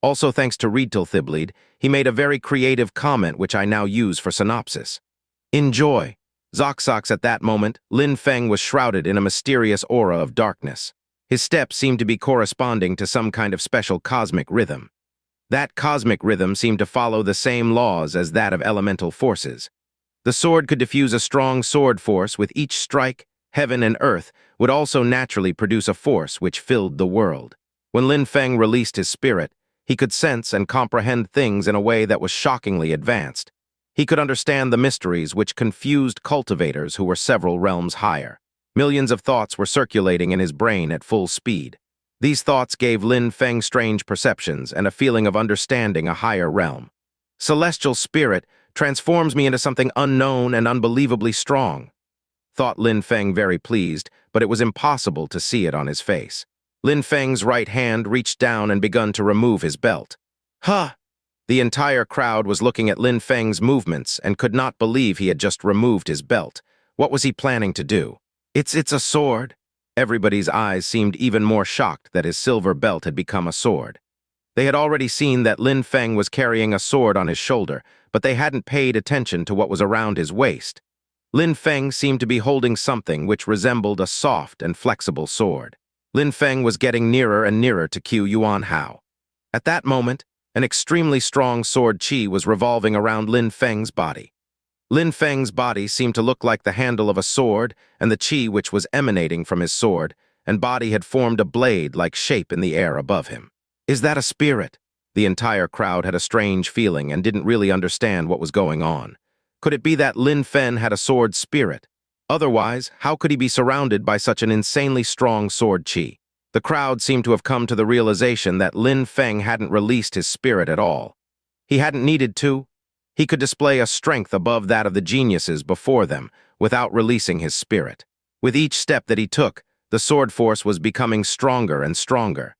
Also thanks to Reedtilthibleed, he made a very creative comment which I now use for synopsis. Enjoy. Zoxox at that moment, Lin Feng was shrouded in a mysterious aura of darkness. His steps seemed to be corresponding to some kind of special cosmic rhythm. That cosmic rhythm seemed to follow the same laws as that of elemental forces. The sword could diffuse a strong sword force with each strike. Heaven and earth would also naturally produce a force which filled the world. When Lin Feng released his spirit, he could sense and comprehend things in a way that was shockingly advanced. He could understand the mysteries which confused cultivators who were several realms higher. Millions of thoughts were circulating in his brain at full speed. These thoughts gave Lin Feng strange perceptions and a feeling of understanding a higher realm. Celestial spirit transforms me into something unknown and unbelievably strong, thought Lin Feng, very pleased, but it was impossible to see it on his face. Lin Feng's right hand reached down and begun to remove his belt. Huh! The entire crowd was looking at Lin Feng's movements and could not believe he had just removed his belt. What was he planning to do? It's a sword. Everybody's eyes seemed even more shocked that his silver belt had become a sword. They had already seen that Lin Feng was carrying a sword on his shoulder, but they hadn't paid attention to what was around his waist. Lin Feng seemed to be holding something which resembled a soft and flexible sword. Lin Feng was getting nearer and nearer to Qiu Yuan Hao. At that moment, an extremely strong sword qi was revolving around Lin Feng's body. Lin Feng's body seemed to look like the handle of a sword, and the qi which was emanating from his sword and body had formed a blade-like shape in the air above him. Is that a spirit? The entire crowd had a strange feeling and didn't really understand what was going on. Could it be that Lin Feng had a sword spirit? Otherwise, how could he be surrounded by such an insanely strong sword qi? The crowd seemed to have come to the realization that Lin Feng hadn't released his spirit at all. He hadn't needed to. He could display a strength above that of the geniuses before them without releasing his spirit. With each step that he took, the sword force was becoming stronger and stronger.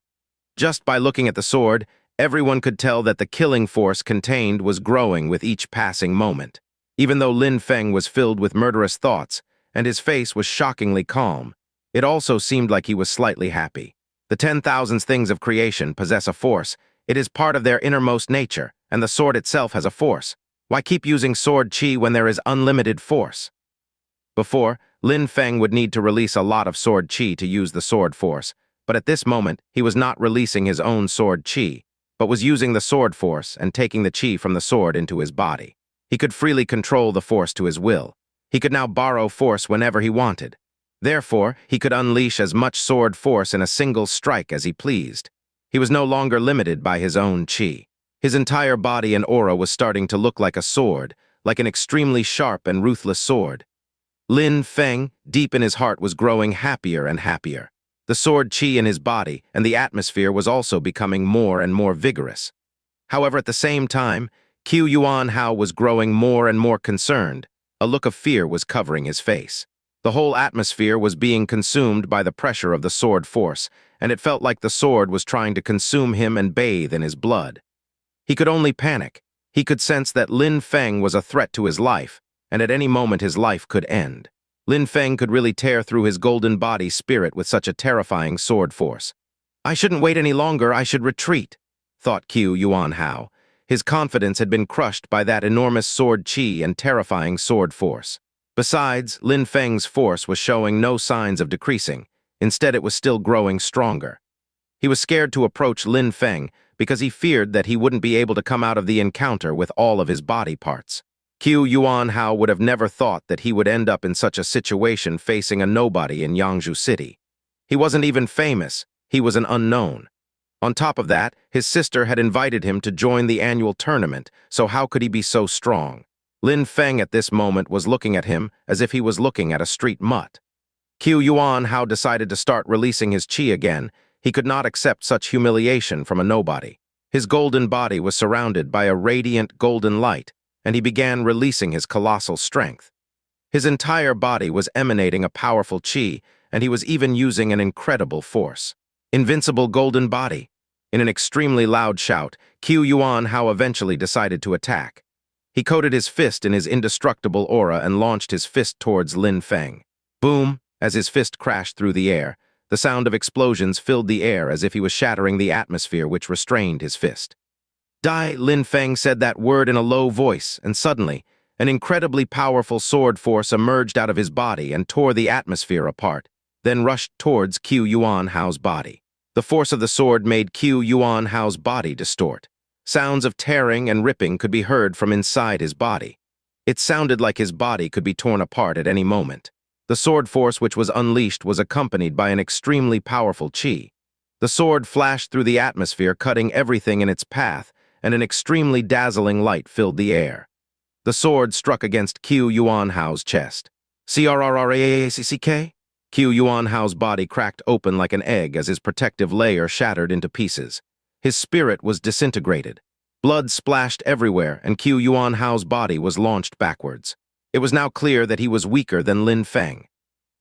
Just by looking at the sword, everyone could tell that the killing force contained was growing with each passing moment. Even though Lin Feng was filled with murderous thoughts, and his face was shockingly calm, it also seemed like he was slightly happy. The 10,000 things of creation possess a force. It is part of their innermost nature, and the sword itself has a force. Why keep using sword qi when there is unlimited force? Before, Lin Feng would need to release a lot of sword qi to use the sword force, but at this moment, he was not releasing his own sword qi, but was using the sword force and taking the qi from the sword into his body. He could freely control the force to his will. He could now borrow force whenever he wanted. Therefore, he could unleash as much sword force in a single strike as he pleased. He was no longer limited by his own qi. His entire body and aura was starting to look like a sword, like an extremely sharp and ruthless sword. Lin Feng, deep in his heart, was growing happier and happier. The sword qi in his body and the atmosphere was also becoming more and more vigorous. However, at the same time, Qiu Yuan Hao was growing more and more concerned. A look of fear was covering his face. The whole atmosphere was being consumed by the pressure of the sword force, and it felt like the sword was trying to consume him and bathe in his blood. He could only panic. He could sense that Lin Feng was a threat to his life, and at any moment his life could end. Lin Feng could really tear through his golden body spirit with such a terrifying sword force. I shouldn't wait any longer, I should retreat, thought Qiu Yuan Hao. His confidence had been crushed by that enormous sword qi and terrifying sword force. Besides, Lin Feng's force was showing no signs of decreasing. Instead, it was still growing stronger. He was scared to approach Lin Feng because he feared that he wouldn't be able to come out of the encounter with all of his body parts. Qiu Yuan Hao would have never thought that he would end up in such a situation facing a nobody in Yangzhou City. He wasn't even famous. He was an unknown. On top of that, his sister had invited him to join the annual tournament, so how could he be so strong? Lin Feng at this moment was looking at him as if he was looking at a street mutt. Qiu Yuan Hao decided to start releasing his qi again. He could not accept such humiliation from a nobody. His golden body was surrounded by a radiant golden light, and he began releasing his colossal strength. His entire body was emanating a powerful qi, and he was even using an incredible force. Invincible golden body. In an extremely loud shout, Qiu Yuan Hao eventually decided to attack. He coated his fist in his indestructible aura and launched his fist towards Lin Feng. Boom! As his fist crashed through the air, The sound of explosions filled the air as if he was shattering the atmosphere which restrained his fist. Die, Lin Feng said that word in a low voice, and suddenly, an incredibly powerful sword force emerged out of his body and tore the atmosphere apart, then rushed towards Qiu Yuanhao's body. The force of the sword made Qiu Yuanhao's body distort. Sounds of tearing and ripping could be heard from inside his body. It sounded like his body could be torn apart at any moment. The sword force which was unleashed was accompanied by an extremely powerful qi. The sword flashed through the atmosphere, cutting everything in its path, and an extremely dazzling light filled the air. The sword struck against Qiu Yuanhao's chest. Crrrraack? Qiu Yuanhao's body cracked open like an egg as his protective layer shattered into pieces. His spirit was disintegrated. Blood splashed everywhere, and Qiu Yuanhao's body was launched backwards. It was now clear that he was weaker than Lin Feng.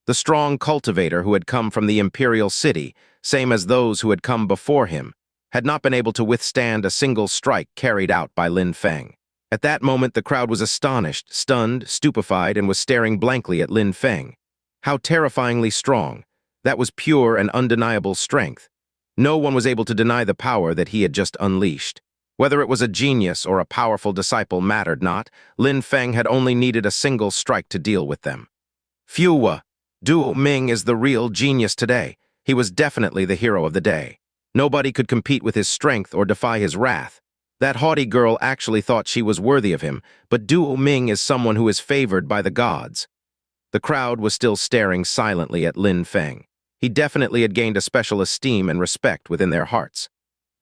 The strong cultivator who had come from the imperial city, same as those who had come before him, had not been able to withstand a single strike carried out by Lin Feng. At that moment, the crowd was astonished, stunned, stupefied, and was staring blankly at Lin Feng. How terrifyingly strong! That was pure and undeniable strength. No one was able to deny the power that he had just unleashed. Whether it was a genius or a powerful disciple mattered not. Lin Feng had only needed a single strike to deal with them. Phew! Du Ming is the real genius today. He was definitely the hero of the day. Nobody could compete with his strength or defy his wrath. That haughty girl actually thought she was worthy of him, but Du Ming is someone who is favored by the gods. The crowd was still staring silently at Lin Feng. He definitely had gained a special esteem and respect within their hearts.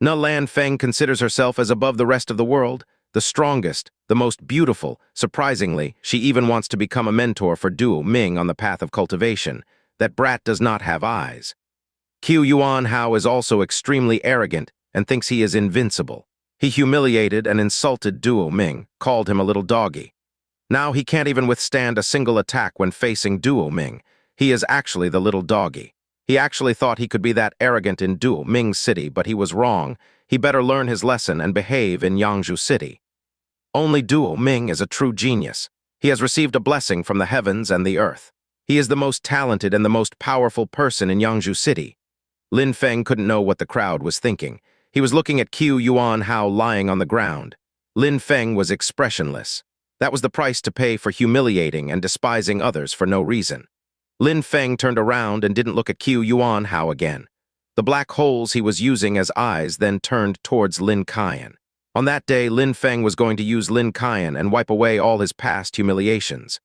Lin Feng considers herself as above the rest of the world, the strongest, the most beautiful. Surprisingly, she even wants to become a mentor for Du Ming on the path of cultivation. That brat does not have eyes. Qiu Yuanhao is also extremely arrogant and thinks he is invincible. He humiliated and insulted Du Ming, called him a little doggy. Now he can't even withstand a single attack when facing Du Ming. He is actually the little doggy. He actually thought he could be that arrogant in Du Ming's city, but he was wrong. He better learn his lesson and behave in Yangzhou City. Only Du Ming is a true genius. He has received a blessing from the heavens and the earth. He is the most talented and the most powerful person in Yangzhou City. Lin Feng couldn't know what the crowd was thinking. He was looking at Qiu Yuanhao lying on the ground. Lin Feng was expressionless. That was the price to pay for humiliating and despising others for no reason. Lin Feng turned around and didn't look at Qiu Yuanhao again. The black holes he was using as eyes then turned towards Lin Qian. On that day, Lin Feng was going to use Lin Qian and wipe away all his past humiliations.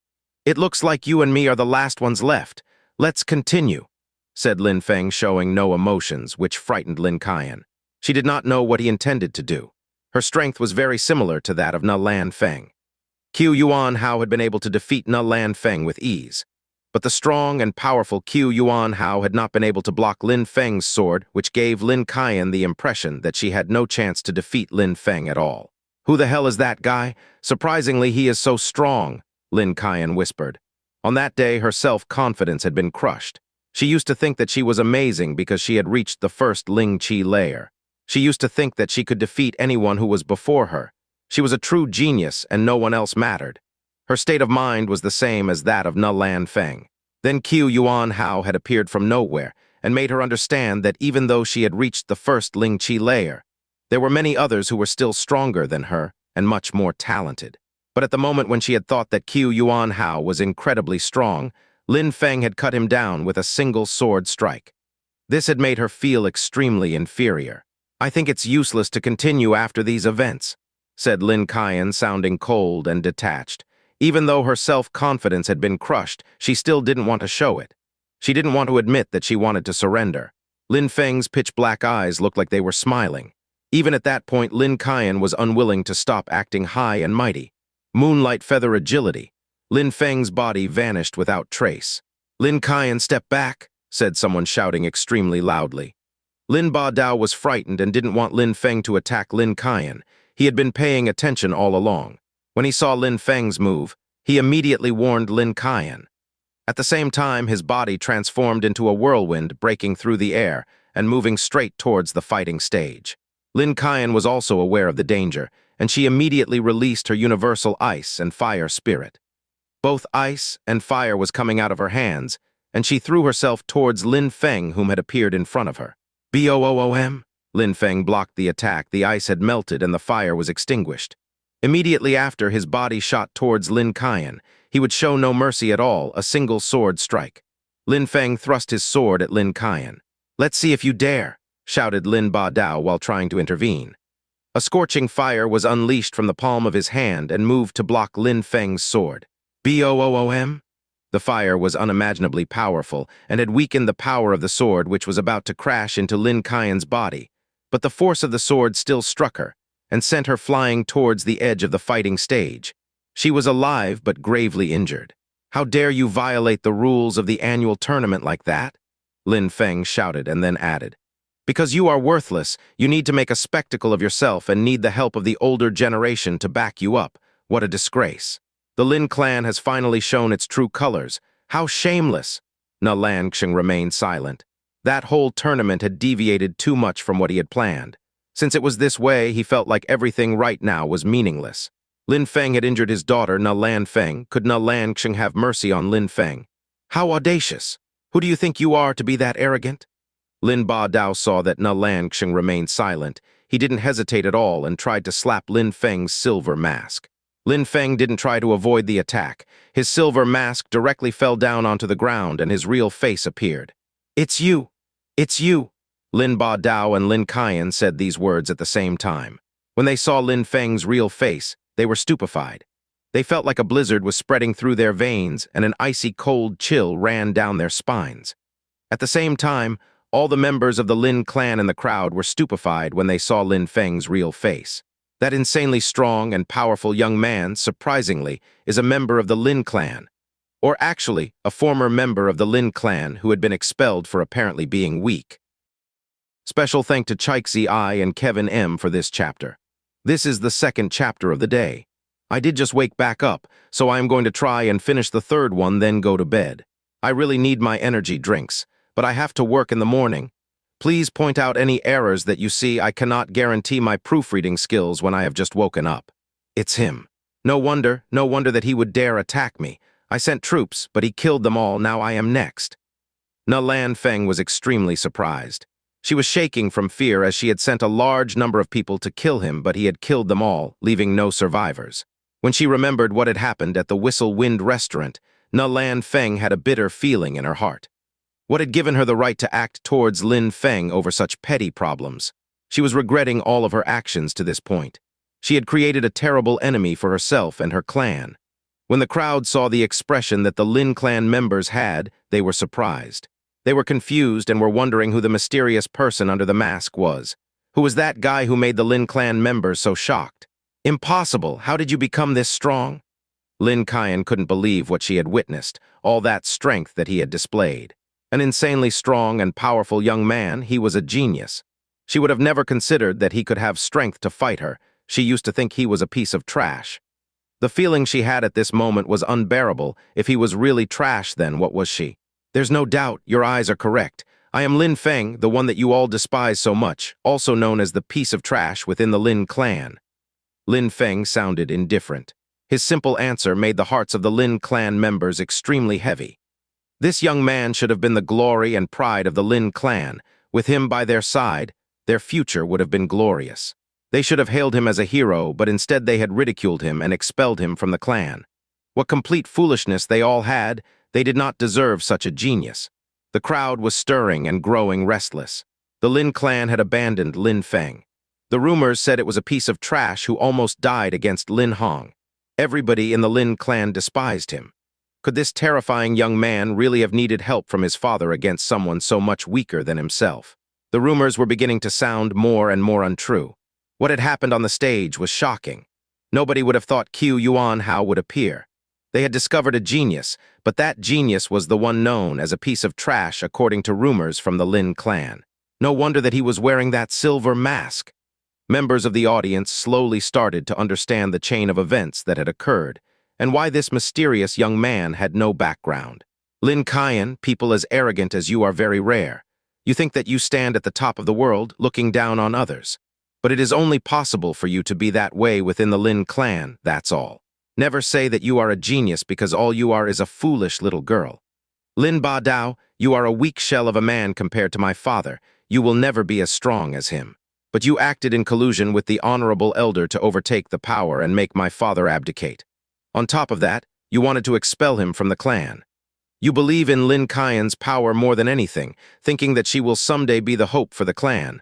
"It looks like you and me are the last ones left. Let's continue," said Lin Feng, showing no emotions, which frightened Lin Qian. She did not know what he intended to do. Her strength was very similar to that of Lin Feng. Qiu Yuanhao had been able to defeat Lin Feng with ease. But the strong and powerful Qiu Yuanhao had not been able to block Lin Feng's sword, which gave Lin Qian the impression that she had no chance to defeat Lin Feng at all. "Who the hell is that guy? Surprisingly, he is so strong," Lin Qian whispered. On that day, her self-confidence had been crushed. She used to think that she was amazing because she had reached the first Ling Qi layer. She used to think that she could defeat anyone who was before her. She was a true genius and no one else mattered. Her state of mind was the same as that of Lin Feng. Then Qiu Yuanhao had appeared from nowhere and made her understand that even though she had reached the first Ling Qi layer, there were many others who were still stronger than her and much more talented. But at the moment when she had thought that Qiu Yuanhao was incredibly strong, Lin Feng had cut him down with a single sword strike. This had made her feel extremely inferior. "I think it's useless to continue after these events," said Lin Qian, sounding cold and detached. Even though her self-confidence had been crushed, she still didn't want to show it. She didn't want to admit that she wanted to surrender. Lin Feng's pitch-black eyes looked like they were smiling. Even at that point, Lin Qian was unwilling to stop acting high and mighty. Moonlight feather agility. Lin Feng's body vanished without trace. "Lin Qian, step back," said someone shouting extremely loudly. Lin Ba Dao was frightened and didn't want Lin Feng to attack Lin Qian. He had been paying attention all along. When he saw Lin Feng's move, he immediately warned Lin Qian. At the same time, his body transformed into a whirlwind, breaking through the air and moving straight towards the fighting stage. Lin Qian was also aware of the danger, and she immediately released her universal ice and fire spirit. Both ice and fire was coming out of her hands, and she threw herself towards Lin Feng, whom had appeared in front of her. Boom! Lin Feng blocked the attack. The ice had melted and the fire was extinguished. Immediately after, his body shot towards Lin Qian. He would show no mercy at all, a single sword strike. Lin Feng thrust his sword at Lin Qian. "Let's see if you dare," shouted Lin Ba Dao while trying to intervene. A scorching fire was unleashed from the palm of his hand and moved to block Lin Feng's sword. Boom! The fire was unimaginably powerful and had weakened the power of the sword, which was about to crash into Lin Qian's body. But the force of the sword still struck her and sent her flying towards the edge of the fighting stage. She was alive but gravely injured. "How dare you violate the rules of the annual tournament like that?" Lin Feng shouted and then added, "Because you are worthless, you need to make a spectacle of yourself and need the help of the older generation to back you up. What a disgrace. The Lin clan has finally shown its true colors. How shameless!" Na Lanxing remained silent. That whole tournament had deviated too much from what he had planned. Since it was this way, he felt like everything right now was meaningless. Lin Feng had injured his daughter, Na Lanfeng. Could Na Lanxing have mercy on Lin Feng? How audacious! Who do you think you are to be that arrogant? Lin Ba Dao saw that Na Lanxing remained silent. He didn't hesitate at all and tried to slap Lin Feng's silver mask. Lin Feng didn't try to avoid the attack. His silver mask directly fell down onto the ground and his real face appeared. "It's you! It's you!" Lin Ba Dao and Lin Qian said these words at the same time. When they saw Lin Feng's real face, they were stupefied. They felt like a blizzard was spreading through their veins and an icy cold chill ran down their spines. At the same time, all the members of the Lin clan in the crowd were stupefied when they saw Lin Feng's real face. That insanely strong and powerful young man, surprisingly, is a member of the Lin clan. Or actually, a former member of the Lin clan who had been expelled for apparently being weak. Special thank to Xianxia and Kevin M for this chapter. This is the second chapter of the day. I did just wake back up, so I am going to try and finish the third one, then go to bed. I really need my energy drinks, but I have to work in the morning. Please point out any errors that you see. I cannot guarantee my proofreading skills when I have just woken up. It's him. No wonder that he would dare attack me. I sent troops, but he killed them all. Now I am next. Na Lanfeng was extremely surprised. She was shaking from fear as she had sent a large number of people to kill him, but he had killed them all, leaving no survivors. When she remembered what had happened at the Whistle Wind restaurant, Na Lanfeng had a bitter feeling in her heart. What had given her the right to act towards Lin Feng over such petty problems? She was regretting all of her actions to this point. She had created a terrible enemy for herself and her clan. When the crowd saw the expression that the Lin clan members had, they were surprised. They were confused and were wondering who the mysterious person under the mask was. Who was that guy who made the Lin clan members so shocked? Impossible! How did you become this strong? Lin Qian couldn't believe what she had witnessed, all that strength that he had displayed. An insanely strong and powerful young man, he was a genius. She would have never considered that he could have strength to fight her. She used to think he was a piece of trash. The feeling she had at this moment was unbearable. If he was really trash, then what was she? There's no doubt, your eyes are correct. I am Lin Feng, the one that you all despise so much, also known as the piece of trash within the Lin clan. Lin Feng sounded indifferent. His simple answer made the hearts of the Lin clan members extremely heavy. This young man should have been the glory and pride of the Lin clan. With him by their side, their future would have been glorious. They should have hailed him as a hero, but instead they had ridiculed him and expelled him from the clan. What complete foolishness they all had! They did not deserve such a genius. The crowd was stirring and growing restless. The Lin clan had abandoned Lin Feng. The rumors said it was a piece of trash who almost died against Lin Hong. Everybody in the Lin clan despised him. Could this terrifying young man really have needed help from his father against someone so much weaker than himself? The rumors were beginning to sound more and more untrue. What had happened on the stage was shocking. Nobody would have thought Qiu Yuan Hao would appear. They had discovered a genius, but that genius was the one known as a piece of trash according to rumors from the Lin clan. No wonder that he was wearing that silver mask. Members of the audience slowly started to understand the chain of events that had occurred, and why this mysterious young man had no background. Lin Qian, people as arrogant as you are very rare. You think that you stand at the top of the world, looking down on others. But it is only possible for you to be that way within the Lin clan, that's all. Never say that you are a genius because all you are is a foolish little girl. Lin Ba Dao, you are a weak shell of a man compared to my father. You will never be as strong as him. But you acted in collusion with the honorable elder to overtake the power and make my father abdicate. On top of that, you wanted to expel him from the clan. You believe in Lin Qian's power more than anything, thinking that she will someday be the hope for the clan.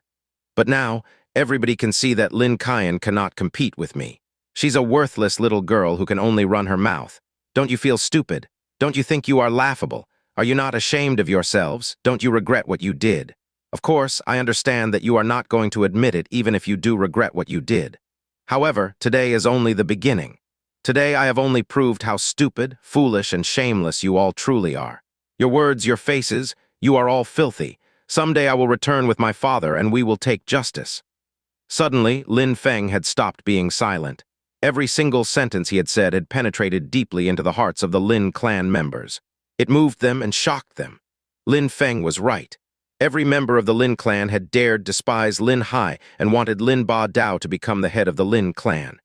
But now, everybody can see that Lin Qian cannot compete with me. She's a worthless little girl who can only run her mouth. Don't you feel stupid? Don't you think you are laughable? Are you not ashamed of yourselves? Don't you regret what you did? Of course, I understand that you are not going to admit it even if you do regret what you did. However, today is only the beginning. Today I have only proved how stupid, foolish, and shameless you all truly are. Your words, your faces, you are all filthy. Someday I will return with my father and we will take justice. Suddenly, Lin Feng had stopped being silent. Every single sentence he had said had penetrated deeply into the hearts of the Lin clan members. It moved them and shocked them. Lin Feng was right. Every member of the Lin clan had dared despise Lin Hai and wanted Lin Ba Dao to become the head of the Lin clan.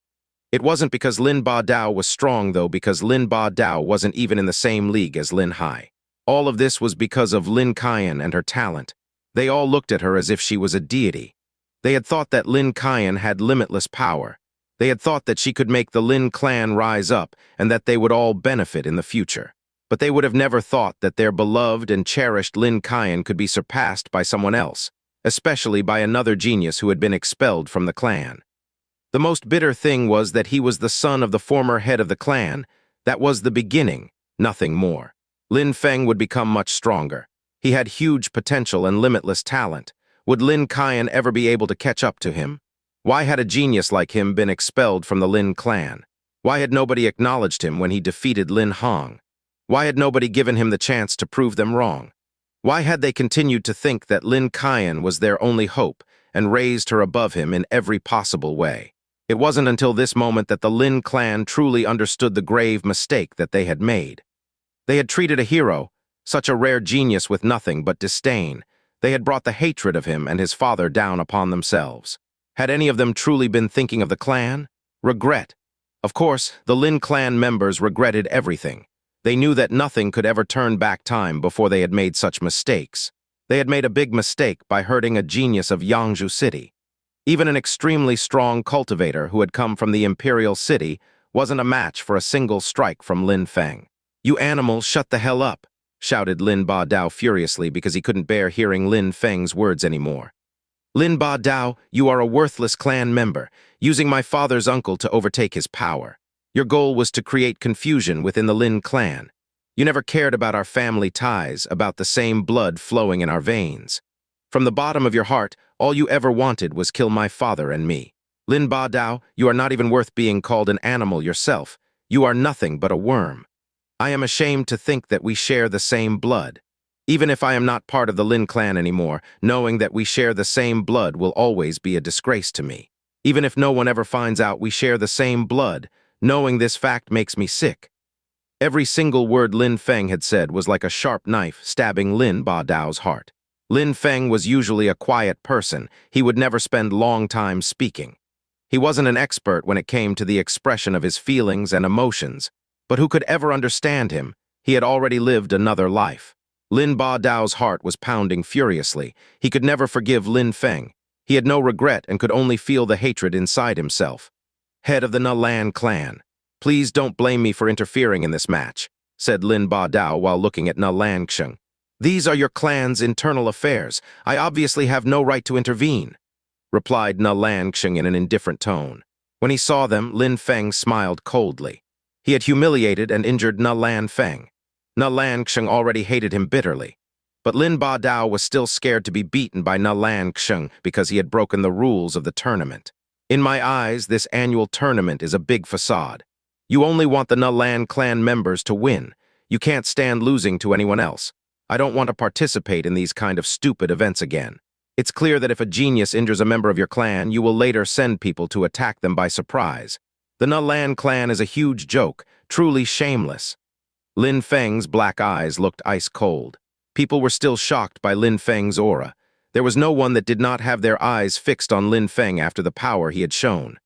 It wasn't because Lin Ba Dao was strong, though, because Lin Ba Dao wasn't even in the same league as Lin Hai. All of this was because of Lin Qian and her talent. They all looked at her as if she was a deity. They had thought that Lin Qian had limitless power. They had thought that she could make the Lin clan rise up and that they would all benefit in the future. But they would have never thought that their beloved and cherished Lin Qian could be surpassed by someone else, especially by another genius who had been expelled from the clan. The most bitter thing was that he was the son of the former head of the clan. That was the beginning, nothing more. Lin Feng would become much stronger. He had huge potential and limitless talent. Would Lin Qian ever be able to catch up to him? Why had a genius like him been expelled from the Lin clan? Why had nobody acknowledged him when he defeated Lin Hong? Why had nobody given him the chance to prove them wrong? Why had they continued to think that Lin Qian was their only hope and raised her above him in every possible way? It wasn't until this moment that the Lin clan truly understood the grave mistake that they had made. They had treated a hero, such a rare genius, with nothing but disdain. They had brought the hatred of him and his father down upon themselves. Had any of them truly been thinking of the clan? Regret. Of course, the Lin clan members regretted everything. They knew that nothing could ever turn back time before they had made such mistakes. They had made a big mistake by hurting a genius of Yangzhou City. Even an extremely strong cultivator who had come from the imperial city wasn't a match for a single strike from Lin Feng. "You animals, shut the hell up," shouted Lin Ba Dao furiously because he couldn't bear hearing Lin Feng's words anymore. "Lin Ba Dao, you are a worthless clan member, using my father's uncle to overtake his power. Your goal was to create confusion within the Lin clan. You never cared about our family ties, about the same blood flowing in our veins. From the bottom of your heart, all you ever wanted was kill my father and me. Lin Ba Dao, you are not even worth being called an animal yourself. You are nothing but a worm. I am ashamed to think that we share the same blood. Even if I am not part of the Lin clan anymore, knowing that we share the same blood will always be a disgrace to me. Even if no one ever finds out we share the same blood, knowing this fact makes me sick." Every single word Lin Feng had said was like a sharp knife stabbing Lin Ba Dao's heart. Lin Feng was usually a quiet person. He would never spend long time speaking. He wasn't an expert when it came to the expression of his feelings and emotions, but who could ever understand him? He had already lived another life. Lin Ba Dao's heart was pounding furiously. He could never forgive Lin Feng. He had no regret and could only feel the hatred inside himself. "Head of the Nalan clan, please don't blame me for interfering in this match," said Lin Ba Dao while looking at Nalan Xing. "These are your clan's internal affairs. I obviously have no right to intervene," replied Nalan Xing in an indifferent tone. When he saw them, Lin Feng smiled coldly. He had humiliated and injured Nalan Feng. Nalan Xing already hated him bitterly. But Lin Ba Dao was still scared to be beaten by Nalan Xing because he had broken the rules of the tournament. "In my eyes, this annual tournament is a big facade. You only want the Nalan clan members to win. You can't stand losing to anyone else. I don't want to participate in these kind of stupid events again. It's clear that if a genius injures a member of your clan, you will later send people to attack them by surprise. The Nalan clan is a huge joke, truly shameless." Lin Feng's black eyes looked ice cold. People were still shocked by Lin Feng's aura. There was no one that did not have their eyes fixed on Lin Feng after the power he had shown.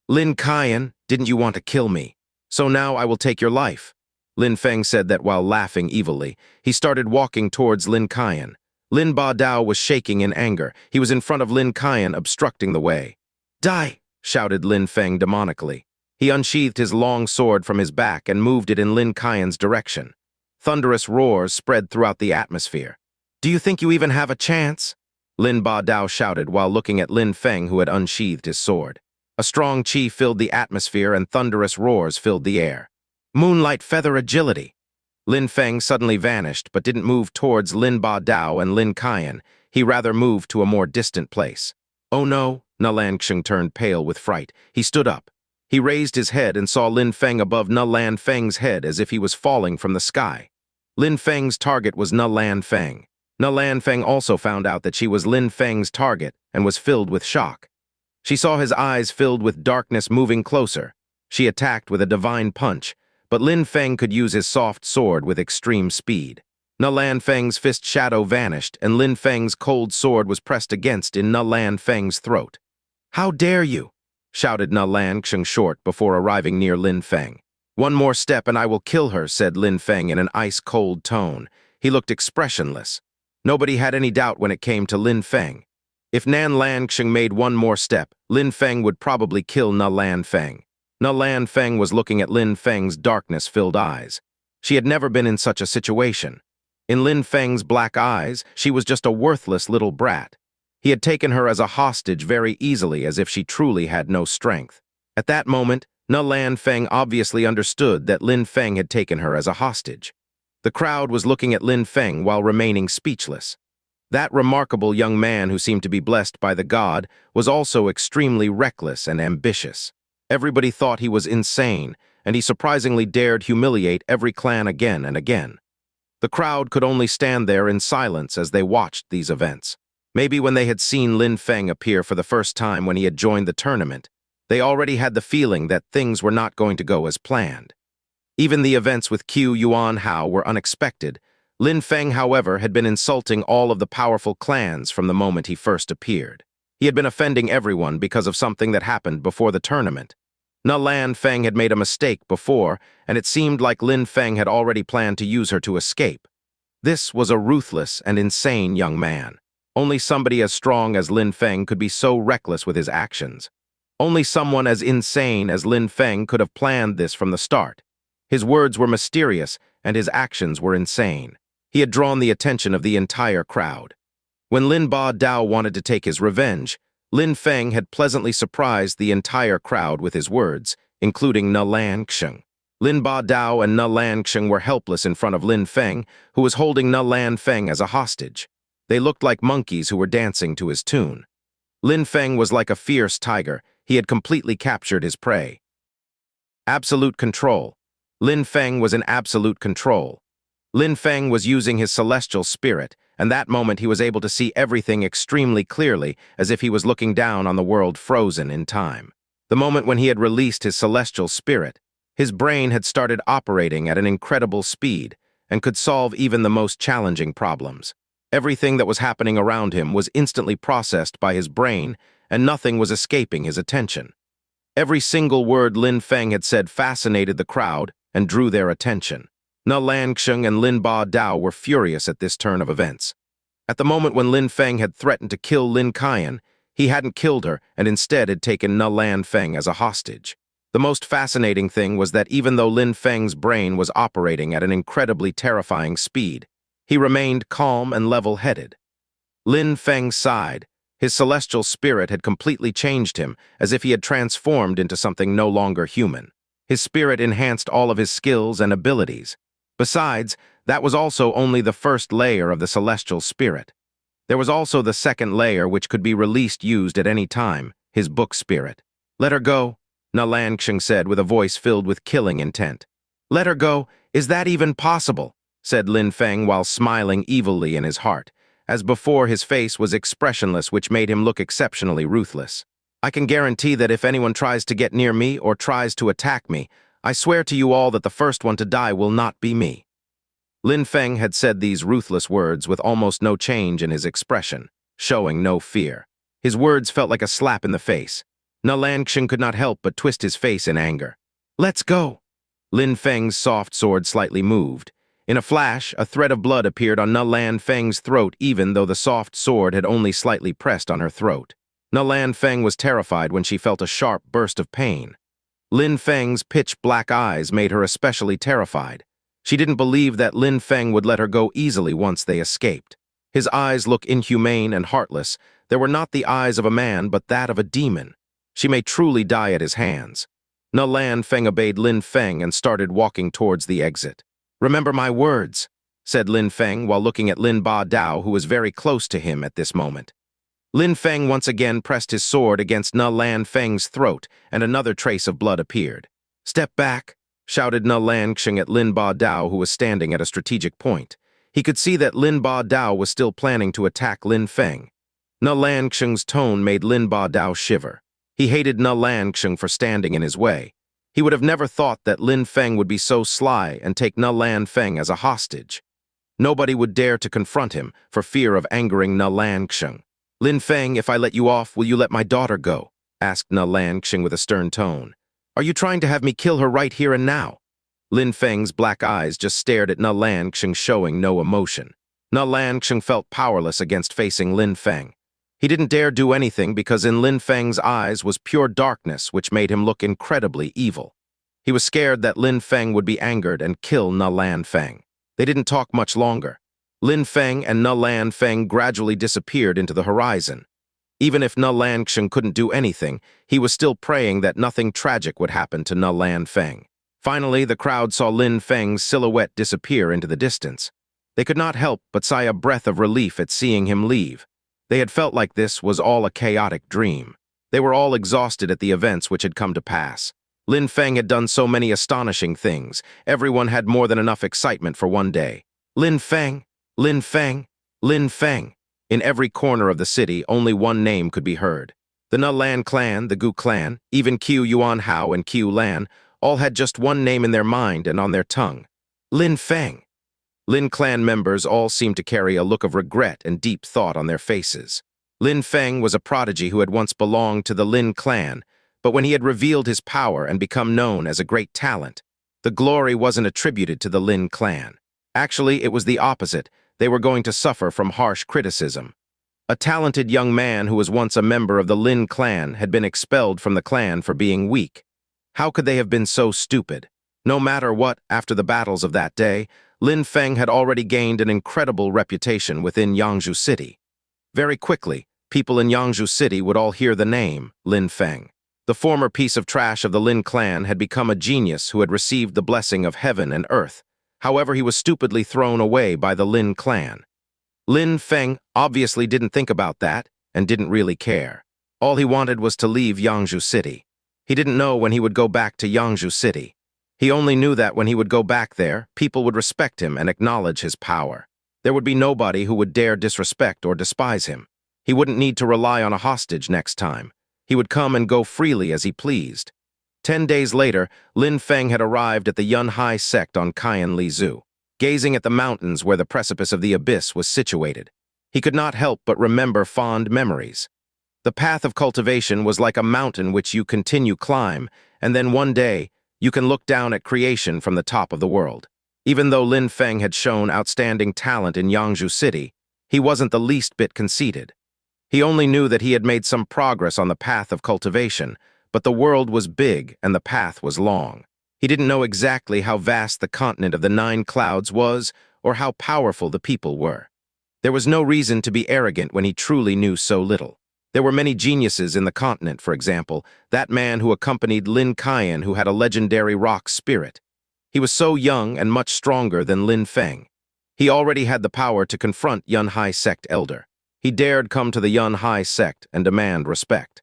"Lin Qian, didn't you want to kill me? So now I will take your life." Lin Feng said that while laughing evilly. He started walking towards Lin Qian. Lin Ba Dao was shaking in anger. He was in front of Lin Qian, obstructing the way. "Die!" shouted Lin Feng demonically. He unsheathed his long sword from his back and moved it in Lin Qian's direction. Thunderous roars spread throughout the atmosphere. "Do you think you even have a chance?" Lin Ba Dao shouted while looking at Lin Feng, who had unsheathed his sword. A strong qi filled the atmosphere and thunderous roars filled the air. Moonlight feather agility. Lin Feng suddenly vanished but didn't move towards Lin Ba Dao and Lin Qian. He rather moved to a more distant place. "Oh no," Na Lanxing turned pale with fright. He stood up. He raised his head and saw Lin Feng above Na Lan Feng's head as if he was falling from the sky. Lin Feng's target was Na Lan Feng. Na Lan Feng also found out that she was Lin Feng's target and was filled with shock. She saw his eyes filled with darkness moving closer. She attacked with a divine punch, but Lin Feng could use his soft sword with extreme speed. Na Lan Feng's fist shadow vanished, and Lin Feng's cold sword was pressed against in Na Lan Feng's throat. "How dare you!" shouted Na Lanxing short before arriving near Lin Feng. "One more step and I will kill her," said Lin Feng in an ice-cold tone. He looked expressionless. Nobody had any doubt when it came to Lin Feng. If Nan Lanxing made one more step, Lin Feng would probably kill Na Lan Feng. Na Lan Feng was looking at Lin Feng's darkness-filled eyes. She had never been in such a situation. In Lin Feng's black eyes, she was just a worthless little brat. He had taken her as a hostage very easily, as if she truly had no strength. At that moment, Na Lan Feng obviously understood that Lin Feng had taken her as a hostage. The crowd was looking at Lin Feng while remaining speechless. That remarkable young man who seemed to be blessed by the god was also extremely reckless and ambitious. Everybody thought he was insane, and he surprisingly dared humiliate every clan again and again. The crowd could only stand there in silence as they watched these events. Maybe when they had seen Lin Feng appear for the first time when he had joined the tournament, they already had the feeling that things were not going to go as planned. Even the events with Qiu Yuan Hao were unexpected. Lin Feng, however, had been insulting all of the powerful clans from the moment he first appeared. He had been offending everyone because of something that happened before the tournament. Na Lan Feng had made a mistake before, and it seemed like Lin Feng had already planned to use her to escape. This was a ruthless and insane young man. Only somebody as strong as Lin Feng could be so reckless with his actions. Only someone as insane as Lin Feng could have planned this from the start. His words were mysterious, and his actions were insane. He had drawn the attention of the entire crowd. When Lin Ba Dao wanted to take his revenge, Lin Feng had pleasantly surprised the entire crowd with his words, including Na Lanxing. Lin Ba Dao and Na Lanxing were helpless in front of Lin Feng, who was holding Na Lan Feng as a hostage. They looked like monkeys who were dancing to his tune. Lin Feng was like a fierce tiger. He had completely captured his prey. Absolute control. Lin Feng was in absolute control. Lin Feng was using his celestial spirit, and that moment he was able to see everything extremely clearly, as if he was looking down on the world frozen in time. The moment when he had released his celestial spirit, his brain had started operating at an incredible speed and could solve even the most challenging problems. Everything that was happening around him was instantly processed by his brain, and nothing was escaping his attention. Every single word Lin Feng had said fascinated the crowd and drew their attention. Na Lanxing and Lin Ba Dao were furious at this turn of events. At the moment when Lin Feng had threatened to kill Lin Qian, he hadn't killed her and instead had taken Na Lan Feng as a hostage. The most fascinating thing was that even though Lin Feng's brain was operating at an incredibly terrifying speed, he remained calm and level-headed. Lin Feng sighed. His celestial spirit had completely changed him, as if he had transformed into something no longer human. His spirit enhanced all of his skills and abilities. Besides, that was also only the first layer of the celestial spirit. There was also the second layer which could be used at any time, his book spirit. "Let her go," Na Lanxing said with a voice filled with killing intent. "Let her go? Is that even possible?" said Lin Feng while smiling evilly in his heart. As before, his face was expressionless, which made him look exceptionally ruthless. "I can guarantee that if anyone tries to get near me or tries to attack me, I swear to you all that the first one to die will not be me." Lin Feng had said these ruthless words with almost no change in his expression, showing no fear. His words felt like a slap in the face. Na Lanxing could not help but twist his face in anger. "Let's go!" Lin Feng's soft sword slightly moved. In a flash, a thread of blood appeared on Lin Feng's throat even though the soft sword had only slightly pressed on her throat. Lin Feng was terrified when she felt a sharp burst of pain. Lin Feng's pitch-black eyes made her especially terrified. She didn't believe that Lin Feng would let her go easily once they escaped. His eyes looked inhumane and heartless. They were not the eyes of a man, but that of a demon. She may truly die at his hands. Lin Feng obeyed Lin Feng and started walking towards the exit. "Remember my words," said Lin Feng while looking at Lin Ba Dao, who was very close to him at this moment. Lin Feng once again pressed his sword against Lin Feng's throat, and another trace of blood appeared. "Step back," shouted Lin Feng at Lin Ba Dao, who was standing at a strategic point. He could see that Lin Ba Dao was still planning to attack Lin Feng. Lin Feng's tone made Lin Ba Dao shiver. He hated Lin Feng for standing in his way. He would have never thought that Lin Feng would be so sly and take Lin Feng as a hostage. Nobody would dare to confront him for fear of angering Lin Feng. "Lin Feng, if I let you off, will you let my daughter go?" asked Lin Feng with a stern tone. "Are you trying to have me kill her right here and now?" Lin Feng's black eyes just stared at Lin Feng, showing no emotion. Lin Feng felt powerless against facing Lin Feng. He didn't dare do anything because in Lin Feng's eyes was pure darkness, which made him look incredibly evil. He was scared that Lin Feng would be angered and kill Lin Feng. They didn't talk much longer. Lin Feng and Lin Feng gradually disappeared into the horizon. Even if Lin Feng couldn't do anything, he was still praying that nothing tragic would happen to Lin Feng. Finally, the crowd saw Lin Feng's silhouette disappear into the distance. They could not help but sigh a breath of relief at seeing him leave. They had felt like this was all a chaotic dream. They were all exhausted at the events which had come to pass. Lin Feng had done so many astonishing things. Everyone had more than enough excitement for one day. "Lin Feng! Lin Feng! Lin Feng!" In every corner of the city, only one name could be heard. The Lan clan, the Gu clan, even Qiu Yuan Hao and Qiu Lan, all had just one name in their mind and on their tongue. Lin Feng. Lin clan members all seemed to carry a look of regret and deep thought on their faces. Lin Feng was a prodigy who had once belonged to the Lin clan, but when he had revealed his power and become known as a great talent, the glory wasn't attributed to the Lin clan. Actually, it was the opposite. They were going to suffer from harsh criticism. A talented young man who was once a member of the Lin clan had been expelled from the clan for being weak. How could they have been so stupid? No matter what, after the battles of that day, Lin Feng had already gained an incredible reputation within Yangzhou City. Very quickly, people in Yangzhou City would all hear the name Lin Feng. The former piece of trash of the Lin clan had become a genius who had received the blessing of heaven and earth. However, he was stupidly thrown away by the Lin clan. Lin Feng obviously didn't think about that and didn't really care. All he wanted was to leave Yangzhou City. He didn't know when he would go back to Yangzhou City. He only knew that when he would go back there, people would respect him and acknowledge his power. There would be nobody who would dare disrespect or despise him. He wouldn't need to rely on a hostage next time. He would come and go freely as he pleased. 10 days later, Lin Feng had arrived at the Yunhai sect on Cayenne Lizu, gazing at the mountains where the precipice of the abyss was situated. He could not help but remember fond memories. The path of cultivation was like a mountain which you continue climb, and then one day, you can look down at creation from the top of the world. Even though Lin Feng had shown outstanding talent in Yangzhou City, he wasn't the least bit conceited. He only knew that he had made some progress on the path of cultivation, but the world was big and the path was long. He didn't know exactly how vast the continent of the 9 clouds was or how powerful the people were. There was no reason to be arrogant when he truly knew so little. There were many geniuses in the continent, for example, that man who accompanied Lin Cayenne who had a legendary rock spirit. He was so young and much stronger than Lin Feng. He already had the power to confront Yunhai sect elder. He dared come to the Yunhai sect and demand respect.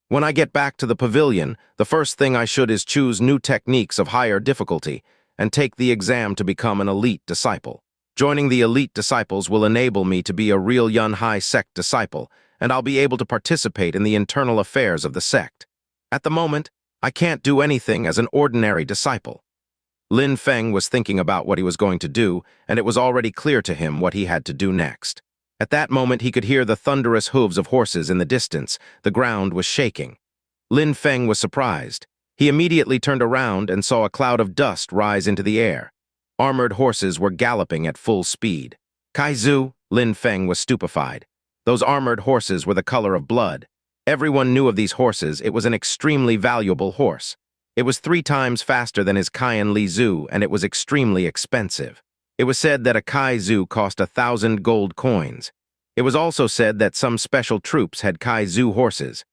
"When I get back to the pavilion, the first thing I should is choose new techniques of higher difficulty and take the exam to become an elite disciple. Joining the elite disciples will enable me to be a real Yunhai sect disciple, and I'll be able to participate in the internal affairs of the sect. At the moment, I can't do anything as an ordinary disciple." Lin Feng was thinking about what he was going to do, and it was already clear to him what he had to do next. At that moment, he could hear the thunderous hooves of horses in the distance. The ground was shaking. Lin Feng was surprised. He immediately turned around and saw a cloud of dust rise into the air. Armored horses were galloping at full speed. Kaizu, Lin Feng was stupefied. Those armored horses were the color of blood. Everyone knew of these horses. It was an extremely valuable horse. It was 3 times faster than his Kaian Li Zhu, and it was extremely expensive. It was said that a Kaizu cost 1,000 gold coins. It was also said that some special troops had Kaizu horses.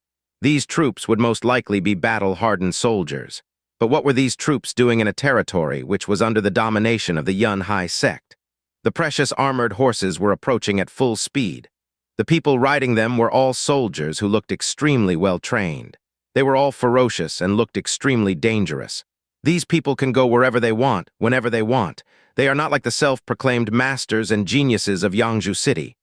These troops would most likely be battle-hardened soldiers. But what were these troops doing in a territory which was under the domination of the Yun Hai sect? The precious armored horses were approaching at full speed. The people riding them were all soldiers who looked extremely well-trained. They were all ferocious and looked extremely dangerous. These people can go wherever they want, whenever they want. They are not like the self-proclaimed masters and geniuses of Yangzhou City,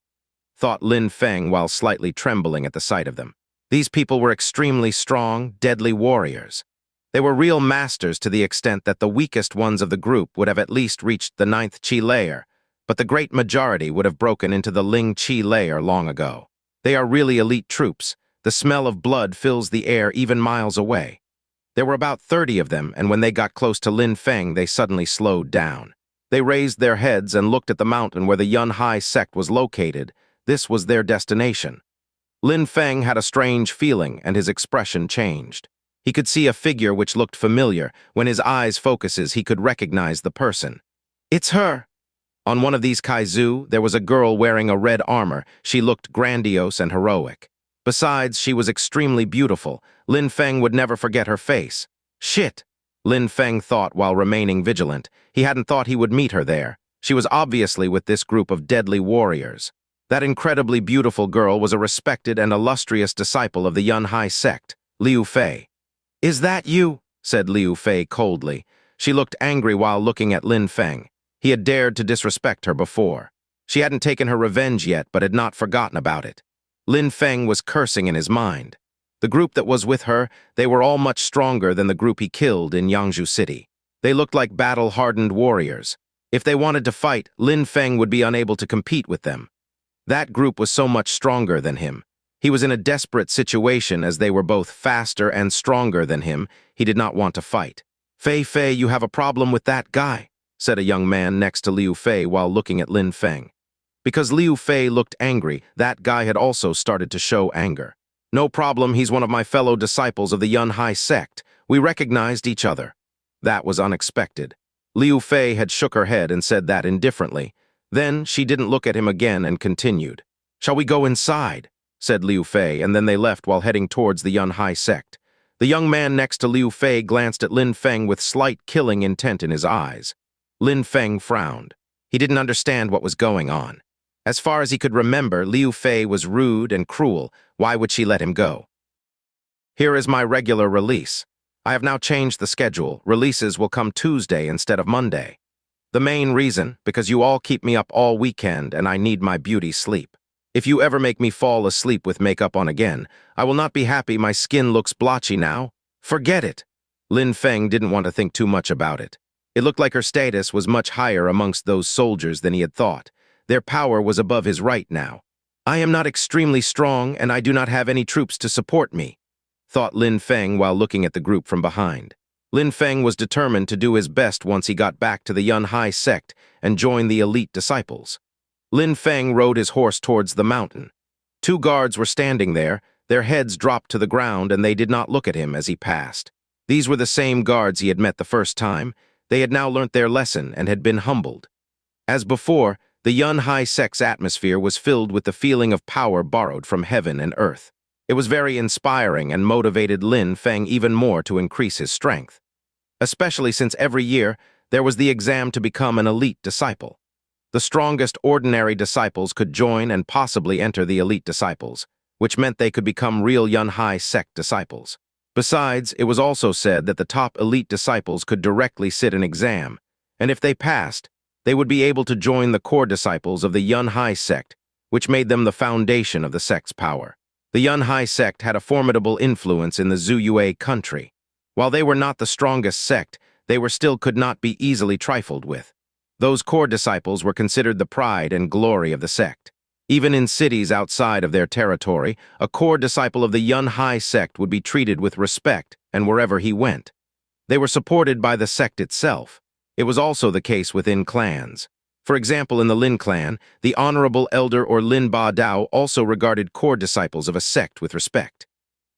thought Lin Feng while slightly trembling at the sight of them. These people were extremely strong, deadly warriors. They were real masters to the extent that the weakest ones of the group would have at least reached the 9th Qi layer, but the great majority would have broken into the Ling Qi layer long ago. They are really elite troops. The smell of blood fills the air even miles away. There were about 30 of them, and when they got close to Lin Feng, they suddenly slowed down. They raised their heads and looked at the mountain where the Yun Hai sect was located. This was their destination. Lin Feng had a strange feeling, and his expression changed. He could see a figure which looked familiar. When his eyes focuses, he could recognize the person. It's her! On one of these Kaizu, there was a girl wearing a red armor. She looked grandiose and heroic. Besides, she was extremely beautiful. Lin Feng would never forget her face. Shit! Lin Feng thought while remaining vigilant. He hadn't thought he would meet her there. She was obviously with this group of deadly warriors. That incredibly beautiful girl was a respected and illustrious disciple of the Yun Hai sect, Liu Fei. Is that you? Said Liu Fei coldly. She looked angry while looking at Lin Feng. He had dared to disrespect her before. She hadn't taken her revenge yet, but had not forgotten about it. Lin Feng was cursing in his mind. The group that was with her, they were all much stronger than the group he killed in Yangzhou City. They looked like battle-hardened warriors. If they wanted to fight, Lin Feng would be unable to compete with them. That group was so much stronger than him. He was in a desperate situation as they were both faster and stronger than him. He did not want to fight. Fei, you have a problem with that guy, said a young man next to Liu Fei while looking at Lin Feng. Because Liu Fei looked angry, that guy had also started to show anger. No problem, he's one of my fellow disciples of the Yun Hai sect. We recognized each other. That was unexpected. Liu Fei had shook her head and said that indifferently. Then she didn't look at him again and continued. Shall we go inside? Said Liu Fei, and then they left while heading towards the Yun Hai sect. The young man next to Liu Fei glanced at Lin Feng with slight killing intent in his eyes. Lin Feng frowned. He didn't understand what was going on. As far as he could remember, Liu Fei was rude and cruel. Why would she let him go? Here is my regular release. I have now changed the schedule. Releases will come Tuesday instead of Monday. The main reason, because you all keep me up all weekend and I need my beauty sleep. If you ever make me fall asleep with makeup on again, I will not be happy. My skin looks blotchy now. Forget it. Lin Feng didn't want to think too much about it. It looked like her status was much higher amongst those soldiers than he had thought. Their power was above his right now. I am not extremely strong and I do not have any troops to support me, thought Lin Feng while looking at the group from behind. Lin Feng was determined to do his best once he got back to the Yun Hai sect and join the elite disciples. Lin Feng rode his horse towards the mountain. 2 guards were standing there, their heads dropped to the ground and they did not look at him as he passed. These were the same guards he had met the first time. They had now learnt their lesson and had been humbled. As before, the Yun Hai sect's atmosphere was filled with the feeling of power borrowed from heaven and earth. It was very inspiring and motivated Lin Feng even more to increase his strength. Especially since every year, there was the exam to become an elite disciple. The strongest ordinary disciples could join and possibly enter the elite disciples, which meant they could become real Yun Hai sect disciples. Besides, it was also said that the top elite disciples could directly sit an exam, and if they passed, they would be able to join the core disciples of the Yun Hai sect, which made them the foundation of the sect's power. The Yun Hai sect had a formidable influence in the Zuyue country. While they were not the strongest sect, they still could not be easily trifled with. Those core disciples were considered the pride and glory of the sect. Even in cities outside of their territory, a core disciple of the Yun Hai sect would be treated with respect and wherever he went. They were supported by the sect itself. It was also the case within clans. For example, in the Lin clan, the Honorable Elder or Lin Ba Dao also regarded core disciples of a sect with respect.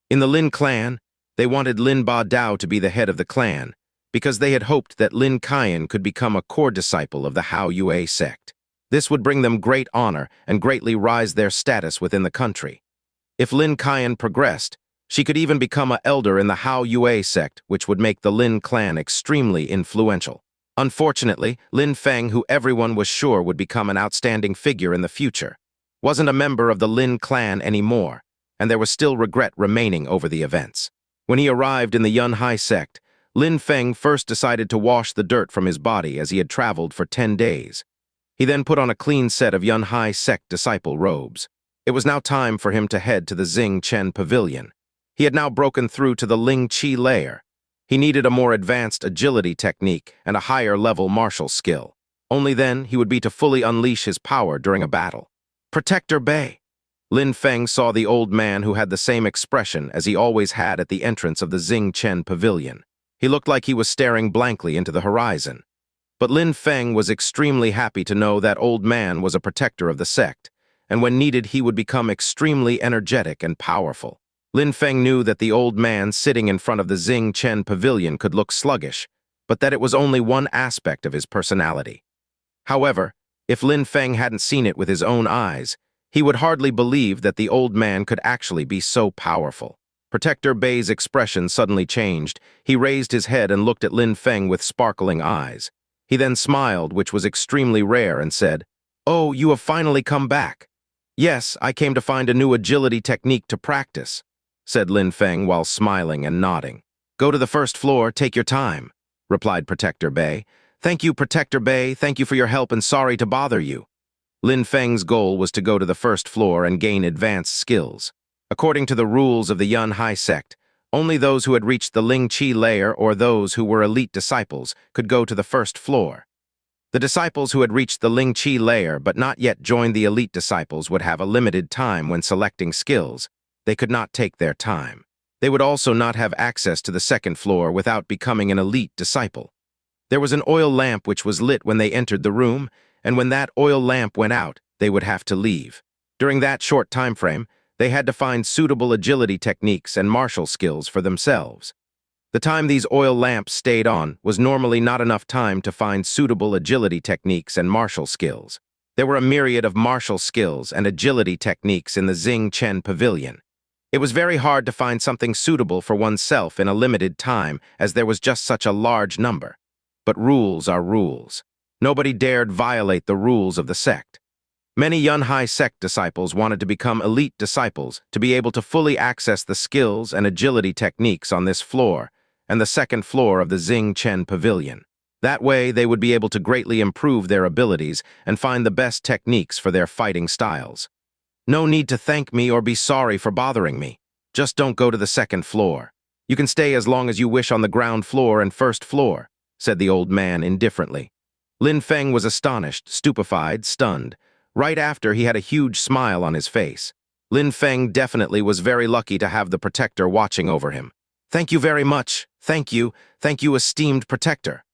In the Lin clan, they wanted Lin Ba Dao to be the head of the clan, because they had hoped that Lin Qian could become a core disciple of the Hao Yue sect. This would bring them great honor and greatly rise their status within the country. If Lin Qian progressed, she could even become an elder in the Hao Yue sect, which would make the Lin clan extremely influential. Unfortunately, Lin Feng, who everyone was sure would become an outstanding figure in the future, wasn't a member of the Lin clan anymore, and there was still regret remaining over the events. When he arrived in the Yun Hai sect, Lin Feng first decided to wash the dirt from his body as he had traveled for 10 days. He then put on a clean set of Yun Hai sect disciple robes. It was now time for him to head to the Xing Chen Pavilion. He had now broken through to the Ling Qi layer. He needed a more advanced agility technique and a higher-level martial skill. Only then he would be to fully unleash his power during a battle. Protector Bei. Lin Feng saw the old man who had the same expression as he always had at the entrance of the Xing Chen Pavilion. He looked like he was staring blankly into the horizon. But Lin Feng was extremely happy to know that old man was a protector of the sect, and when needed he would become extremely energetic and powerful. Lin Feng knew that the old man sitting in front of the Xing Chen Pavilion could look sluggish, but that it was only one aspect of his personality. However, if Lin Feng hadn't seen it with his own eyes, he would hardly believe that the old man could actually be so powerful. Protector Bei's expression suddenly changed. He raised his head and looked at Lin Feng with sparkling eyes. He then smiled, which was extremely rare, and said, "Oh, you have finally come back." "Yes, I came to find a new agility technique to practice," said Lin Feng while smiling and nodding. "Go to the first floor, take your time," replied Protector Bei. "Thank you, Protector Bei, thank you for your help and sorry to bother you." Lin Feng's goal was to go to the first floor and gain advanced skills. According to the rules of the Yun Hai sect, only those who had reached the Ling Qi layer or those who were elite disciples could go to the first floor. The disciples who had reached the Ling Qi layer but not yet joined the elite disciples would have a limited time when selecting skills. They could not take their time. They would also not have access to the second floor without becoming an elite disciple. There was an oil lamp which was lit when they entered the room, and when that oil lamp went out, they would have to leave. During that short time frame, they had to find suitable agility techniques and martial skills for themselves. The time these oil lamps stayed on was normally not enough time to find suitable agility techniques and martial skills. There were a myriad of martial skills and agility techniques in the Xing Chen Pavilion. It was very hard to find something suitable for oneself in a limited time, as there was just such a large number. But rules are rules. Nobody dared violate the rules of the sect. Many Yun Hai sect disciples wanted to become elite disciples to be able to fully access the skills and agility techniques on this floor and the second floor of the Xing Chen Pavilion. That way, they would be able to greatly improve their abilities and find the best techniques for their fighting styles. "No need to thank me or be sorry for bothering me. Just don't go to the second floor. You can stay as long as you wish on the ground floor and first floor," said the old man indifferently. Lin Feng was astonished, stupefied, stunned. Right after, he had a huge smile on his face. Lin Feng definitely was very lucky to have the protector watching over him. "Thank you very much. Thank you, esteemed protector."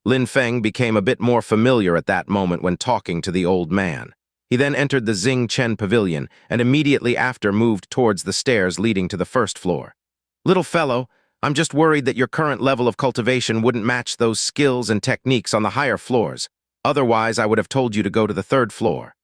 Lin Feng became a bit more familiar at that moment when talking to the old man. He then entered the Xing Chen Pavilion and immediately after moved towards the stairs leading to the first floor. "Little fellow, I'm just worried that your current level of cultivation wouldn't match those skills and techniques on the higher floors. Otherwise, I would have told you to go to the third floor,"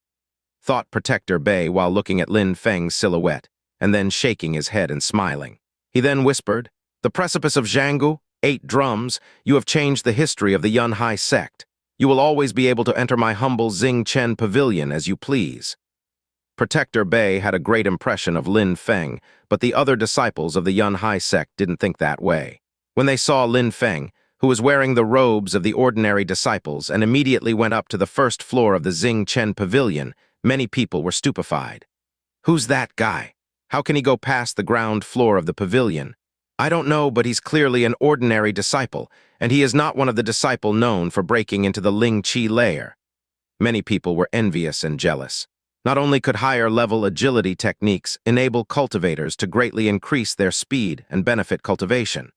thought Protector Bei while looking at Lin Feng's silhouette, and then shaking his head and smiling. He then whispered, "The precipice of Zhanggu, 8 drums, you have changed the history of the Yun Hai sect. You will always be able to enter my humble Xing Chen Pavilion as you please." Protector Bei had a great impression of Lin Feng, but the other disciples of the Yun Hai sect didn't think that way. When they saw Lin Feng, who was wearing the robes of the ordinary disciples and immediately went up to the first floor of the Xing Chen Pavilion, many people were stupefied. "Who's that guy? How can he go past the ground floor of the pavilion? I don't know, but he's clearly an ordinary disciple, and he is not one of the disciple known for breaking into the Ling Qi layer." Many people were envious and jealous. Not only could higher-level agility techniques enable cultivators to greatly increase their speed and benefit cultivation,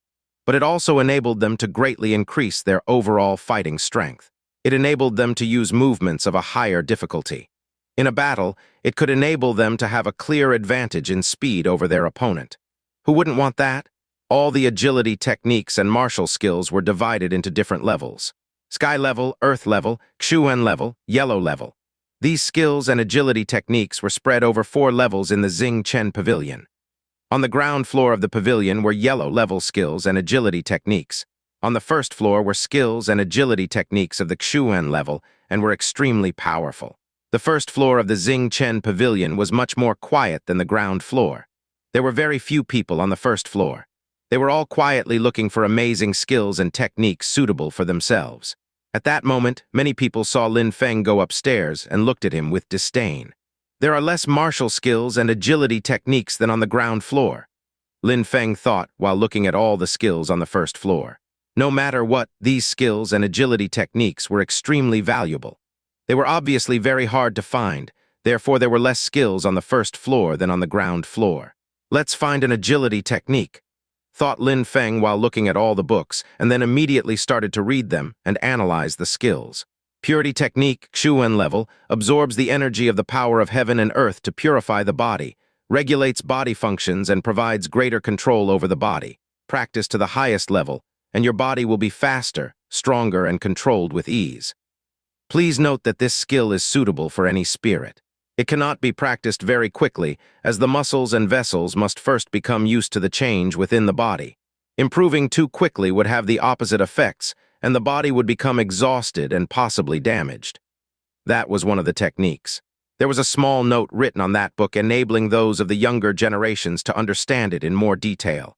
but it also enabled them to greatly increase their overall fighting strength. It enabled them to use movements of a higher difficulty. In a battle, it could enable them to have a clear advantage in speed over their opponent. Who wouldn't want that? All the agility techniques and martial skills were divided into different levels. Sky level, earth level, Xuan level, yellow level. These skills and agility techniques were spread over 4 levels in the Xianxia pavilion. On the ground floor of the pavilion were yellow-level skills and agility techniques. On the first floor were skills and agility techniques of the Xuan level and were extremely powerful. The first floor of the Xianxia pavilion was much more quiet than the ground floor. There were very few people on the first floor. They were all quietly looking for amazing skills and techniques suitable for themselves. At that moment, many people saw Lin Feng go upstairs and looked at him with disdain. There are less martial skills and agility techniques than on the ground floor, Lin Feng thought while looking at all the skills on the first floor. No matter what, these skills and agility techniques were extremely valuable. They were obviously very hard to find, therefore there were less skills on the first floor than on the ground floor. Let's find an agility technique, thought Lin Feng while looking at all the books, and then immediately started to read them and analyze the skills. Purity technique, Xuan level, absorbs the energy of the power of heaven and earth to purify the body, regulates body functions and provides greater control over the body. Practice to the highest level, and your body will be faster, stronger, and controlled with ease. Please note that this skill is suitable for any spirit. It cannot be practiced very quickly, as the muscles and vessels must first become used to the change within the body. Improving too quickly would have the opposite effects, and the body would become exhausted and possibly damaged. That was one of the techniques. There was a small note written on that book enabling those of the younger generations to understand it in more detail.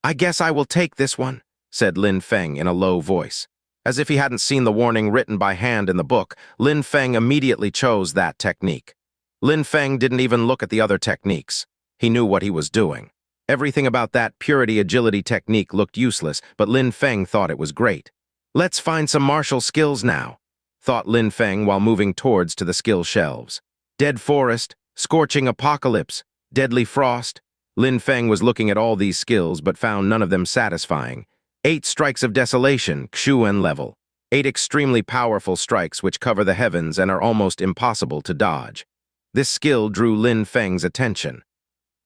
"I guess I will take this one," said Lin Feng in a low voice. As if he hadn't seen the warning written by hand in the book, Lin Feng immediately chose that technique. Lin Feng didn't even look at the other techniques. He knew what he was doing. Everything about that purity agility technique looked useless, but Lin Feng thought it was great. "Let's find some martial skills now," thought Lin Feng while moving towards to the skill shelves. Dead forest, scorching apocalypse, deadly frost. Lin Feng was looking at all these skills but found none of them satisfying. 8 strikes of desolation, Xuan level. 8 extremely powerful strikes which cover the heavens and are almost impossible to dodge. This skill drew Lin Feng's attention.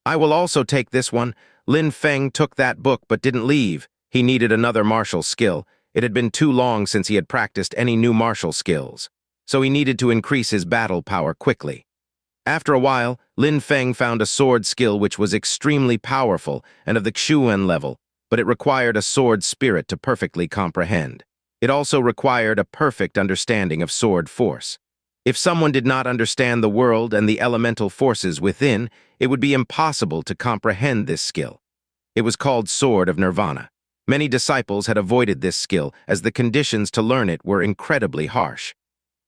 "I will also take this one." Lin Feng took that book but didn't leave. He needed another martial skill. It had been too long since he had practiced any new martial skills, so he needed to increase his battle power quickly. After a while, Lin Feng found a sword skill which was extremely powerful and of the Xuan level, but it required a sword spirit to perfectly comprehend. It also required a perfect understanding of sword force. If someone did not understand the world and the elemental forces within, it would be impossible to comprehend this skill. It was called Sword of Nirvana. Many disciples had avoided this skill as the conditions to learn it were incredibly harsh.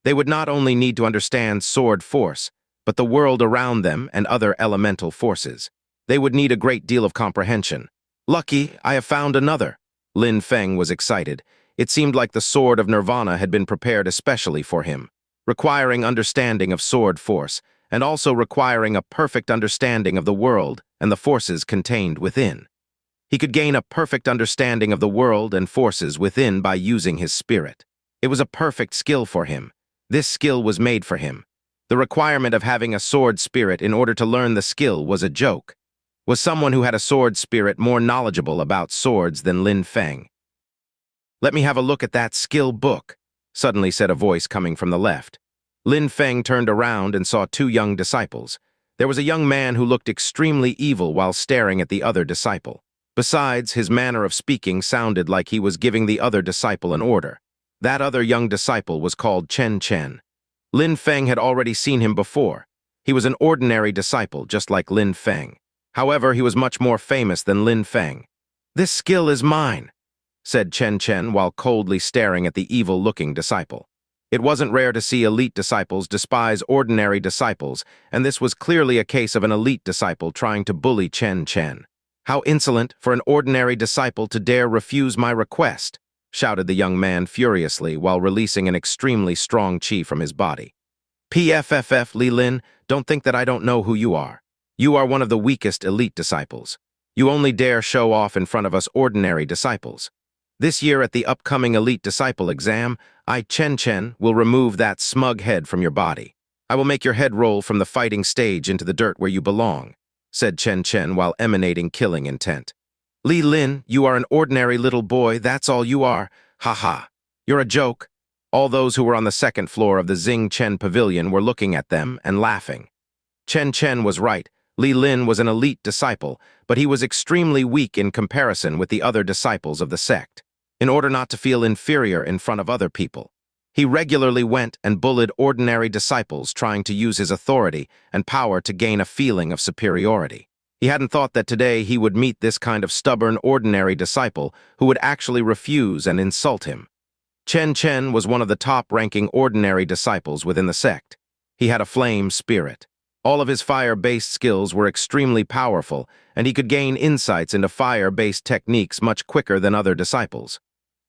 They would not only need to understand sword force, but the world around them and other elemental forces. They would need a great deal of comprehension. "Lucky, I have found another." Lin Feng was excited. It seemed like the Sword of Nirvana had been prepared especially for him, requiring understanding of sword force, and also requiring a perfect understanding of the world and the forces contained within. He could gain a perfect understanding of the world and forces within by using his spirit. It was a perfect skill for him. This skill was made for him. The requirement of having a sword spirit in order to learn the skill was a joke. Was someone who had a sword spirit more knowledgeable about swords than Lin Feng? "Let me have a look at that skill book," suddenly said a voice coming from the left. Lin Feng turned around and saw 2 young disciples. There was a young man who looked extremely evil while staring at the other disciple. Besides, his manner of speaking sounded like he was giving the other disciple an order. That other young disciple was called Chen Chen. Lin Feng had already seen him before. He was an ordinary disciple, just like Lin Feng. However, he was much more famous than Lin Feng. "This skill is mine," said Chen Chen while coldly staring at the evil-looking disciple. It wasn't rare to see elite disciples despise ordinary disciples, and this was clearly a case of an elite disciple trying to bully Chen Chen. "How insolent for an ordinary disciple to dare refuse my request," shouted the young man furiously while releasing an extremely strong chi from his body. PFFF, Li Lin, don't think that I don't know who you are. You are one of the weakest elite disciples. You only dare show off in front of us ordinary disciples. This year at the upcoming elite disciple exam, Chen will remove that smug head from your body. I will make your head roll from the fighting stage into the dirt where you belong, said Chen while emanating killing intent. Li Lin, you are an ordinary little boy, that's all you are. Ha ha. You're a joke. All those who were on the second floor of the Xing Chen pavilion were looking at them and laughing. Chen was right. Li Lin was an elite disciple, but he was extremely weak in comparison with the other disciples of the sect. In order not to feel inferior in front of other people, he regularly went and bullied ordinary disciples, trying to use his authority and power to gain a feeling of superiority. He hadn't thought that today he would meet this kind of stubborn ordinary disciple who would actually refuse and insult him. Chen was one of the top-ranking ordinary disciples within the sect. He had a flame spirit. All of his fire-based skills were extremely powerful, and he could gain insights into fire-based techniques much quicker than other disciples.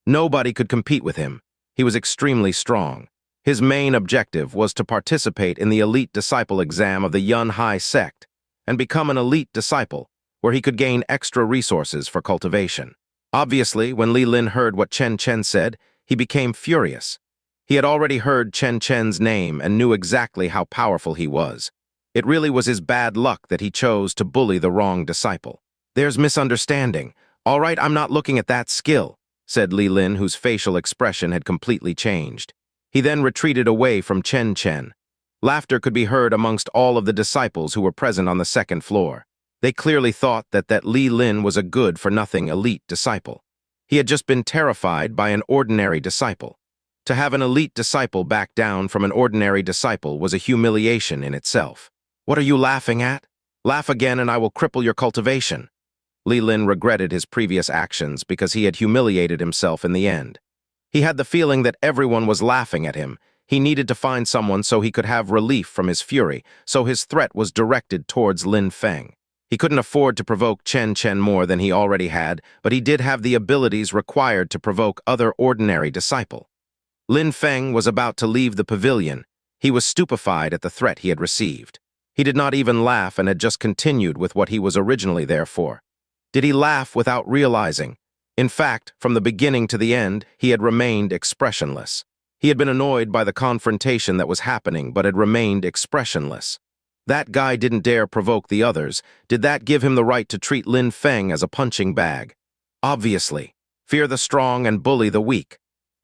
Nobody could compete with him. He was extremely strong. His main objective was to participate in the elite disciple exam of the Yun Hai sect and become an elite disciple, where he could gain extra resources for cultivation. Obviously, when Li Lin heard what Chen said, he became furious. He had already heard Chen's name and knew exactly how powerful he was. It really was his bad luck that he chose to bully the wrong disciple. There's misunderstanding. All right, I'm not looking at that skill, said Li Lin, whose facial expression had completely changed. He then retreated away from Chen. Laughter could be heard amongst all of the disciples who were present on the second floor. They clearly thought that Li Lin was a good-for-nothing elite disciple. He had just been terrified by an ordinary disciple. To have an elite disciple back down from an ordinary disciple was a humiliation in itself. What are you laughing at? Laugh again and I will cripple your cultivation. Li Lin regretted his previous actions because he had humiliated himself in the end. He had the feeling that everyone was laughing at him. He needed to find someone so he could have relief from his fury, so his threat was directed towards Lin Feng. He couldn't afford to provoke Chen more than he already had, but he did have the abilities required to provoke other ordinary disciple. Lin Feng was about to leave the pavilion. He was stupefied at the threat he had received. He did not even laugh and had just continued with what he was originally there for. Did he laugh without realizing? In fact, from the beginning to the end, he had remained expressionless. He had been annoyed by the confrontation that was happening, but had remained expressionless. That guy didn't dare provoke the others. Did that give him the right to treat Lin Feng as a punching bag? Obviously. Fear the strong and bully the weak,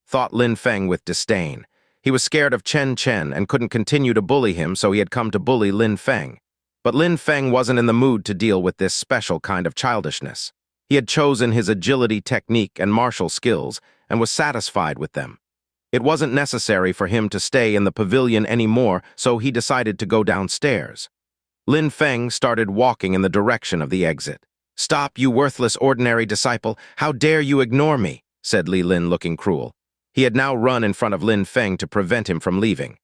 thought Lin Feng with disdain. He was scared of Chen and couldn't continue to bully him, so he had come to bully Lin Feng. But Lin Feng wasn't in the mood to deal with this special kind of childishness. He had chosen his agility technique and martial skills and was satisfied with them. It wasn't necessary for him to stay in the pavilion anymore, so he decided to go downstairs. Lin Feng started walking in the direction of the exit. "Stop, you worthless ordinary disciple! How dare you ignore me?" said Li Lin, looking cruel. He had now run in front of Lin Feng to prevent him from leaving.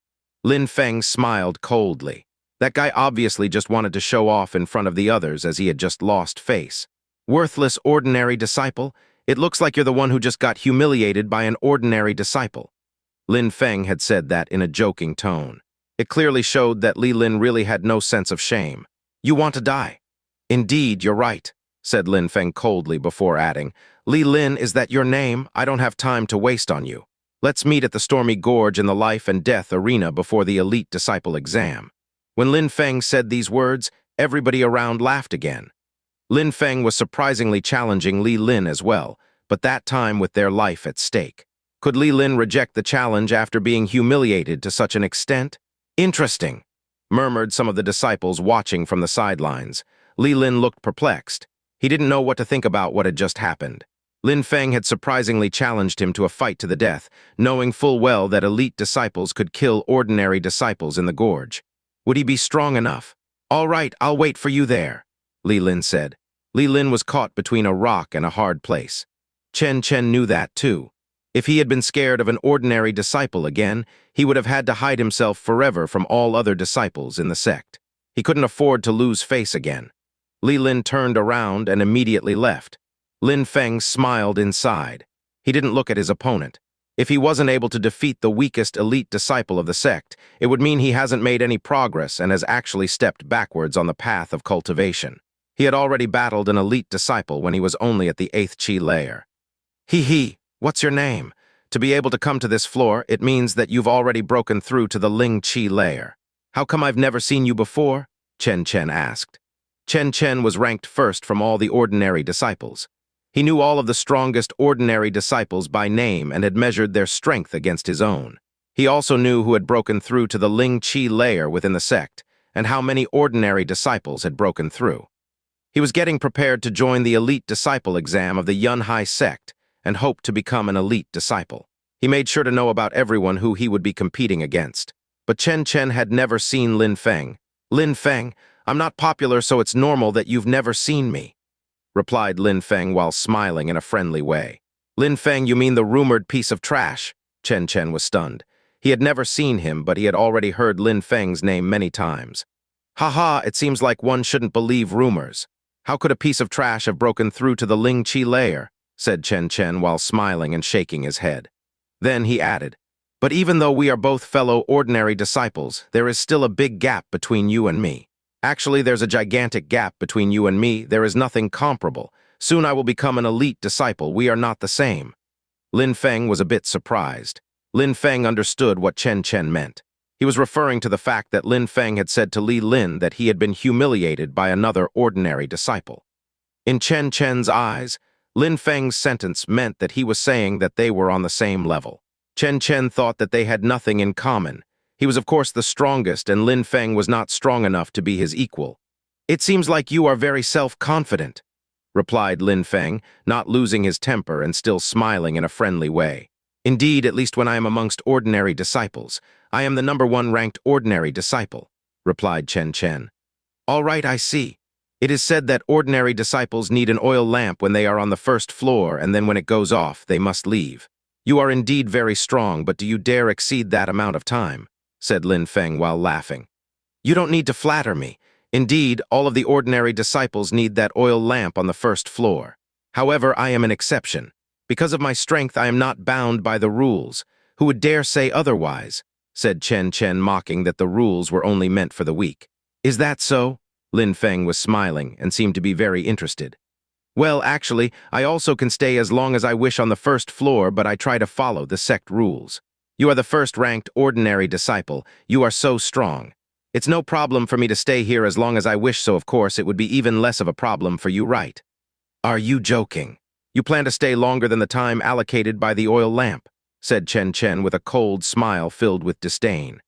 Lin Feng smiled coldly. That guy obviously just wanted to show off in front of the others as he had just lost face. "Worthless ordinary disciple? It looks like you're the one who just got humiliated by an ordinary disciple." Lin Feng had said that in a joking tone. It clearly showed that Li Lin really had no sense of shame. "You want to die?" "Indeed, you're right," said Lin Feng coldly before adding, "Li Lin, is that your name? I don't have time to waste on you. Let's meet at the Stormy Gorge in the life and death arena before the elite disciple exam." When Lin Feng said these words, everybody around laughed again. Lin Feng was surprisingly challenging Li Lin as well, but that time with their life at stake. Could Li Lin reject the challenge after being humiliated to such an extent? "Interesting," murmured some of the disciples watching from the sidelines. Li Lin looked perplexed. He didn't know what to think about what had just happened. Lin Feng had surprisingly challenged him to a fight to the death, knowing full well that elite disciples could kill ordinary disciples in the gorge. Would he be strong enough? "All right, I'll wait for you there," Li Lin said. Li Lin was caught between a rock and a hard place. Chen knew that too. If he had been scared of an ordinary disciple again, he would have had to hide himself forever from all other disciples in the sect. He couldn't afford to lose face again. Li Lin turned around and immediately left. Lin Feng smiled inside. He didn't look at his opponent. If he wasn't able to defeat the weakest elite disciple of the sect, it would mean he hasn't made any progress and has actually stepped backwards on the path of cultivation. He had already battled an elite disciple when he was only at the 8th chi layer. Hee, what's your name? To be able to come to this floor, it means that you've already broken through to the Ling Chi layer. How come I've never seen you before? Chen Chen asked. Chen Chen was ranked first from all the ordinary disciples. He knew all of the strongest ordinary disciples by name and had measured their strength against his own. He also knew who had broken through to the Ling Chi layer within the sect, and how many ordinary disciples had broken through. He was getting prepared to join the elite disciple exam of the Yun Hai sect and hoped to become an elite disciple. He made sure to know about everyone who he would be competing against. But Chen Chen had never seen Lin Feng. Lin Feng, I'm not popular, so it's normal that you've never seen me, replied Lin Feng while smiling in a friendly way. Lin Feng, you mean the rumored piece of trash? Chen Chen was stunned. He had never seen him, but he had already heard Lin Feng's name many times. Haha, it seems like one shouldn't believe rumors. How could a piece of trash have broken through to the Ling Chi layer? Said Chen Chen while smiling and shaking his head. Then he added, but even though we are both fellow ordinary disciples, there is still a big gap between you and me. Actually, there's a gigantic gap between you and me. There is nothing comparable. Soon I will become an elite disciple. We are not the same. Lin Feng was a bit surprised. Lin Feng understood what Chen Chen meant. He was referring to the fact that Lin Feng had said to Li Lin that he had been humiliated by another ordinary disciple. In Chen Chen's eyes, Lin Feng's sentence meant that he was saying that they were on the same level. Chen Chen thought that they had nothing in common. He was of course the strongest, and Lin Feng was not strong enough to be his equal. It seems like you are very self-confident, replied Lin Feng, not losing his temper and still smiling in a friendly way. Indeed, at least when I am amongst ordinary disciples, I am the #1 ranked ordinary disciple, replied Chen Chen. All right, I see. It is said that ordinary disciples need an oil lamp when they are on the first floor, and then when it goes off, they must leave. You are indeed very strong, but do you dare exceed that amount of time? Said Lin Feng while laughing. You don't need to flatter me. Indeed, all of the ordinary disciples need that oil lamp on the first floor. However, I am an exception. Because of my strength, I am not bound by the rules. Who would dare say otherwise? Said Chen Chen, mocking that the rules were only meant for the weak. Is that so? Lin Feng was smiling and seemed to be very interested. Well, actually, I also can stay as long as I wish on the first floor, but I try to follow the sect rules. You are the first-ranked ordinary disciple. You are so strong. It's no problem for me to stay here as long as I wish, so of course it would be even less of a problem for you, right? Are you joking? You plan to stay longer than the time allocated by the oil lamp, said Chen Chen with a cold smile filled with disdain.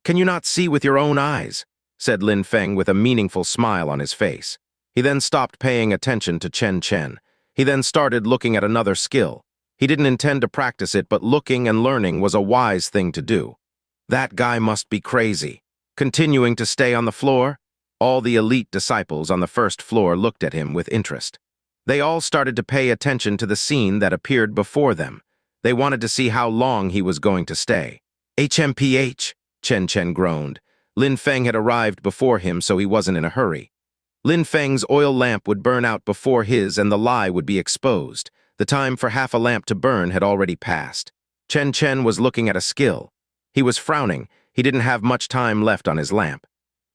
Can you not see with your own eyes? Said Lin Feng with a meaningful smile on his face. He then stopped paying attention to Chen Chen. He then started looking at another skill. He didn't intend to practice it, but looking and learning was a wise thing to do. That guy must be crazy. Continuing to stay on the floor? All the elite disciples on the first floor looked at him with interest. They all started to pay attention to the scene that appeared before them. They wanted to see how long he was going to stay. HMPH, Chen Chen groaned. Lin Feng had arrived before him, so he wasn't in a hurry. Lin Feng's oil lamp would burn out before his, and the lie would be exposed. The time for half a lamp to burn had already passed. Chen Chen was looking at a skill. He was frowning. He didn't have much time left on his lamp.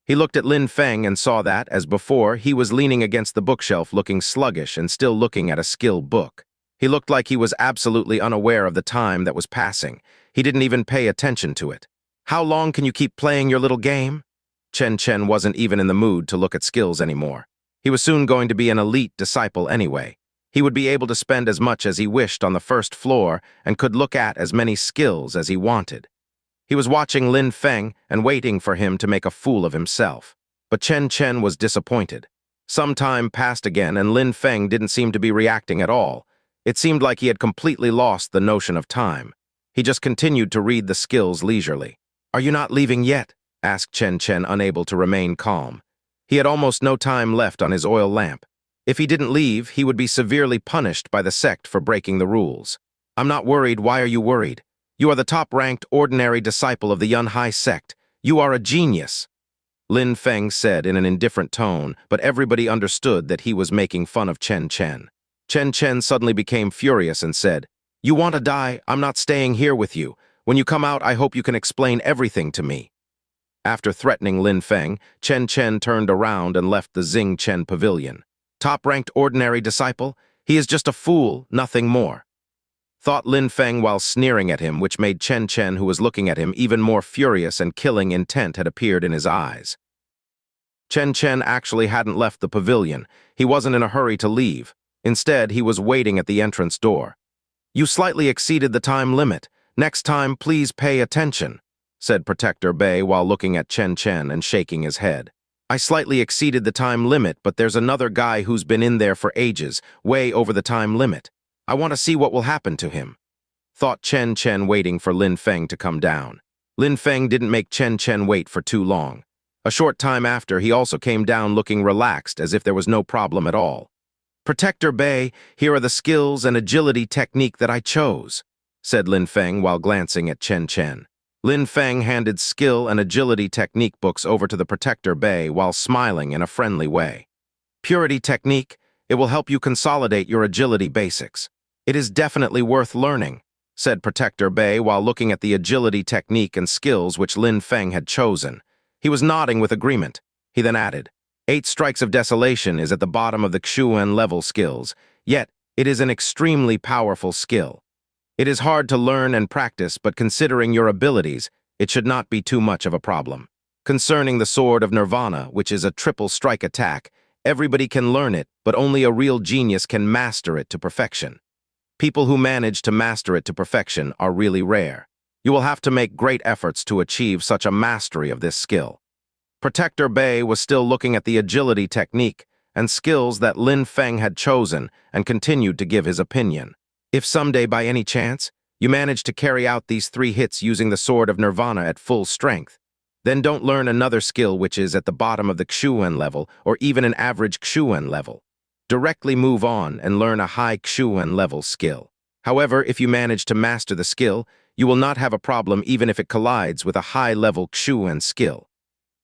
He looked at Lin Feng and saw that, as before, he was leaning against the bookshelf looking sluggish and still looking at a skill book. He looked like he was absolutely unaware of the time that was passing. He didn't even pay attention to it. How long can you keep playing your little game? Chen Chen wasn't even in the mood to look at skills anymore. He was soon going to be an elite disciple anyway. He would be able to spend as much as he wished on the first floor and could look at as many skills as he wanted. He was watching Lin Feng and waiting for him to make a fool of himself. But Chen Chen was disappointed. Some time passed again, and Lin Feng didn't seem to be reacting at all. It seemed like he had completely lost the notion of time. He just continued to read the skills leisurely. Are you not leaving yet? Asked Chen Chen, unable to remain calm. He had almost no time left on his oil lamp. If he didn't leave, he would be severely punished by the sect for breaking the rules. I'm not worried. Why are you worried? You are the top-ranked ordinary disciple of the Yun Hai sect. You are a genius, Lin Feng said in an indifferent tone, but everybody understood that he was making fun of Chen Chen. Chen Chen suddenly became furious and said, You want to die? I'm not staying here with you. When you come out, I hope you can explain everything to me." After threatening Lin Feng, Chen Chen turned around and left the Xing Chen pavilion. Top-ranked ordinary disciple? He is just a fool, nothing more, thought Lin Feng while sneering at him, which made Chen Chen, who was looking at him, even more furious, and killing intent had appeared in his eyes. Chen Chen actually hadn't left the pavilion. He wasn't in a hurry to leave. Instead, he was waiting at the entrance door. "You slightly exceeded the time limit. Next time, please pay attention," said Protector Bei while looking at Chen Chen and shaking his head. "I slightly exceeded the time limit, but there's another guy who's been in there for ages, way over the time limit. I want to see what will happen to him," thought Chen Chen, waiting for Lin Feng to come down. Lin Feng didn't make Chen Chen wait for too long. A short time after, he also came down looking relaxed, as if there was no problem at all. "Protector Bei, here are the skills and agility technique that I chose," said Lin Feng while glancing at Chen Chen. Lin Feng handed skill and agility technique books over to the Protector Bei while smiling in a friendly way. "Purity technique, it will help you consolidate your agility basics. It is definitely worth learning," said Protector Bei while looking at the agility technique and skills which Lin Feng had chosen. He was nodding with agreement. He then added, "8 Strikes of Desolation is at the bottom of the Xuan level skills, yet it is an extremely powerful skill. It is hard to learn and practice, but considering your abilities, it should not be too much of a problem. Concerning the Sword of Nirvana, which is a triple strike attack, everybody can learn it, but only a real genius can master it to perfection. People who manage to master it to perfection are really rare. You will have to make great efforts to achieve such a mastery of this skill." Protector Bei was still looking at the agility technique and skills that Lin Feng had chosen and continued to give his opinion. "If someday, by any chance, you manage to carry out these 3 hits using the Sword of Nirvana at full strength, then don't learn another skill which is at the bottom of the Xuan level or even an average Xuan level. Directly move on and learn a high Xuan level skill. However, if you manage to master the skill, you will not have a problem even if it collides with a high-level Xuan skill."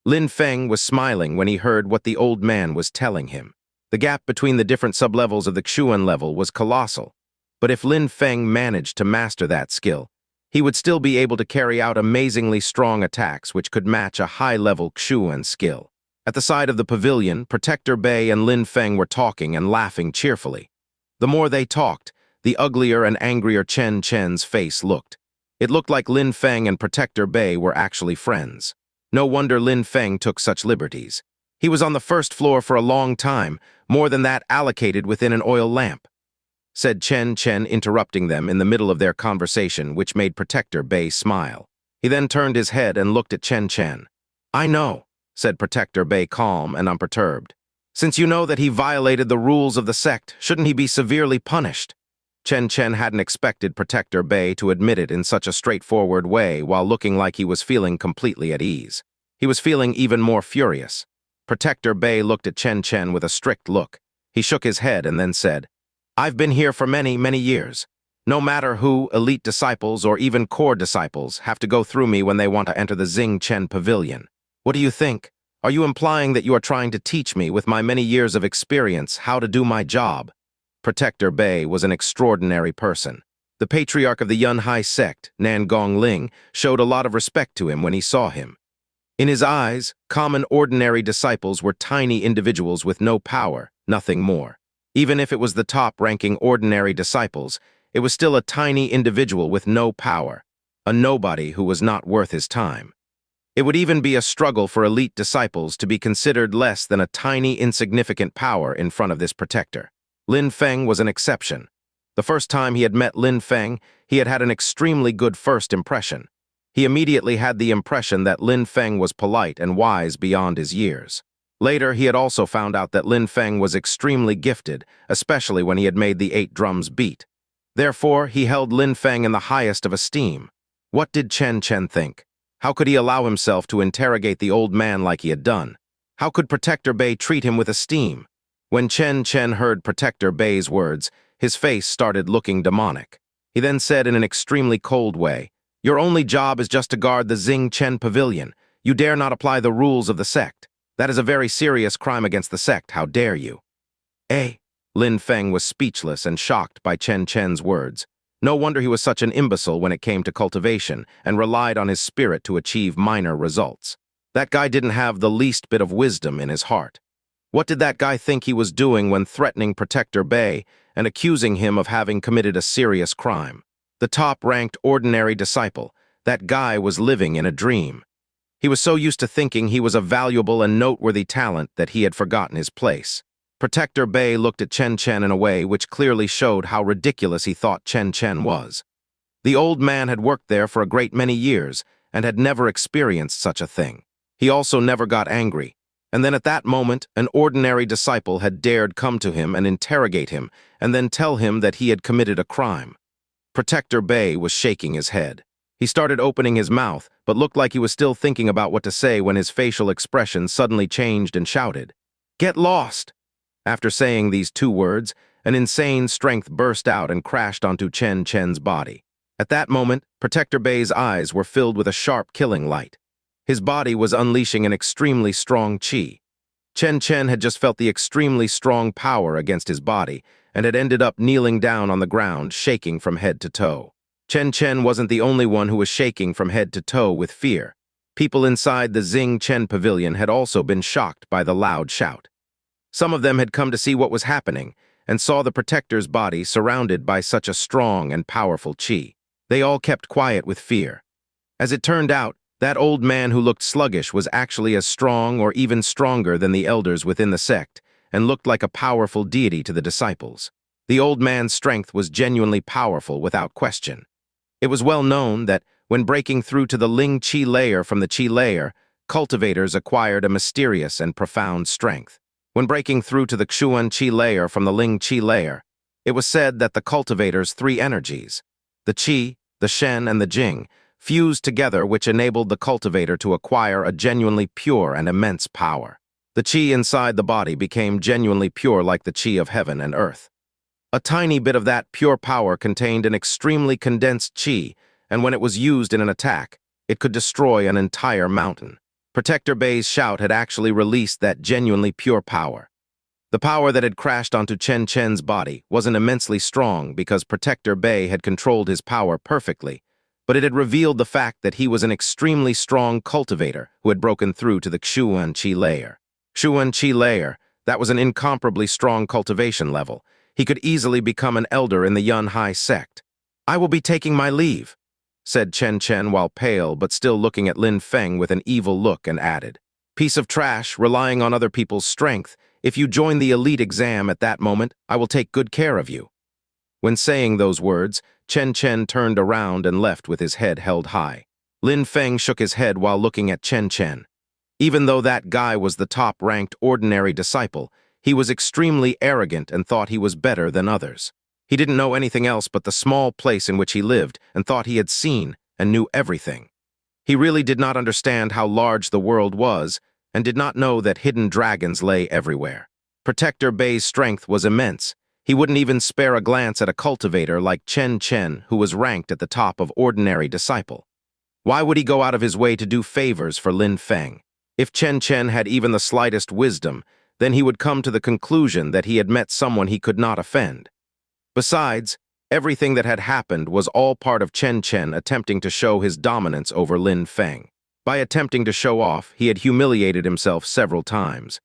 Lin Feng was smiling when he heard what the old man was telling him. The gap between the different sublevels of the Xuan level was colossal, but if Lin Feng managed to master that skill, he would still be able to carry out amazingly strong attacks which could match a high-level Xuan skill. At the side of the pavilion, Protector Bei and Lin Feng were talking and laughing cheerfully. The more they talked, the uglier and angrier Chen Chen's face looked. It looked like Lin Feng and Protector Bei were actually friends. No wonder Lin Feng took such liberties. He was on the first floor for a long time, more than that allocated within an oil lamp, said Chen Chen, interrupting them in the middle of their conversation, which made Protector Bei smile. He then turned his head and looked at Chen Chen. "I know," said Protector Bei, calm and unperturbed. "Since you know that he violated the rules of the sect, shouldn't he be severely punished?" Chen Chen hadn't expected Protector Bei to admit it in such a straightforward way while looking like he was feeling completely at ease. He was feeling even more furious. Protector Bei looked at Chen Chen with a strict look. He shook his head and then said, "I've been here for many, many years. No matter who, elite disciples or even core disciples have to go through me when they want to enter the Xing Chen pavilion. What do you think? Are you implying that you are trying to teach me, with my many years of experience, how to do my job?" Protector Bei was an extraordinary person. The patriarch of the Yunhai sect, Nan Gongling, showed a lot of respect to him when he saw him. In his eyes, common ordinary disciples were tiny individuals with no power, nothing more. Even if it was the top-ranking ordinary disciples, it was still a tiny individual with no power, a nobody who was not worth his time. It would even be a struggle for elite disciples to be considered less than a tiny, insignificant power in front of this protector. Lin Feng was an exception. The first time he had met Lin Feng, he had had an extremely good first impression. He immediately had the impression that Lin Feng was polite and wise beyond his years. Later, he had also found out that Lin Feng was extremely gifted, especially when he had made the 8 drums beat. Therefore, he held Lin Feng in the highest of esteem. What did Chen Chen think? How could he allow himself to interrogate the old man like he had done? How could Protector Bei treat him with esteem? When Chen Chen heard Protector Bei's words, his face started looking demonic. He then said in an extremely cold way, "Your only job is just to guard the Xing Chen pavilion. You dare not apply the rules of the sect. That is a very serious crime against the sect. How dare you?" Lin Feng was speechless and shocked by Chen Chen's words. No wonder he was such an imbecile when it came to cultivation and relied on his spirit to achieve minor results. That guy didn't have the least bit of wisdom in his heart. What did that guy think he was doing when threatening Protector Bay and accusing him of having committed a serious crime? The top-ranked ordinary disciple, that guy was living in a dream. He was so used to thinking he was a valuable and noteworthy talent that he had forgotten his place. Protector Bay looked at Chen Chen in a way which clearly showed how ridiculous he thought Chen Chen was. The old man had worked there for a great many years and had never experienced such a thing. He also never got angry. And then at that moment, an ordinary disciple had dared come to him and interrogate him, and then tell him that he had committed a crime. Protector Bay was shaking his head. He started opening his mouth, but looked like he was still thinking about what to say when his facial expression suddenly changed and shouted, "Get lost!" After saying these two words, an insane strength burst out and crashed onto Chen Chen's body. At that moment, Protector Bay's eyes were filled with a sharp killing light. His body was unleashing an extremely strong qi. Chen Chen had just felt the extremely strong power against his body and had ended up kneeling down on the ground, shaking from head to toe. Chen Chen wasn't the only one who was shaking from head to toe with fear. People inside the Xing Chen pavilion had also been shocked by the loud shout. Some of them had come to see what was happening and saw the protector's body surrounded by such a strong and powerful qi. They all kept quiet with fear. As it turned out, that old man who looked sluggish was actually as strong or even stronger than the elders within the sect and looked like a powerful deity to the disciples. The old man's strength was genuinely powerful without question. It was well known that when breaking through to the Ling Qi layer from the Qi layer, cultivators acquired a mysterious and profound strength. When breaking through to the Xuan Qi layer from the Ling Qi layer, it was said that the cultivator's three energies, the Qi, the Shen, and the Jing, fused together, which enabled the cultivator to acquire a genuinely pure and immense power. The Qi inside the body became genuinely pure like the Qi of heaven and earth. A tiny bit of that pure power contained an extremely condensed Qi, and when it was used in an attack, it could destroy an entire mountain. Protector Bay's shout had actually released that genuinely pure power. The power that had crashed onto Chen Chen's body wasn't immensely strong because Protector Bay had controlled his power perfectly, but it had revealed the fact that he was an extremely strong cultivator who had broken through to the Xuan Qi layer. Xuan Qi layer, that was an incomparably strong cultivation level. He could easily become an elder in the Yun Hai sect. "I will be taking my leave," said Chen Chen while pale but still looking at Lin Feng with an evil look, and added, "Piece of trash, relying on other people's strength. If you join the elite exam at that moment, I will take good care of you." When saying those words, Chen Chen turned around and left with his head held high. Lin Feng shook his head while looking at Chen Chen. Even though that guy was the top-ranked ordinary disciple, he was extremely arrogant and thought he was better than others. He didn't know anything else but the small place in which he lived and thought he had seen and knew everything. He really did not understand how large the world was and did not know that hidden dragons lay everywhere. Protector Bay's strength was immense. He wouldn't even spare a glance at a cultivator like Chen Chen, who was ranked at the top of ordinary disciple. Why would he go out of his way to do favors for Lin Feng? If Chen Chen had even the slightest wisdom, then he would come to the conclusion that he had met someone he could not offend. Besides, everything that had happened was all part of Chen Chen attempting to show his dominance over Lin Feng. By attempting to show off, he had humiliated himself several times.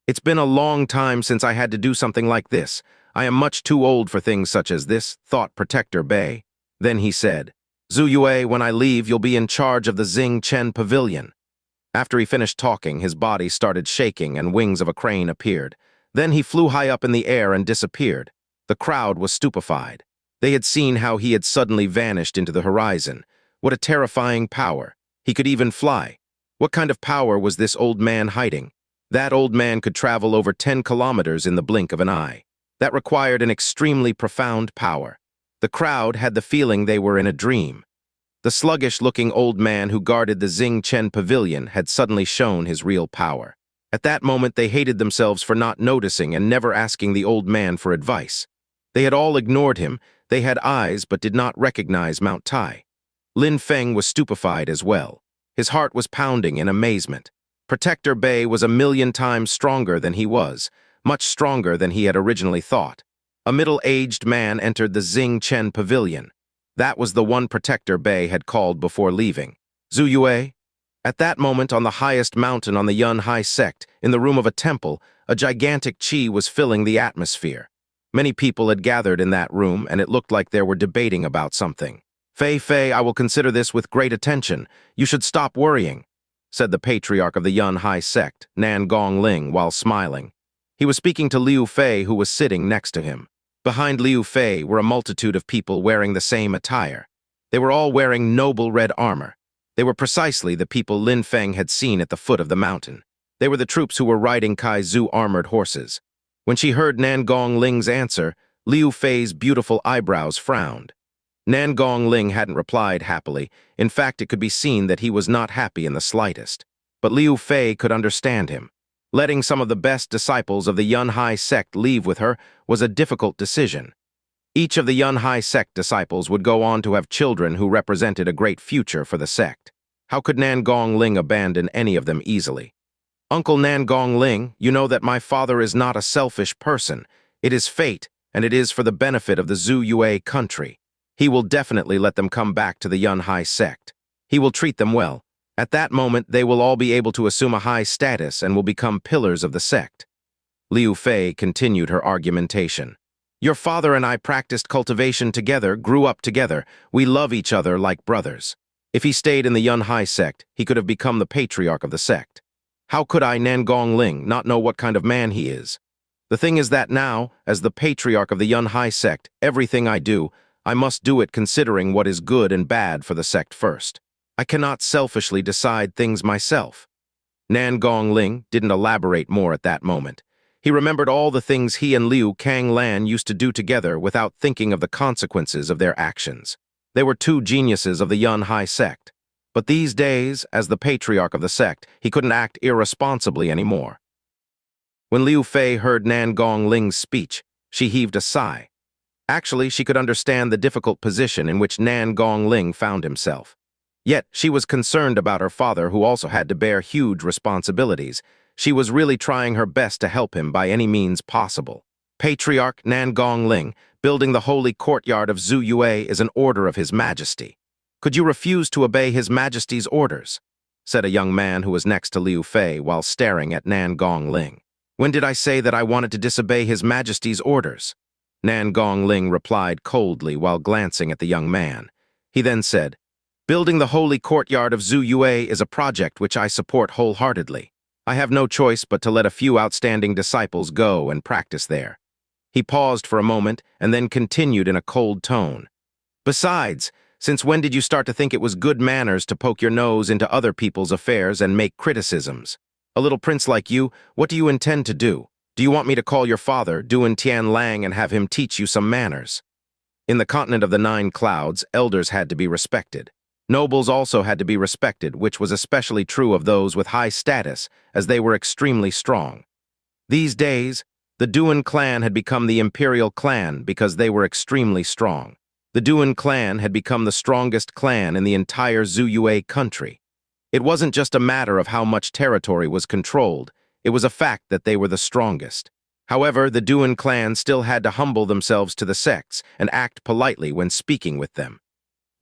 "It's been a long time since I had to do something like this. I am much too old for things such as this," thought Protector Bay. Then he said, "Zhu Yue, when I leave, you'll be in charge of the Xing Chen pavilion." After he finished talking, his body started shaking and wings of a crane appeared. Then he flew high up in the air and disappeared. The crowd was stupefied. They had seen how he had suddenly vanished into the horizon. What a terrifying power. He could even fly. What kind of power was this old man hiding? That old man could travel over 10 kilometers in the blink of an eye. That required an extremely profound power. The crowd had the feeling they were in a dream. The sluggish-looking old man who guarded the Xing Chen pavilion had suddenly shown his real power. At that moment, they hated themselves for not noticing and never asking the old man for advice. They had all ignored him. They had eyes but did not recognize Mount Tai. Lin Feng was stupefied as well. His heart was pounding in amazement. Protector Bay was a million times stronger than he was, much stronger than he had originally thought. A middle-aged man entered the Xing Chen pavilion. That was the one Protector Bay had called before leaving. Zhu Yue? At that moment, on the highest mountain on the Yun Hai sect, in the room of a temple, a gigantic qi was filling the atmosphere. Many people had gathered in that room, and it looked like they were debating about something. Fei, I will consider this with great attention. You should stop worrying, said the patriarch of the Yun Hai sect, Nan Gongling, while smiling. He was speaking to Liu Fei, who was sitting next to him. Behind Liu Fei were a multitude of people wearing the same attire. They were all wearing noble red armor. They were precisely the people Lin Feng had seen at the foot of the mountain. They were the troops who were riding Kai Zhu armored horses. When she heard Nan Gongling's answer, Liu Fei's beautiful eyebrows frowned. Nan Gongling hadn't replied happily. In fact, it could be seen that he was not happy in the slightest. But Liu Fei could understand him. Letting some of the best disciples of the Yun Hai sect leave with her was a difficult decision. Each of the Yun Hai sect disciples would go on to have children who represented a great future for the sect. How could Nan Gongling abandon any of them easily? Uncle Nan Gongling, you know that my father is not a selfish person. It is fate, and it is for the benefit of the Zhu Yue country. He will definitely let them come back to the Yun Hai sect. He will treat them well. At that moment, they will all be able to assume a high status and will become pillars of the sect. Liu Fei continued her argumentation. Your father and I practiced cultivation together, grew up together. We love each other like brothers. If he stayed in the Yun Hai sect, he could have become the patriarch of the sect. How could I, Nan Gongling, not know what kind of man he is? The thing is that now, as the patriarch of the Yun Hai sect, everything I do, I must do it considering what is good and bad for the sect first. I cannot selfishly decide things myself. Nan Gongling didn't elaborate more at that moment. He remembered all the things he and Liu Kanglan used to do together without thinking of the consequences of their actions. They were two geniuses of the Yun Hai sect. But these days, as the patriarch of the sect, he couldn't act irresponsibly anymore. When Liu Fei heard Nan Gongling's speech, she heaved a sigh. Actually, she could understand the difficult position in which Nan Gongling found himself. Yet, she was concerned about her father, who also had to bear huge responsibilities. She was really trying her best to help him by any means possible. Patriarch Nan Gongling, building the holy courtyard of Zhu Yue is an order of His Majesty. Could you refuse to obey His Majesty's orders? Said a young man who was next to Liu Fei while staring at Nan Gongling. When did I say that I wanted to disobey His Majesty's orders? Nan Gongling replied coldly while glancing at the young man. He then said, Building the holy courtyard of Zhu Yue is a project which I support wholeheartedly. I have no choice but to let a few outstanding disciples go and practice there. He paused for a moment and then continued in a cold tone. Besides, since when did you start to think it was good manners to poke your nose into other people's affairs and make criticisms? A little prince like you, what do you intend to do? Do you want me to call your father, Duan Tian Lang, and have him teach you some manners? In the continent of the 9 clouds, elders had to be respected. Nobles also had to be respected, which was especially true of those with high status, as they were extremely strong. These days, the Duan clan had become the imperial clan because they were extremely strong. The Duan clan had become the strongest clan in the entire Zhu Yue country. It wasn't just a matter of how much territory was controlled. It was a fact that they were the strongest. However, the Duan clan still had to humble themselves to the sects and act politely when speaking with them.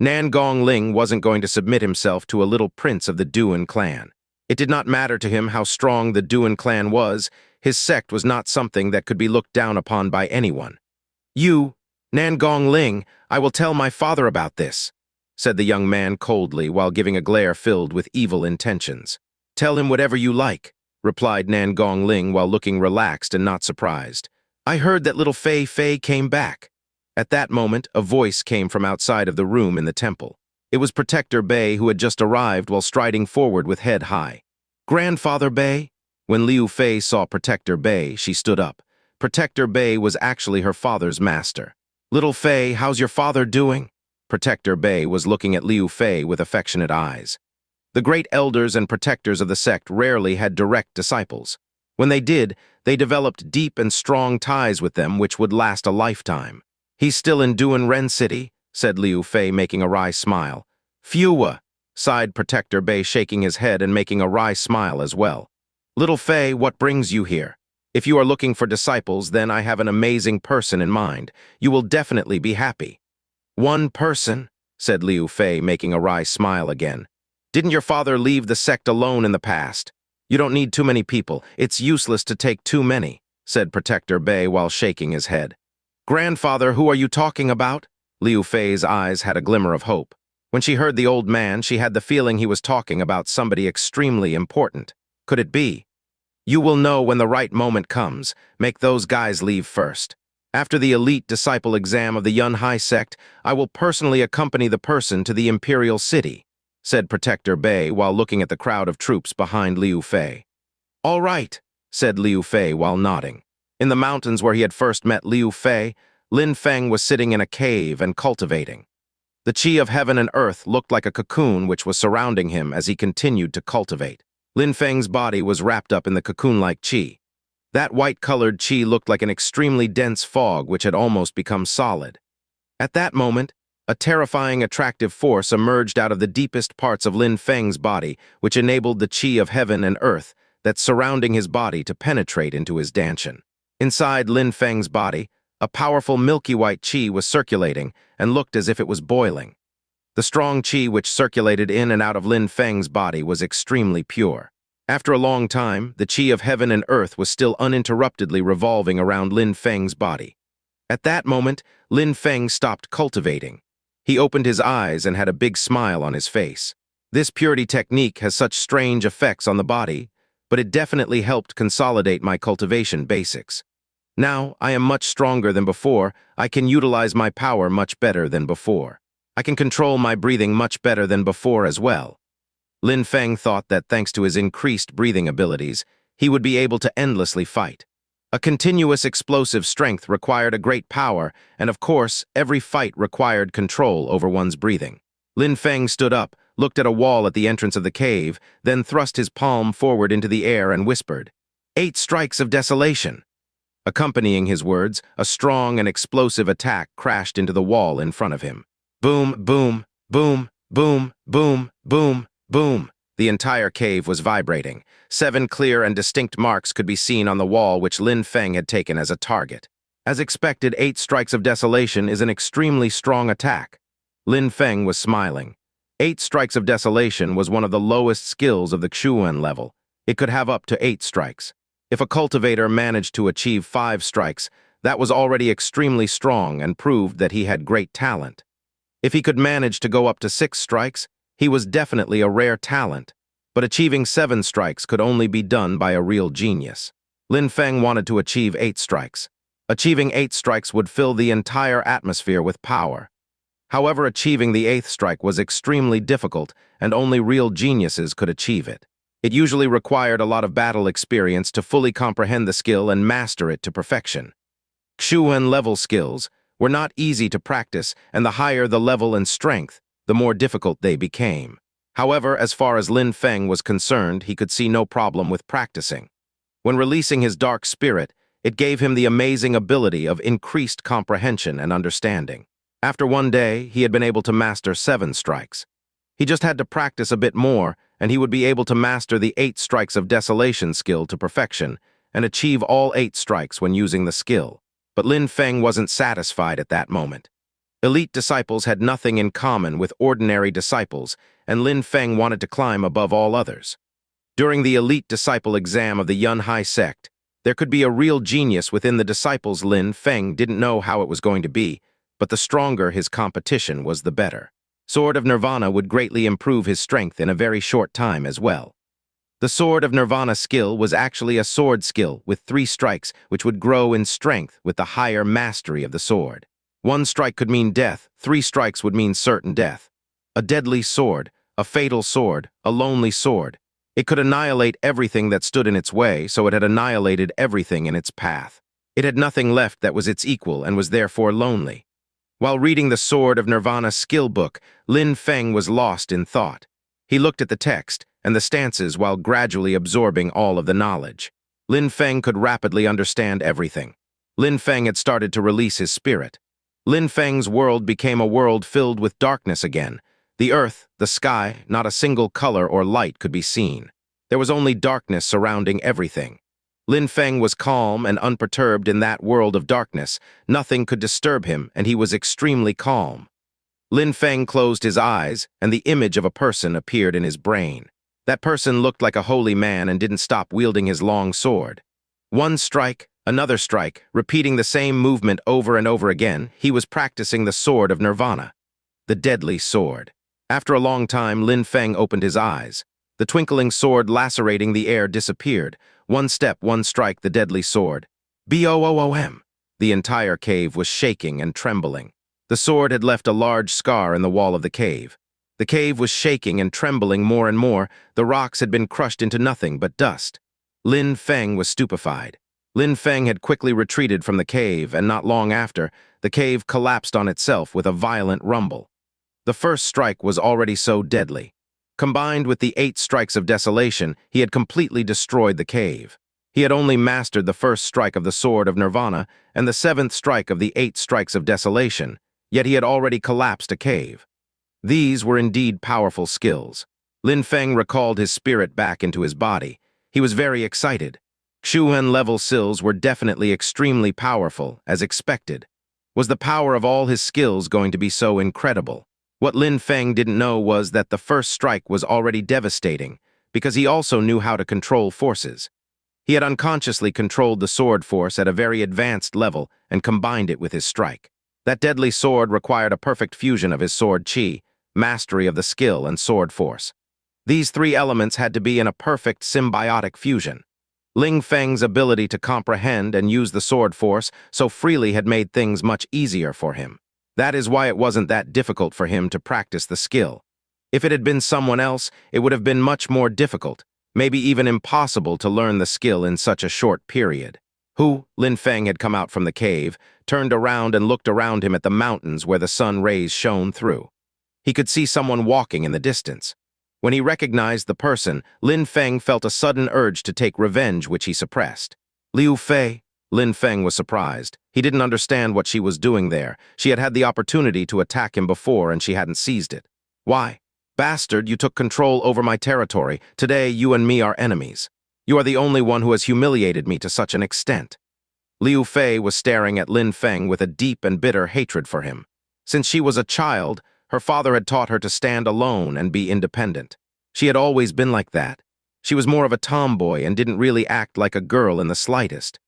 Nan Gongling wasn't going to submit himself to a little prince of the Duan clan. It did not matter to him how strong the Duan clan was. His sect was not something that could be looked down upon by anyone. You, Nan Gongling, I will tell my father about this, said the young man coldly while giving a glare filled with evil intentions. Tell him whatever you like, replied Nan Gongling while looking relaxed and not surprised. I heard that little Fei came back. At that moment, a voice came from outside of the room in the temple. It was Protector Bei who had just arrived while striding forward with head high. Grandfather Bei? When Liu Fei saw Protector Bei, she stood up. Protector Bei was actually her father's master. Little Fei, how's your father doing? Protector Bei was looking at Liu Fei with affectionate eyes. The great elders and protectors of the sect rarely had direct disciples. When they did, they developed deep and strong ties with them which would last a lifetime. He's still in Duan Ren City, said Liu Fei, making a wry smile. Phew, sighed Protector Bei, shaking his head and making a wry smile as well. Little Fei, what brings you here? If you are looking for disciples, then I have an amazing person in mind. You will definitely be happy. One person? said Liu Fei, making a wry smile again. "Didn't your father leave the sect alone in the past? You don't need too many people. It's useless to take too many," said Protector Bei while shaking his head. "Grandfather, who are you talking about?" Liu Fei's eyes had a glimmer of hope. When she heard the old man, she had the feeling he was talking about somebody extremely important. Could it be? "You will know when the right moment comes. Make those guys leave first. After the elite disciple exam of the Yun Hai sect, I will personally accompany the person to the imperial city," said Protector Bei while looking at the crowd of troops behind Liu Fei. "All right," said Liu Fei while nodding. In the mountains where he had first met Liu Fei, Lin Feng was sitting in a cave and cultivating. The chi of heaven and earth looked like a cocoon which was surrounding him as he continued to cultivate. Lin Feng's body was wrapped up in the cocoon-like chi. That white-colored chi looked like an extremely dense fog which had almost become solid. At that moment, a terrifying attractive force emerged out of the deepest parts of Lin Feng's body, which enabled the chi of heaven and earth that's surrounding his body to penetrate into his danshan. Inside Lin Feng's body, a powerful milky white chi was circulating and looked as if it was boiling. The strong chi which circulated in and out of Lin Feng's body was extremely pure. After a long time, the chi of heaven and earth was still uninterruptedly revolving around Lin Feng's body. At that moment, Lin Feng stopped cultivating. He opened his eyes and had a big smile on his face. This purity technique has such strange effects on the body, but it definitely helped consolidate my cultivation basics. Now, I am much stronger than before. I can utilize my power much better than before. I can control my breathing much better than before as well. Lin Feng thought that thanks to his increased breathing abilities, he would be able to endlessly fight. A continuous explosive strength required a great power, and of course, every fight required control over one's breathing. Lin Feng stood up, looked at a wall at the entrance of the cave, then thrust his palm forward into the air and whispered, "8 strikes of desolation." Accompanying his words, a strong and explosive attack crashed into the wall in front of him. Boom, boom, boom, boom, boom, boom, boom. The entire cave was vibrating. 7 clear and distinct marks could be seen on the wall which Lin Feng had taken as a target. As expected, 8 strikes of desolation is an extremely strong attack. Lin Feng was smiling. 8 strikes of desolation was one of the lowest skills of the Xuan level. It could have up to 8 strikes. If a cultivator managed to achieve 5 strikes, that was already extremely strong and proved that he had great talent. If he could manage to go up to 6 strikes, he was definitely a rare talent, but achieving 7 strikes could only be done by a real genius. Lin Feng wanted to achieve 8 strikes. Achieving 8 strikes would fill the entire atmosphere with power. However, achieving the 8th strike was extremely difficult, and only real geniuses could achieve it. It usually required a lot of battle experience to fully comprehend the skill and master it to perfection. Xuan level skills were not easy to practice, and the higher the level and strength, the more difficult they became. However, as far as Lin Feng was concerned, he could see no problem with practicing. When releasing his dark spirit, it gave him the amazing ability of increased comprehension and understanding. After one day, he had been able to master 7 strikes. He just had to practice a bit more, and he would be able to master the 8 strikes of desolation skill to perfection and achieve all 8 strikes when using the skill. But Lin Feng wasn't satisfied at that moment. Elite disciples had nothing in common with ordinary disciples, and Lin Feng wanted to climb above all others. During the elite disciple exam of the Yun Hai sect, there could be a real genius within the disciples. Lin Feng didn't know how it was going to be, but the stronger his competition was, the better. Sword of Nirvana would greatly improve his strength in a very short time as well. The Sword of Nirvana skill was actually a sword skill with 3 strikes, which would grow in strength with the higher mastery of the sword. 1 strike could mean death, 3 strikes would mean certain death. A deadly sword, a fatal sword, a lonely sword. It could annihilate everything that stood in its way, so it had annihilated everything in its path. It had nothing left that was its equal and was therefore lonely. While reading the Sword of Nirvana skill book, Lin Feng was lost in thought. He looked at the text and the stances while gradually absorbing all of the knowledge. Lin Feng could rapidly understand everything. Lin Feng had started to release his spirit. Lin Feng's world became a world filled with darkness again. The earth, the sky, not a single color or light could be seen. There was only darkness surrounding everything. Lin Feng was calm and unperturbed in that world of darkness. Nothing could disturb him, and he was extremely calm. Lin Feng closed his eyes, and the image of a person appeared in his brain. That person looked like a holy man and didn't stop wielding his long sword. One strike, another strike, repeating the same movement over and over again, he was practicing the sword of Nirvana. The deadly sword. After a long time, Lin Feng opened his eyes. The twinkling sword lacerating the air disappeared. One step, one strike, the deadly sword. Boom! The entire cave was shaking and trembling. The sword had left a large scar in the wall of the cave. The cave was shaking and trembling more and more. The rocks had been crushed into nothing but dust. Lin Feng was stupefied. Lin Feng had quickly retreated from the cave, and not long after, the cave collapsed on itself with a violent rumble. The first strike was already so deadly. Combined with the 8 strikes of desolation, he had completely destroyed the cave. He had only mastered the first strike of the sword of Nirvana and the 7th strike of the 8 strikes of desolation, yet he had already collapsed a cave. These were indeed powerful skills. Lin Feng recalled his spirit back into his body. He was very excited. Xuan-level skills were definitely extremely powerful, as expected. Was the power of all his skills going to be so incredible? What Lin Feng didn't know was that the first strike was already devastating, because he also knew how to control forces. He had unconsciously controlled the sword force at a very advanced level and combined it with his strike. That deadly sword required a perfect fusion of his sword chi, mastery of the skill, and sword force. These 3 elements had to be in a perfect symbiotic fusion. Lin Feng's ability to comprehend and use the sword force so freely had made things much easier for him. That is why it wasn't that difficult for him to practice the skill. If it had been someone else, it would have been much more difficult, maybe even impossible to learn the skill in such a short period. Lin Feng had come out from the cave, turned around and looked around him at the mountains where the sun rays shone through. He could see someone walking in the distance. When he recognized the person, Lin Feng felt a sudden urge to take revenge which he suppressed. Liu Fei? Lin Feng was surprised. He didn't understand what she was doing there. She had had the opportunity to attack him before and she hadn't seized it. Why? Bastard, you took control over my territory. Today you and me are enemies. You are the only one who has humiliated me to such an extent. Liu Fei was staring at Lin Feng with a deep and bitter hatred for him. Since she was a child, her father had taught her to stand alone and be independent. She had always been like that. She was more of a tomboy and didn't really act like a girl in the slightest.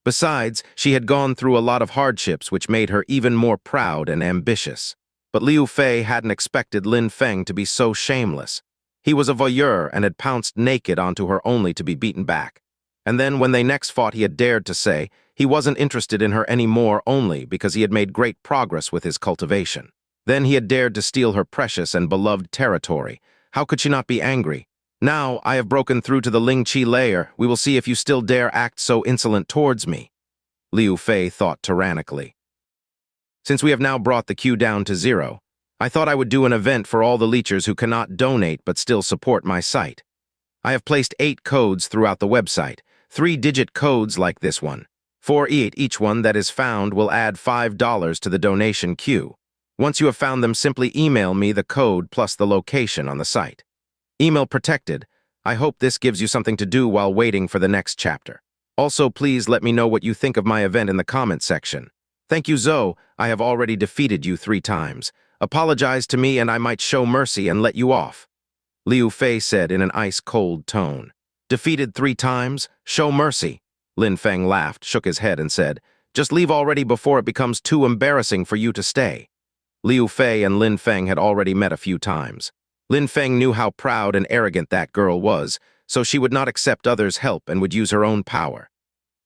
Besides, she had gone through a lot of hardships which made her even more proud and ambitious. But Liu Fei hadn't expected Lin Feng to be so shameless. He was a voyeur and had pounced naked onto her only to be beaten back. And then when they next fought, he had dared to say he wasn't interested in her anymore only because he had made great progress with his cultivation. Then he had dared to steal her precious and beloved territory. How could she not be angry? Now I have broken through to the Ling Qi layer. We will see if you still dare act so insolent towards me. Liu Fei thought tyrannically. Since we have now brought the queue down to 0, I thought I would do an event for all the leechers who cannot donate but still support my site. I have placed 8 codes throughout the website, 3-digit codes like this one. For each one that is found will add $5 to the donation queue. Once you have found them, simply email me the code plus the location on the site. Email protected. I hope this gives you something to do while waiting for the next chapter. Also, please let me know what you think of my event in the comment section. Thank you, Zoe. I have already defeated you 3 times. Apologize to me and I might show mercy and let you off. Liu Fei said in an ice-cold tone. Defeated 3 times? Show mercy. Lin Feng laughed, shook his head and said, just leave already before it becomes too embarrassing for you to stay. Liu Fei and Lin Feng had already met a few times. Lin Feng knew how proud and arrogant that girl was, so she would not accept others' help and would use her own power.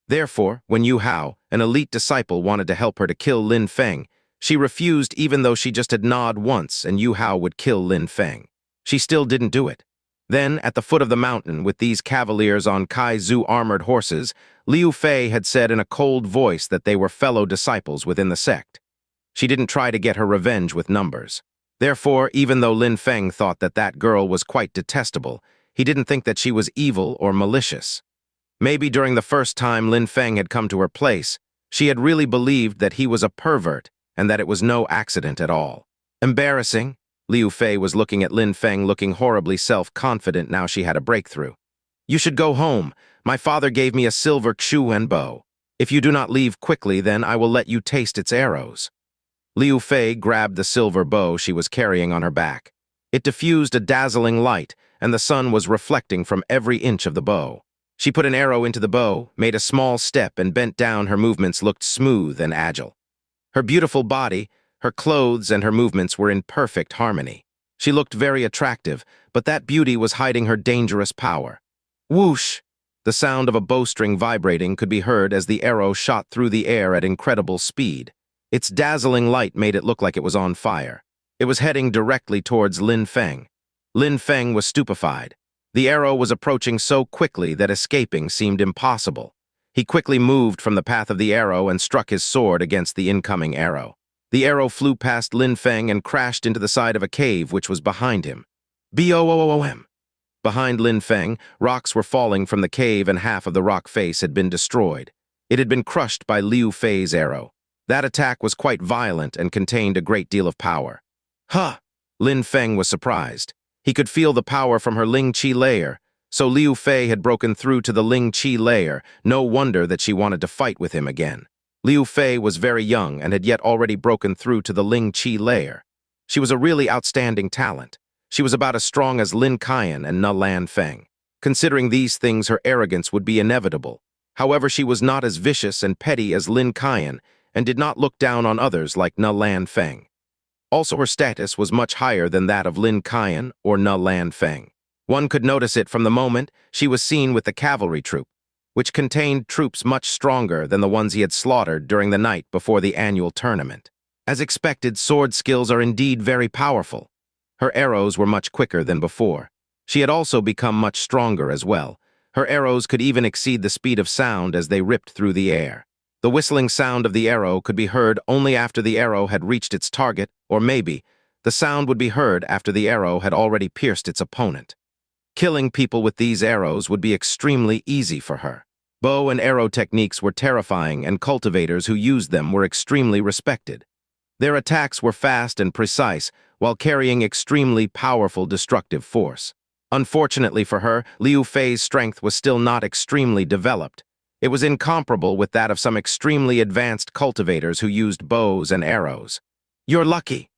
Therefore, when Yu Hao, an elite disciple, wanted to help her to kill Lin Feng, she refused even though she just had nodded once and Yu Hao would kill Lin Feng. She still didn't do it. Then, at the foot of the mountain, with these cavaliers on Kai-Zu armored horses, Liu Fei had said in a cold voice that they were fellow disciples within the sect. She didn't try to get her revenge with numbers. Therefore, even though Lin Feng thought that that girl was quite detestable, he didn't think that she was evil or malicious. Maybe during the first time Lin Feng had come to her place, she had really believed that he was a pervert and that it was no accident at all. Embarrassing. Liu Fei was looking at Lin Feng looking horribly self-confident now she had a breakthrough. You should go home. My father gave me a silver Xuan bow. If you do not leave quickly, then I will let you taste its arrows. Liu Fei grabbed the silver bow she was carrying on her back. It diffused a dazzling light, and the sun was reflecting from every inch of the bow. She put an arrow into the bow, made a small step, and bent down. Her movements looked smooth and agile. Her beautiful body, her clothes, and her movements were in perfect harmony. She looked very attractive, but that beauty was hiding her dangerous power. Whoosh! The sound of a bowstring vibrating could be heard as the arrow shot through the air at incredible speed. Its dazzling light made it look like it was on fire. It was heading directly towards Lin Feng. Lin Feng was stupefied. The arrow was approaching so quickly that escaping seemed impossible. He quickly moved from the path of the arrow and struck his sword against the incoming arrow. The arrow flew past Lin Feng and crashed into the side of a cave which was behind him. Boom! Behind Lin Feng, rocks were falling from the cave and half of the rock face had been destroyed. It had been crushed by Liu Fei's arrow. That attack was quite violent and contained a great deal of power. Huh! Lin Feng was surprised. He could feel the power from her Ling Qi layer. So Liu Fei had broken through to the Ling Qi layer. No wonder that she wanted to fight with him again. Liu Fei was very young and had yet already broken through to the Ling Qi layer. She was a really outstanding talent. She was about as strong as Lin Qian and Lin Feng. Considering these things, her arrogance would be inevitable. However, she was not as vicious and petty as Lin Qian and did not look down on others like Lin Feng. Also, her status was much higher than that of Lin Qian or Lin Feng. One could notice it from the moment she was seen with the cavalry troop, which contained troops much stronger than the ones he had slaughtered during the night before the annual tournament. As expected, sword skills are indeed very powerful. Her arrows were much quicker than before. She had also become much stronger as well. Her arrows could even exceed the speed of sound as they ripped through the air. The whistling sound of the arrow could be heard only after the arrow had reached its target, or maybe the sound would be heard after the arrow had already pierced its opponent. Killing people with these arrows would be extremely easy for her. Bow and arrow techniques were terrifying, and cultivators who used them were extremely respected. Their attacks were fast and precise, while carrying extremely powerful destructive force. Unfortunately for her, Liu Fei's strength was still not extremely developed. It was incomparable with that of some extremely advanced cultivators who used bows and arrows. "You're lucky,"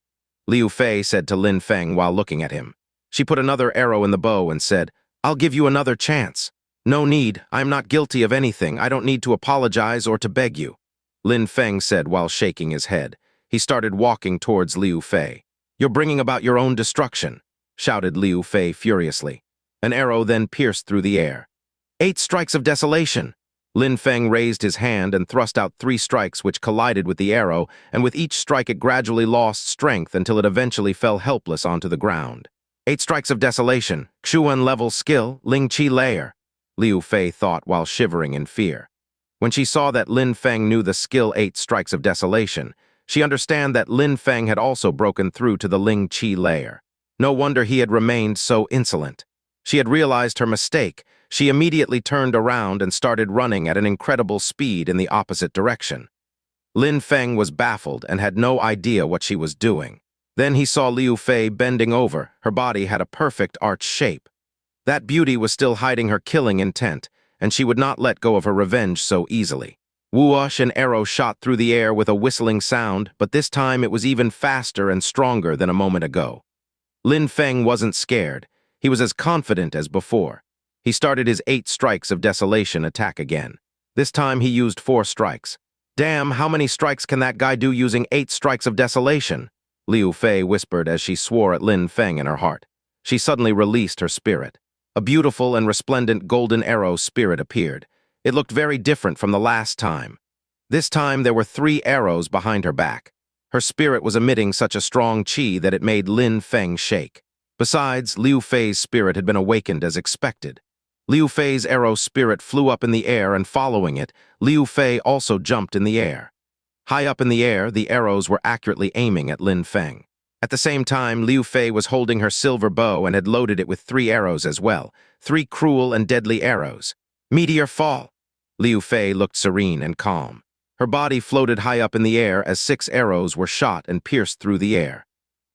Liu Fei said to Lin Feng while looking at him. She put another arrow in the bow and said, "I'll give you another chance." "No need. I'm not guilty of anything. I don't need to apologize or to beg you," Lin Feng said while shaking his head. He started walking towards Liu Fei. "You're bringing about your own destruction," shouted Liu Fei furiously. An arrow then pierced through the air. 8 strikes of desolation! Lin Feng raised his hand and thrust out 3 strikes which collided with the arrow, and with each strike it gradually lost strength until it eventually fell helpless onto the ground. 8 strikes of desolation, Xuan level skill, Ling Qi layer, Liu Fei thought while shivering in fear. When she saw that Lin Feng knew the skill 8 strikes of desolation, she understood that Lin Feng had also broken through to the Ling Qi layer. No wonder he had remained so insolent. She had realized her mistake. She immediately turned around and started running at an incredible speed in the opposite direction. Lin Feng was baffled and had no idea what she was doing. Then he saw Liu Fei bending over. Her body had a perfect arch shape. That beauty was still hiding her killing intent, and she would not let go of her revenge so easily. Whoosh! An arrow shot through the air with a whistling sound, but this time it was even faster and stronger than a moment ago. Lin Feng wasn't scared. He was as confident as before. He started his 8 strikes of desolation attack again. This time he used 4 strikes. "Damn, how many strikes can that guy do using 8 strikes of desolation?" Liu Fei whispered as she swore at Lin Feng in her heart. She suddenly released her spirit. A beautiful and resplendent golden arrow spirit appeared. It looked very different from the last time. This time there were 3 arrows behind her back. Her spirit was emitting such a strong qi that it made Lin Feng shake. Besides, Liu Fei's spirit had been awakened as expected. Liu Fei's arrow spirit flew up in the air, and following it, Liu Fei also jumped in the air. High up in the air, the arrows were accurately aiming at Lin Feng. At the same time, Liu Fei was holding her silver bow and had loaded it with 3 arrows as well, 3 cruel and deadly arrows. Meteor fall! Liu Fei looked serene and calm. Her body floated high up in the air as 6 arrows were shot and pierced through the air.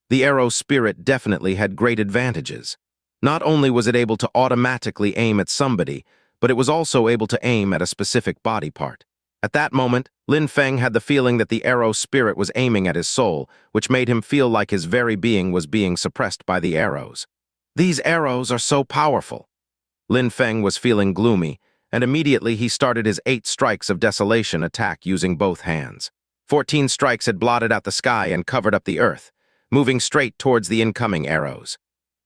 The arrow spirit definitely had great advantages. Not only was it able to automatically aim at somebody, but it was also able to aim at a specific body part. At that moment, Lin Feng had the feeling that the arrow spirit was aiming at his soul, which made him feel like his very being was being suppressed by the arrows. These arrows are so powerful. Lin Feng was feeling gloomy, and immediately he started his 8 strikes of desolation attack using both hands. 14 strikes had blotted out the sky and covered up the earth, moving straight towards the incoming arrows.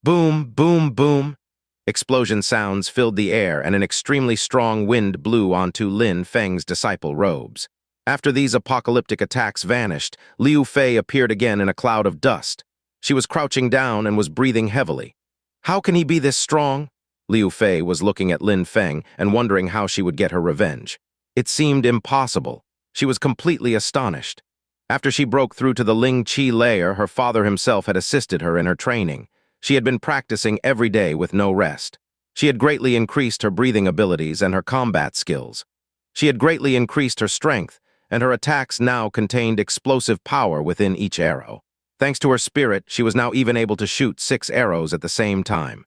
Boom, boom, boom. Explosion sounds filled the air and an extremely strong wind blew onto Lin Feng's disciple robes. After these apocalyptic attacks vanished, Liu Fei appeared again in a cloud of dust. She was crouching down and was breathing heavily. How can he be this strong? Liu Fei was looking at Lin Feng and wondering how she would get her revenge. It seemed impossible. She was completely astonished. After she broke through to the Ling Qi layer, her father himself had assisted her in her training. She had been practicing every day with no rest. She had greatly increased her breathing abilities and her combat skills. She had greatly increased her strength, and her attacks now contained explosive power within each arrow. Thanks to her spirit, she was now even able to shoot 6 arrows at the same time.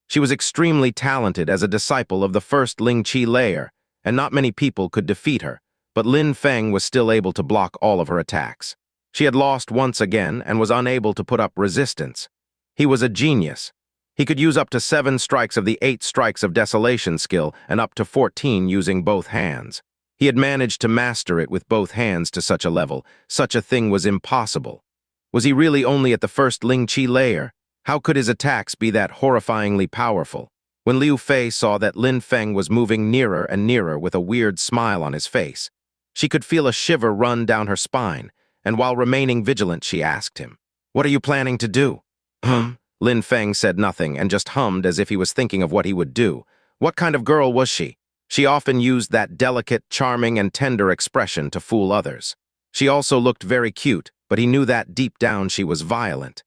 She was extremely talented as a disciple of the first Ling Qi layer, and not many people could defeat her, but Lin Feng was still able to block all of her attacks. She had lost once again and was unable to put up resistance. He was a genius. He could use up to 7 strikes of the 8 strikes of desolation skill and up to 14 using both hands. He had managed to master it with both hands to such a level. Such a thing was impossible. Was he really only at the first Ling Qi layer? How could his attacks be that horrifyingly powerful? When Liu Fei saw that Lin Feng was moving nearer and nearer with a weird smile on his face, she could feel a shiver run down her spine, and while remaining vigilant, she asked him, "What are you planning to do?" Lin Feng said nothing and just hummed as if he was thinking of what he would do. What kind of girl was she? She often used that delicate, charming, and tender expression to fool others. She also looked very cute, but he knew that deep down she was violent.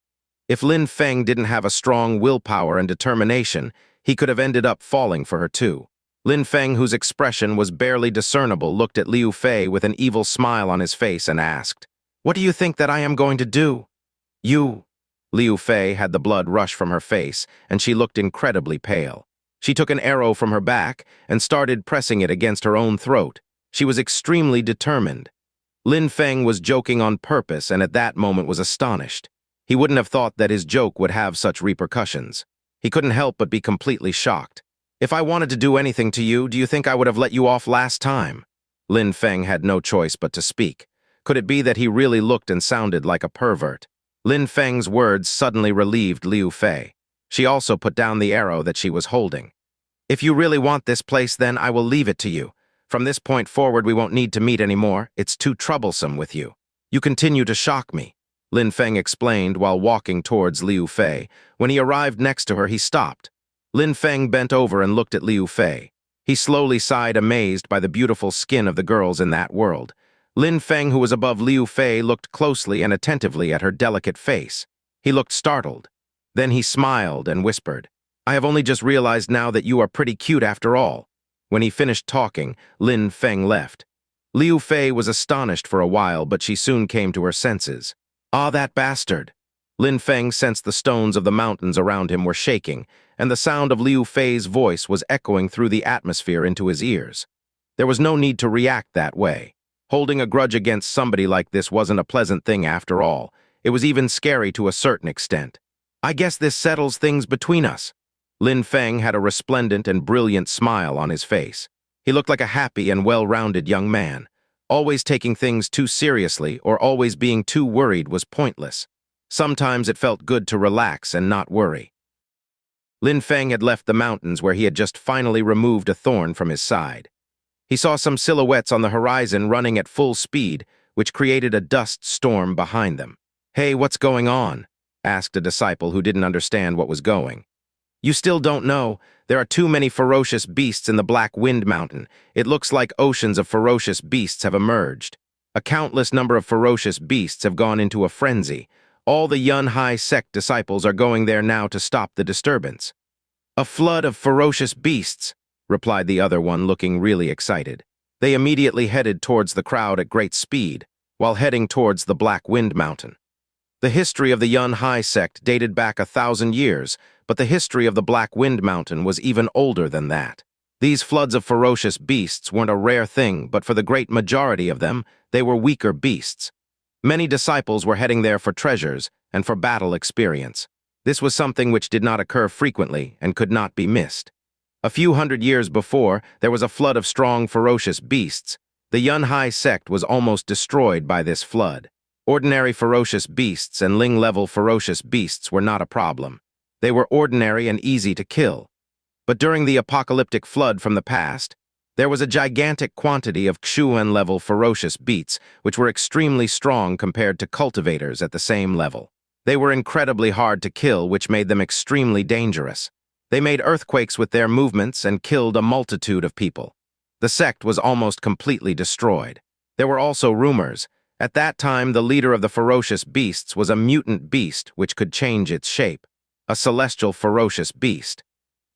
If Lin Feng didn't have a strong willpower and determination, he could have ended up falling for her too. Lin Feng, whose expression was barely discernible, looked at Liu Fei with an evil smile on his face and asked, "What do you think that I am going to do?" "You." Liu Fei had the blood rush from her face, and she looked incredibly pale. She took an arrow from her back and started pressing it against her own throat. She was extremely determined. Lin Feng was joking on purpose and at that moment was astonished. He wouldn't have thought that his joke would have such repercussions. He couldn't help but be completely shocked. "If I wanted to do anything to you, do you think I would have let you off last time?" Lin Feng had no choice but to speak. Could it be that he really looked and sounded like a pervert? Lin Feng's words suddenly relieved Liu Fei. She also put down the arrow that she was holding. "If you really want this place, then I will leave it to you. From this point forward, we won't need to meet anymore. It's too troublesome with you. You continue to shock me," Lin Feng explained while walking towards Liu Fei. When he arrived next to her, he stopped. Lin Feng bent over and looked at Liu Fei. He slowly sighed, amazed by the beautiful skin of the girls in that world. Lin Feng, who was above Liu Fei, looked closely and attentively at her delicate face. He looked startled. Then he smiled and whispered, "I have only just realized now that you are pretty cute after all." When he finished talking, Lin Feng left. Liu Fei was astonished for a while, but she soon came to her senses. "Ah, that bastard!" Lin Feng sensed the stones of the mountains around him were shaking, and the sound of Liu Fei's voice was echoing through the atmosphere into his ears. There was no need to react that way. Holding a grudge against somebody like this wasn't a pleasant thing after all. It was even scary to a certain extent. "I guess this settles things between us." Lin Feng had a resplendent and brilliant smile on his face. He looked like a happy and well-rounded young man. Always taking things too seriously or always being too worried was pointless. Sometimes it felt good to relax and not worry. Lin Feng had left the mountains where he had just finally removed a thorn from his side. He saw some silhouettes on the horizon running at full speed, which created a dust storm behind them. "Hey, what's going on?" asked a disciple who didn't understand what was going. "You still don't know? There are too many ferocious beasts in the Black Wind Mountain. It looks like oceans of ferocious beasts have emerged. A countless number of ferocious beasts have gone into a frenzy. All the Yun Hai sect disciples are going there now to stop the disturbance." "A flood of ferocious beasts," replied the other one, looking really excited. They immediately headed towards the crowd at great speed, while heading towards the Black Wind Mountain. The history of the Yun Hai sect dated back 1,000 years, but the history of the Black Wind Mountain was even older than that. These floods of ferocious beasts weren't a rare thing, but for the great majority of them, they were weaker beasts. Many disciples were heading there for treasures and for battle experience. This was something which did not occur frequently and could not be missed. A few hundred years before, there was a flood of strong, ferocious beasts. The Yunhai sect was almost destroyed by this flood. Ordinary ferocious beasts and Ling-level ferocious beasts were not a problem. They were ordinary and easy to kill. But during the apocalyptic flood from the past, there was a gigantic quantity of Xuan-level ferocious beasts, which were extremely strong compared to cultivators at the same level. They were incredibly hard to kill, which made them extremely dangerous. They made earthquakes with their movements and killed a multitude of people. The sect was almost completely destroyed. There were also rumors. At that time, the leader of the ferocious beasts was a mutant beast which could change its shape, a celestial ferocious beast.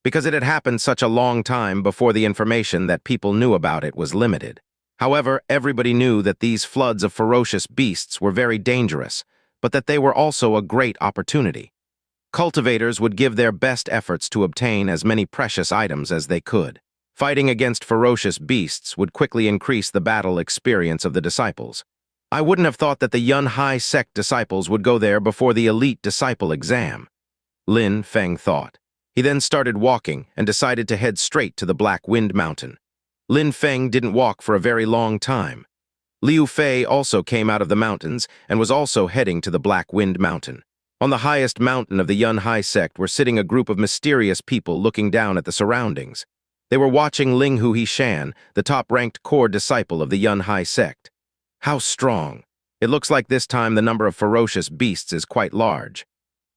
Because it had happened such a long time before the information that people knew about it was limited. However, everybody knew that these floods of ferocious beasts were very dangerous, but that they were also a great opportunity. Cultivators would give their best efforts to obtain as many precious items as they could. Fighting against ferocious beasts would quickly increase the battle experience of the disciples. I wouldn't have thought that the Yunhai sect disciples would go there before the elite disciple exam, Lin Feng thought. He then started walking and decided to head straight to the Black Wind Mountain. Lin Feng didn't walk for a very long time. Liu Fei also came out of the mountains and was also heading to the Black Wind Mountain. On the highest mountain of the Yunhai sect were sitting a group of mysterious people looking down at the surroundings. They were watching Ling Shan, the top-ranked core disciple of the Yunhai sect. How strong! It looks like this time the number of ferocious beasts is quite large.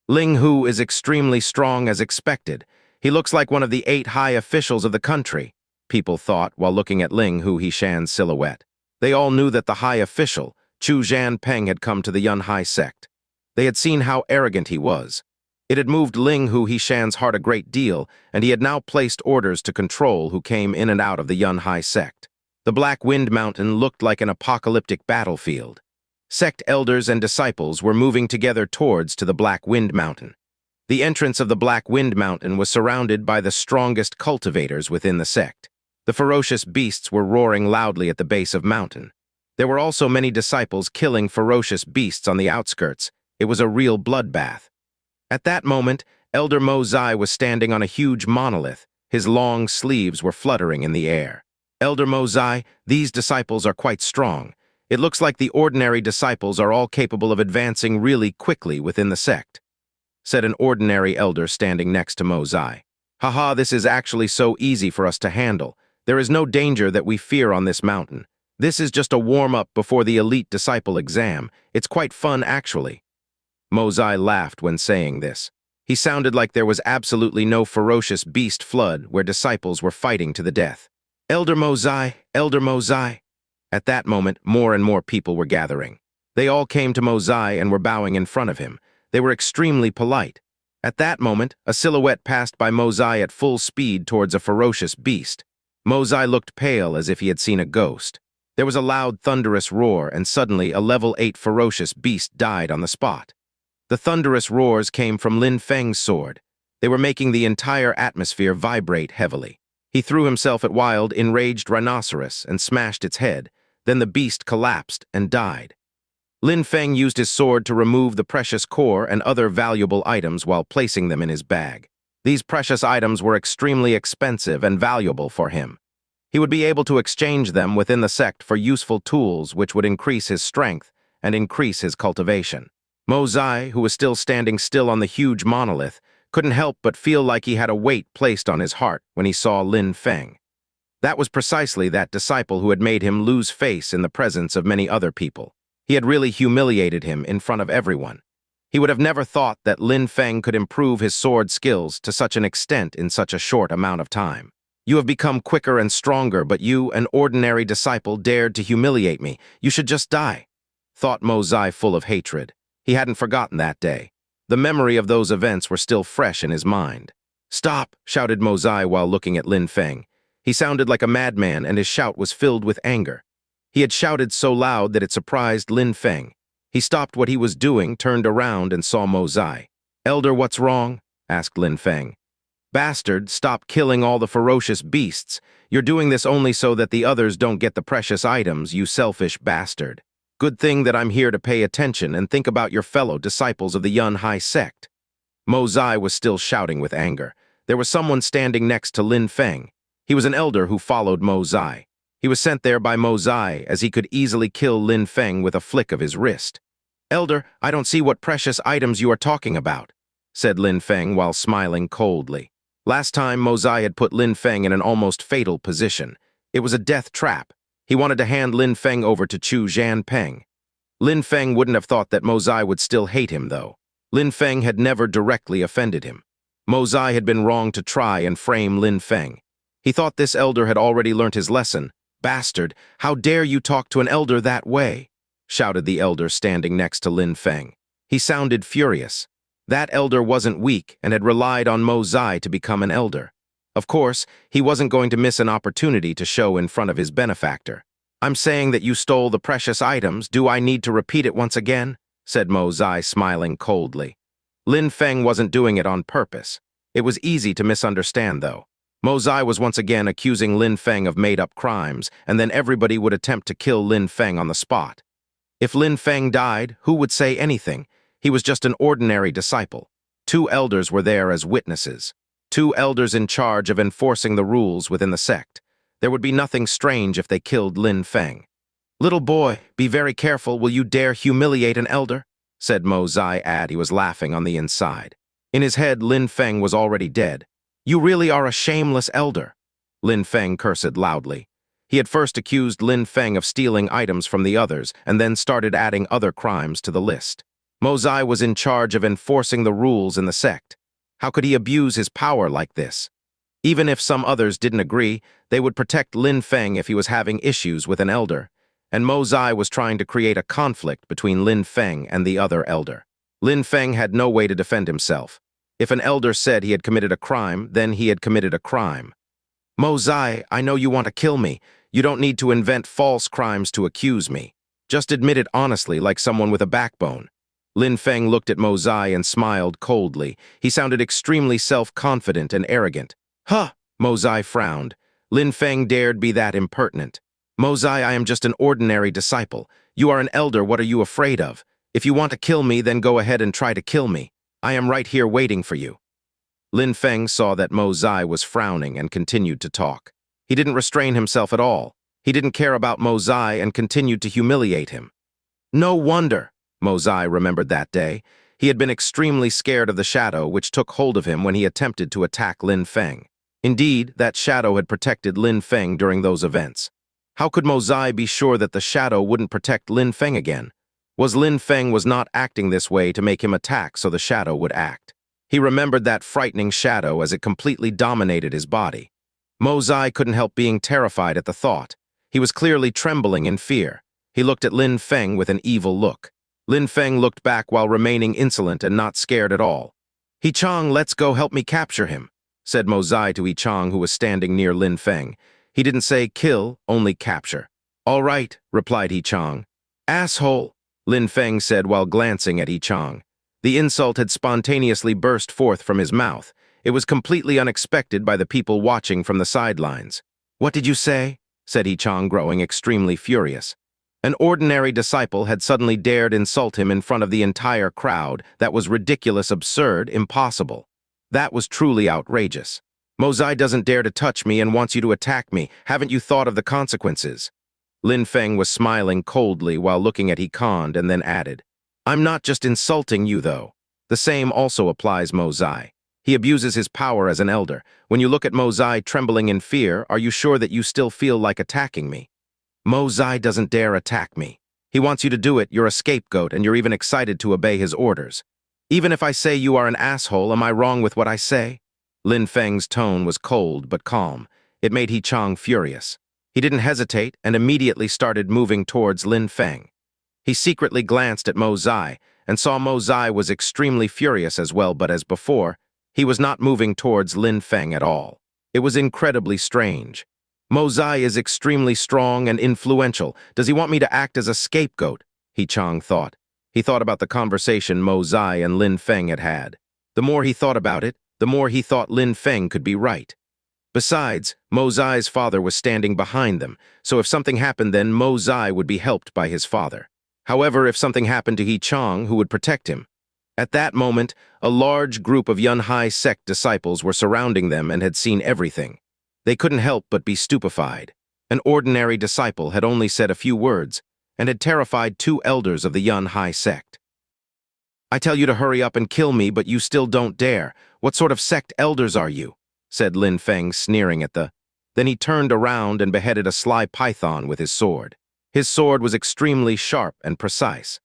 Ling Hu is extremely strong as expected. He looks like one of the 8 high officials of the country, people thought while looking at Ling Shan's silhouette. They all knew that the high official, Chu Zhanpeng, had come to the Yunhai sect. They had seen how arrogant he was. It had moved Ling Shan's heart a great deal, and he had now placed orders to control who came in and out of the Yunhai sect. The Black Wind Mountain looked like an apocalyptic battlefield. Sect elders and disciples were moving together towards the Black Wind Mountain. The entrance of the Black Wind Mountain was surrounded by the strongest cultivators within the sect. The ferocious beasts were roaring loudly at the base of mountain. There were also many disciples killing ferocious beasts on the outskirts. It was a real bloodbath. At that moment, Elder Mo Zai was standing on a huge monolith. His long sleeves were fluttering in the air. Elder Mo Zai, these disciples are quite strong. It looks like the ordinary disciples are all capable of advancing really quickly within the sect, said an ordinary elder standing next to Mo Zai. Haha, this is actually so easy for us to handle. There is no danger that we fear on this mountain. This is just a warm-up before the elite disciple exam. It's quite fun, actually. Mo Zai laughed when saying this. He sounded like there was absolutely no ferocious beast flood where disciples were fighting to the death. Elder Mo Zai, Elder Mo Zai. At that moment, more and more people were gathering. They all came to Mo Zai and were bowing in front of him. They were extremely polite. At that moment, a silhouette passed by Mo Zai at full speed towards a ferocious beast. Mo Zai looked pale as if he had seen a ghost. There was a loud, thunderous roar, and suddenly a level 8 ferocious beast died on the spot. The thunderous roars came from Lin Feng's sword. They were making the entire atmosphere vibrate heavily. He threw himself at wild, enraged rhinoceros and smashed its head. Then the beast collapsed and died. Lin Feng used his sword to remove the precious core and other valuable items while placing them in his bag. These precious items were extremely expensive and valuable for him. He would be able to exchange them within the sect for useful tools which would increase his strength and increase his cultivation. Mo Zai, who was still standing still on the huge monolith, couldn't help but feel like he had a weight placed on his heart when he saw Lin Feng. That was precisely that disciple who had made him lose face in the presence of many other people. He had really humiliated him in front of everyone. He would have never thought that Lin Feng could improve his sword skills to such an extent in such a short amount of time. You have become quicker and stronger, but you, an ordinary disciple, dared to humiliate me. You should just die, thought Mo Zai full of hatred. He hadn't forgotten that day. The memory of those events were still fresh in his mind. Stop, shouted Mo Zai while looking at Lin Feng. He sounded like a madman, and his shout was filled with anger. He had shouted so loud that it surprised Lin Feng. He stopped what he was doing, turned around, and saw Mo Zai. Elder, what's wrong? Asked Lin Feng. Bastard, stop killing all the ferocious beasts. You're doing this only so that the others don't get the precious items, you selfish bastard. Good thing that I'm here to pay attention and think about your fellow disciples of the Yun Hai sect. Mo Zai was still shouting with anger. There was someone standing next to Lin Feng. He was an elder who followed Mo Zai. He was sent there by Mo Zai, as he could easily kill Lin Feng with a flick of his wrist. "Elder, I don't see what precious items you are talking about," said Lin Feng while smiling coldly. Last time, Mo Zai had put Lin Feng in an almost fatal position. It was a death trap. He wanted to hand Lin Feng over to Chu Zhanpeng. Lin Feng wouldn't have thought that Mo Zai would still hate him, though. Lin Feng had never directly offended him. Mo Zai had been wrong to try and frame Lin Feng. He thought this elder had already learnt his lesson. "Bastard, how dare you talk to an elder that way?" shouted the elder standing next to Lin Feng. He sounded furious. That elder wasn't weak and had relied on Mo Zai to become an elder. Of course, he wasn't going to miss an opportunity to show in front of his benefactor. "I'm saying that you stole the precious items. Do I need to repeat it once again?" said Mo Zai, smiling coldly. Lin Feng wasn't doing it on purpose. It was easy to misunderstand, though. Mo Zai was once again accusing Lin Feng of made-up crimes, and then everybody would attempt to kill Lin Feng on the spot. If Lin Feng died, who would say anything? He was just an ordinary disciple. Two elders were there as witnesses. Two elders in charge of enforcing the rules within the sect. There would be nothing strange if they killed Lin Feng. "Little boy, be very careful. Will you dare humiliate an elder?" said Mo Zai. He was laughing on the inside. In his head, Lin Feng was already dead. "You really are a shameless elder." Lin Feng cursed loudly. He had first accused Lin Feng of stealing items from the others and then started adding other crimes to the list. Mo Zai was in charge of enforcing the rules in the sect. How could he abuse his power like this? Even if some others didn't agree, they would protect Lin Feng if he was having issues with an elder. And Mo Zai was trying to create a conflict between Lin Feng and the other elder. Lin Feng had no way to defend himself. If an elder said he had committed a crime, then he had committed a crime. "Mo Zai, I know you want to kill me. You don't need to invent false crimes to accuse me. Just admit it honestly, like someone with a backbone." Lin Feng looked at Mo Zai and smiled coldly. He sounded extremely self-confident and arrogant. "Huh!" Mo Zai frowned. Lin Feng dared be that impertinent. "Mo Zai, I am just an ordinary disciple. You are an elder, what are you afraid of? If you want to kill me, then go ahead and try to kill me. I am right here waiting for you." Lin Feng saw that Mo Zai was frowning and continued to talk. He didn't restrain himself at all. He didn't care about Mo Zai and continued to humiliate him. No wonder, Mo Zai remembered that day. He had been extremely scared of the shadow which took hold of him when he attempted to attack Lin Feng. Indeed, that shadow had protected Lin Feng during those events. How could Mo Zai be sure that the shadow wouldn't protect Lin Feng again? Was Lin Feng was not acting this way to make him attack so the shadow would act? He remembered that frightening shadow as it completely dominated his body. Mo Zai couldn't help being terrified at the thought. He was clearly trembling in fear. He looked at Lin Feng with an evil look. Lin Feng looked back while remaining insolent and not scared at all. "Yichang, let's go help me capture him," said Mo Zai to Yichang, who was standing near Lin Feng. He didn't say kill, only capture. "All right," replied Yichang. "Asshole," Lin Feng said while glancing at Yichang. The insult had spontaneously burst forth from his mouth. It was completely unexpected by the people watching from the sidelines. "What did you say?" said Yichang, growing extremely furious. An ordinary disciple had suddenly dared insult him in front of the entire crowd. That was ridiculous, absurd, impossible. That was truly outrageous. "Mo Zai doesn't dare to touch me and wants you to attack me. Haven't you thought of the consequences?" Lin Feng was smiling coldly while looking at Yichang and then added, "I'm not just insulting you, though. The same also applies Mo Zai. He abuses his power as an elder. When you look at Mo Zai trembling in fear, are you sure that you still feel like attacking me? Mo Zai doesn't dare attack me. He wants you to do it. You're a scapegoat, and you're even excited to obey his orders. Even if I say you are an asshole, am I wrong with what I say?" Lin Feng's tone was cold but calm. It made Yichang furious. He didn't hesitate and immediately started moving towards Lin Feng. He secretly glanced at Mo Zai and saw Mo Zai was extremely furious as well, but as before, he was not moving towards Lin Feng at all. It was incredibly strange. Mo Zai is extremely strong and influential. Does he want me to act as a scapegoat? Yichang thought. He thought about the conversation Mo Zai and Lin Feng had had. The more he thought about it, the more he thought Lin Feng could be right. Besides, Mo Zai's father was standing behind them, so if something happened then Mo Zai would be helped by his father. However, if something happened to He Chang, who would protect him? At that moment, a large group of Yun Hai sect disciples were surrounding them and had seen everything. They couldn't help but be stupefied. An ordinary disciple had only said a few words and had terrified 2 elders of the Yun Hai sect. "I tell you to hurry up and kill me, but you still don't dare. What sort of sect elders are you?" said Lin Feng, sneering at the... Then he turned around and beheaded a sly python with his sword. His sword was extremely sharp and precise.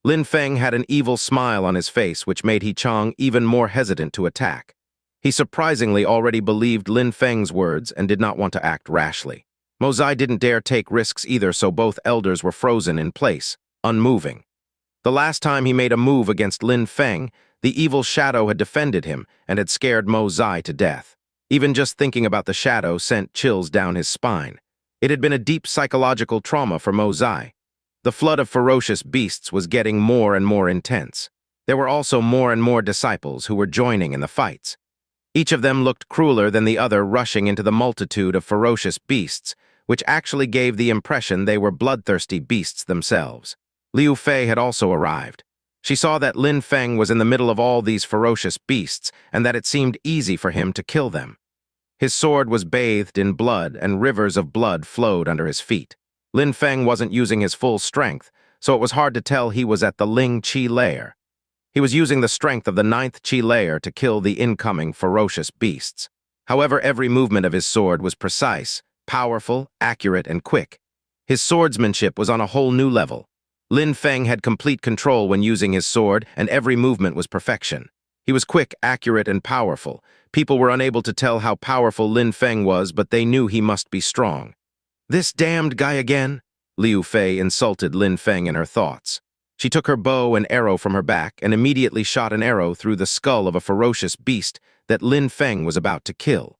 Lin Feng had an evil smile on his face, which made He Chang even more hesitant to attack. He surprisingly already believed Lin Feng's words and did not want to act rashly. Mo Zai didn't dare take risks either, so both elders were frozen in place, unmoving. The last time he made a move against Lin Feng, the evil shadow had defended him and had scared Mo Zai to death. Even just thinking about the shadow sent chills down his spine. It had been a deep psychological trauma for Mo Zai. The flood of ferocious beasts was getting more and more intense. There were also more and more disciples who were joining in the fights. Each of them looked crueler than the other, rushing into the multitude of ferocious beasts, which actually gave the impression they were bloodthirsty beasts themselves. Liu Fei had also arrived. She saw that Lin Feng was in the middle of all these ferocious beasts and that it seemed easy for him to kill them. His sword was bathed in blood and rivers of blood flowed under his feet. Lin Feng wasn't using his full strength, so it was hard to tell he was at the Ling Qi layer. He was using the strength of the 9th Qi layer to kill the incoming ferocious beasts. However, every movement of his sword was precise, powerful, accurate, and quick. His swordsmanship was on a whole new level. Lin Feng had complete control when using his sword, and every movement was perfection. He was quick, accurate, and powerful. People were unable to tell how powerful Lin Feng was, but they knew he must be strong. "This damned guy again?" Liu Fei insulted Lin Feng in her thoughts. She took her bow and arrow from her back and immediately shot an arrow through the skull of a ferocious beast that Lin Feng was about to kill.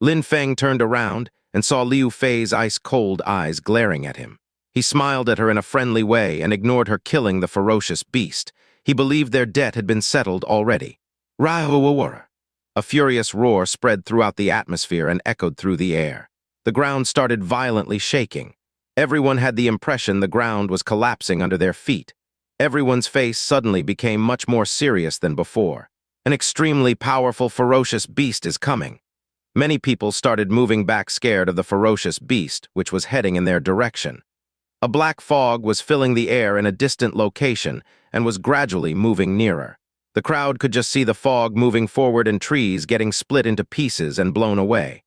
Lin Feng turned around and saw Liu Fei's ice-cold eyes glaring at him. He smiled at her in a friendly way and ignored her killing the ferocious beast. He believed their debt had been settled already. Ra-ho-wa-wa-ra. A furious roar spread throughout the atmosphere and echoed through the air. The ground started violently shaking. Everyone had the impression the ground was collapsing under their feet. Everyone's face suddenly became much more serious than before. An extremely powerful, ferocious beast is coming. Many people started moving back, scared of the ferocious beast, which was heading in their direction. A black fog was filling the air in a distant location and was gradually moving nearer. The crowd could just see the fog moving forward and trees getting split into pieces and blown away.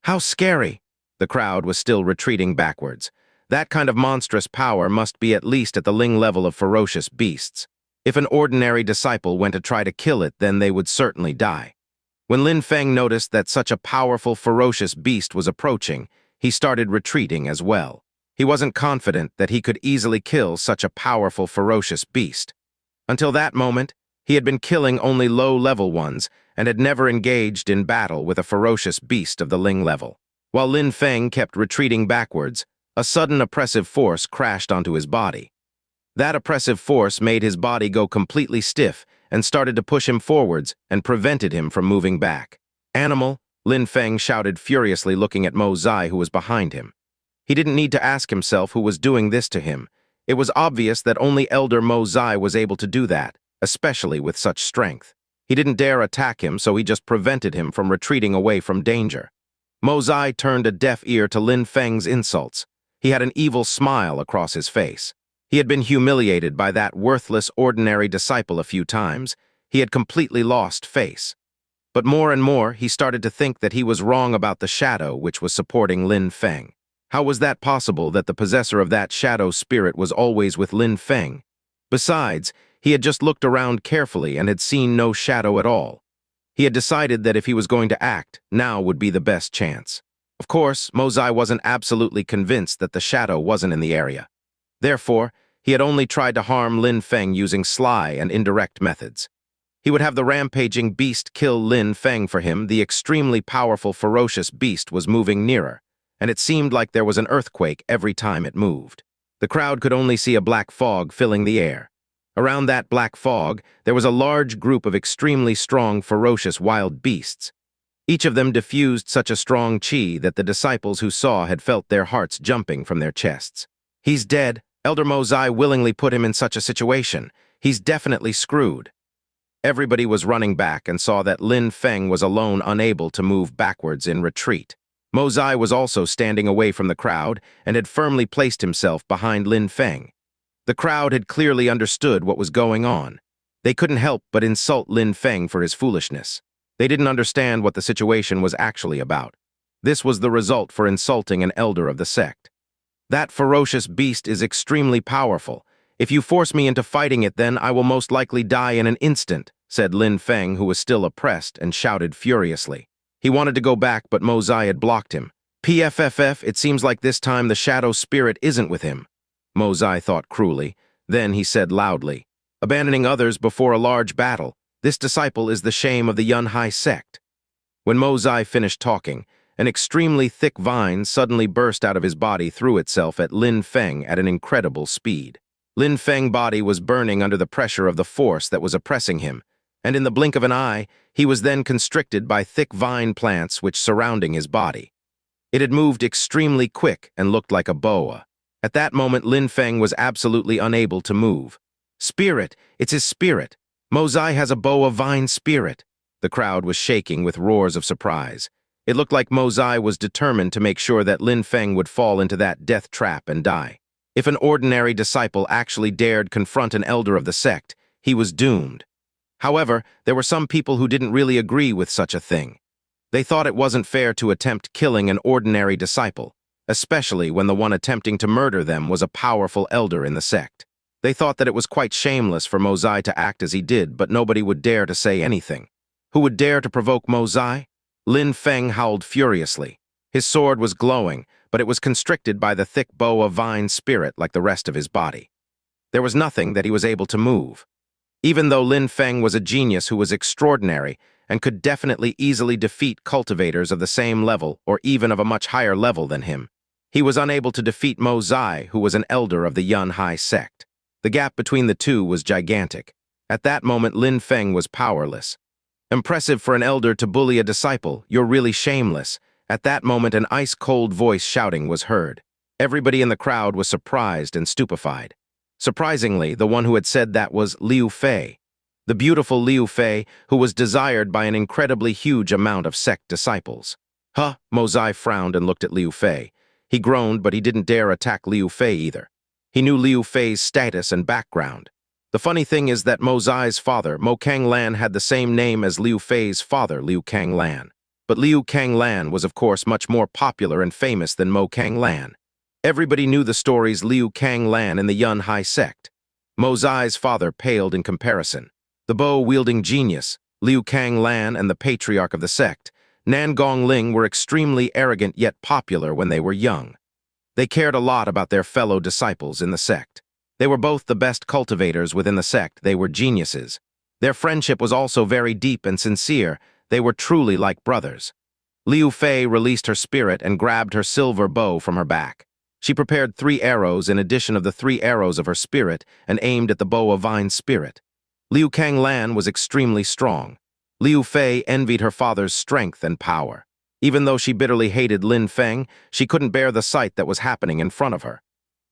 "How scary!" The crowd was still retreating backwards. That kind of monstrous power must be at least at the Ling level of ferocious beasts. If an ordinary disciple went to try to kill it, then they would certainly die. When Lin Feng noticed that such a powerful, ferocious beast was approaching, he started retreating as well. He wasn't confident that he could easily kill such a powerful, ferocious beast. Until that moment, he had been killing only low-level ones and had never engaged in battle with a ferocious beast of the Ling level. While Lin Feng kept retreating backwards, a sudden oppressive force crashed onto his body. That oppressive force made his body go completely stiff and started to push him forwards and prevented him from moving back. "Animal!" Lin Feng shouted furiously, looking at Mo Zai, who was behind him. He didn't need to ask himself who was doing this to him. It was obvious that only Elder Mo Zai was able to do that, especially with such strength. He didn't dare attack him, so he just prevented him from retreating away from danger. Mo Zai turned a deaf ear to Lin Feng's insults. He had an evil smile across his face. He had been humiliated by that worthless, ordinary disciple a few times. He had completely lost face. But more and more, he started to think that he was wrong about the shadow which was supporting Lin Feng. How was that possible that the possessor of that shadow spirit was always with Lin Feng? Besides, he had just looked around carefully and had seen no shadow at all. He had decided that if he was going to act, now would be the best chance. Of course, Mo Zai wasn't absolutely convinced that the shadow wasn't in the area. Therefore, he had only tried to harm Lin Feng using sly and indirect methods. He would have the rampaging beast kill Lin Feng for him. The extremely powerful, ferocious beast was moving nearer, and it seemed like there was an earthquake every time it moved. The crowd could only see a black fog filling the air. Around that black fog, there was a large group of extremely strong, ferocious wild beasts. Each of them diffused such a strong chi that the disciples who saw had felt their hearts jumping from their chests. "He's dead. Elder Mozai willingly put him in such a situation. He's definitely screwed." Everybody was running back and saw that Lin Feng was alone, unable to move backwards in retreat. Mozai was also standing away from the crowd and had firmly placed himself behind Lin Feng. The crowd had clearly understood what was going on. They couldn't help but insult Lin Feng for his foolishness. They didn't understand what the situation was actually about. This was the result for insulting an elder of the sect. "That ferocious beast is extremely powerful. If you force me into fighting it, then I will most likely die in an instant," said Lin Feng, who was still oppressed, and shouted furiously. He wanted to go back, but Mozai had blocked him. "PFFF, it seems like this time the shadow spirit isn't with him," Mozai thought cruelly. Then he said loudly, "Abandoning others before a large battle. This disciple is the shame of the Yunhai sect." When Mozai finished talking, an extremely thick vine suddenly burst out of his body, threw itself at Lin Feng at an incredible speed. Lin Feng's body was burning under the pressure of the force that was oppressing him, and in the blink of an eye, he was then constricted by thick vine plants which surrounding his body. It had moved extremely quick and looked like a boa. At that moment, Lin Feng was absolutely unable to move. "Spirit! It's his spirit! Mozai has a boa vine spirit!" The crowd was shaking with roars of surprise. It looked like Mozai was determined to make sure that Lin Feng would fall into that death trap and die. If an ordinary disciple actually dared confront an elder of the sect, he was doomed. However, there were some people who didn't really agree with such a thing. They thought it wasn't fair to attempt killing an ordinary disciple, especially when the one attempting to murder them was a powerful elder in the sect. They thought that it was quite shameless for Mozai to act as he did, but nobody would dare to say anything. Who would dare to provoke Mozai? Lin Feng howled furiously. His sword was glowing, but it was constricted by the thick boa vine spirit like the rest of his body. There was nothing that he was able to move. Even though Lin Feng was a genius who was extraordinary and could definitely easily defeat cultivators of the same level or even of a much higher level than him, he was unable to defeat Mozai, who was an elder of the Yunhai sect. The gap between the two was gigantic. At that moment, Lin Feng was powerless. "Impressive for an elder to bully a disciple. You're really shameless." At that moment, an ice-cold voice shouting was heard. Everybody in the crowd was surprised and stupefied. Surprisingly, the one who had said that was Liu Fei, the beautiful Liu Fei, who was desired by an incredibly huge amount of sect disciples. "Huh?" Mozai frowned and looked at Liu Fei. He groaned, but he didn't dare attack Liu Fei either. He knew Liu Fei's status and background. The funny thing is that Mozai's father, Mo Kang Lan, had the same name as Liu Fei's father, Liu Kang Lan. But Liu Kang Lan was, of course, much more popular and famous than Mo Kang Lan. Everybody knew the stories Liu Kang Lan in the Yunhai sect. Mozai's father paled in comparison. The bow-wielding genius, Liu Kang Lan, and the patriarch of the sect, Nan Gongling, were extremely arrogant yet popular when they were young. They cared a lot about their fellow disciples in the sect. They were both the best cultivators within the sect. They were geniuses. Their friendship was also very deep and sincere. They were truly like brothers. Liu Fei released her spirit and grabbed her silver bow from her back. She prepared 3 arrows in addition of the 3 arrows of her spirit and aimed at the boa vine spirit. Liu Kang Lan was extremely strong. Liu Fei envied her father's strength and power. Even though she bitterly hated Lin Feng, she couldn't bear the sight that was happening in front of her.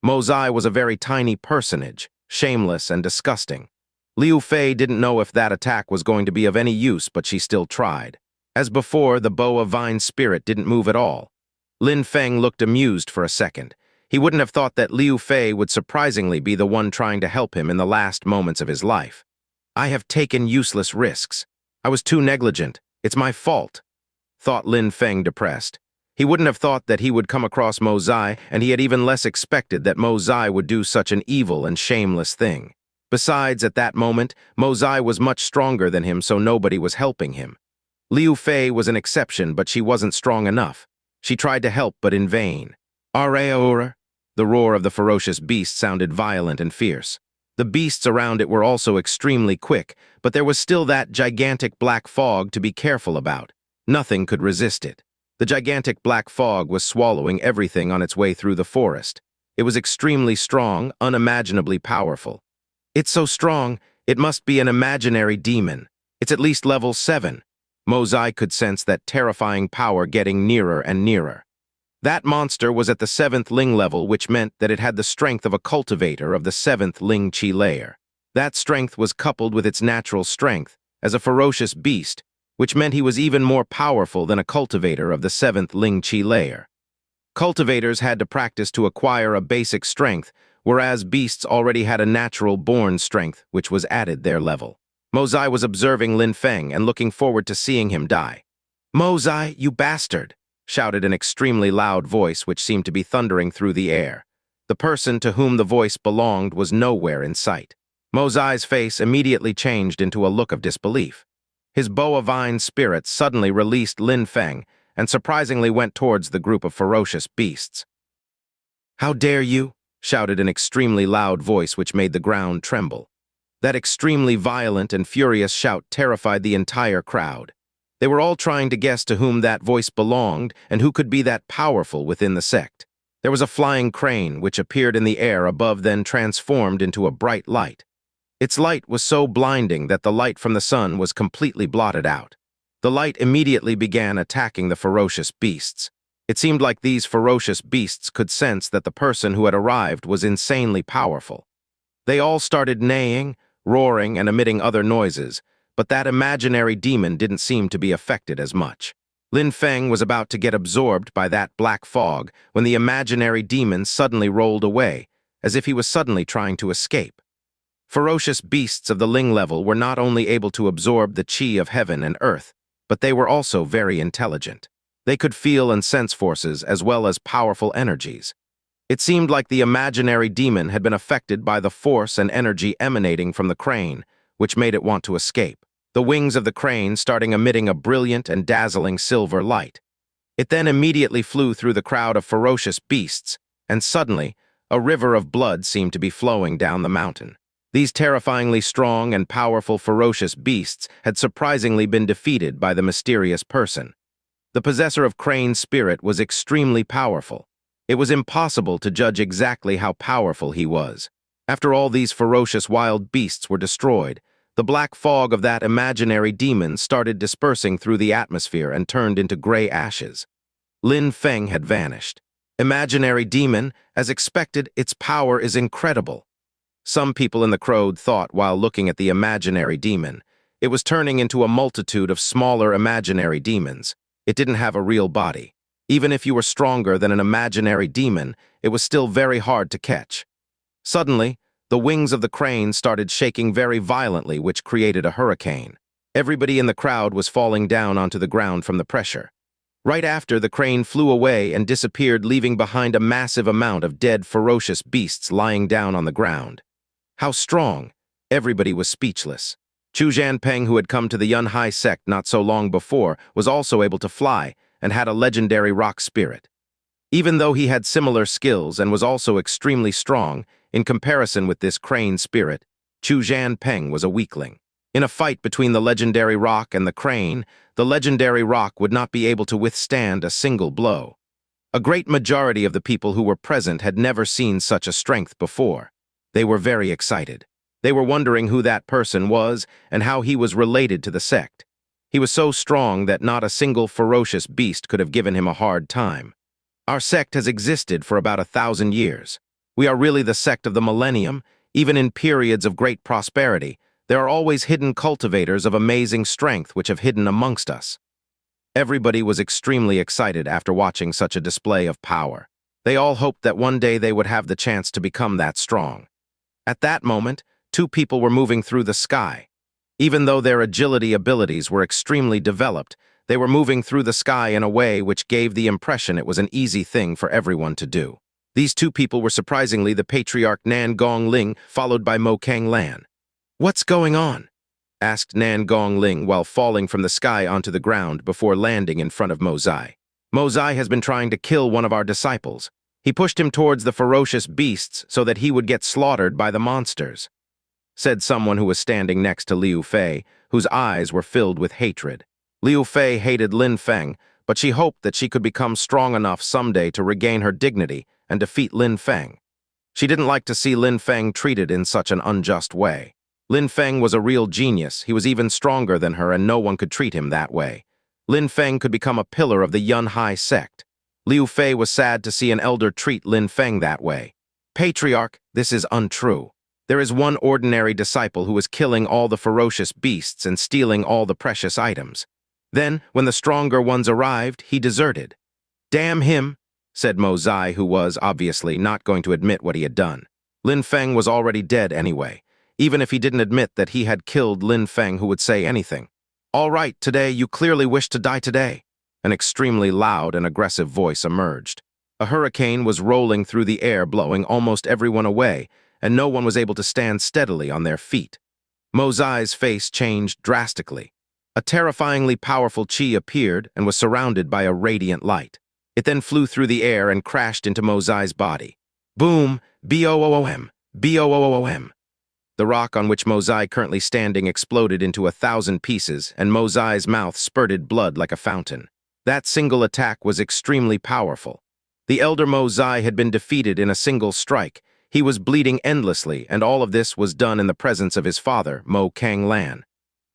Mozai was a very tiny personage, shameless and disgusting. Liu Fei didn't know if that attack was going to be of any use, but she still tried. As before, the boa vine spirit didn't move at all. Lin Feng looked amused for a second. He wouldn't have thought that Liu Fei would surprisingly be the one trying to help him in the last moments of his life. "I have taken useless risks. I was too negligent. It's my fault," thought Lin Feng, depressed. He wouldn't have thought that he would come across Mozai, and he had even less expected that Mozai would do such an evil and shameless thing. Besides, at that moment, Mozai was much stronger than him, so nobody was helping him. Liu Fei was an exception, but she wasn't strong enough. She tried to help, but in vain. "Aura!" The roar of the ferocious beast sounded violent and fierce. The beasts around it were also extremely quick, but there was still that gigantic black fog to be careful about. Nothing could resist it. The gigantic black fog was swallowing everything on its way through the forest. It was extremely strong, unimaginably powerful. It's so strong, it must be an imaginary demon. It's at least level 7. Mozai could sense that terrifying power getting nearer and nearer. That monster was at the 7th Ling level, which meant that it had the strength of a cultivator of the 7th Ling Qi layer. That strength was coupled with its natural strength as a ferocious beast, which meant he was even more powerful than a cultivator of the 7th Ling Qi layer. Cultivators had to practice to acquire a basic strength, whereas beasts already had a natural-born strength, which was added their level. Mozai was observing Lin Feng and looking forward to seeing him die. "Mozai, you bastard!" shouted an extremely loud voice which seemed to be thundering through the air. The person to whom the voice belonged was nowhere in sight. Mozai's face immediately changed into a look of disbelief. His bovine spirit suddenly released Lin Feng and surprisingly went towards the group of ferocious beasts. "How dare you?" shouted an extremely loud voice which made the ground tremble. That extremely violent and furious shout terrified the entire crowd. They were all trying to guess to whom that voice belonged and who could be that powerful within the sect. There was a flying crane which appeared in the air above, then transformed into a bright light. Its light was so blinding that the light from the sun was completely blotted out. The light immediately began attacking the ferocious beasts. It seemed like these ferocious beasts could sense that the person who had arrived was insanely powerful. They all started neighing, roaring, and emitting other noises, but that imaginary demon didn't seem to be affected as much. Lin Feng was about to get absorbed by that black fog when the imaginary demon suddenly rolled away, as if he was suddenly trying to escape. Ferocious beasts of the Ling level were not only able to absorb the qi of heaven and earth, but they were also very intelligent. They could feel and sense forces as well as powerful energies. It seemed like the imaginary demon had been affected by the force and energy emanating from the crane, which made it want to escape. The wings of the crane starting emitting a brilliant and dazzling silver light. It then immediately flew through the crowd of ferocious beasts, and suddenly, a river of blood seemed to be flowing down the mountain. These terrifyingly strong and powerful ferocious beasts had surprisingly been defeated by the mysterious person. The possessor of Crane's spirit was extremely powerful. It was impossible to judge exactly how powerful he was. After all these ferocious wild beasts were destroyed, the black fog of that imaginary demon started dispersing through the atmosphere and turned into gray ashes. Lin Feng had vanished. Imaginary demon, as expected, its power is incredible. Some people in the crowd thought while looking at the imaginary demon, it was turning into a multitude of smaller imaginary demons. It didn't have a real body. Even if you were stronger than an imaginary demon, it was still very hard to catch. Suddenly, the wings of the crane started shaking very violently, which created a hurricane. Everybody in the crowd was falling down onto the ground from the pressure. Right after, the crane flew away and disappeared, leaving behind a massive amount of dead, ferocious beasts lying down on the ground. How strong! Everybody was speechless. Chu Jianpeng, who had come to the Yunhai sect not so long before, was also able to fly and had a legendary rock spirit. Even though he had similar skills and was also extremely strong, in comparison with this crane spirit, Chu Jianpeng was a weakling. In a fight between the legendary rock and the crane, the legendary rock would not be able to withstand a single blow. A great majority of the people who were present had never seen such a strength before. They were very excited. They were wondering who that person was and how he was related to the sect. He was so strong that not a single ferocious beast could have given him a hard time. Our sect has existed for about 1,000 years. We are really the sect of the millennium. Even in periods of great prosperity, there are always hidden cultivators of amazing strength which have hidden amongst us. Everybody was extremely excited after watching such a display of power. They all hoped that one day they would have the chance to become that strong. At that moment, 2 people were moving through the sky. Even though their agility abilities were extremely developed, they were moving through the sky in a way which gave the impression it was an easy thing for everyone to do. These 2 people were surprisingly the patriarch Nan Gongling, followed by Mo Kang Lan. "What's going on?" asked Nan Gongling while falling from the sky onto the ground before landing in front of Mozai. "Mozai has been trying to kill one of our disciples. He pushed him towards the ferocious beasts so that he would get slaughtered by the monsters," said someone who was standing next to Liu Fei, whose eyes were filled with hatred. Liu Fei hated Lin Feng, but she hoped that she could become strong enough someday to regain her dignity and defeat Lin Feng. She didn't like to see Lin Feng treated in such an unjust way. Lin Feng was a real genius. He was even stronger than her, and no one could treat him that way. Lin Feng could become a pillar of the Yun Hai sect. Liu Fei was sad to see an elder treat Lin Feng that way. Patriarch, this is untrue. There is one ordinary disciple who is killing all the ferocious beasts and stealing all the precious items. Then, when the stronger ones arrived, he deserted. Damn him, said Mo Zai, who was, obviously, not going to admit what he had done. Lin Feng was already dead anyway. Even if he didn't admit that he had killed Lin Feng, who would say anything. All right, today, you clearly wish to die today. An extremely loud and aggressive voice emerged. A hurricane was rolling through the air, blowing almost everyone away, and no one was able to stand steadily on their feet. Mo Zai's face changed drastically. A terrifyingly powerful chi appeared and was surrounded by a radiant light. It then flew through the air and crashed into Mo Zai's body. Boom! B-O-O-O-M! B-O-O-O-M! The rock on which Mo Zai currently standing exploded into 1,000 pieces, and Mo Zai's mouth spurted blood like a fountain. That single attack was extremely powerful. The elder Mo Zai had been defeated in a single strike. He was bleeding endlessly, and all of this was done in the presence of his father, Mo Kang Lan.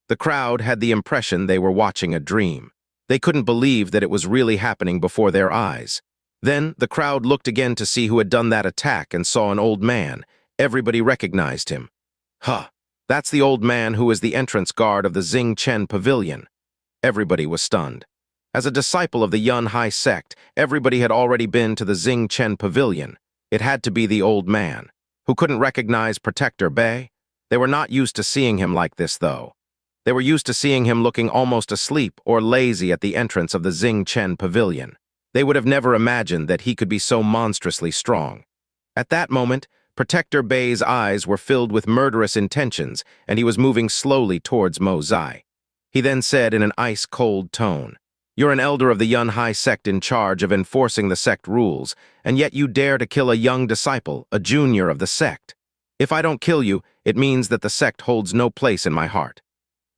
The crowd had the impression they were watching a dream. They couldn't believe that it was really happening before their eyes. Then, the crowd looked again to see who had done that attack and saw an old man. Everybody recognized him. Huh, that's the old man who is the entrance guard of the Xing Chen Pavilion. Everybody was stunned. As a disciple of the Yun Hai sect, everybody had already been to the Xing Chen Pavilion. It had to be the old man. Who couldn't recognize Protector Bei? They were not used to seeing him like this, though. They were used to seeing him looking almost asleep or lazy at the entrance of the Xing Chen Pavilion. They would have never imagined that he could be so monstrously strong. At that moment, Protector Bei's eyes were filled with murderous intentions, and he was moving slowly towards Mo Zai. He then said in an ice-cold tone, "You're an elder of the Yun Hai sect in charge of enforcing the sect rules, and yet you dare to kill a young disciple, a junior of the sect. If I don't kill you, it means that the sect holds no place in my heart."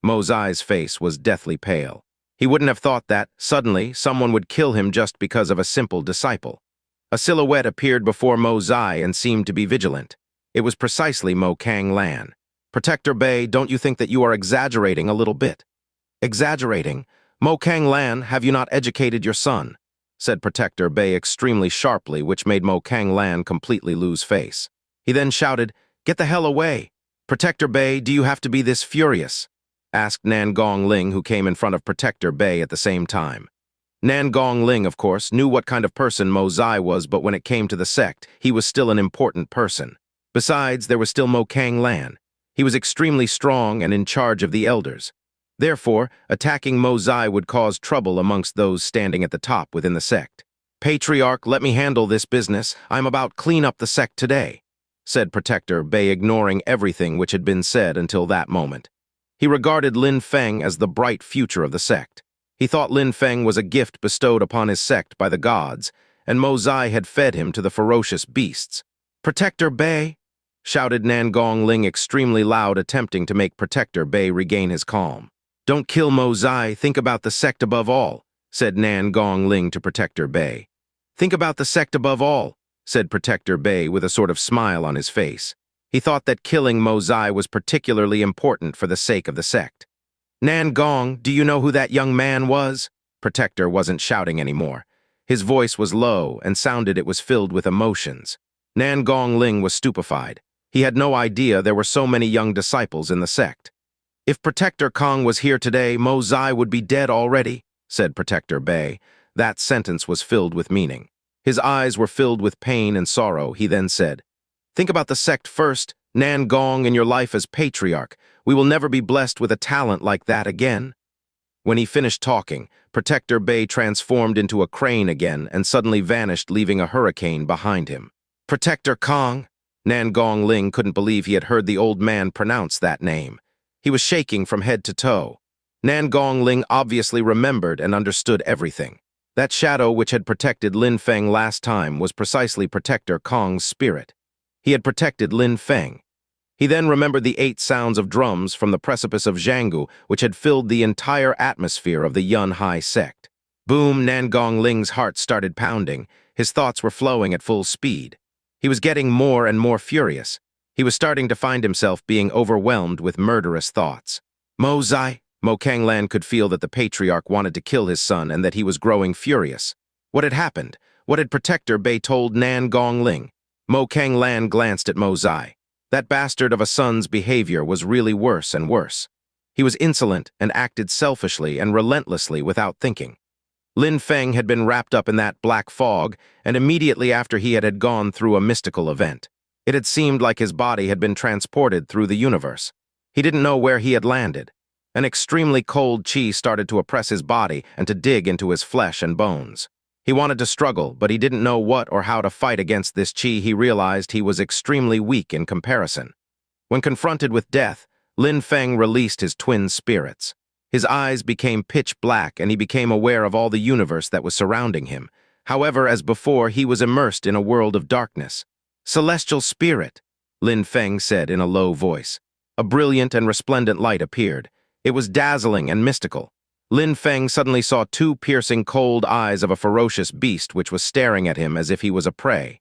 Mo Zai's face was deathly pale. He wouldn't have thought that, suddenly, someone would kill him just because of a simple disciple. A silhouette appeared before Mo Zai and seemed to be vigilant. It was precisely Mo Kang Lan. "Protector Bei, don't you think that you are exaggerating a little bit?" "Exaggerating? Mo Kang Lan, have you not educated your son?" said Protector Bei extremely sharply, which made Mo Kang Lan completely lose face. He then shouted, "Get the hell away! Protector Bei, do you have to be this furious?" asked Nan Gongling, who came in front of Protector Bei at the same time. Nan Gongling, of course, knew what kind of person Mo Zai was, but when it came to the sect, he was still an important person. Besides, there was still Mo Kang Lan. He was extremely strong and in charge of the elders. Therefore, attacking Mo Zai would cause trouble amongst those standing at the top within the sect. "Patriarch, let me handle this business. I'm about clean up the sect today," said Protector Bei, ignoring everything which had been said until that moment. He regarded Lin Feng as the bright future of the sect. He thought Lin Feng was a gift bestowed upon his sect by the gods, and Mo Zai had fed him to the ferocious beasts. "Protector Bei!" shouted Nan Gongling extremely loud, attempting to make Protector Bei regain his calm. "Don't kill Mo Zai, think about the sect above all," said Nan Gongling to Protector Bei. "Think about the sect above all," said Protector Bei with a sort of smile on his face. He thought that killing Mo Zai was particularly important for the sake of the sect. "Nan Gong, do you know who that young man was?" Protector wasn't shouting anymore. His voice was low and sounded it was filled with emotions. Nan Gongling was stupefied. He had no idea there were so many young disciples in the sect. "If Protector Kong was here today, Mo Zai would be dead already," said Protector Bei. That sentence was filled with meaning. His eyes were filled with pain and sorrow. He then said, "Think about the sect first, Nan Gong, in your life as patriarch. We will never be blessed with a talent like that again." When he finished talking, Protector Bei transformed into a crane again and suddenly vanished, leaving a hurricane behind him. "Protector Kong!" Nan Gongling couldn't believe he had heard the old man pronounce that name. He was shaking from head to toe. Nan Gongling obviously remembered and understood everything. That shadow which had protected Lin Feng last time was precisely Protector Kong's spirit. He had protected Lin Feng. He then remembered the 8 sounds of drums from the precipice of Zhanggu, which had filled the entire atmosphere of the Yun Hai sect. Boom, Nan Gongling's heart started pounding. His thoughts were flowing at full speed. He was getting more and more furious. He was starting to find himself being overwhelmed with murderous thoughts. Mo Zai, Mo Kanglan could feel that the patriarch wanted to kill his son and that he was growing furious. What had happened? What had Protector Bei told Nan Gongling? Mo Kanglan glanced at Mo Zai. That bastard of a son's behavior was really worse and worse. He was insolent and acted selfishly and relentlessly without thinking. Lin Feng had been wrapped up in that black fog, and immediately after he had gone through a mystical event. It had seemed like his body had been transported through the universe. He didn't know where he had landed. An extremely cold chi started to oppress his body and to dig into his flesh and bones. He wanted to struggle, but he didn't know what or how to fight against this chi. He realized he was extremely weak in comparison. When confronted with death, Lin Feng released his twin spirits. His eyes became pitch black and he became aware of all the universe that was surrounding him. However, as before, he was immersed in a world of darkness. "Celestial spirit," Lin Feng said in a low voice. A brilliant and resplendent light appeared. It was dazzling and mystical. Lin Feng suddenly saw two piercing cold eyes of a ferocious beast which was staring at him as if he was a prey.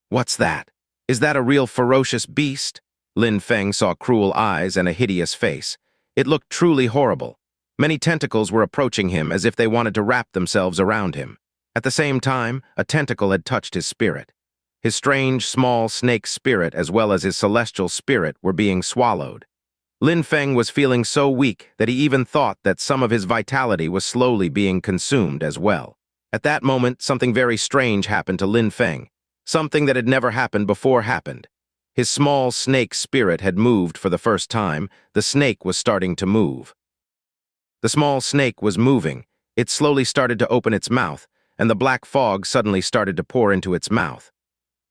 "What's that? Is that a real ferocious beast?" Lin Feng saw cruel eyes and a hideous face. It looked truly horrible. Many tentacles were approaching him as if they wanted to wrap themselves around him. At the same time, a tentacle had touched his spirit. His strange, small snake spirit as well as his celestial spirit were being swallowed. Lin Feng was feeling so weak that he even thought that some of his vitality was slowly being consumed as well. At that moment, something very strange happened to Lin Feng. Something that had never happened before happened. His small snake spirit had moved for the first time. The snake was starting to move. The small snake was moving. It slowly started to open its mouth, and the black fog suddenly started to pour into its mouth.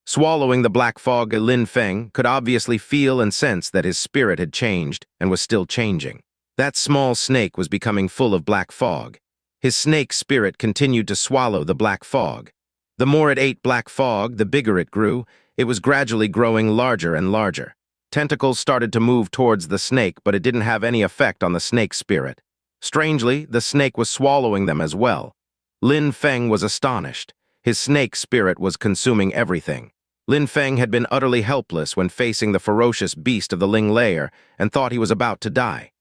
Swallowing the black fog, Lin Feng could obviously feel and sense that his spirit had changed and was still changing. That small snake was becoming full of black fog. His snake spirit continued to swallow the black fog. The more it ate black fog, the bigger it grew. It was gradually growing larger and larger. Tentacles started to move towards the snake, but it didn't have any effect on the snake spirit. Strangely, the snake was swallowing them as well. Lin Feng was astonished. His snake spirit was consuming everything. Lin Feng had been utterly helpless when facing the ferocious beast of the Ling layer and thought he was about to die.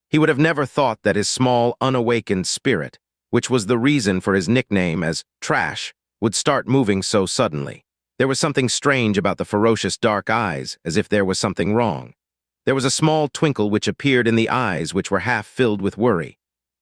He would have never thought that his small, unawakened spirit, which was the reason for his nickname as Trash, would start moving so suddenly. There was something strange about the ferocious dark eyes, as if there was something wrong. There was a small twinkle which appeared in the eyes which were half filled with worry.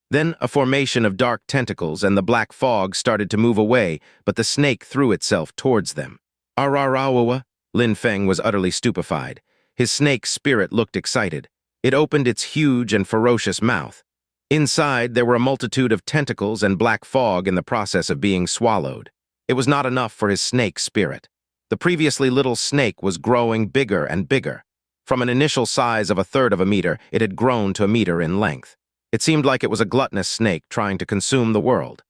Then a formation of dark tentacles and the black fog started to move away, but the snake threw itself towards them. "Ararawawa," Lin Feng was utterly stupefied. His snake spirit looked excited. It opened its huge and ferocious mouth. Inside, there were a multitude of tentacles and black fog in the process of being swallowed. It was not enough for his snake spirit. The previously little snake was growing bigger and bigger. From an initial size of 1/3 of a meter, it had grown to a meter in length. It seemed like it was a gluttonous snake trying to consume the world.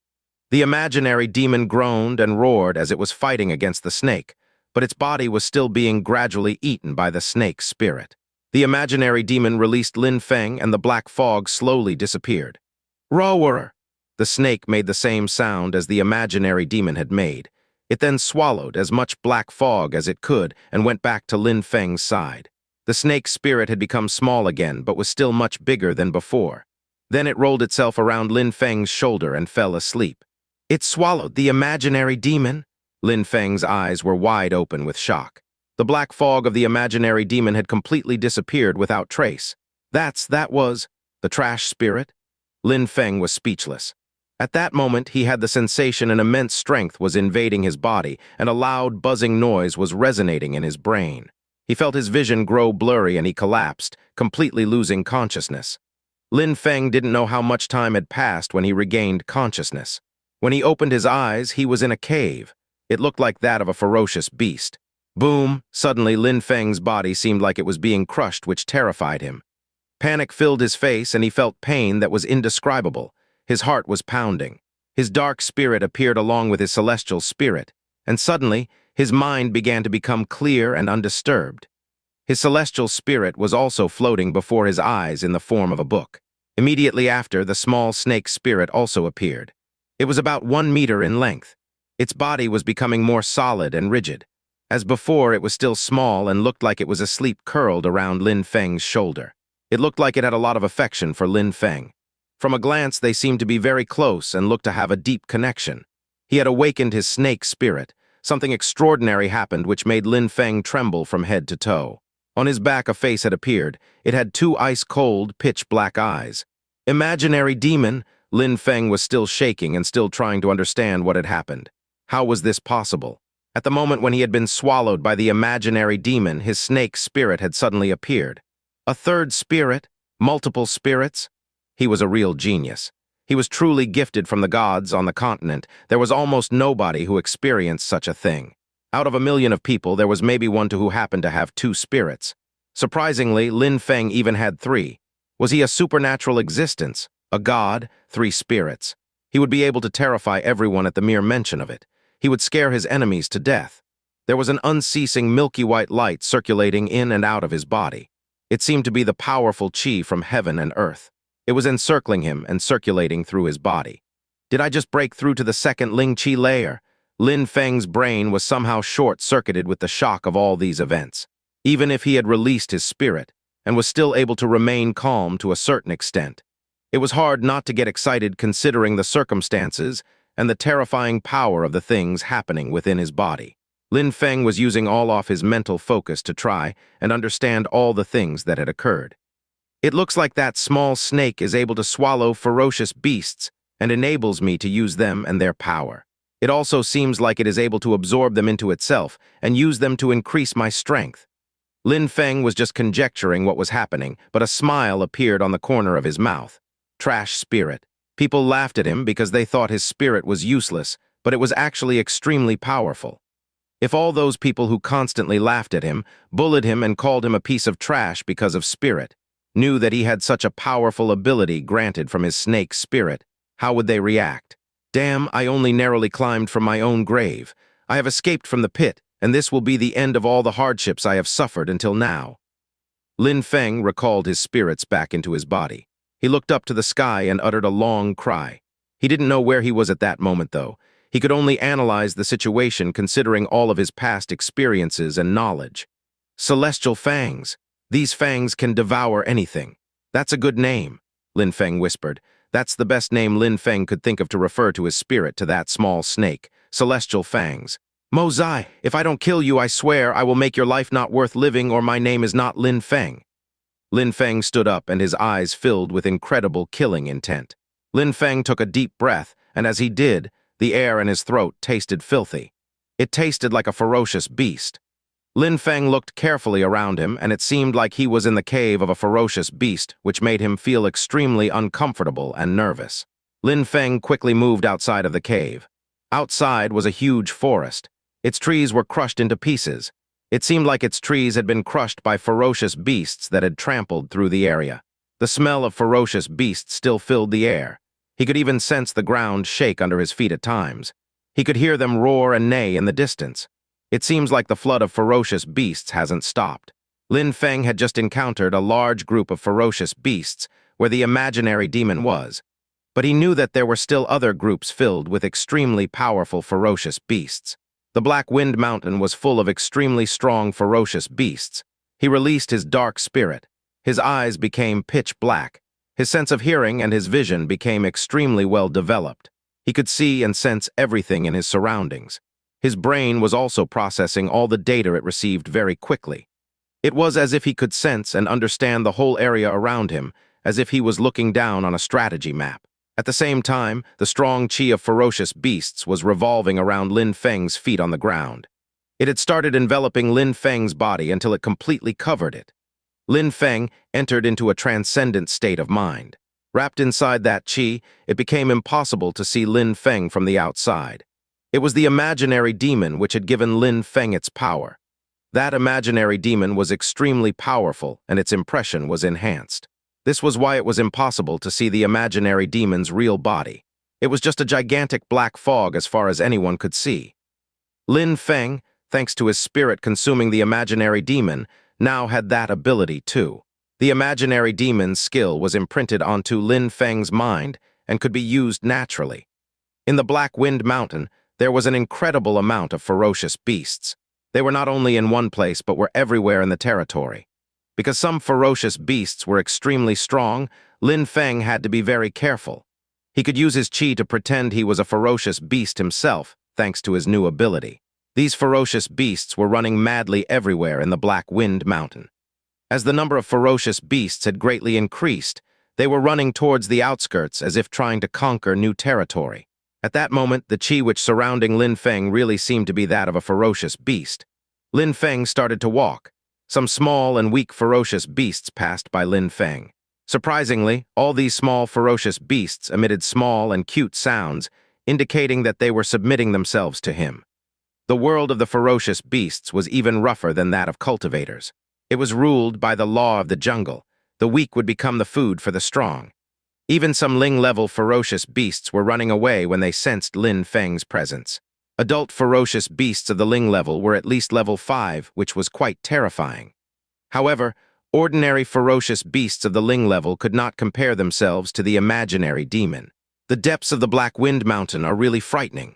The imaginary demon groaned and roared as it was fighting against the snake, but its body was still being gradually eaten by the snake spirit. The imaginary demon released Lin Feng and the black fog slowly disappeared. "Roarer!" The snake made the same sound as the imaginary demon had made. It then swallowed as much black fog as it could and went back to Lin Feng's side. The snake spirit had become small again, but was still much bigger than before. Then it rolled itself around Lin Feng's shoulder and fell asleep. "It swallowed the imaginary demon?" Lin Feng's eyes were wide open with shock. The black fog of the imaginary demon had completely disappeared without trace. That was the trash spirit? Lin Feng was speechless. At that moment, he had the sensation an immense strength was invading his body, and a loud, buzzing noise was resonating in his brain. He felt his vision grow blurry and he collapsed, completely losing consciousness. Lin Feng didn't know how much time had passed when he regained consciousness. When he opened his eyes, he was in a cave. It looked like that of a ferocious beast. Boom! Suddenly, Lin Feng's body seemed like it was being crushed, which terrified him. Panic filled his face and he felt pain that was indescribable. His heart was pounding. His dark spirit appeared along with his celestial spirit, and suddenly, his mind began to become clear and undisturbed. His celestial spirit was also floating before his eyes in the form of a book. Immediately after, the small snake spirit also appeared. It was about 1 meter in length. Its body was becoming more solid and rigid. As before, it was still small and looked like it was asleep curled around Lin Feng's shoulder. It looked like it had a lot of affection for Lin Feng. From a glance, they seemed to be very close and looked to have a deep connection. He had awakened his snake spirit. Something extraordinary happened which made Lin Feng tremble from head to toe. On his back, a face had appeared. It had two ice-cold, pitch-black eyes. Imaginary demon! Lin Feng was still shaking and still trying to understand what had happened. How was this possible? At the moment when he had been swallowed by the imaginary demon, his snake spirit had suddenly appeared. A third spirit? Multiple spirits? He was a real genius. He was truly gifted from the gods on the continent. There was almost nobody who experienced such a thing. Out of a million of people, there was maybe one who happened to have two spirits. Surprisingly, Lin Feng even had three. Was he a supernatural existence? A god? Three spirits. He would be able to terrify everyone at the mere mention of it. He would scare his enemies to death. There was an unceasing milky white light circulating in and out of his body. It seemed to be the powerful chi from heaven and earth. It was encircling him and circulating through his body. Did I just break through to the second Ling Chi layer? Lin Feng's brain was somehow short-circuited with the shock of all these events. Even if he had released his spirit, and was still able to remain calm to a certain extent, it was hard not to get excited considering the circumstances and the terrifying power of the things happening within his body. Lin Feng was using all of his mental focus to try and understand all the things that had occurred. It looks like that small snake is able to swallow ferocious beasts and enables me to use them and their power. It also seems like it is able to absorb them into itself and use them to increase my strength. Lin Feng was just conjecturing what was happening, but a smile appeared on the corner of his mouth. Trash spirit. People laughed at him because they thought his spirit was useless, but it was actually extremely powerful. If all those people who constantly laughed at him, bullied him and called him a piece of trash because of spirit, knew that he had such a powerful ability granted from his snake spirit, how would they react? Damn, I only narrowly climbed from my own grave. I have escaped from the pit, and this will be the end of all the hardships I have suffered until now. Lin Feng recalled his spirits back into his body. He looked up to the sky and uttered a long cry. He didn't know where he was at that moment, though. He could only analyze the situation considering all of his past experiences and knowledge. Celestial fangs. These fangs can devour anything. That's a good name, Lin Feng whispered. That's the best name Lin Feng could think of to refer to his spirit to that small snake. Celestial fangs. Mo Zai, if I don't kill you, I swear I will make your life not worth living or my name is not Lin Feng. Lin Feng stood up and his eyes filled with incredible killing intent. Lin Feng took a deep breath, and as he did, the air in his throat tasted filthy. It tasted like a ferocious beast. Lin Feng looked carefully around him, and it seemed like he was in the cave of a ferocious beast, which made him feel extremely uncomfortable and nervous. Lin Feng quickly moved outside of the cave. Outside was a huge forest. Its trees were crushed into pieces. It seemed like its trees had been crushed by ferocious beasts that had trampled through the area. The smell of ferocious beasts still filled the air. He could even sense the ground shake under his feet at times. He could hear them roar and neigh in the distance. It seems like the flood of ferocious beasts hasn't stopped. Lin Feng had just encountered a large group of ferocious beasts where the imaginary demon was. But he knew that there were still other groups filled with extremely powerful ferocious beasts. The Black Wind Mountain was full of extremely strong ferocious beasts. He released his dark spirit. His eyes became pitch black. His sense of hearing and his vision became extremely well developed. He could see and sense everything in his surroundings. His brain was also processing all the data it received very quickly. It was as if he could sense and understand the whole area around him, as if he was looking down on a strategy map. At the same time, the strong chi of ferocious beasts was revolving around Lin Feng's feet on the ground. It had started enveloping Lin Feng's body until it completely covered it. Lin Feng entered into a transcendent state of mind. Wrapped inside that chi, it became impossible to see Lin Feng from the outside. It was the imaginary demon which had given Lin Feng its power. That imaginary demon was extremely powerful, and its impression was enhanced. This was why it was impossible to see the imaginary demon's real body. It was just a gigantic black fog as far as anyone could see. Lin Feng, thanks to his spirit consuming the imaginary demon, now had that ability too. The imaginary demon's skill was imprinted onto Lin Feng's mind and could be used naturally. In the Black Wind Mountain, there was an incredible amount of ferocious beasts. They were not only in one place, but were everywhere in the territory. Because some ferocious beasts were extremely strong, Lin Feng had to be very careful. He could use his qi to pretend he was a ferocious beast himself, thanks to his new ability. These ferocious beasts were running madly everywhere in the Black Wind Mountain. As the number of ferocious beasts had greatly increased, they were running towards the outskirts as if trying to conquer new territory. At that moment, the qi which surrounding Lin Feng really seemed to be that of a ferocious beast. Lin Feng started to walk. Some small and weak ferocious beasts passed by Lin Feng. Surprisingly, all these small ferocious beasts emitted small and cute sounds, indicating that they were submitting themselves to him. The world of the ferocious beasts was even rougher than that of cultivators. It was ruled by the law of the jungle. The weak would become the food for the strong. Even some Ling-level ferocious beasts were running away when they sensed Lin Feng's presence. Adult ferocious beasts of the Ling level were at least level 5, which was quite terrifying. However, ordinary ferocious beasts of the Ling level could not compare themselves to the imaginary demon. The depths of the Black Wind Mountain are really frightening.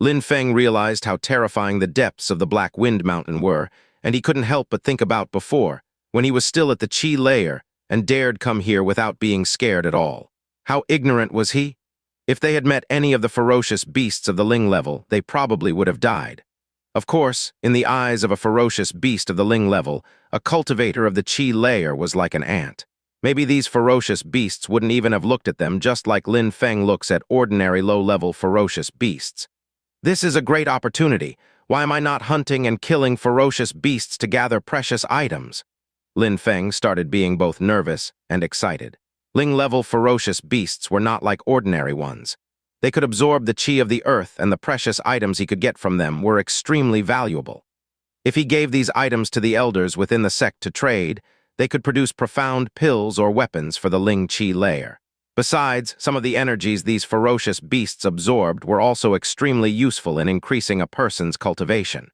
Lin Feng realized how terrifying the depths of the Black Wind Mountain were, and he couldn't help but think about before, when he was still at the Qi layer and dared come here without being scared at all. How ignorant was he? If they had met any of the ferocious beasts of the Ling level, they probably would have died. Of course, in the eyes of a ferocious beast of the Ling level, a cultivator of the Qi layer was like an ant. Maybe these ferocious beasts wouldn't even have looked at them just like Lin Feng looks at ordinary low-level ferocious beasts. This is a great opportunity. Why am I not hunting and killing ferocious beasts to gather precious items? Lin Feng started being both nervous and excited. Ling-level ferocious beasts were not like ordinary ones. They could absorb the qi of the earth, and the precious items he could get from them were extremely valuable. If he gave these items to the elders within the sect to trade, they could produce profound pills or weapons for the Ling Qi layer. Besides, some of the energies these ferocious beasts absorbed were also extremely useful in increasing a person's cultivation.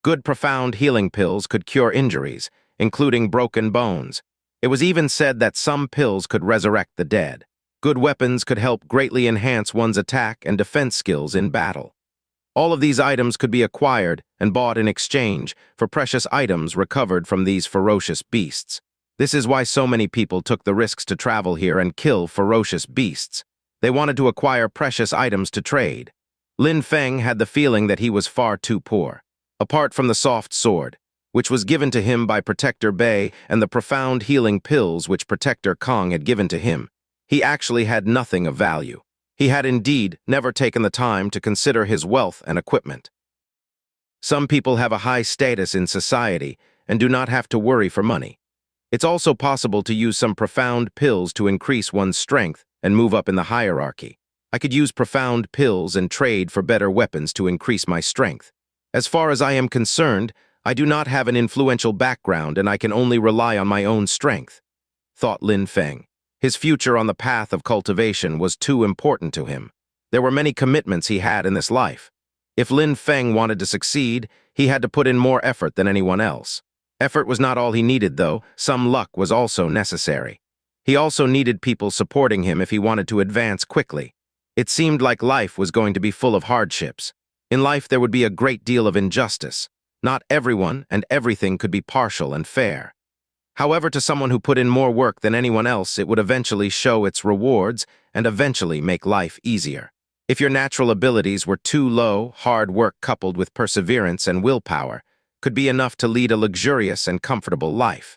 Good profound healing pills could cure injuries, including broken bones. It was even said that some pills could resurrect the dead. Good weapons could help greatly enhance one's attack and defense skills in battle. All of these items could be acquired and bought in exchange for precious items recovered from these ferocious beasts. This is why so many people took the risks to travel here and kill ferocious beasts. They wanted to acquire precious items to trade. Lin Feng had the feeling that he was far too poor. Apart from the soft sword, which was given to him by Protector Bei, and the profound healing pills which Protector Kong had given to him, he actually had nothing of value. He had indeed never taken the time to consider his wealth and equipment. Some people have a high status in society and do not have to worry for money. It's also possible to use some profound pills to increase one's strength and move up in the hierarchy. I could use profound pills and trade for better weapons to increase my strength. As far as I am concerned, I do not have an influential background and I can only rely on my own strength, thought Lin Feng. His future on the path of cultivation was too important to him. There were many commitments he had in this life. If Lin Feng wanted to succeed, he had to put in more effort than anyone else. Effort was not all he needed, though. Some luck was also necessary. He also needed people supporting him if he wanted to advance quickly. It seemed like life was going to be full of hardships. In life, there would be a great deal of injustice. Not everyone and everything could be partial and fair. However, to someone who put in more work than anyone else, it would eventually show its rewards and eventually make life easier. If your natural abilities were too low, hard work coupled with perseverance and willpower could be enough to lead a luxurious and comfortable life.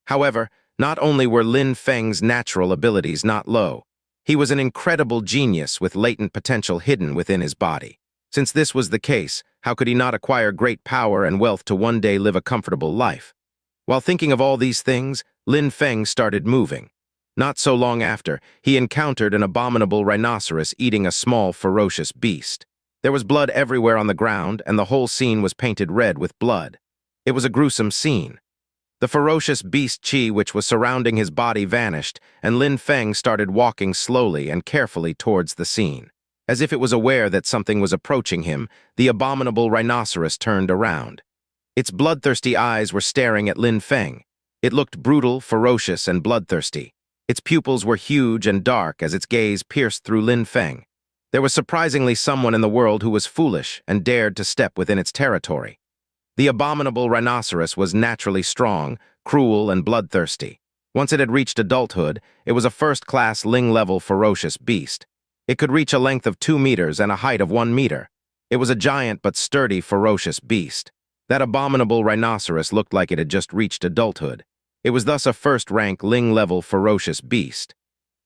However, not only were Lin Feng's natural abilities not low, he was an incredible genius with latent potential hidden within his body. Since this was the case, how could he not acquire great power and wealth to one day live a comfortable life? While thinking of all these things, Lin Feng started moving. Not so long after, he encountered an abominable rhinoceros eating a small, ferocious beast. There was blood everywhere on the ground, and the whole scene was painted red with blood. It was a gruesome scene. The ferocious beast qi which was surrounding his body vanished, and Lin Feng started walking slowly and carefully towards the scene. As if it was aware that something was approaching him, the abominable rhinoceros turned around. Its bloodthirsty eyes were staring at Lin Feng. It looked brutal, ferocious, and bloodthirsty. Its pupils were huge and dark as its gaze pierced through Lin Feng. There was surprisingly someone in the world who was foolish and dared to step within its territory. The abominable rhinoceros was naturally strong, cruel, and bloodthirsty. Once it had reached adulthood, it was a first-class Ling-level ferocious beast. It could reach a length of 2 meters and a height of 1 meter. It was a giant but sturdy, ferocious beast. That abominable rhinoceros looked like it had just reached adulthood. It was thus a first-rank Ling-level ferocious beast.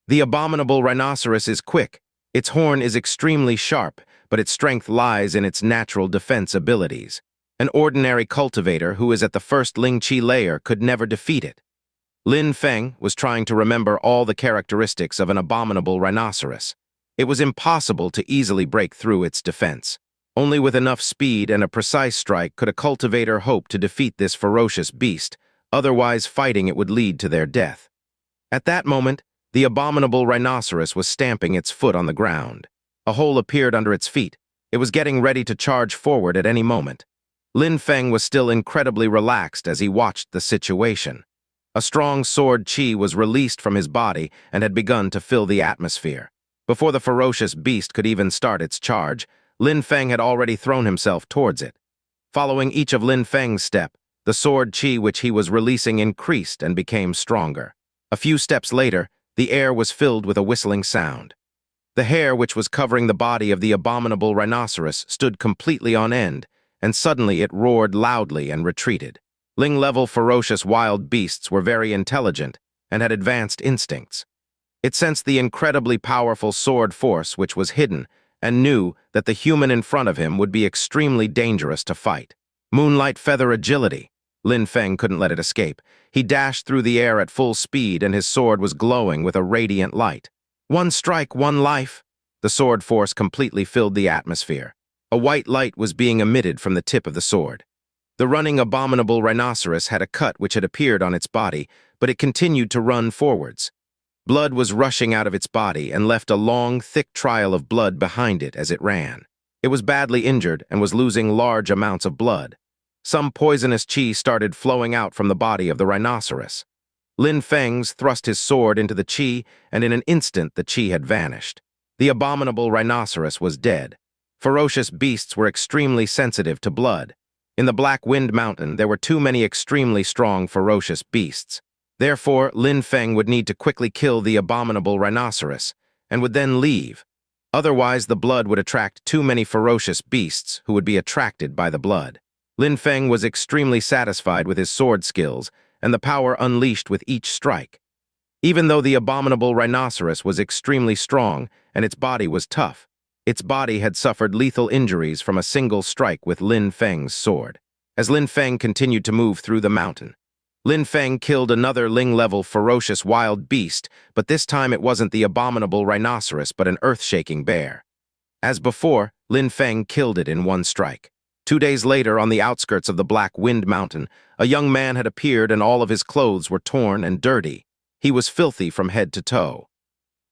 The abominable rhinoceros is quick. Its horn is extremely sharp, but its strength lies in its natural defense abilities. An ordinary cultivator who is at the first Ling Qi layer could never defeat it. Lin Feng was trying to remember all the characteristics of an abominable rhinoceros. It was impossible to easily break through its defense. Only with enough speed and a precise strike could a cultivator hope to defeat this ferocious beast, otherwise fighting it would lead to their death. At that moment, the abominable rhinoceros was stamping its foot on the ground. A hole appeared under its feet. It was getting ready to charge forward at any moment. Lin Feng was still incredibly relaxed as he watched the situation. A strong sword qi was released from his body and had begun to fill the atmosphere. Before the ferocious beast could even start its charge, Lin Feng had already thrown himself towards it. Following each of Lin Feng's steps, the sword qi which he was releasing increased and became stronger. A few steps later, the air was filled with a whistling sound. The hair which was covering the body of the abominable rhinoceros stood completely on end, and suddenly it roared loudly and retreated. Ling-level ferocious wild beasts were very intelligent and had advanced instincts. It sensed the incredibly powerful sword force which was hidden and knew that the human in front of him would be extremely dangerous to fight. Moonlight feather agility. Lin Feng couldn't let it escape. He dashed through the air at full speed and his sword was glowing with a radiant light. One strike, one life. The sword force completely filled the atmosphere. A white light was being emitted from the tip of the sword. The running abominable rhinoceros had a cut which had appeared on its body, but it continued to run forwards. Blood was rushing out of its body and left a long, thick trail of blood behind it as it ran. It was badly injured and was losing large amounts of blood. Some poisonous qi started flowing out from the body of the rhinoceros. Lin Feng thrust his sword into the qi, and in an instant the qi had vanished. The abominable rhinoceros was dead. Ferocious beasts were extremely sensitive to blood. In the Black Wind Mountain, there were too many extremely strong, ferocious beasts. Therefore, Lin Feng would need to quickly kill the abominable rhinoceros, and would then leave. Otherwise, the blood would attract too many ferocious beasts who would be attracted by the blood. Lin Feng was extremely satisfied with his sword skills and the power unleashed with each strike. Even though the abominable rhinoceros was extremely strong and its body was tough, its body had suffered lethal injuries from a single strike with Lin Feng's sword. As Lin Feng continued to move through the mountain, Lin Feng killed another Ling-level ferocious wild beast, but this time it wasn't the abominable rhinoceros but an earth-shaking bear. As before, Lin Feng killed it in one strike. 2 days later, on the outskirts of the Black Wind Mountain, a young man had appeared and all of his clothes were torn and dirty. He was filthy from head to toe.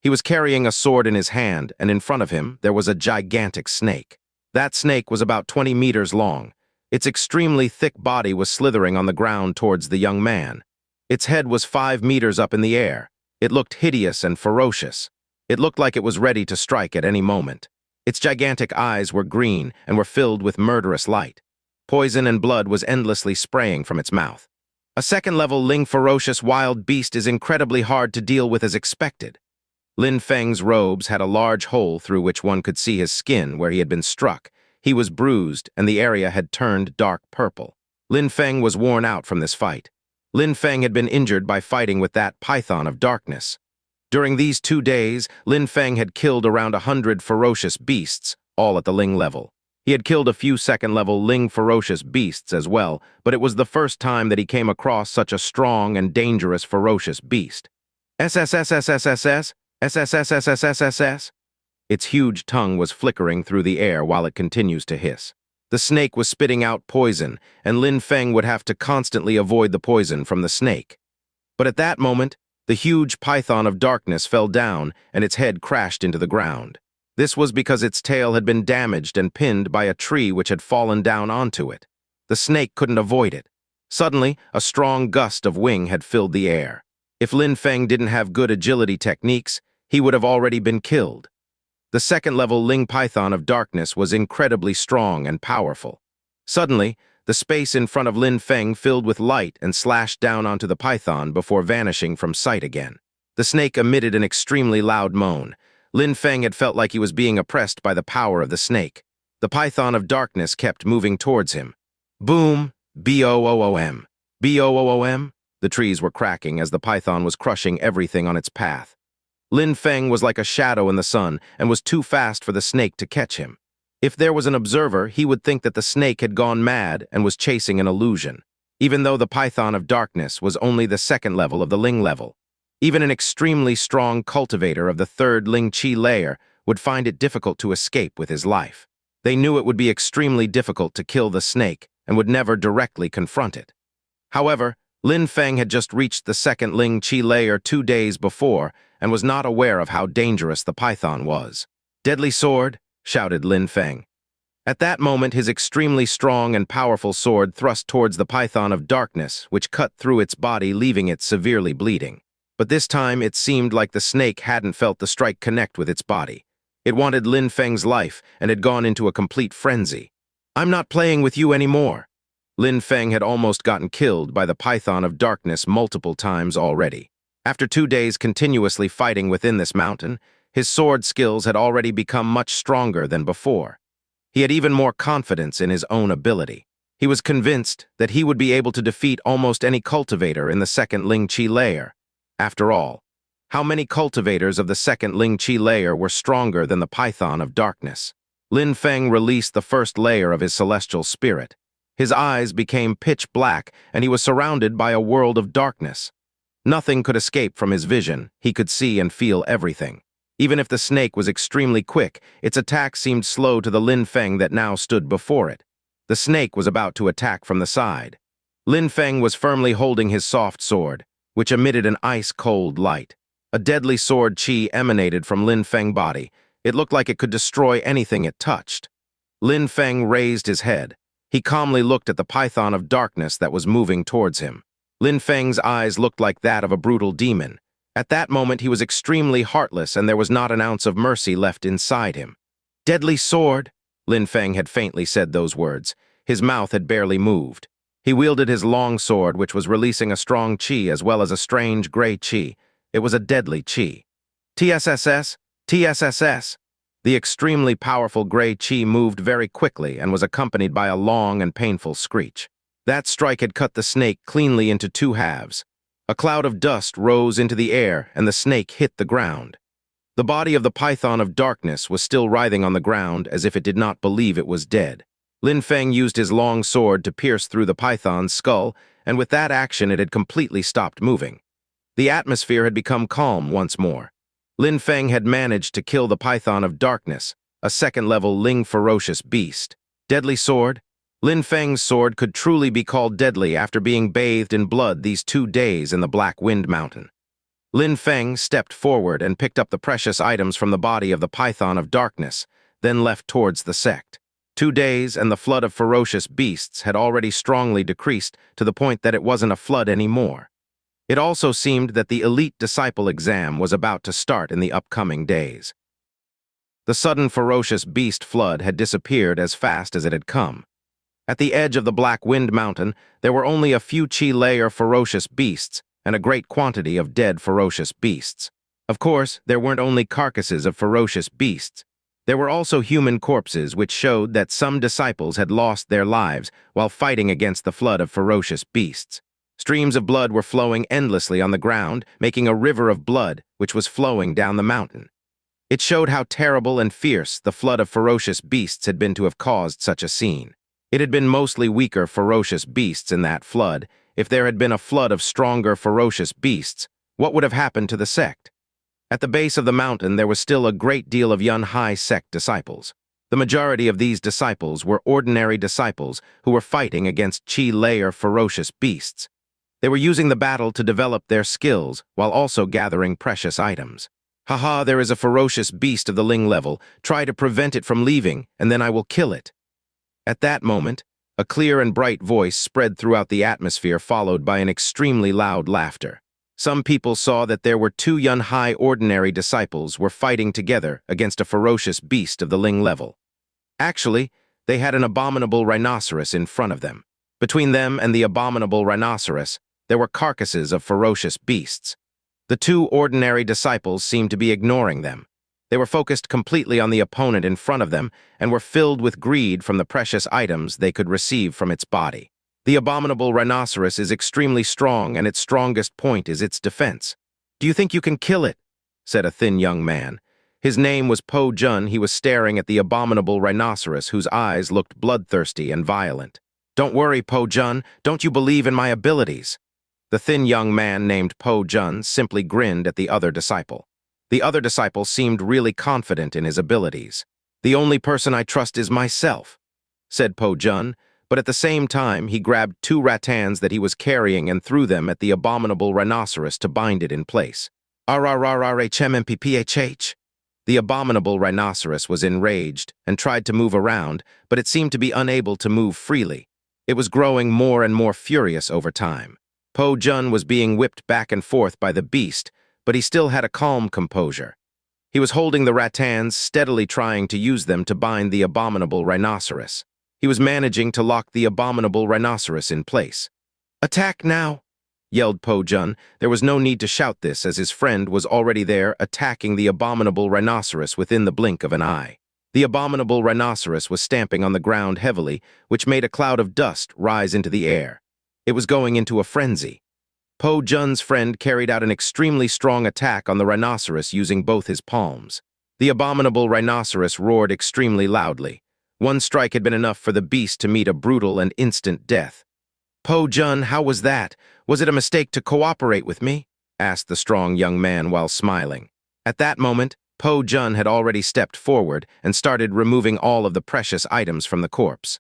He was carrying a sword in his hand, and in front of him there was a gigantic snake. That snake was about 20 meters long. Its extremely thick body was slithering on the ground towards the young man. Its head was 5 meters up in the air. It looked hideous and ferocious. It looked like it was ready to strike at any moment. Its gigantic eyes were green and were filled with murderous light. Poison and blood was endlessly spraying from its mouth. A second-level Ling ferocious wild beast is incredibly hard to deal with as expected. Lin Feng's robes had a large hole through which one could see his skin where he had been struck. He was bruised, and the area had turned dark purple. Lin Feng was worn out from this fight. Lin Feng had been injured by fighting with that python of darkness. During these 2 days, Lin Feng had killed around 100 ferocious beasts, all at the Ling level. He had killed a few second-level Ling ferocious beasts as well, but it was the first time that he came across such a strong and dangerous ferocious beast. SSSSSSS? SSSSSSSS? Its huge tongue was flickering through the air while it continues to hiss. The snake was spitting out poison, and Lin Feng would have to constantly avoid the poison from the snake. But at that moment, the huge python of darkness fell down and its head crashed into the ground. This was because its tail had been damaged and pinned by a tree which had fallen down onto it. The snake couldn't avoid it. Suddenly, a strong gust of wing had filled the air. If Lin Feng didn't have good agility techniques, he would have already been killed. The second-level Ling python of darkness was incredibly strong and powerful. Suddenly, The space in front of Lin Feng filled with light and slashed down onto the python before vanishing from sight again. The snake emitted an extremely loud moan. Lin Feng had felt like he was being oppressed by the power of the snake. The python of darkness kept moving towards him. Boom! B-O-O-O-M. B-O-O-O-M? The trees were cracking as the python was crushing everything on its path. Lin Feng was like a shadow in the sun and was too fast for the snake to catch him. If there was an observer, he would think that the snake had gone mad and was chasing an illusion, even though the python of darkness was only the second level of the Ling level. Even an extremely strong cultivator of the third Ling Qi layer would find it difficult to escape with his life. They knew it would be extremely difficult to kill the snake and would never directly confront it. However, Lin Feng had just reached the second Ling Qi layer 2 days before and was not aware of how dangerous the python was. "Deadly sword!" shouted Lin Feng. At that moment, his extremely strong and powerful sword thrust towards the python of darkness, which cut through its body, leaving it severely bleeding. But this time, it seemed like the snake hadn't felt the strike connect with its body. It wanted Lin Feng's life and had gone into a complete frenzy. "I'm not playing with you anymore." Lin Feng had almost gotten killed by the python of darkness multiple times already. After 2 days continuously fighting within this mountain, his sword skills had already become much stronger than before. He had even more confidence in his own ability. He was convinced that he would be able to defeat almost any cultivator in the second Ling Qi layer. After all, how many cultivators of the second Ling Qi layer were stronger than the python of darkness? Lin Feng released the first layer of his celestial spirit. His eyes became pitch black, and he was surrounded by a world of darkness. Nothing could escape from his vision. He could see and feel everything. Even if the snake was extremely quick, its attack seemed slow to the Lin Feng that now stood before it. The snake was about to attack from the side. Lin Feng was firmly holding his soft sword, which emitted an ice-cold light. A deadly sword qi emanated from Lin Feng's body. It looked like it could destroy anything it touched. Lin Feng raised his head. He calmly looked at the python of darkness that was moving towards him. Lin Feng's eyes looked like that of a brutal demon. At that moment, he was extremely heartless, and there was not an ounce of mercy left inside him. "Deadly sword!" Lin Feng had faintly said those words. His mouth had barely moved. He wielded his long sword, which was releasing a strong qi as well as a strange gray qi. It was a deadly qi. TSSS! TSSS! The extremely powerful gray qi moved very quickly and was accompanied by a long and painful screech. That strike had cut the snake cleanly into 2 halves. A cloud of dust rose into the air, and the snake hit the ground. The body of the python of darkness was still writhing on the ground as if it did not believe it was dead. Lin Feng used his long sword to pierce through the python's skull, and with that action it had completely stopped moving. The atmosphere had become calm once more. Lin Feng had managed to kill the python of darkness, a second-level Ling ferocious beast. Deadly sword? Lin Feng's sword could truly be called deadly after being bathed in blood these 2 days in the Black Wind Mountain. Lin Feng stepped forward and picked up the precious items from the body of the python of darkness, then left towards the sect. 2 days and the flood of ferocious beasts had already strongly decreased to the point that it wasn't a flood anymore. It also seemed that the elite disciple exam was about to start in the upcoming days. The sudden ferocious beast flood had disappeared as fast as it had come. At the edge of the Black Wind Mountain, there were only a few Qi-layer ferocious beasts and a great quantity of dead ferocious beasts. Of course, there weren't only carcasses of ferocious beasts. There were also human corpses, which showed that some disciples had lost their lives while fighting against the flood of ferocious beasts. Streams of blood were flowing endlessly on the ground, making a river of blood which was flowing down the mountain. It showed how terrible and fierce the flood of ferocious beasts had been to have caused such a scene. It had been mostly weaker ferocious beasts in that flood. If there had been a flood of stronger ferocious beasts, what would have happened to the sect? At the base of the mountain, there was still a great deal of Yun Hai sect disciples. The majority of these disciples were ordinary disciples who were fighting against Qi-layer ferocious beasts. They were using the battle to develop their skills while also gathering precious items. "Haha, there is a ferocious beast of the Ling level. Try to prevent it from leaving, and then I will kill it." At that moment, a clear and bright voice spread throughout the atmosphere, followed by an extremely loud laughter. Some people saw that there were 2 Yun Hai ordinary disciples were fighting together against a ferocious beast of the Ling level. Actually, they had an abominable rhinoceros in front of them. Between them and the abominable rhinoceros, there were carcasses of ferocious beasts. The two ordinary disciples seemed to be ignoring them. They were focused completely on the opponent in front of them and were filled with greed from the precious items they could receive from its body. The abominable rhinoceros is extremely strong, and its strongest point is its defense. "Do you think you can kill it?" said a thin young man. His name was Po Jun. He was staring at the abominable rhinoceros, whose eyes looked bloodthirsty and violent. "Don't worry, Po Jun. Don't you believe in my abilities?" The thin young man named Po Jun simply grinned at the other disciple. The other disciple seemed really confident in his abilities. "The only person I trust is myself," said Po Jun, but at the same time he grabbed two rattans that he was carrying and threw them at the abominable rhinoceros to bind it in place. "RRRRHMMPPHH." The abominable rhinoceros was enraged and tried to move around, but it seemed to be unable to move freely. It was growing more and more furious over time. Po Jun was being whipped back and forth by the beast, but he still had a calm composure. He was holding the rattans, steadily trying to use them to bind the abominable rhinoceros. He was managing to lock the abominable rhinoceros in place. "Attack now!" yelled Po Jun. There was no need to shout this, as his friend was already there, attacking the abominable rhinoceros within the blink of an eye. The abominable rhinoceros was stamping on the ground heavily, which made a cloud of dust rise into the air. It was going into a frenzy. Po Jun's friend carried out an extremely strong attack on the rhinoceros using both his palms. The abominable rhinoceros roared extremely loudly. One strike had been enough for the beast to meet a brutal and instant death. "Po Jun, how was that? Was it a mistake to cooperate with me?" asked the strong young man while smiling. At that moment, Po Jun had already stepped forward and started removing all of the precious items from the corpse.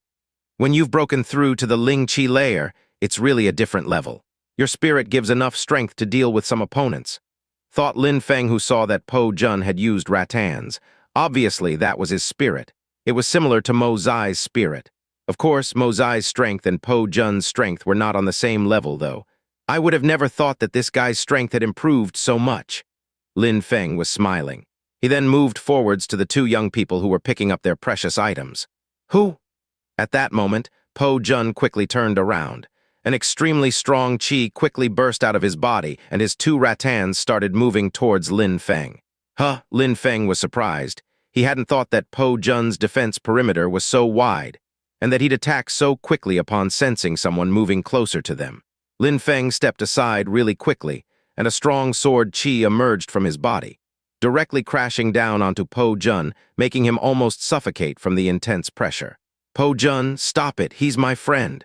"When you've broken through to the Ling Qi layer, it's really a different level. Your spirit gives enough strength to deal with some opponents," thought Lin Feng, who saw that Po Jun had used rattans. Obviously, that was his spirit. It was similar to Mo Zai's spirit. Of course, Mo Zai's strength and Po Jun's strength were not on the same level, though. "I would have never thought that this guy's strength had improved so much." Lin Feng was smiling. He then moved forwards to the two young people who were picking up their precious items. "Who?" At that moment, Po Jun quickly turned around. An extremely strong qi quickly burst out of his body, and his two rattans started moving towards Lin Feng. Lin Feng was surprised. He hadn't thought that Po Jun's defense perimeter was so wide, and that he'd attack so quickly upon sensing someone moving closer to them. Lin Feng stepped aside really quickly, and a strong sword qi emerged from his body, directly crashing down onto Po Jun, making him almost suffocate from the intense pressure. "Po Jun, stop it, he's my friend,"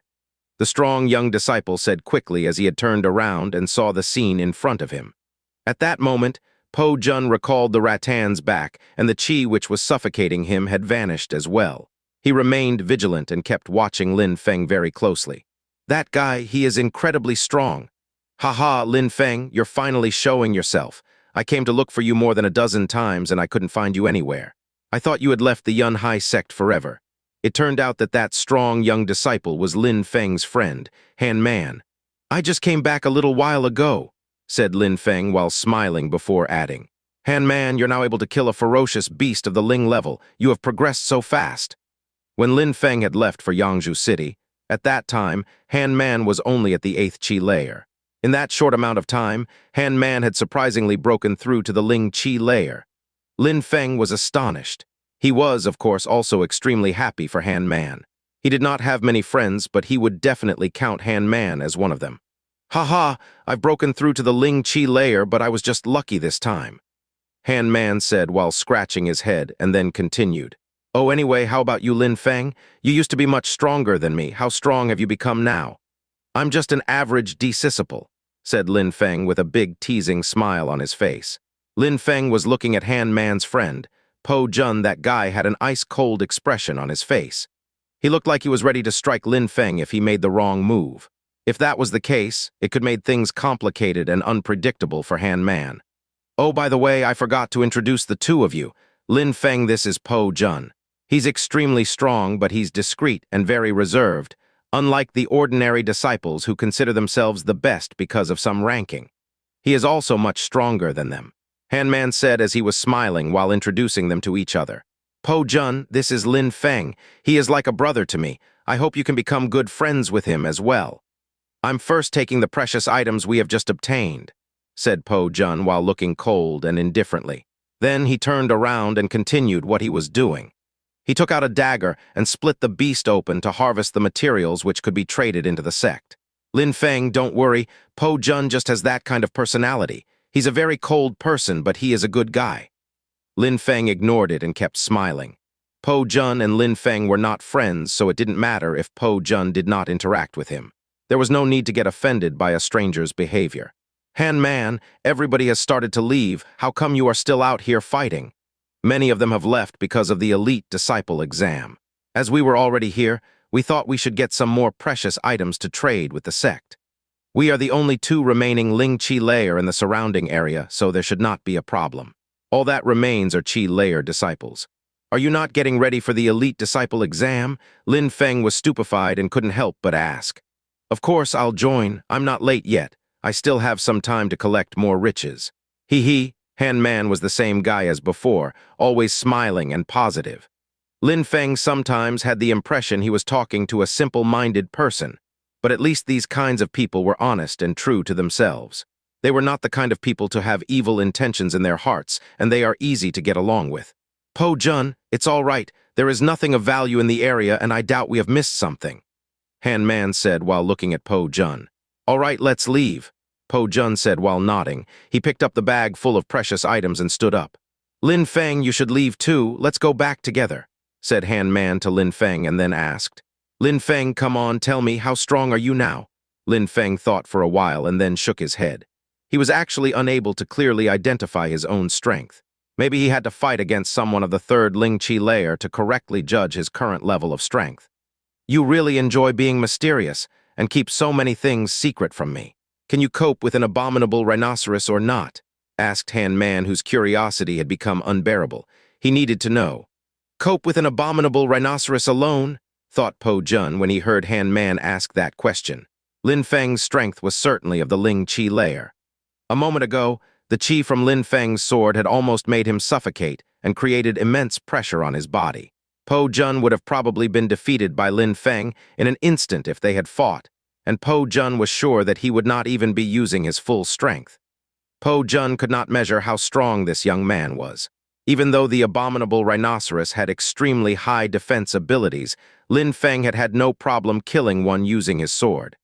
the strong young disciple said quickly as he had turned around and saw the scene in front of him. At that moment, Po Jun recalled the rattans back, and the qi which was suffocating him had vanished as well. He remained vigilant and kept watching Lin Feng very closely. "That guy, he is incredibly strong." "Haha, Lin Feng, you're finally showing yourself. I came to look for you more than a dozen times and I couldn't find you anywhere. I thought you had left the Yun Hai sect forever." It turned out that that strong young disciple was Lin Feng's friend, Han Man. "I just came back a little while ago," said Lin Feng while smiling before adding, "Han Man, you're now able to kill a ferocious beast of the Ling level. You have progressed so fast." When Lin Feng had left for Yangzhou City, at that time, Han Man was only at the 8th Qi layer. In that short amount of time, Han Man had surprisingly broken through to the Ling Qi layer. Lin Feng was astonished. He was, of course, also extremely happy for Han Man. He did not have many friends, but he would definitely count Han Man as one of them. "Haha, I've broken through to the Ling Qi layer, but I was just lucky this time," Han Man said while scratching his head, and then continued. "Oh, anyway, how about you, Lin Feng? You used to be much stronger than me. How strong have you become now?" "I'm just an average disciple," said Lin Feng with a big teasing smile on his face. Lin Feng was looking at Han Man's friend. Po Jun, that guy, had an ice-cold expression on his face. He looked like he was ready to strike Lin Feng if he made the wrong move. If that was the case, it could make things complicated and unpredictable for Han Man. "Oh, by the way, I forgot to introduce the two of you. Lin Feng, this is Po Jun. He's extremely strong, but he's discreet and very reserved, unlike the ordinary disciples who consider themselves the best because of some ranking. He is also much stronger than them," Han Man said as he was smiling while introducing them to each other. "Po Jun, this is Lin Feng. He is like a brother to me. I hope you can become good friends with him as well. I'm first taking the precious items we have just obtained, said Po Jun while looking cold and indifferently. Then he turned around and continued what he was doing. He took out a dagger and split the beast open to harvest the materials which could be traded into the sect. Lin Feng, don't worry, Po Jun just has that kind of personality. He's a very cold person, but he is a good guy. Lin Feng ignored it and kept smiling. Po Jun and Lin Feng were not friends, so it didn't matter if Po Jun did not interact with him. There was no need to get offended by a stranger's behavior. Han Man, everybody has started to leave. How come you are still out here fighting? Many of them have left because of the elite disciple exam. As we were already here, we thought we should get some more precious items to trade with the sect. We are the only two remaining Ling Chi layer in the surrounding area, so there should not be a problem. All that remains are Chi layer disciples. Are you not getting ready for the elite disciple exam? Lin Feng was stupefied and couldn't help but ask. Of course, I'll join. I'm not late yet. I still have some time to collect more riches. Hee. Han Man was the same guy as before, always smiling and positive. Lin Feng sometimes had the impression he was talking to a simple-minded person, but at least these kinds of people were honest and true to themselves. They were not the kind of people to have evil intentions in their hearts, and they are easy to get along with. Po Jun, it's all right. There is nothing of value in the area, and I doubt we have missed something, Han Man said while looking at Po Jun. All right, let's leave, Po Jun said while nodding. He picked up the bag full of precious items and stood up. Lin Feng, you should leave too. Let's go back together, said Han Man to Lin Feng and then asked. Lin Feng, come on, tell me, how strong are you now? Lin Feng thought for a while and then shook his head. He was actually unable to clearly identify his own strength. Maybe he had to fight against someone of the third Ling Chi layer to correctly judge his current level of strength. You really enjoy being mysterious and keep so many things secret from me. Can you cope with an abominable rhinoceros or not? Asked Han Man, whose curiosity had become unbearable. He needed to know. Cope with an abominable rhinoceros alone? Thought Po Jun when he heard Han Man ask that question. Lin Feng's strength was certainly of the Ling Chi layer. A moment ago, the chi from Lin Feng's sword had almost made him suffocate and created immense pressure on his body. Po Jun would have probably been defeated by Lin Feng in an instant if they had fought, and Po Jun was sure that he would not even be using his full strength. Po Jun could not measure how strong this young man was. Even though the abominable rhinoceros had extremely high defense abilities, Lin Feng had had no problem killing one using his sword.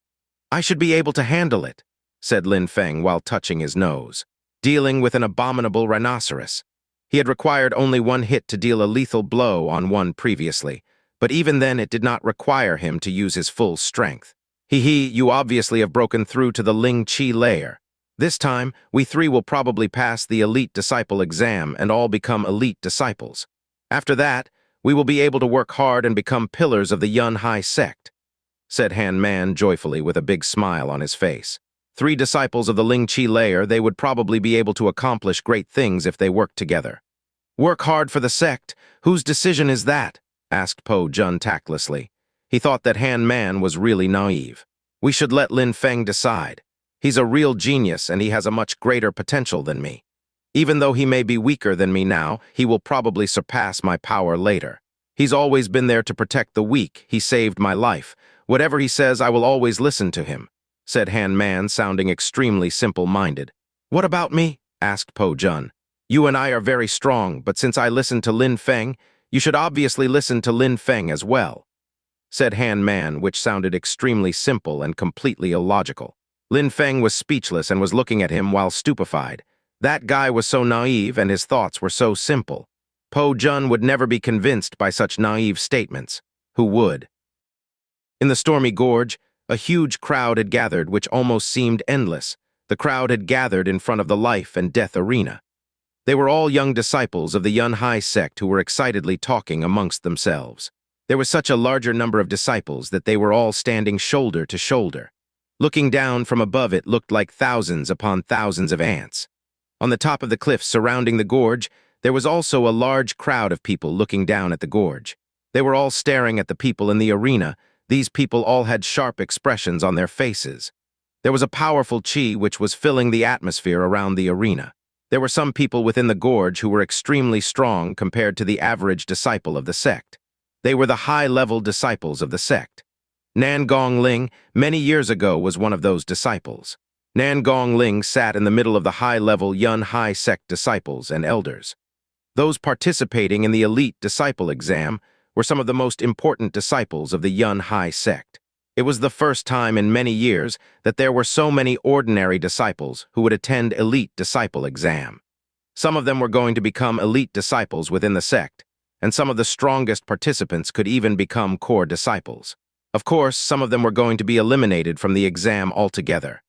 I should be able to handle it, said Lin Feng while touching his nose. Dealing with an abominable rhinoceros. He had required only one hit to deal a lethal blow on one previously, but even then it did not require him to use his full strength. You obviously have broken through to the Ling Chi layer. This time, we three will probably pass the elite disciple exam and all become elite disciples. After that, we will be able to work hard and become pillars of the Yun Hai sect, said Han Man joyfully with a big smile on his face. 3 disciples of the Ling Chi layer, they would probably be able to accomplish great things if they worked together. Work hard for the sect? Whose decision is that? Asked Po Jun tactlessly. He thought that Han Man was really naive. We should let Lin Feng decide. He's a real genius and he has a much greater potential than me. Even though he may be weaker than me now, he will probably surpass my power later. He's always been there to protect the weak. He saved my life. Whatever he says, I will always listen to him, said Han Man, sounding extremely simple-minded. What about me? Asked Po Jun. You and I are very strong, but since I listened to Lin Feng, you should obviously listen to Lin Feng as well, said Han Man, which sounded extremely simple and completely illogical. Lin Feng was speechless and was looking at him while stupefied. That guy was so naive and his thoughts were so simple. Po Jun would never be convinced by such naive statements. Who would? In the stormy gorge, a huge crowd had gathered which almost seemed endless. The crowd had gathered in front of the life and death arena. They were all young disciples of the Yun Hai sect who were excitedly talking amongst themselves. There was such a larger number of disciples that they were all standing shoulder to shoulder. Looking down from above, it looked like thousands upon thousands of ants. On the top of the cliffs surrounding the gorge, there was also a large crowd of people looking down at the gorge. They were all staring at the people in the arena. These people all had sharp expressions on their faces. There was a powerful chi which was filling the atmosphere around the arena. There were some people within the gorge who were extremely strong compared to the average disciple of the sect. They were the high-level disciples of the sect. Nan Gongling, many years ago, was one of those disciples. Nan Gongling sat in the middle of the high-level Yun Hai sect disciples and elders. Those participating in the elite disciple exam were some of the most important disciples of the Yun Hai sect. It was the first time in many years that there were so many ordinary disciples who would attend elite disciple exam. Some of them were going to become elite disciples within the sect, and some of the strongest participants could even become core disciples. Of course, some of them were going to be eliminated from the exam altogether.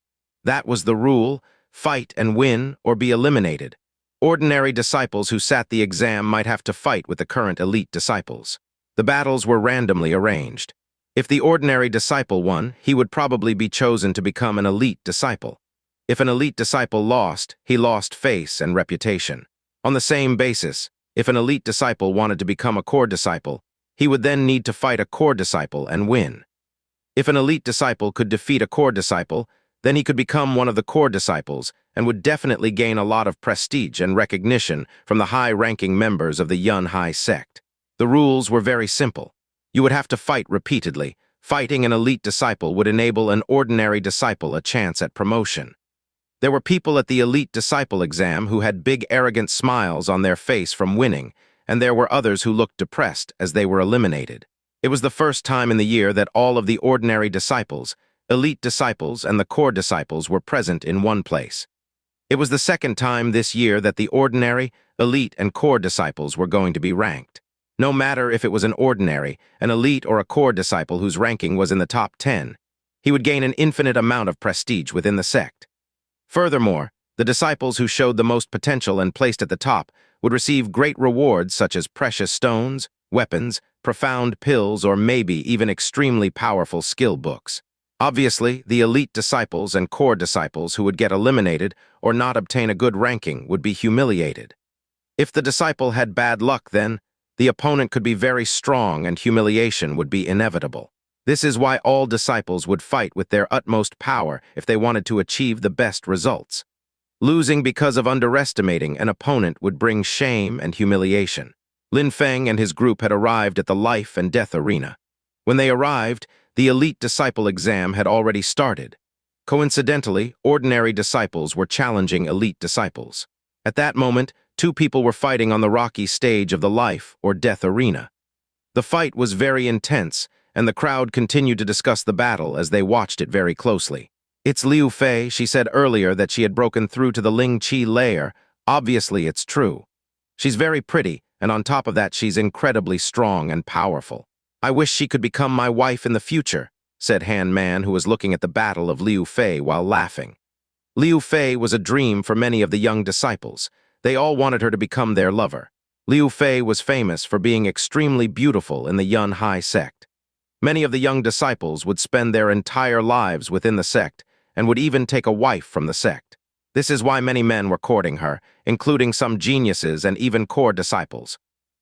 That was the rule: fight and win or be eliminated. Ordinary disciples who sat the exam might have to fight with the current elite disciples. The battles were randomly arranged. If the ordinary disciple won, he would probably be chosen to become an elite disciple. If an elite disciple lost, he lost face and reputation. On the same basis, if an elite disciple wanted to become a core disciple, he would then need to fight a core disciple and win. If an elite disciple could defeat a core disciple, then he could become one of the core disciples and would definitely gain a lot of prestige and recognition from the high-ranking members of the Yun Hai sect. The rules were very simple. You would have to fight repeatedly. Fighting an elite disciple would enable an ordinary disciple a chance at promotion. There were people at the elite disciple exam who had big arrogant smiles on their face from winning, and there were others who looked depressed as they were eliminated. It was the first time in the year that all of the ordinary disciples, elite disciples, and the core disciples were present in one place. It was the second time this year that the ordinary, elite, and core disciples were going to be ranked. No matter if it was an ordinary, an elite, or a core disciple whose ranking was in the top 10, he would gain an infinite amount of prestige within the sect. Furthermore, the disciples who showed the most potential and placed at the top would receive great rewards such as precious stones, weapons, profound pills, or maybe even extremely powerful skill books. Obviously, the elite disciples and core disciples who would get eliminated or not obtain a good ranking would be humiliated. If the disciple had bad luck, then the opponent could be very strong and humiliation would be inevitable. This is why all disciples would fight with their utmost power if they wanted to achieve the best results. Losing because of underestimating an opponent would bring shame and humiliation. Lin Feng and his group had arrived at the life and death arena. When they arrived, the elite disciple exam had already started. Coincidentally, ordinary disciples were challenging elite disciples. At that moment, two people were fighting on the rocky stage of the life or death arena. The fight was very intense, and the crowd continued to discuss the battle as they watched it very closely. "It's Liu Fei. She said earlier that she had broken through to the Ling Qi layer. Obviously, it's true. She's very pretty, and on top of that, she's incredibly strong and powerful. I wish she could become my wife in the future," said Han Man, who was looking at the battle of Liu Fei while laughing. Liu Fei was a dream for many of the young disciples. They all wanted her to become their lover. Liu Fei was famous for being extremely beautiful in the Yun Hai sect. Many of the young disciples would spend their entire lives within the sect and would even take a wife from the sect. This is why many men were courting her, including some geniuses and even core disciples.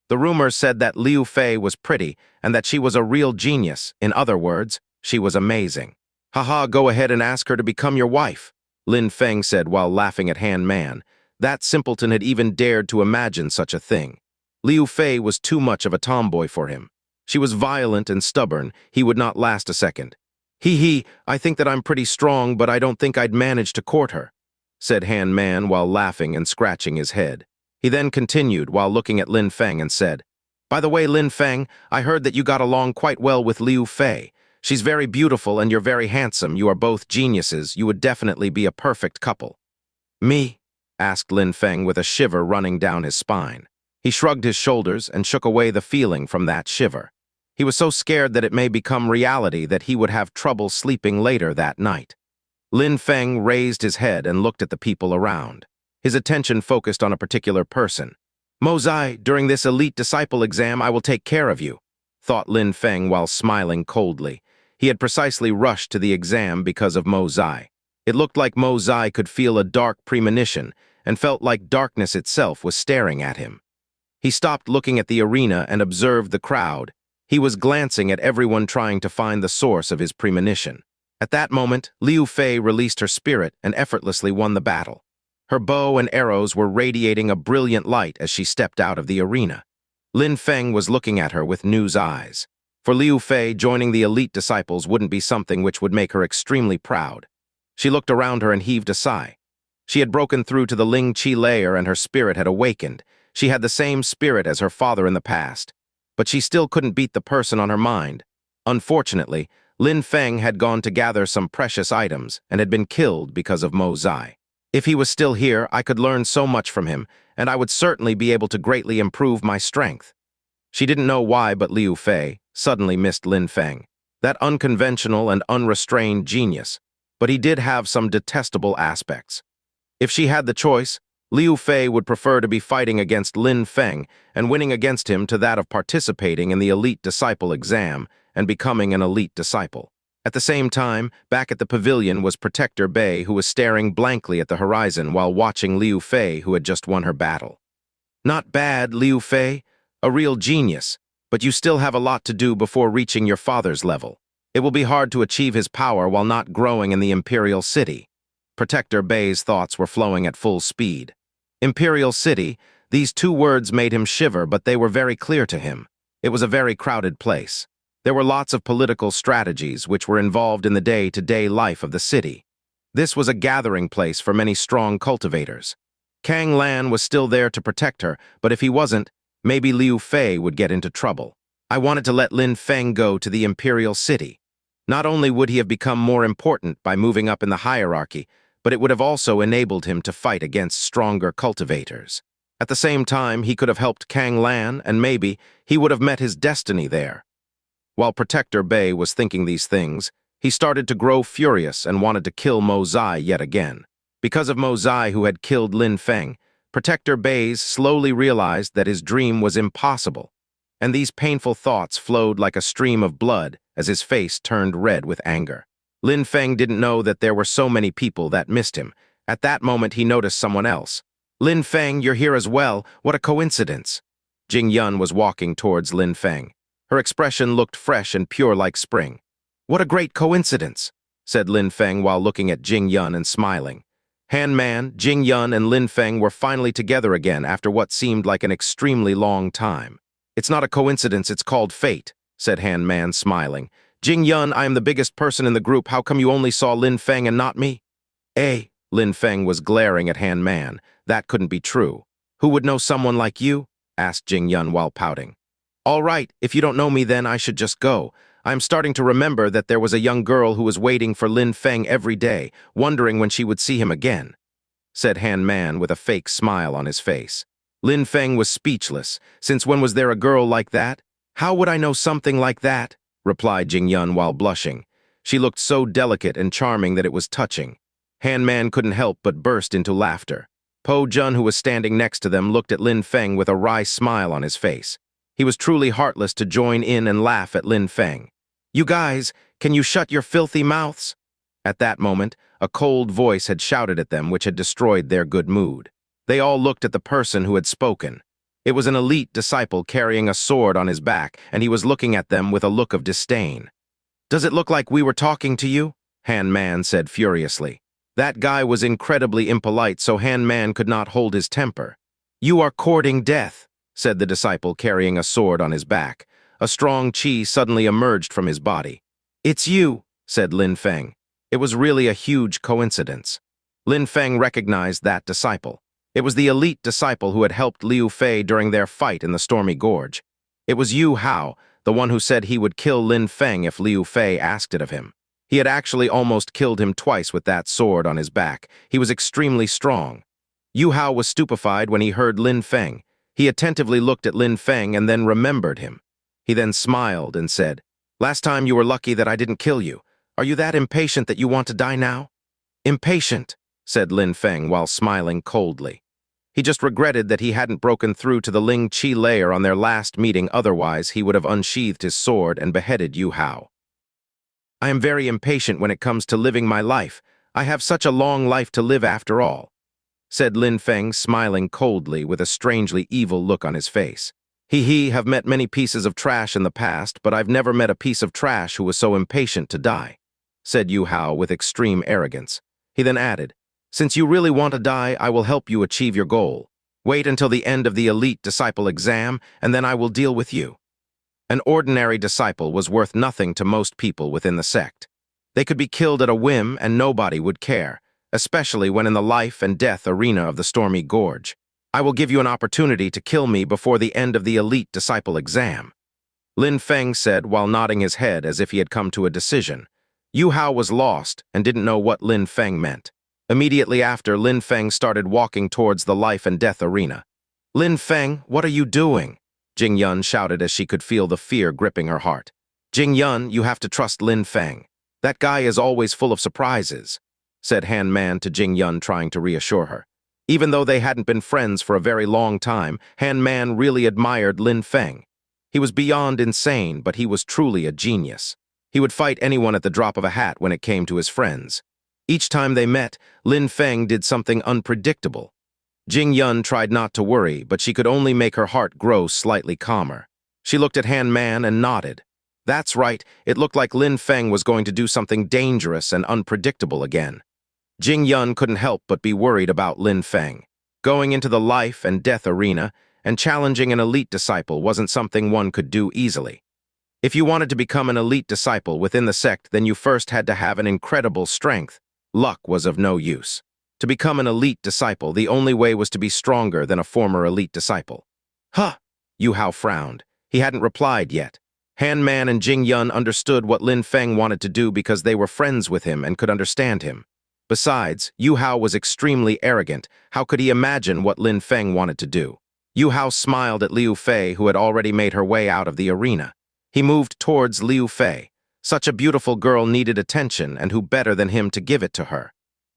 The rumors said that Liu Fei was pretty and that she was a real genius. In other words, she was amazing. "Haha, go ahead and ask her to become your wife," Lin Feng said while laughing at Han Man. That simpleton had even dared to imagine such a thing. Liu Fei was too much of a tomboy for him. She was violent and stubborn. He would not last a second. "Hee, I think that I'm pretty strong, but I don't think I'd manage to court her," said Han Man while laughing and scratching his head. He then continued while looking at Lin Feng and said, "By the way, Lin Feng, I heard that you got along quite well with Liu Fei. She's very beautiful and you're very handsome. You are both geniuses. You would definitely be a perfect couple." "Me?" asked Lin Feng with a shiver running down his spine. He shrugged his shoulders and shook away the feeling from that shiver. He was so scared that it may become reality that he would have trouble sleeping later that night. Lin Feng raised his head and looked at the people around. His attention focused on a particular person. "Mo Zai, during this elite disciple exam, I will take care of you," thought Lin Feng while smiling coldly. He had precisely rushed to the exam because of Mo Zai. It looked like Mo Zai could feel a dark premonition and felt like darkness itself was staring at him. He stopped looking at the arena and observed the crowd. He was glancing at everyone trying to find the source of his premonition. At that moment, Liu Fei released her spirit and effortlessly won the battle. Her bow and arrows were radiating a brilliant light as she stepped out of the arena. Lin Feng was looking at her with news eyes. For Liu Fei, joining the elite disciples wouldn't be something which would make her extremely proud. She looked around her and heaved a sigh. She had broken through to the Ling Qi layer and her spirit had awakened. She had the same spirit as her father in the past. But she still couldn't beat the person on her mind. Unfortunately, Lin Feng had gone to gather some precious items and had been killed because of Mo Zai. If he was still here, I could learn so much from him, and I would certainly be able to greatly improve my strength. She didn't know why, but Liu Fei suddenly missed Lin Feng, that unconventional and unrestrained genius. But he did have some detestable aspects. If she had the choice, Liu Fei would prefer to be fighting against Lin Feng and winning against him to that of participating in the elite disciple exam and becoming an elite disciple. At the same time, back at the pavilion was Protector Bei, who was staring blankly at the horizon while watching Liu Fei, who had just won her battle. Not bad, Liu Fei. A real genius, but you still have a lot to do before reaching your father's level. It will be hard to achieve his power while not growing in the Imperial City. Protector Bei's thoughts were flowing at full speed. Imperial City, these two words made him shiver, but they were very clear to him. It was a very crowded place. There were lots of political strategies which were involved in the day-to-day life of the city. This was a gathering place for many strong cultivators. Kang Lan was still there to protect her, but if he wasn't, maybe Liu Fei would get into trouble. I wanted to let Lin Feng go to the Imperial City. Not only would he have become more important by moving up in the hierarchy, but it would have also enabled him to fight against stronger cultivators. At the same time, he could have helped Kang Lan, and maybe he would have met his destiny there. While Protector Bei was thinking these things, he started to grow furious and wanted to kill Mo Zai yet again. Because of Mo Zai, who had killed Lin Feng, Protector Bei slowly realized that his dream was impossible, and these painful thoughts flowed like a stream of blood as his face turned red with anger. Lin Feng didn't know that there were so many people that missed him. At that moment, he noticed someone else. Lin Feng, you're here as well. What a coincidence. Jing Yun was walking towards Lin Feng. Her expression looked fresh and pure like spring. What a great coincidence, said Lin Feng while looking at Jing Yun and smiling. Han Man, Jing Yun, and Lin Feng were finally together again after what seemed like an extremely long time. It's not a coincidence, it's called fate, said Han Man, smiling. Jing Yun, I am the biggest person in the group. How come you only saw Lin Feng and not me? Lin Feng was glaring at Han Man. That couldn't be true. Who would know someone like you? Asked Jing Yun while pouting. All right, if you don't know me, then I should just go. I'm starting to remember that there was a young girl who was waiting for Lin Feng every day, wondering when she would see him again, said Han Man with a fake smile on his face. Lin Feng was speechless. Since when was there a girl like that? How would I know something like that? Replied Jing Yun while blushing. She looked so delicate and charming that it was touching. Han Man couldn't help but burst into laughter. Po Jun, who was standing next to them, looked at Lin Feng with a wry smile on his face. He was truly heartless to join in and laugh at Lin Feng. You guys, can you shut your filthy mouths? At that moment, a cold voice had shouted at them, which had destroyed their good mood. They all looked at the person who had spoken. It was an elite disciple carrying a sword on his back, and he was looking at them with a look of disdain. Does it look like we were talking to you? Han Man said furiously. That guy was incredibly impolite, so Han Man could not hold his temper. You are courting death, said the disciple carrying a sword on his back. A strong qi suddenly emerged from his body. It's you, said Lin Feng. It was really a huge coincidence. Lin Feng recognized that disciple. It was the elite disciple who had helped Liu Fei during their fight in the Stormy Gorge. It was Yu Hao, the one who said he would kill Lin Feng if Liu Fei asked it of him. He had actually almost killed him twice with that sword on his back. He was extremely strong. Yu Hao was stupefied when he heard Lin Feng. He attentively looked at Lin Feng and then remembered him. He then smiled and said, Last time you were lucky that I didn't kill you. Are you that impatient that you want to die now? Impatient, said Lin Feng while smiling coldly. He just regretted that he hadn't broken through to the Ling Qi layer on their last meeting, otherwise he would have unsheathed his sword and beheaded Yu Hao. I am very impatient when it comes to living my life. I have such a long life to live after all, said Lin Feng, smiling coldly with a strangely evil look on his face. Have met many pieces of trash in the past, but I've never met a piece of trash who was so impatient to die, said Yu Hao with extreme arrogance. He then added, Since you really want to die, I will help you achieve your goal. Wait until the end of the elite disciple exam, and then I will deal with you. An ordinary disciple was worth nothing to most people within the sect. They could be killed at a whim and nobody would care, especially when in the life and death arena of the Stormy Gorge. I will give you an opportunity to kill me before the end of the elite disciple exam. Lin Feng said while nodding his head as if he had come to a decision. Yu Hao was lost and didn't know what Lin Feng meant. Immediately after, Lin Feng started walking towards the life and death arena. Lin Feng, what are you doing? Jing Yun shouted as she could feel the fear gripping her heart. Jing Yun, you have to trust Lin Feng. That guy is always full of surprises, said Han Man to Jing Yun, trying to reassure her. Even though they hadn't been friends for a very long time, Han Man really admired Lin Feng. He was beyond insane, but he was truly a genius. He would fight anyone at the drop of a hat when it came to his friends. Each time they met, Lin Feng did something unpredictable. Jing Yun tried not to worry, but she could only make her heart grow slightly calmer. She looked at Han Man and nodded. That's right, it looked like Lin Feng was going to do something dangerous and unpredictable again. Jing Yun couldn't help but be worried about Lin Feng. Going into the life and death arena and challenging an elite disciple wasn't something one could do easily. If you wanted to become an elite disciple within the sect, then you first had to have an incredible strength. Luck was of no use. To become an elite disciple, the only way was to be stronger than a former elite disciple. Huh! Yu Hao frowned. He hadn't replied yet. Han Man and Jing Yun understood what Lin Feng wanted to do because they were friends with him and could understand him. Besides, Yu Hao was extremely arrogant. How could he imagine what Lin Feng wanted to do? Yu Hao smiled at Liu Fei, who had already made her way out of the arena. He moved towards Liu Fei. Such a beautiful girl needed attention, and who better than him to give it to her?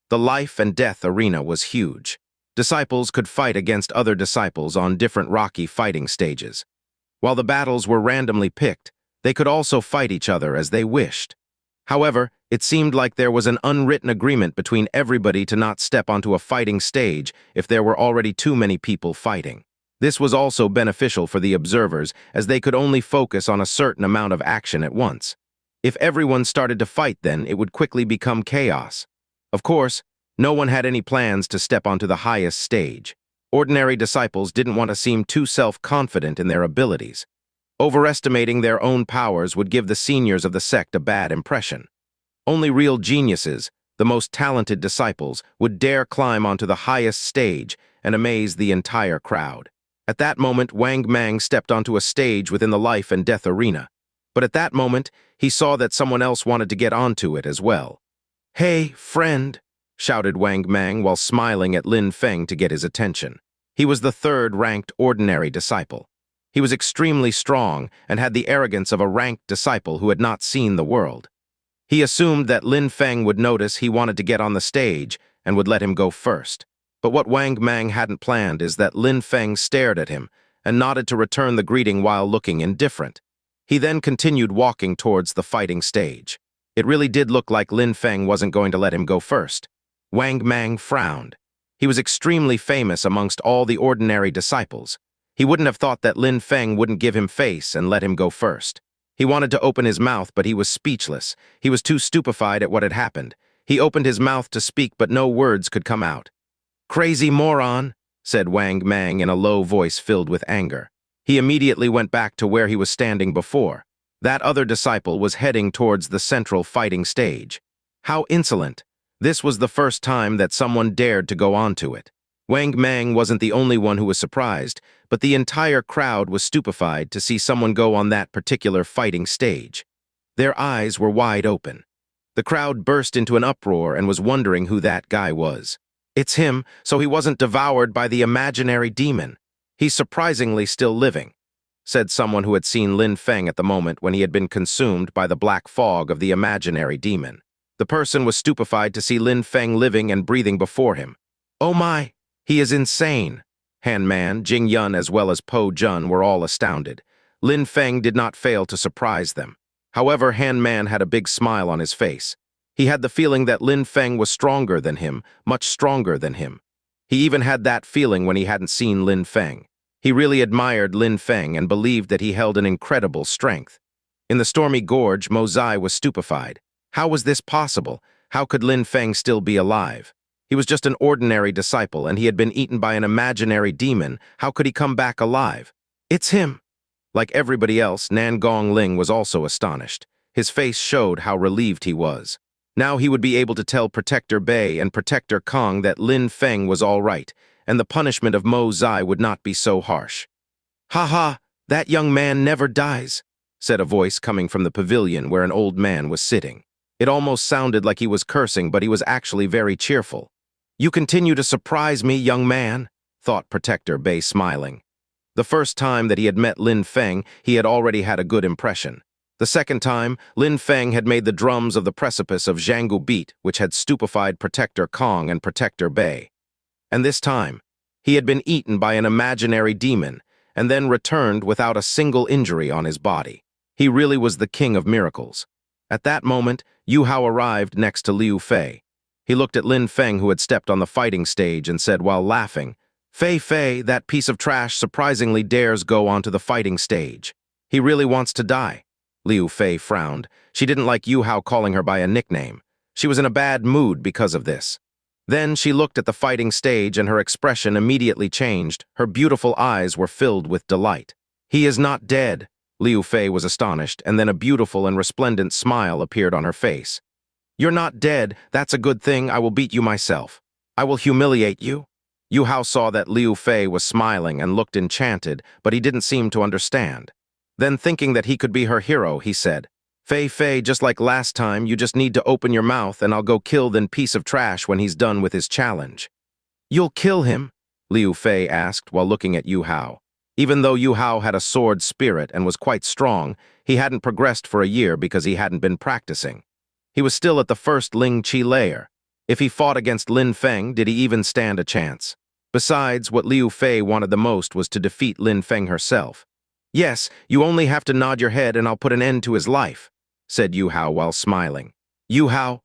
The life and death arena was huge. Disciples could fight against other disciples on different rocky fighting stages. While the battles were randomly picked, they could also fight each other as they wished. However, it seemed like there was an unwritten agreement between everybody to not step onto a fighting stage if there were already too many people fighting. This was also beneficial for the observers, as they could only focus on a certain amount of action at once. If everyone started to fight, then it would quickly become chaos. Of course, no one had any plans to step onto the highest stage. Ordinary disciples didn't want to seem too self-confident in their abilities. Overestimating their own powers would give the seniors of the sect a bad impression. Only real geniuses, the most talented disciples, would dare climb onto the highest stage and amaze the entire crowd. At that moment, Wang Mang stepped onto a stage within the life and death arena. But at that moment, he saw that someone else wanted to get onto it as well. "Hey, friend," shouted Wang Mang while smiling at Lin Feng to get his attention. He was the third-ranked ordinary disciple. He was extremely strong and had the arrogance of a ranked disciple who had not seen the world. He assumed that Lin Feng would notice he wanted to get on the stage and would let him go first. But what Wang Mang hadn't planned is that Lin Feng stared at him and nodded to return the greeting while looking indifferent. He then continued walking towards the fighting stage. It really did look like Lin Feng wasn't going to let him go first. Wang Mang frowned. He was extremely famous amongst all the ordinary disciples. He wouldn't have thought that Lin Feng wouldn't give him face and let him go first. He wanted to open his mouth, but he was speechless. He was too stupefied at what had happened. He opened his mouth to speak, but no words could come out. "Crazy moron," said Wang Mang in a low voice filled with anger. He immediately went back to where he was standing before. That other disciple was heading towards the central fighting stage. How insolent! This was the first time that someone dared to go onto it. Wang Mang wasn't the only one who was surprised, but the entire crowd was stupefied to see someone go on that particular fighting stage. Their eyes were wide open. The crowd burst into an uproar and was wondering who that guy was. It's him, so he wasn't devoured by the imaginary demon. He's surprisingly still living, said someone who had seen Lin Feng at the moment when he had been consumed by the black fog of the imaginary demon. The person was stupefied to see Lin Feng living and breathing before him. "Oh my, he is insane." Han Man, Jing Yun, as well as Po Jun were all astounded. Lin Feng did not fail to surprise them. However, Han Man had a big smile on his face. He had the feeling that Lin Feng was stronger than him, much stronger than him. He even had that feeling when he hadn't seen Lin Feng. He really admired Lin Feng and believed that he held an incredible strength. In the Stormy Gorge, Mo Zai was stupefied. How was this possible? How could Lin Feng still be alive? He was just an ordinary disciple, and he had been eaten by an imaginary demon. How could he come back alive? It's him! Like everybody else, Nan Gongling was also astonished. His face showed how relieved he was. Now he would be able to tell Protector Bei and Protector Kong that Lin Feng was all right, and the punishment of Mo Zai would not be so harsh. "Ha ha, that young man never dies," said a voice coming from the pavilion where an old man was sitting. It almost sounded like he was cursing, but he was actually very cheerful. "You continue to surprise me, young man," thought Protector Bei, smiling. The first time that he had met Lin Feng, he had already had a good impression. The second time, Lin Feng had made the drums of the precipice of Zhanggu beat, which had stupefied Protector Kong and Protector Bei. And this time, he had been eaten by an imaginary demon, and then returned without a single injury on his body. He really was the king of miracles. At that moment, Yu Hao arrived next to Liu Fei. He looked at Lin Feng, who had stepped on the fighting stage, and said while laughing, Fei, that piece of trash surprisingly dares go onto the fighting stage. He really wants to die." Liu Fei frowned. She didn't like Yu Hao calling her by a nickname. She was in a bad mood because of this. Then she looked at the fighting stage and her expression immediately changed. Her beautiful eyes were filled with delight. "He is not dead." Liu Fei was astonished, and then a beautiful and resplendent smile appeared on her face. "You're not dead. That's a good thing. I will beat you myself. I will humiliate you." Yu Hao saw that Liu Fei was smiling and looked enchanted, but he didn't seem to understand. Then, thinking that he could be her hero, he said, Fei, just like last time, you just need to open your mouth and I'll go kill that piece of trash when he's done with his challenge." "You'll kill him?" Liu Fei asked while looking at Yu Hao. Even though Yu Hao had a sword spirit and was quite strong, he hadn't progressed for a year because he hadn't been practicing. He was still at the first Ling Qi layer. If he fought against Lin Feng, did he even stand a chance? Besides, what Liu Fei wanted the most was to defeat Lin Feng herself. "Yes, you only have to nod your head and I'll put an end to his life," said Yu Hao while smiling. Yu Hao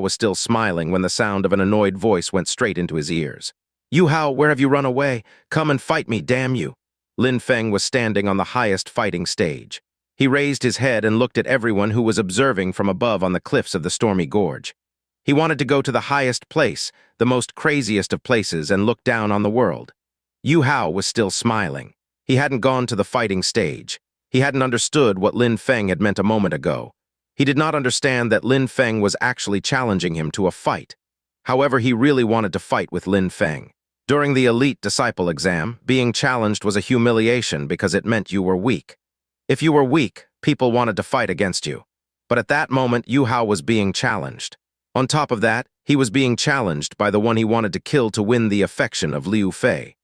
was still smiling when the sound of an annoyed voice went straight into his ears. "Yu Hao, where have you run away? Come and fight me, damn you." Lin Feng was standing on the highest fighting stage. He raised his head and looked at everyone who was observing from above on the cliffs of the stormy gorge. He wanted to go to the highest place, the most craziest of places, and look down on the world. Yu Hao was still smiling. He hadn't gone to the fighting stage. He hadn't understood what Lin Feng had meant a moment ago. He did not understand that Lin Feng was actually challenging him to a fight. However, he really wanted to fight with Lin Feng. During the elite disciple exam, being challenged was a humiliation because it meant you were weak. If you were weak, people wanted to fight against you. But at that moment, Yu Hao was being challenged. On top of that, he was being challenged by the one he wanted to kill to win the affection of Liu Fei.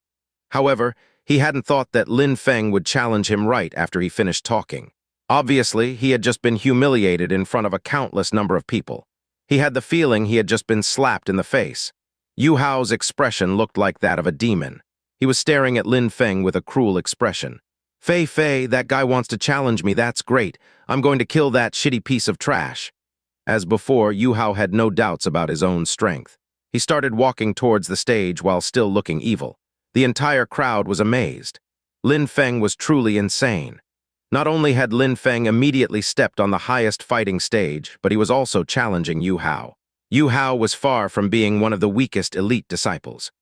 However, he hadn't thought that Lin Feng would challenge him right after he finished talking. Obviously, he had just been humiliated in front of a countless number of people. He had the feeling he had just been slapped in the face. Yu Hao's expression looked like that of a demon. He was staring at Lin Feng with a cruel expression. Fei, that guy wants to challenge me, that's great. I'm going to kill that shitty piece of trash." As before, Yu Hao had no doubts about his own strength. He started walking towards the stage while still looking evil. The entire crowd was amazed. Lin Feng was truly insane. Not only had Lin Feng immediately stepped on the highest fighting stage, but he was also challenging Yu Hao. Yu Hao was far from being one of the weakest elite disciples.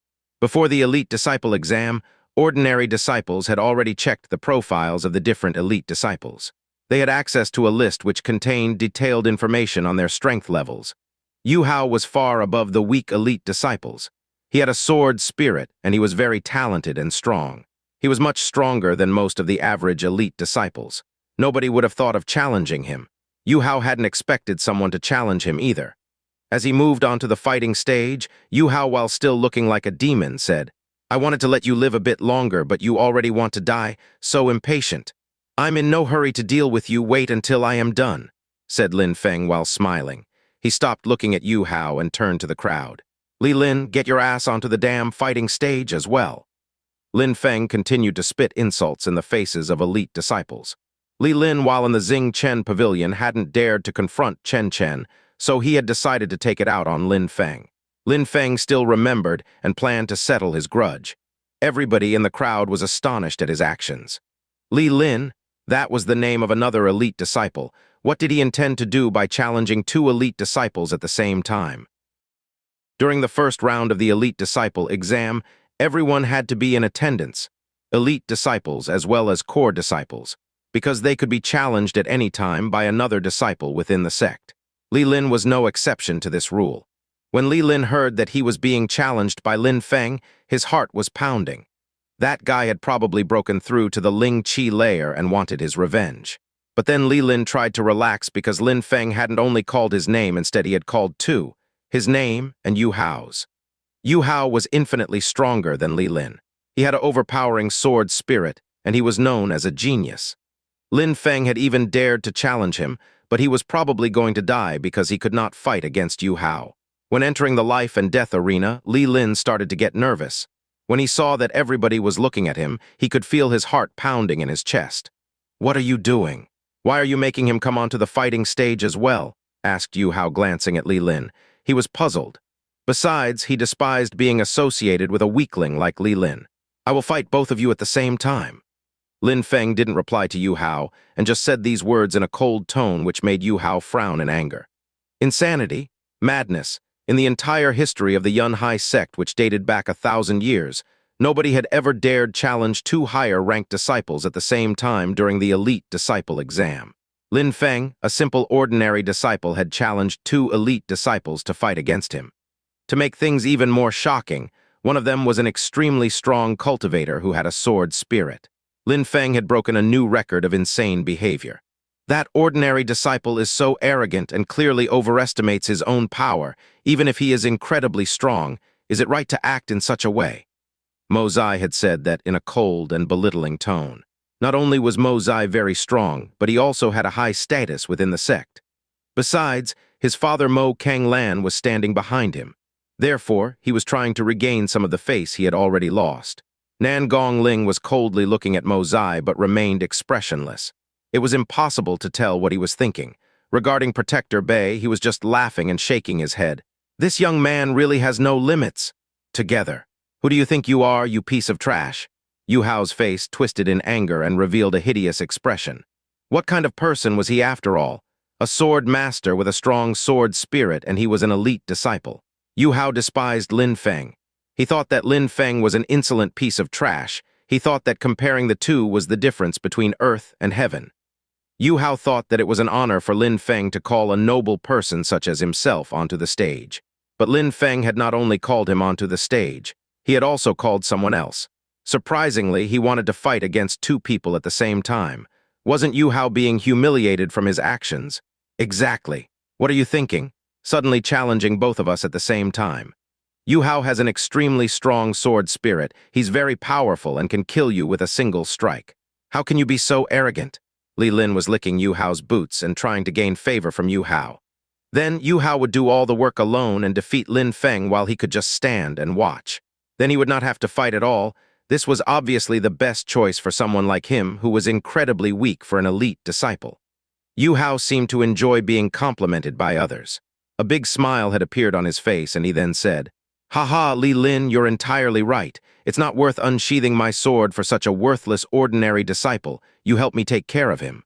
Before the elite disciple exam, ordinary disciples had already checked the profiles of the different elite disciples. They had access to a list which contained detailed information on their strength levels. Yu Hao was far above the weak elite disciples. He had a sword spirit, and he was very talented and strong. He was much stronger than most of the average elite disciples. Nobody would have thought of challenging him. Yu Hao hadn't expected someone to challenge him either. As he moved onto the fighting stage, Yu Hao, while still looking like a demon, said, "I wanted to let you live a bit longer, but you already want to die, so impatient. I'm in no hurry to deal with you, wait until I am done," said Lin Feng while smiling. He stopped looking at Yu Hao and turned to the crowd. "Li Lin, get your ass onto the damn fighting stage as well." Lin Feng continued to spit insults in the faces of elite disciples. Li Lin, while in the Xing Chen pavilion, hadn't dared to confront Chen Chen, so he had decided to take it out on Lin Feng. Lin Feng still remembered and planned to settle his grudge. Everybody in the crowd was astonished at his actions. Li Lin, that was the name of another elite disciple. What did he intend to do by challenging two elite disciples at the same time? During the first round of the Elite Disciple exam, everyone had to be in attendance, elite disciples as well as core disciples, because they could be challenged at any time by another disciple within the sect. Li Lin was no exception to this rule. When Li Lin heard that he was being challenged by Lin Feng, his heart was pounding. That guy had probably broken through to the Ling Qi layer and wanted his revenge. But then Li Lin tried to relax because Lin Feng hadn't only called his name, instead he had called two, his name and Yu Hao's. Yu Hao was infinitely stronger than Li Lin. He had an overpowering sword spirit, and he was known as a genius. Lin Feng had even dared to challenge him, but he was probably going to die because he could not fight against Yu Hao. When entering the life and death arena, Li Lin started to get nervous. When he saw that everybody was looking at him, he could feel his heart pounding in his chest. "What are you doing? Why are you making him come onto the fighting stage as well?" asked Yu Hao, glancing at Li Lin. He was puzzled. Besides, he despised being associated with a weakling like Li Lin. "I will fight both of you at the same time." Lin Feng didn't reply to Yu Hao and just said these words in a cold tone which made Yu Hao frown in anger. Insanity, madness, in the entire history of the Yun Hai sect, which dated back 1,000 years, nobody had ever dared challenge two higher-ranked disciples at the same time during the elite disciple exam. Lin Feng, a simple ordinary disciple, had challenged two elite disciples to fight against him. To make things even more shocking, one of them was an extremely strong cultivator who had a sword spirit. Lin Feng had broken a new record of insane behavior. That ordinary disciple is so arrogant and clearly overestimates his own power, even if he is incredibly strong. Is it right to act in such a way? Mo Zai had said that in a cold and belittling tone. Not only was Mo Zai very strong, but he also had a high status within the sect. Besides, his father Mo Kang Lan was standing behind him. Therefore, he was trying to regain some of the face he had already lost. Nan Gongling was coldly looking at Mo Zai but remained expressionless. It was impossible to tell what he was thinking. Regarding Protector Bei, he was just laughing and shaking his head. This young man really has no limits. Together. Who do you think you are, you piece of trash? Yu Hao's face twisted in anger and revealed a hideous expression. What kind of person was he after all? A sword master with a strong sword spirit, and he was an elite disciple. Yu Hao despised Lin Feng. He thought that Lin Feng was an insolent piece of trash. He thought that comparing the two was the difference between earth and heaven. Yu Hao thought that it was an honor for Lin Feng to call a noble person such as himself onto the stage. But Lin Feng had not only called him onto the stage, he had also called someone else. Surprisingly, he wanted to fight against two people at the same time. Wasn't Yu Hao being humiliated from his actions? Exactly. What are you thinking? Suddenly challenging both of us at the same time. Yu Hao has an extremely strong sword spirit. He's very powerful and can kill you with a single strike. How can you be so arrogant? Li Lin was licking Yu Hao's boots and trying to gain favor from Yu Hao. Then Yu Hao would do all the work alone and defeat Lin Feng while he could just stand and watch. Then he would not have to fight at all. This was obviously the best choice for someone like him who was incredibly weak for an elite disciple. Yu Hao seemed to enjoy being complimented by others. A big smile had appeared on his face and he then said, "Haha, Li Lin, you're entirely right. It's not worth unsheathing my sword for such a worthless ordinary disciple. You helped me take care of him."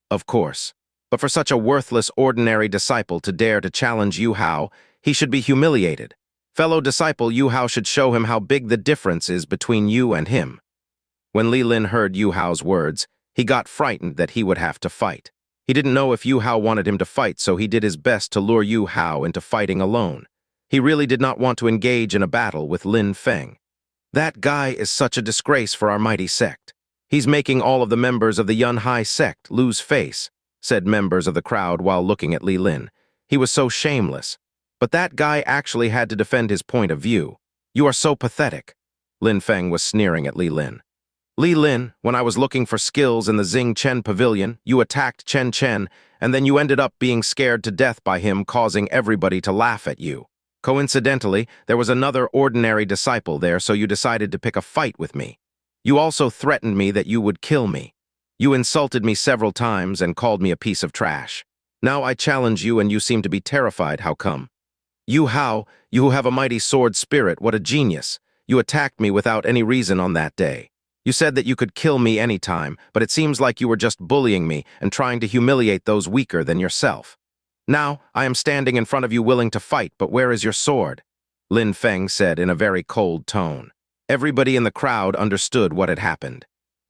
Of course. But for such a worthless ordinary disciple to dare to challenge Yu Hao, he should be humiliated. Fellow disciple Yu Hao should show him how big the difference is between you and him. When Li Lin heard Yu Hao's words, he got frightened that he would have to fight. He didn't know if Yu Hao wanted him to fight, so he did his best to lure Yu Hao into fighting alone. He really did not want to engage in a battle with Lin Feng. That guy is such a disgrace for our mighty sect. He's making all of the members of the Yun Hai sect lose face, said members of the crowd while looking at Li Lin. He was so shameless. But that guy actually had to defend his point of view. You are so pathetic. Lin Feng was sneering at Li Lin. Li Lin, when I was looking for skills in the Xing Chen pavilion, you attacked Chen Chen, and then you ended up being scared to death by him, causing everybody to laugh at you. Coincidentally, there was another ordinary disciple there, so you decided to pick a fight with me. You also threatened me that you would kill me. You insulted me several times and called me a piece of trash. Now I challenge you and you seem to be terrified. How come? Yu Hao, you who have a mighty sword spirit, what a genius. You attacked me without any reason on that day. You said that you could kill me anytime, but it seems like you were just bullying me and trying to humiliate those weaker than yourself. Now, I am standing in front of you willing to fight, but where is your sword? Lin Feng said in a very cold tone. Everybody in the crowd understood what had happened.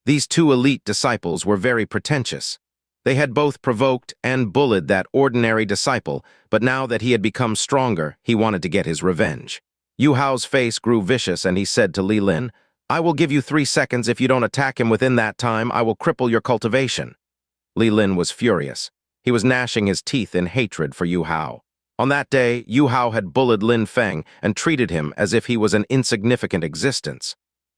These two elite disciples were very pretentious. They had both provoked and bullied that ordinary disciple, but now that he had become stronger, he wanted to get his revenge. Yu Hao's face grew vicious and he said to Li Lin, "I will give you 3 seconds. If you don't attack him within that time, I will cripple your cultivation." Li Lin was furious. He was gnashing his teeth in hatred for Yu Hao. On that day, Yu Hao had bullied Lin Feng and treated him as if he was an insignificant existence.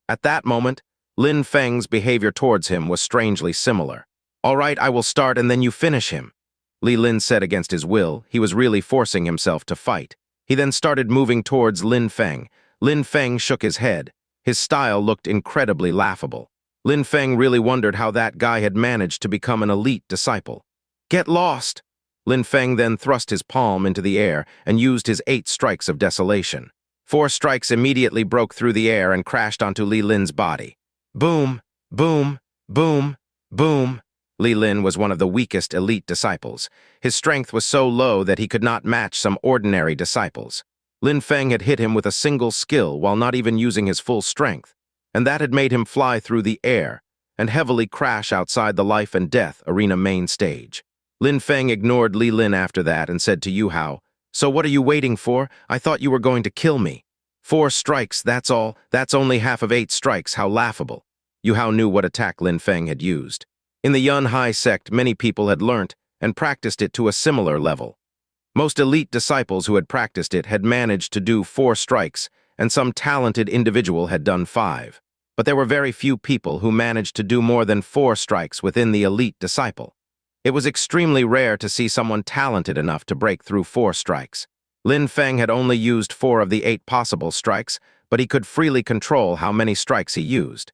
At that moment, Lin Feng's behavior towards him was strangely similar. "All right, I will start and then you finish him," Li Lin said against his will. He was really forcing himself to fight. He then started moving towards Lin Feng. Lin Feng shook his head. His style looked incredibly laughable. Lin Feng really wondered how that guy had managed to become an elite disciple. "Get lost!" Lin Feng then thrust his palm into the air and used his 8 strikes of desolation. 4 strikes immediately broke through the air and crashed onto Li Lin's body. Boom, boom, boom, boom. Li Lin was one of the weakest elite disciples. His strength was so low that he could not match some ordinary disciples. Lin Feng had hit him with a single skill while not even using his full strength, and that had made him fly through the air and heavily crash outside the life and death arena main stage. Lin Feng ignored Li Lin after that and said to Yu Hao, "So what are you waiting for? I thought you were going to kill me. 4 strikes, that's all. That's only half of 8 strikes. How laughable." Yu Hao knew what attack Lin Feng had used. In the Yun Hai sect, many people had learnt and practiced it to a similar level. Most elite disciples who had practiced it had managed to do 4 strikes, and some talented individual had done 5. But there were very few people who managed to do more than 4 strikes within the elite disciple. It was extremely rare to see someone talented enough to break through 4 strikes. Lin Feng had only used 4 of the 8 possible strikes, but he could freely control how many strikes he used.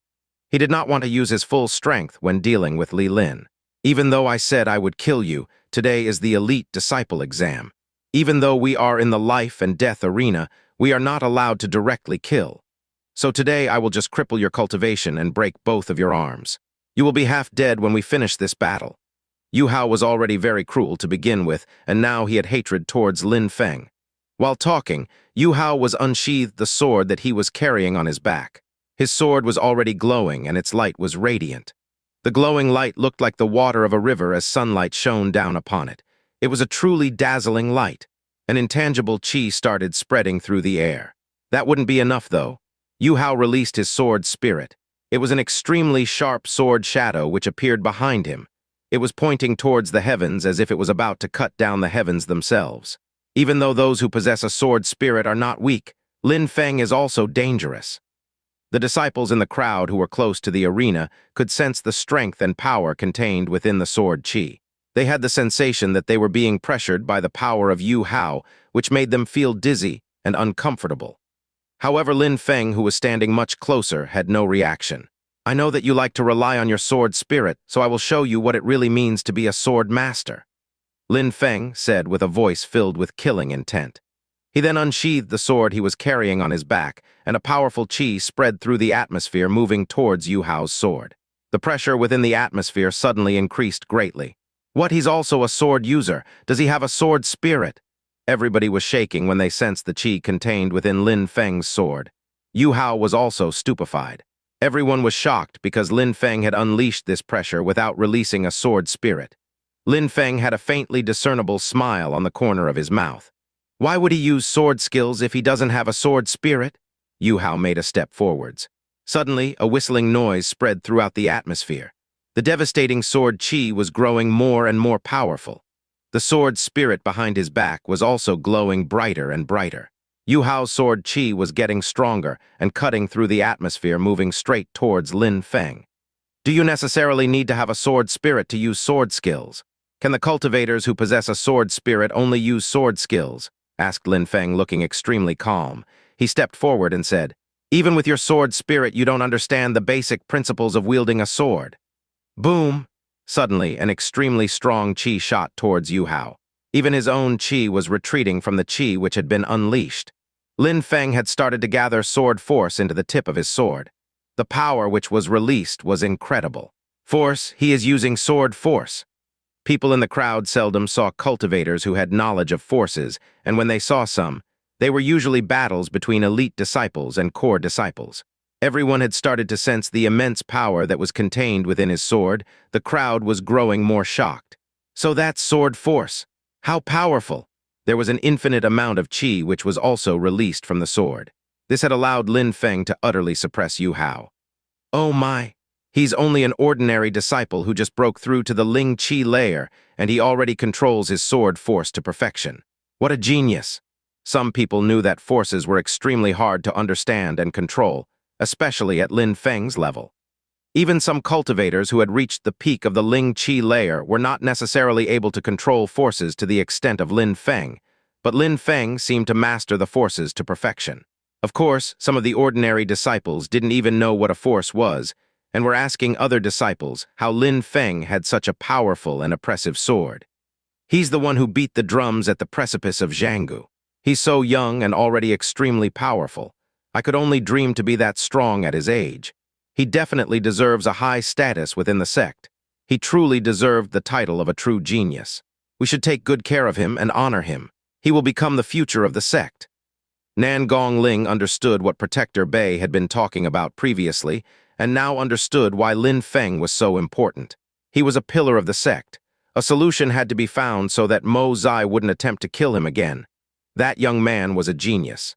He did not want to use his full strength when dealing with Li Lin. "Even though I said I would kill you, today is the elite disciple exam. Even though we are in the life and death arena, we are not allowed to directly kill. So today I will just cripple your cultivation and break both of your arms. You will be half dead when we finish this battle." Yu Hao was already very cruel to begin with, and now he had hatred towards Lin Feng. While talking, Yu Hao was unsheathed the sword that he was carrying on his back. His sword was already glowing, and its light was radiant. The glowing light looked like the water of a river as sunlight shone down upon it. It was a truly dazzling light. An intangible chi started spreading through the air. That wouldn't be enough, though. Yu Hao released his sword spirit. It was an extremely sharp sword shadow which appeared behind him. It was pointing towards the heavens as if it was about to cut down the heavens themselves. Even though those who possess a sword spirit are not weak, Lin Feng is also dangerous. The disciples in the crowd who were close to the arena could sense the strength and power contained within the sword chi. They had the sensation that they were being pressured by the power of Yu Hao, which made them feel dizzy and uncomfortable. However, Lin Feng, who was standing much closer, had no reaction. "I know that you like to rely on your sword spirit, so I will show you what it really means to be a sword master," Lin Feng said with a voice filled with killing intent. He then unsheathed the sword he was carrying on his back, and a powerful chi spread through the atmosphere moving towards Yu Hao's sword. The pressure within the atmosphere suddenly increased greatly. "What, he's also a sword user? Does he have a sword spirit?" Everybody was shaking when they sensed the chi contained within Lin Feng's sword. Yu Hao was also stupefied. Everyone was shocked because Lin Feng had unleashed this pressure without releasing a sword spirit. Lin Feng had a faintly discernible smile on the corner of his mouth. "Why would he use sword skills if he doesn't have a sword spirit?" Yu Hao made a step forwards. Suddenly, a whistling noise spread throughout the atmosphere. The devastating sword chi was growing more and more powerful. The sword spirit behind his back was also glowing brighter and brighter. Yu Hao's sword chi was getting stronger and cutting through the atmosphere, moving straight towards Lin Feng. "Do you necessarily need to have a sword spirit to use sword skills? Can the cultivators who possess a sword spirit only use sword skills?" asked Lin Feng, looking extremely calm. He stepped forward and said, "Even with your sword spirit, you don't understand the basic principles of wielding a sword." Boom! Suddenly, an extremely strong chi shot towards Yu Hao. Even his own chi was retreating from the chi which had been unleashed. Lin Feng had started to gather sword force into the tip of his sword. The power which was released was incredible. "Force, he is using sword force." People in the crowd seldom saw cultivators who had knowledge of forces, and when they saw some, They were usually battles between elite disciples and core disciples. Everyone had started to sense the immense power that was contained within his sword. The crowd was growing more shocked. So that's sword force. How powerful! There was an infinite amount of qi which was also released from the sword. This had allowed Lin Feng to utterly suppress Yu Hao. Oh my! He's only an ordinary disciple who just broke through to the Ling Qi layer, and he already controls his sword force to perfection. What a genius! Some people knew that forces were extremely hard to understand and control, especially at Lin Feng's level. Even some cultivators who had reached the peak of the Ling Qi layer were not necessarily able to control forces to the extent of Lin Feng, but Lin Feng seemed to master the forces to perfection. Of course, some of the ordinary disciples didn't even know what a force was, and were asking other disciples how Lin Feng had such a powerful and oppressive sword. He's the one who beat the drums at the precipice of Zhanggu. He's so young and already extremely powerful. I could only dream to be that strong at his age. He definitely deserves a high status within the sect. He truly deserved the title of a true genius. We should take good care of him and honor him. He will become the future of the sect. Nan Gongling understood what Protector Bei had been talking about previously, and now understood why Lin Feng was so important. He was a pillar of the sect. A solution had to be found so that Mo Zai wouldn't attempt to kill him again. That young man was a genius.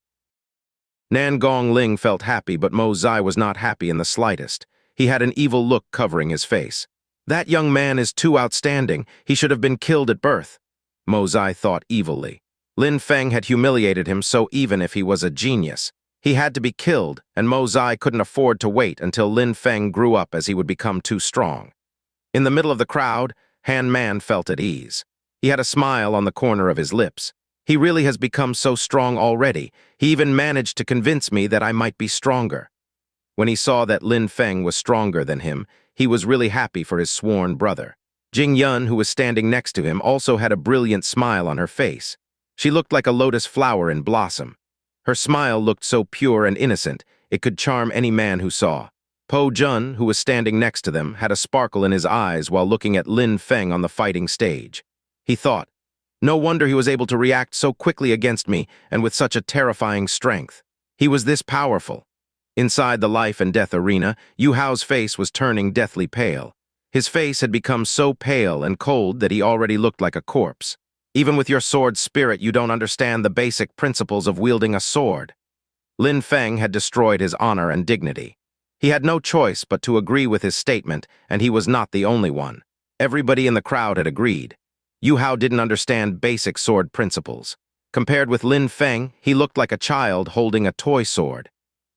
Nan Gongling felt happy, but Mo Zai was not happy in the slightest. He had an evil look covering his face. That young man is too outstanding. He should have been killed at birth. Mo Zai thought evilly. Lin Feng had humiliated him, so even if he was a genius, he had to be killed, and Mo Zai couldn't afford to wait until Lin Feng grew up, as he would become too strong. In the middle of the crowd, Han Man felt at ease. He had a smile on the corner of his lips. He really has become so strong already. He even managed to convince me that I might be stronger. When he saw that Lin Feng was stronger than him, he was really happy for his sworn brother. Jing Yun, who was standing next to him, also had a brilliant smile on her face. She looked like a lotus flower in blossom. Her smile looked so pure and innocent, it could charm any man who saw. Po Jun, who was standing next to them, had a sparkle in his eyes while looking at Lin Feng on the fighting stage. He thought, no wonder he was able to react so quickly against me and with such a terrifying strength. He was this powerful. Inside the life and death arena, Yu Hao's face was turning deathly pale. His face had become so pale and cold that he already looked like a corpse. Even with your sword spirit, you don't understand the basic principles of wielding a sword. Lin Feng had destroyed his honor and dignity. He had no choice but to agree with his statement, and he was not the only one. Everybody in the crowd had agreed. Yu Hao didn't understand basic sword principles. Compared with Lin Feng, he looked like a child holding a toy sword.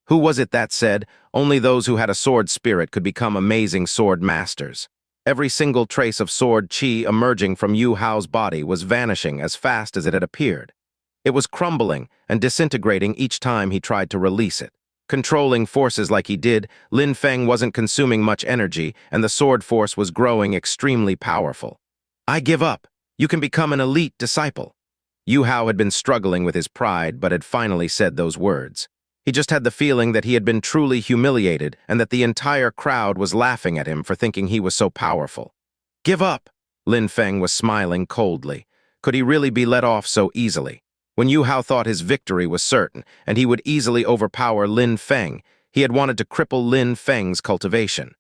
Who was it that said, only those who had a sword spirit could become amazing sword masters? Every single trace of sword qi emerging from Yu Hao's body was vanishing as fast as it had appeared. It was crumbling and disintegrating each time he tried to release it. Controlling forces like he did, Lin Feng wasn't consuming much energy, and the sword force was growing extremely powerful. I give up. You can become an elite disciple. Yu Hao had been struggling with his pride, but had finally said those words. He just had the feeling that he had been truly humiliated and that the entire crowd was laughing at him for thinking he was so powerful. Give up! Lin Feng was smiling coldly. Could he really be let off so easily? When Yu Hao thought his victory was certain and he would easily overpower Lin Feng, he had wanted to cripple Lin Feng's cultivation.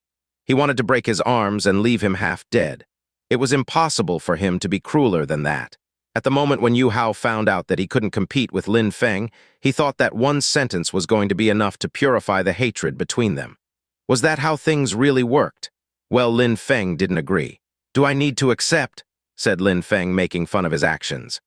He wanted to break his arms and leave him half dead. It was impossible for him to be crueler than that. At the moment when Yu Hao found out that he couldn't compete with Lin Feng, he thought that one sentence was going to be enough to purify the hatred between them. Was that how things really worked? Well, Lin Feng didn't agree. Do I need to accept? Said Lin Feng, making fun of his actions.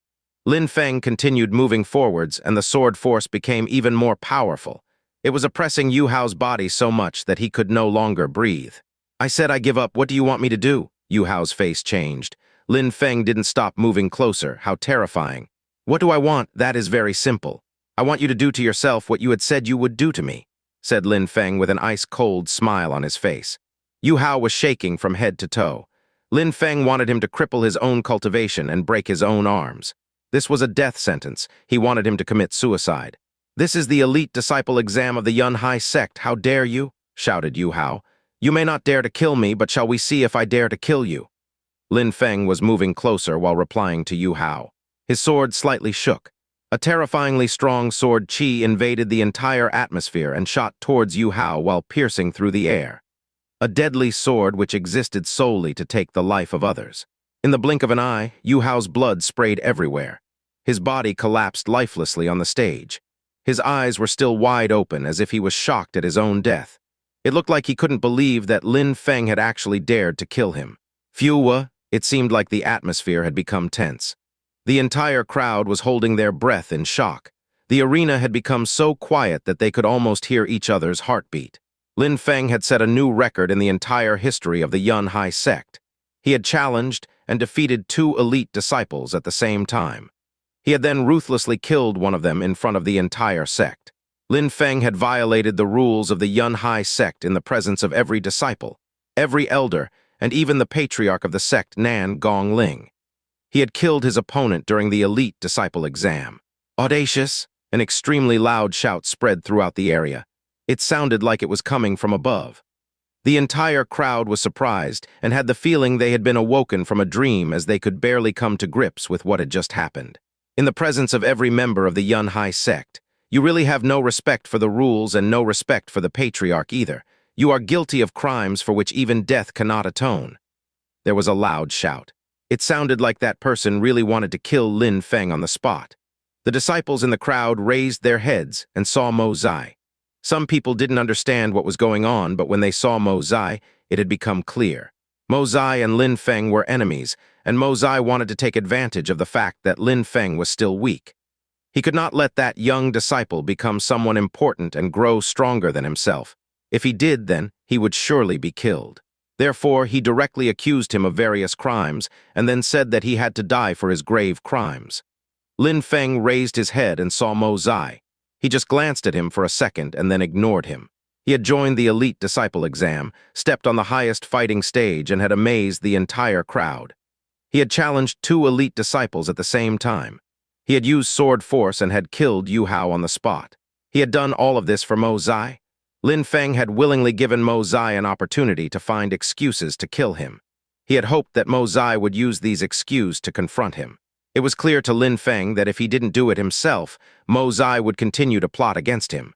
Lin Feng continued moving forwards, and the sword force became even more powerful. It was oppressing Yu Hao's body so much that he could no longer breathe. I said I give up. What do you want me to do? Yu Hao's face changed. Lin Feng didn't stop moving closer. How terrifying. What do I want? That is very simple. I want you to do to yourself what you had said you would do to me, said Lin Feng with an ice-cold smile on his face. Yu Hao was shaking from head to toe. Lin Feng wanted him to cripple his own cultivation and break his own arms. This was a death sentence. He wanted him to commit suicide. This is the elite disciple exam of the Yun Hai sect. How dare you? Shouted Yu Hao. You may not dare to kill me, but shall we see if I dare to kill you? Lin Feng was moving closer while replying to Yu Hao. His sword slightly shook. A terrifyingly strong sword qi invaded the entire atmosphere and shot towards Yu Hao while piercing through the air. A deadly sword which existed solely to take the life of others. In the blink of an eye, Yu Hao's blood sprayed everywhere. His body collapsed lifelessly on the stage. His eyes were still wide open as if he was shocked at his own death. It looked like he couldn't believe that Lin Feng had actually dared to kill him. Phew, it seemed like the atmosphere had become tense. The entire crowd was holding their breath in shock. The arena had become so quiet that they could almost hear each other's heartbeat. Lin Feng had set a new record in the entire history of the Yun Hai sect. He had challenged and defeated 2 elite disciples at the same time. He had then ruthlessly killed one of them in front of the entire sect. Lin Feng had violated the rules of the Yun Hai sect in the presence of every disciple, every elder, and even the patriarch of the sect, Nan Gongling. He had killed his opponent during the elite disciple exam. Audacious, an extremely loud shout spread throughout the area. It sounded like it was coming from above. The entire crowd was surprised and had the feeling they had been awoken from a dream as they could barely come to grips with what had just happened. In the presence of every member of the Yun Hai sect, you really have no respect for the rules and no respect for the patriarch either. You are guilty of crimes for which even death cannot atone. There was a loud shout. It sounded like that person really wanted to kill Lin Feng on the spot. The disciples in the crowd raised their heads and saw Mo Zai. Some people didn't understand what was going on, but when they saw Mo Zai, it had become clear. Mo Zai and Lin Feng were enemies, and Mo Zai wanted to take advantage of the fact that Lin Feng was still weak. He could not let that young disciple become someone important and grow stronger than himself. If he did, then he would surely be killed. Therefore, he directly accused him of various crimes and then said that he had to die for his grave crimes. Lin Feng raised his head and saw Mo Zai. He just glanced at him for a second and then ignored him. He had joined the elite disciple exam, stepped on the highest fighting stage, and had amazed the entire crowd. He had challenged 2 elite disciples at the same time. He had used sword force and had killed Yu Hao on the spot. He had done all of this for Mo Zai. Lin Feng had willingly given Mo Zai an opportunity to find excuses to kill him. He had hoped that Mo Zai would use these excuses to confront him. It was clear to Lin Feng that if he didn't do it himself, Mo Zai would continue to plot against him.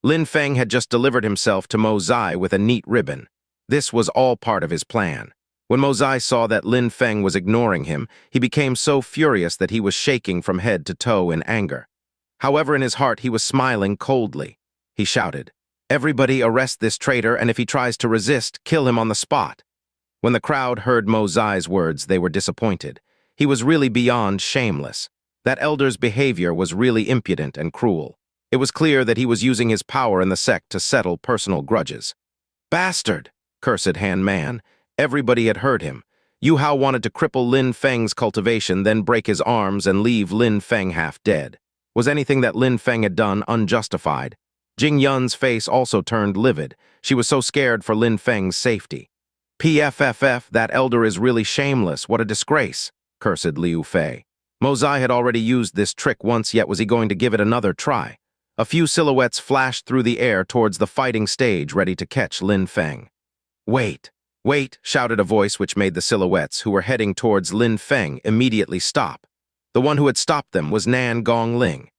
Lin Feng had just delivered himself to Mo Zai with a neat ribbon. This was all part of his plan. When Mo Zai saw that Lin Feng was ignoring him, he became so furious that he was shaking from head to toe in anger. However, in his heart, he was smiling coldly. He shouted, "Everybody arrest this traitor, and if he tries to resist, kill him on the spot." When the crowd heard Mo Zai's words, they were disappointed. He was really beyond shameless. That elder's behavior was really impudent and cruel. It was clear that he was using his power in the sect to settle personal grudges. "Bastard!" cursed Han Man. Everybody had heard him. Yu Hao wanted to cripple Lin Feng's cultivation, then break his arms and leave Lin Feng half dead. Was anything that Lin Feng had done unjustified? Jing Yun's face also turned livid. She was so scared for Lin Feng's safety. "PFFF, that elder is really shameless. What a disgrace," cursed Liu Fei. Mo Zai had already used this trick once, yet was he going to give it another try? A few silhouettes flashed through the air towards the fighting stage, ready to catch Lin Feng. "Wait, wait," shouted a voice which made the silhouettes, who were heading towards Lin Feng, immediately stop. The one who had stopped them was Nan Gongling.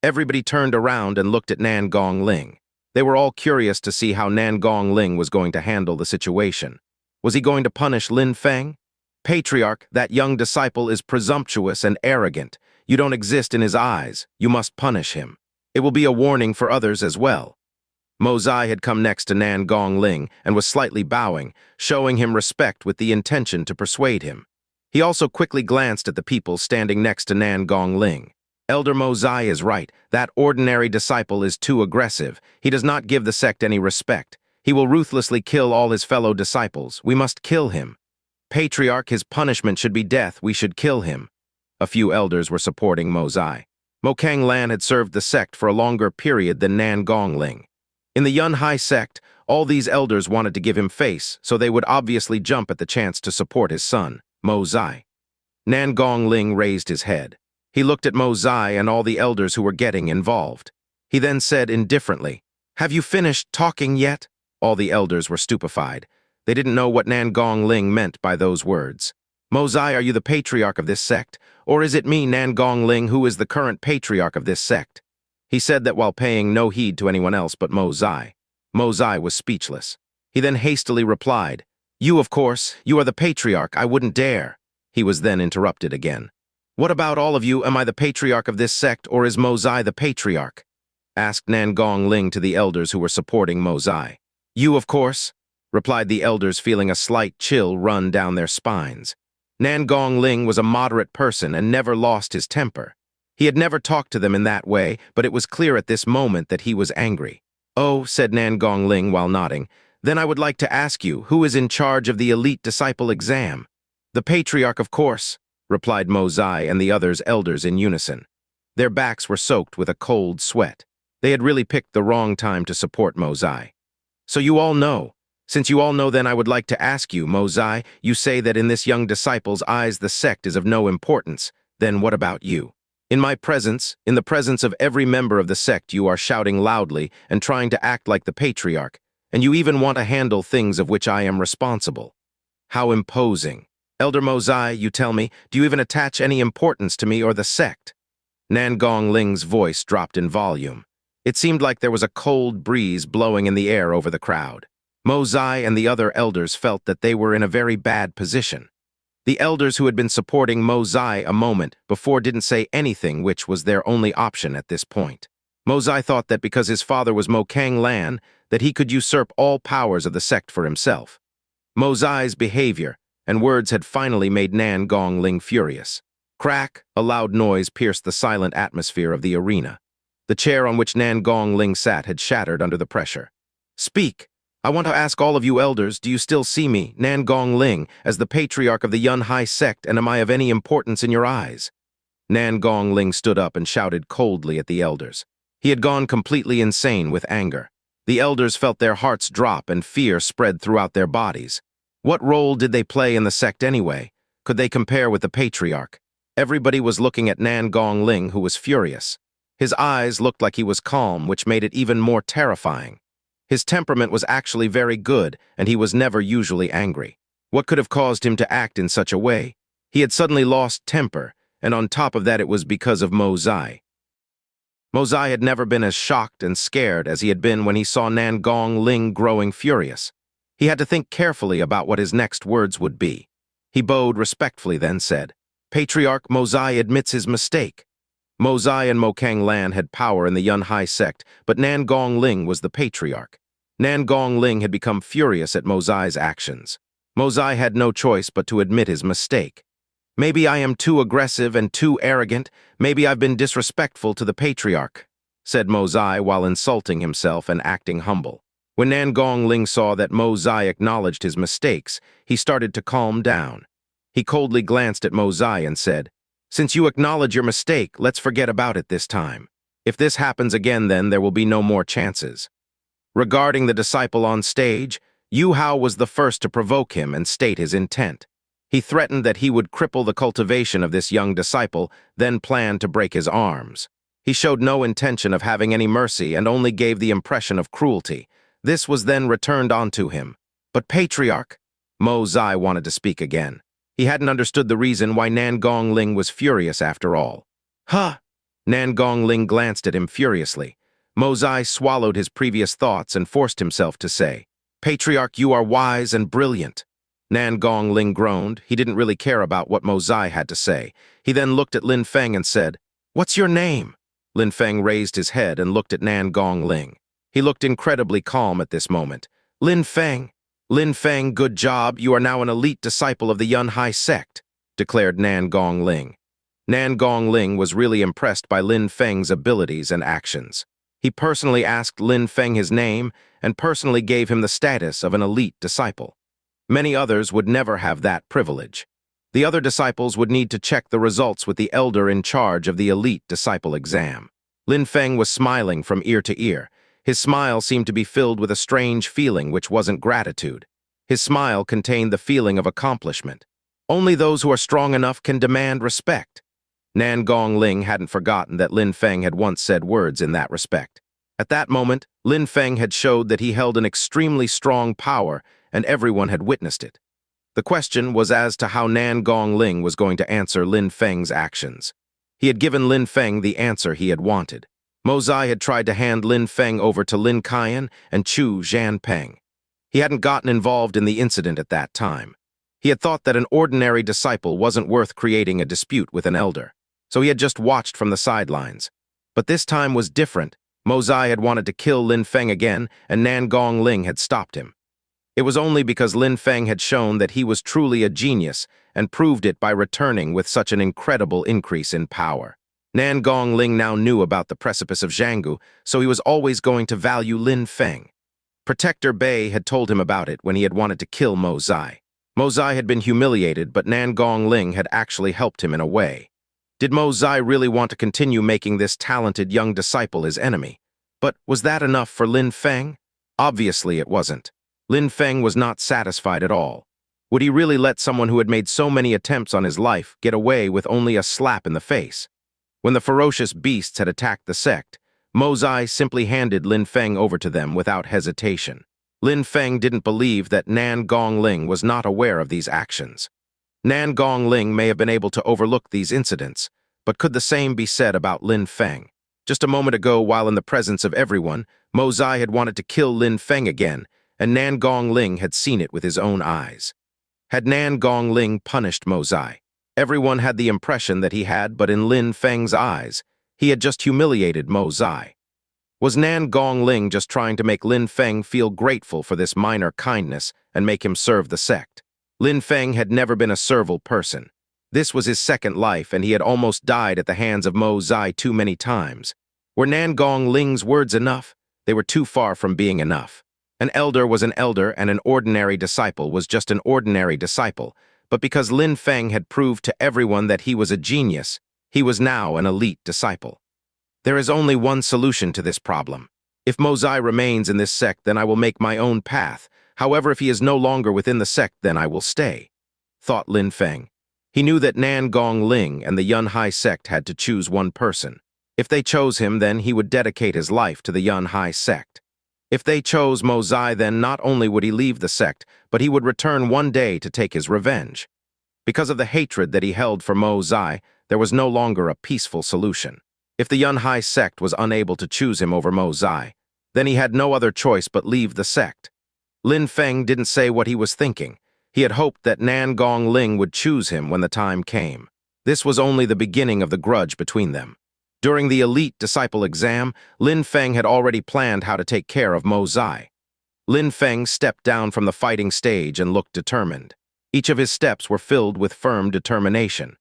Everybody turned around and looked at Nan Gongling. They were all curious to see how Nan Gongling was going to handle the situation. Was he going to punish Lin Feng? "Patriarch, that young disciple is presumptuous and arrogant. You don't exist in his eyes. You must punish him. It will be a warning for others as well." Mo Zai had come next to Nan Gongling and was slightly bowing, showing him respect with the intention to persuade him. He also quickly glanced at the people standing next to Nan Gongling. "Elder Mo Zai is right. That ordinary disciple is too aggressive. He does not give the sect any respect. He will ruthlessly kill all his fellow disciples. We must kill him. Patriarch, his punishment should be death. We should kill him." A few elders were supporting Mo Zai. Mo Kang Lan had served the sect for a longer period than Nan Gongling. In the Yun Hai sect, all these elders wanted to give him face, so they would obviously jump at the chance to support his son, Mo Zai. Nan Gongling raised his head. He looked at Mo Zai and all the elders who were getting involved. He then said indifferently, "Have you finished talking yet?" All the elders were stupefied. They didn't know what Nan Gongling meant by those words. "Mo Zai, are you the patriarch of this sect? or is it me, Nan Gongling, who is the current patriarch of this sect? He said that while paying no heed to anyone else but Mo Zai. Mo Zai was speechless. He then hastily replied, "You, of course, you are the patriarch, I wouldn't dare." He was then interrupted again. "What about all of you? Am I the patriarch of this sect, or is Mo Zai the patriarch?" asked Nan Gongling to the elders who were supporting Mo Zai. "You, of course," replied the elders, feeling a slight chill run down their spines. Nan Gongling was a moderate person and never lost his temper. He had never talked to them in that way, but it was clear at this moment that he was angry. "Oh," said Nan Gongling while nodding, "then I would like to ask you, who is in charge of the elite disciple exam?" "The patriarch, of course," replied Mo Zai and the others elders in unison. Their backs were soaked with a cold sweat. They had really picked the wrong time to support Mo Zai. "So you all know. Since you all know, then I would like to ask you, Mo Zai, you say that in this young disciple's eyes the sect is of no importance. Then what about you? In my presence, in the presence of every member of the sect, you are shouting loudly and trying to act like the patriarch, and you even want to handle things of which I am responsible. How imposing. Elder Mo Zai, you tell me, do you even attach any importance to me or the sect?" Nan Gongling's voice dropped in volume. It seemed like there was a cold breeze blowing in the air over the crowd. Mo Zai and the other elders felt that they were in a very bad position. The elders who had been supporting Mo Zai a moment before didn't say anything, which was their only option at this point. Mo Zai thought that because his father was Mo Kang Lan, that he could usurp all powers of the sect for himself. Mo Zai's behavior and words had finally made Nan Gongling furious. Crack, a loud noise pierced the silent atmosphere of the arena. The chair on which Nan Gongling sat had shattered under the pressure. "Speak! I want to ask all of you elders, do you still see me, Nan Gongling, as the patriarch of the Yun Hai sect, and am I of any importance in your eyes?" Nan Gongling stood up and shouted coldly at the elders. He had gone completely insane with anger. The elders felt their hearts drop and fear spread throughout their bodies. What role did they play in the sect anyway? Could they compare with the patriarch? Everybody was looking at Nan Gongling, who was furious. His eyes looked like he was calm, which made it even more terrifying. His temperament was actually very good, and he was never usually angry. What could have caused him to act in such a way? He had suddenly lost temper, and on top of that it was because of Mo Zai. Mo Zai had never been as shocked and scared as he had been when he saw Nan Gongling growing furious. He had to think carefully about what his next words would be. He bowed respectfully, then said, "Patriarch Mo Zai admits his mistake." Mo Zai and Mo Kang Lan had power in the Yun Hai sect, but Nan Gongling was the patriarch. Nan Gongling had become furious at Mo Zai's actions. Mo Zai had no choice but to admit his mistake. "Maybe I am too aggressive and too arrogant. Maybe I've been disrespectful to the patriarch," said Mo Zai while insulting himself and acting humble. When Nan Gongling saw that Mo Zai acknowledged his mistakes, he started to calm down. He coldly glanced at Mo Zai and said, "Since you acknowledge your mistake, let's forget about it this time. If this happens again, then there will be no more chances." Regarding the disciple on stage, Yu Hao was the first to provoke him and state his intent. He threatened that he would cripple the cultivation of this young disciple, then planned to break his arms. He showed no intention of having any mercy and only gave the impression of cruelty. This was then returned onto him. "But Patriarch," Mo Zai wanted to speak again. He hadn't understood the reason why Nan Gongling was furious after all. "Huh!" Nan Gongling glanced at him furiously. Mo Zai swallowed his previous thoughts and forced himself to say, "Patriarch, you are wise and brilliant." Nan Gongling groaned. He didn't really care about what Mo Zai had to say. He then looked at Lin Feng and said, "What's your name?" Lin Feng raised his head and looked at Nan Gongling. He looked incredibly calm at this moment. "Lin Feng. Lin Feng, good job. You are now an elite disciple of the Yun Hai sect," declared Nan Gongling. Nan Gongling was really impressed by Lin Feng's abilities and actions. He personally asked Lin Feng his name and personally gave him the status of an elite disciple. Many others would never have that privilege. The other disciples would need to check the results with the elder in charge of the elite disciple exam. Lin Feng was smiling from ear to ear. His smile seemed to be filled with a strange feeling which wasn't gratitude. His smile contained the feeling of accomplishment. Only those who are strong enough can demand respect. Nan Gongling hadn't forgotten that Lin Feng had once said words in that respect. At that moment, Lin Feng had showed that he held an extremely strong power, and everyone had witnessed it. The question was as to how Nan Gongling was going to answer Lin Feng's actions. He had given Lin Feng the answer he had wanted. Mo Zai had tried to hand Lin Feng over to Lin Kaiyan and Chu Zhanpeng. He hadn't gotten involved in the incident at that time. He had thought that an ordinary disciple wasn't worth creating a dispute with an elder, so he had just watched from the sidelines. But this time was different. Mo Zai had wanted to kill Lin Feng again, and Nan Gongling had stopped him. It was only because Lin Feng had shown that he was truly a genius and proved it by returning with such an incredible increase in power. Nan Gongling now knew about the precipice of Zhanggu, so he was always going to value Lin Feng. Protector Bei had told him about it when he had wanted to kill Mo Zai. Mo Zai had been humiliated, but Nan Gongling had actually helped him in a way. Did Mo Zai really want to continue making this talented young disciple his enemy? But was that enough for Lin Feng? Obviously it wasn't. Lin Feng was not satisfied at all. Would he really let someone who had made so many attempts on his life get away with only a slap in the face? When the ferocious beasts had attacked the sect, Mo Zai simply handed Lin Feng over to them without hesitation. Lin Feng didn't believe that Nan Gongling was not aware of these actions. Nan Gongling may have been able to overlook these incidents, but could the same be said about Lin Feng? Just a moment ago, while in the presence of everyone, Mo Zai had wanted to kill Lin Feng again, and Nan Gongling had seen it with his own eyes. Had Nan Gongling punished Mo Zai? Everyone had the impression that he had, but in Lin Feng's eyes, he had just humiliated Mo Zai. Was Nan Gongling just trying to make Lin Feng feel grateful for this minor kindness and make him serve the sect? Lin Feng had never been a servile person. This was his second life, and he had almost died at the hands of Mo Zai too many times. Were Nan Gongling's words enough? They were too far from being enough. An elder was an elder, and an ordinary disciple was just an ordinary disciple, but because Lin Feng had proved to everyone that he was a genius, he was now an elite disciple. There is only one solution to this problem. If Mo Zai remains in this sect, then I will make my own path. However, if he is no longer within the sect, then I will stay, thought Lin Feng. He knew that Nan Gongling and the Yun Hai sect had to choose one person. If they chose him, then he would dedicate his life to the Yun Hai sect. If they chose Mo Zai, then not only would he leave the sect, but he would return one day to take his revenge. Because of the hatred that he held for Mo Zai, there was no longer a peaceful solution. If the Yun Hai sect was unable to choose him over Mo Zai, then he had no other choice but leave the sect. Lin Feng didn't say what he was thinking. He had hoped that Nan Gongling would choose him when the time came. This was only the beginning of the grudge between them. During the elite disciple exam, Lin Feng had already planned how to take care of Mo Zai. Lin Feng stepped down from the fighting stage and looked determined. Each of his steps were filled with firm determination.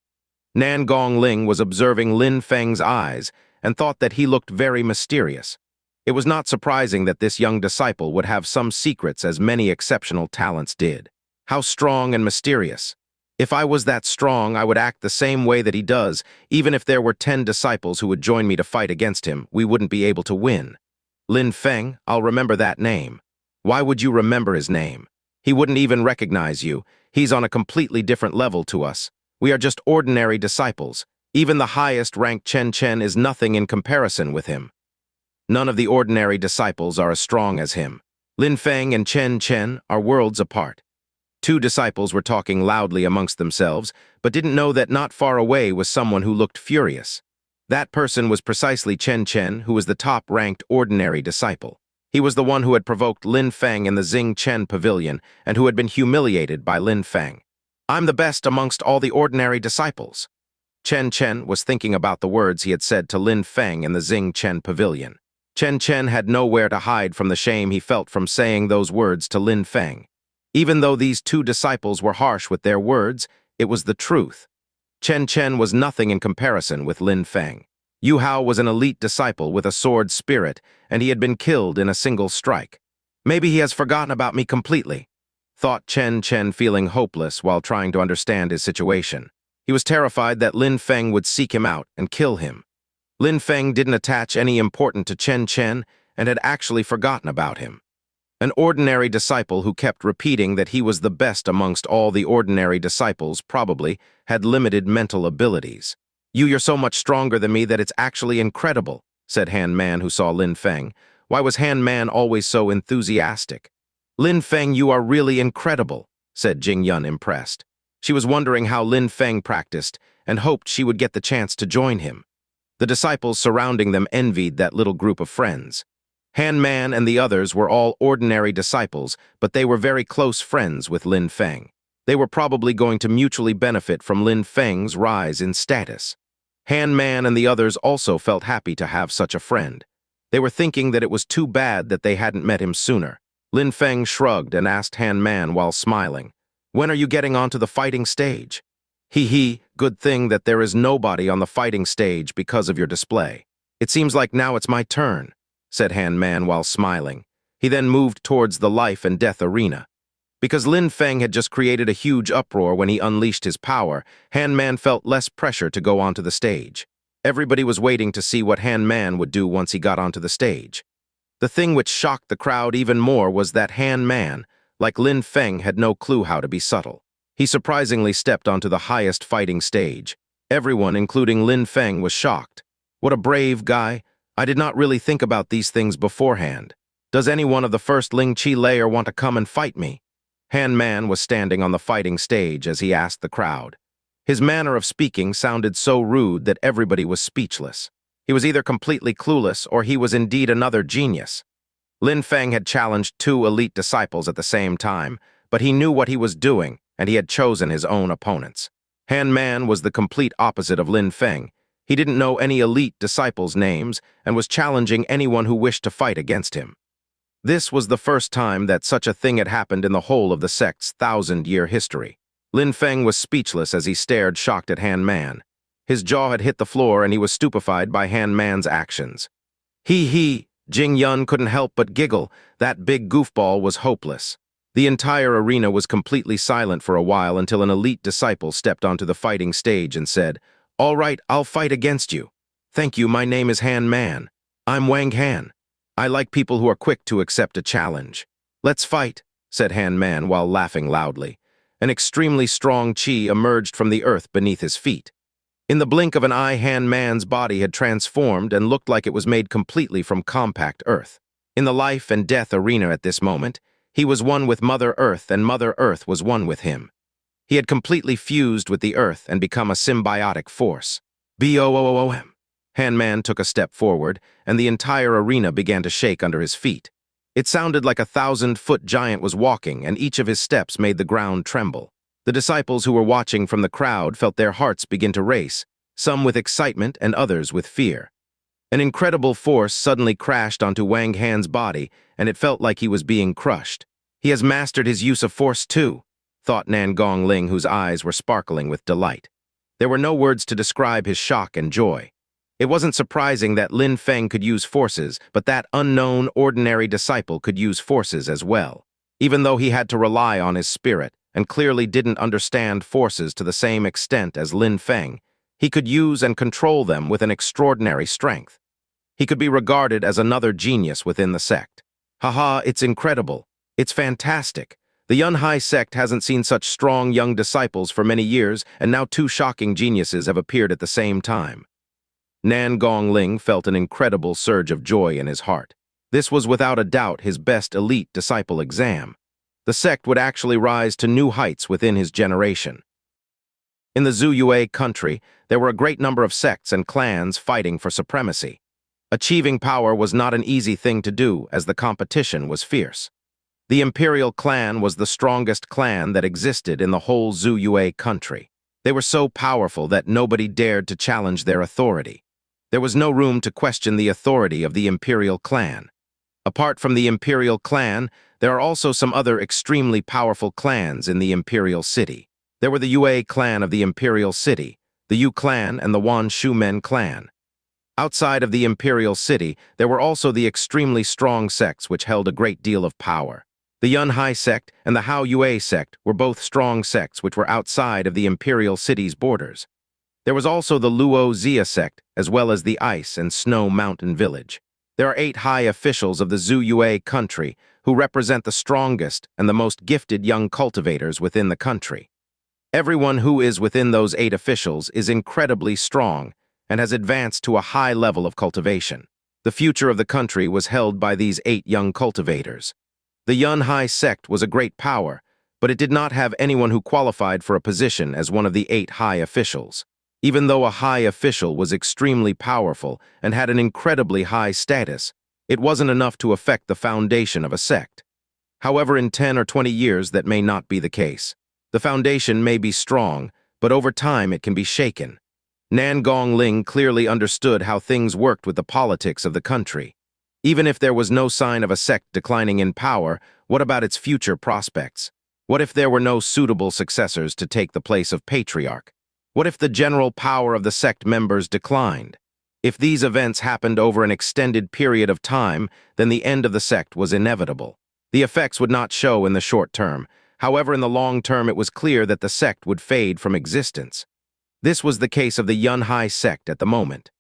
Nan Gongling was observing Lin Feng's eyes and thought that he looked very mysterious. It was not surprising that this young disciple would have some secrets, as many exceptional talents did. How strong and mysterious. If I was that strong, I would act the same way that he does. Even if there were 10 disciples who would join me to fight against him, we wouldn't be able to win. Lin Feng, I'll remember that name. Why would you remember his name? He wouldn't even recognize you. He's on a completely different level to us. We are just ordinary disciples. Even the highest-ranked Chen Chen is nothing in comparison with him. None of the ordinary disciples are as strong as him. Lin Feng and Chen Chen are worlds apart. Two disciples were talking loudly amongst themselves, but didn't know that not far away was someone who looked furious. That person was precisely Chen Chen, who was the top-ranked ordinary disciple. He was the one who had provoked Lin Feng in the Xing Chen pavilion and who had been humiliated by Lin Feng. I'm the best amongst all the ordinary disciples. Chen Chen was thinking about the words he had said to Lin Feng in the Xing Chen pavilion. Chen Chen had nowhere to hide from the shame he felt from saying those words to Lin Feng. Even though these two disciples were harsh with their words, it was the truth. Chen Chen was nothing in comparison with Lin Feng. Yu Hao was an elite disciple with a sword spirit, and he had been killed in a single strike. Maybe he has forgotten about me completely, thought Chen Chen, feeling hopeless while trying to understand his situation. He was terrified that Lin Feng would seek him out and kill him. Lin Feng didn't attach any importance to Chen Chen and had actually forgotten about him. An ordinary disciple who kept repeating that he was the best amongst all the ordinary disciples probably had limited mental abilities. You're so much stronger than me that it's actually incredible, said Han Man, who saw Lin Feng. Why was Han Man always so enthusiastic? Lin Feng, you are really incredible. said Jingyun, impressed. She was wondering how Lin Feng practiced and hoped she would get the chance to join him. The disciples surrounding them envied that little group of friends. Han Man and the others were all ordinary disciples, but they were very close friends with Lin Feng. They were probably going to mutually benefit from Lin Feng's rise in status. Han Man and the others also felt happy to have such a friend. They were thinking that it was too bad that they hadn't met him sooner. Lin Feng shrugged and asked Han Man while smiling, "When are you getting onto the fighting stage?" "Hee, good thing that there is nobody on the fighting stage because of your display. It seems like now it's my turn," said Han Man while smiling. He then moved towards the life and death arena. Because Lin Feng had just created a huge uproar when he unleashed his power, Han Man felt less pressure to go onto the stage. Everybody was waiting to see what Han Man would do once he got onto the stage. The thing which shocked the crowd even more was that Han Man, like Lin Feng, had no clue how to be subtle. He surprisingly stepped onto the highest fighting stage. Everyone, including Lin Feng, was shocked. What a brave guy. I did not really think about these things beforehand. Does anyone of the first Ling Chi layer want to come and fight me? Han Man was standing on the fighting stage as he asked the crowd. His manner of speaking sounded so rude that everybody was speechless. He was either completely clueless or he was indeed another genius. Lin Feng had challenged two elite disciples at the same time, but he knew what he was doing, and he had chosen his own opponents. Han Man was the complete opposite of Lin Feng. He didn't know any elite disciples' names and was challenging anyone who wished to fight against him. This was the first time that such a thing had happened in the whole of the sect's 1,000-year history. Lin Feng was speechless as he stared shocked at Han Man. His jaw had hit the floor and he was stupefied by Han Man's actions. Jingyun couldn't help but giggle. That big goofball was hopeless. The entire arena was completely silent for a while until an elite disciple stepped onto the fighting stage and said, "All right, I'll fight against you. Thank you, my name is Han Man. I'm Wang Han. I like people who are quick to accept a challenge." "Let's fight," said Han Man while laughing loudly. An extremely strong chi emerged from the earth beneath his feet. In the blink of an eye, Han Man's body had transformed and looked like it was made completely from compact earth. In the life and death arena at this moment, he was one with Mother Earth and Mother Earth was one with him. He had completely fused with the earth and become a symbiotic force. Boom! Han Man took a step forward, and the entire arena began to shake under his feet. It sounded like a 1,000-foot giant was walking, and each of his steps made the ground tremble. The disciples who were watching from the crowd felt their hearts begin to race, some with excitement and others with fear. An incredible force suddenly crashed onto Wang Han's body, and it felt like he was being crushed. "He has mastered his use of force too," thought Nan Gongling, whose eyes were sparkling with delight. There were no words to describe his shock and joy. It wasn't surprising that Lin Feng could use forces, but that unknown, ordinary disciple could use forces as well. Even though he had to rely on his spirit, and clearly didn't understand forces to the same extent as Lin Feng, he could use and control them with an extraordinary strength. He could be regarded as another genius within the sect. Haha, it's incredible. It's fantastic. The Yunhai sect hasn't seen such strong young disciples for many years, and now two shocking geniuses have appeared at the same time. Nan Gongling felt an incredible surge of joy in his heart. This was without a doubt his best elite disciple exam. The sect would actually rise to new heights within his generation. In the Zuyue country, there were a great number of sects and clans fighting for supremacy. Achieving power was not an easy thing to do, as the competition was fierce. The Imperial clan was the strongest clan that existed in the whole Zuyue country. They were so powerful that nobody dared to challenge their authority. There was no room to question the authority of the Imperial clan. Apart from the Imperial clan, there are also some other extremely powerful clans in the Imperial city. There were the Yue clan of the Imperial city, the Yu clan, and the Wan Shumen clan. Outside of the Imperial city, there were also the extremely strong sects which held a great deal of power. The Yunhai sect and the Hao Yue sect were both strong sects which were outside of the Imperial city's borders. There was also the Luo Xia sect, as well as the Ice and Snow Mountain village. There are 8 high officials of the Zuyue country who represent the strongest and the most gifted young cultivators within the country. Everyone who is within those 8 officials is incredibly strong and has advanced to a high level of cultivation. The future of the country was held by these 8 young cultivators. The Yunhai sect was a great power, but it did not have anyone who qualified for a position as one of the 8 high officials. Even though a high official was extremely powerful and had an incredibly high status, it wasn't enough to affect the foundation of a sect. However, in 10 or 20 years, that may not be the case. The foundation may be strong, but over time it can be shaken. Nan Gongling clearly understood how things worked with the politics of the country. Even if there was no sign of a sect declining in power, what about its future prospects? What if there were no suitable successors to take the place of patriarch? What if the general power of the sect members declined? If these events happened over an extended period of time, then the end of the sect was inevitable. The effects would not show in the short term. However, in the long term, it was clear that the sect would fade from existence. This was the case of the Yunhai sect at the moment.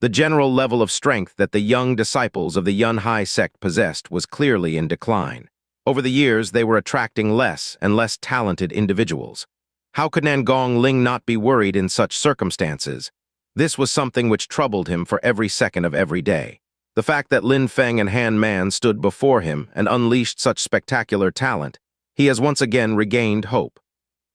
The general level of strength that the young disciples of the Yunhai sect possessed was clearly in decline. Over the years, they were attracting less and less talented individuals. How could Nan Gongling not be worried in such circumstances? This was something which troubled him for every second of every day. The fact that Lin Feng and Han Man stood before him and unleashed such spectacular talent, he has once again regained hope.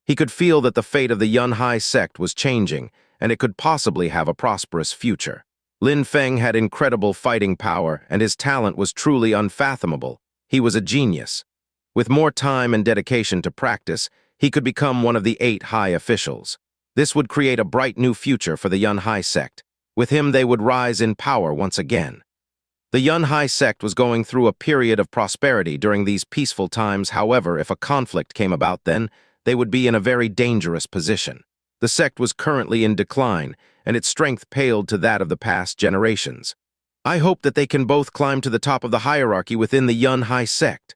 He could feel that the fate of the Yunhai sect was changing, and it could possibly have a prosperous future. Lin Feng had incredible fighting power, and his talent was truly unfathomable. He was a genius. With more time and dedication to practice, he could become one of the 8 high officials. This would create a bright new future for the Yunhai sect. With him, they would rise in power once again. The Yunhai sect was going through a period of prosperity during these peaceful times. However, if a conflict came about then, they would be in a very dangerous position. The sect was currently in decline, and its strength paled to that of the past generations. I hope that they can both climb to the top of the hierarchy within the Yunhai sect,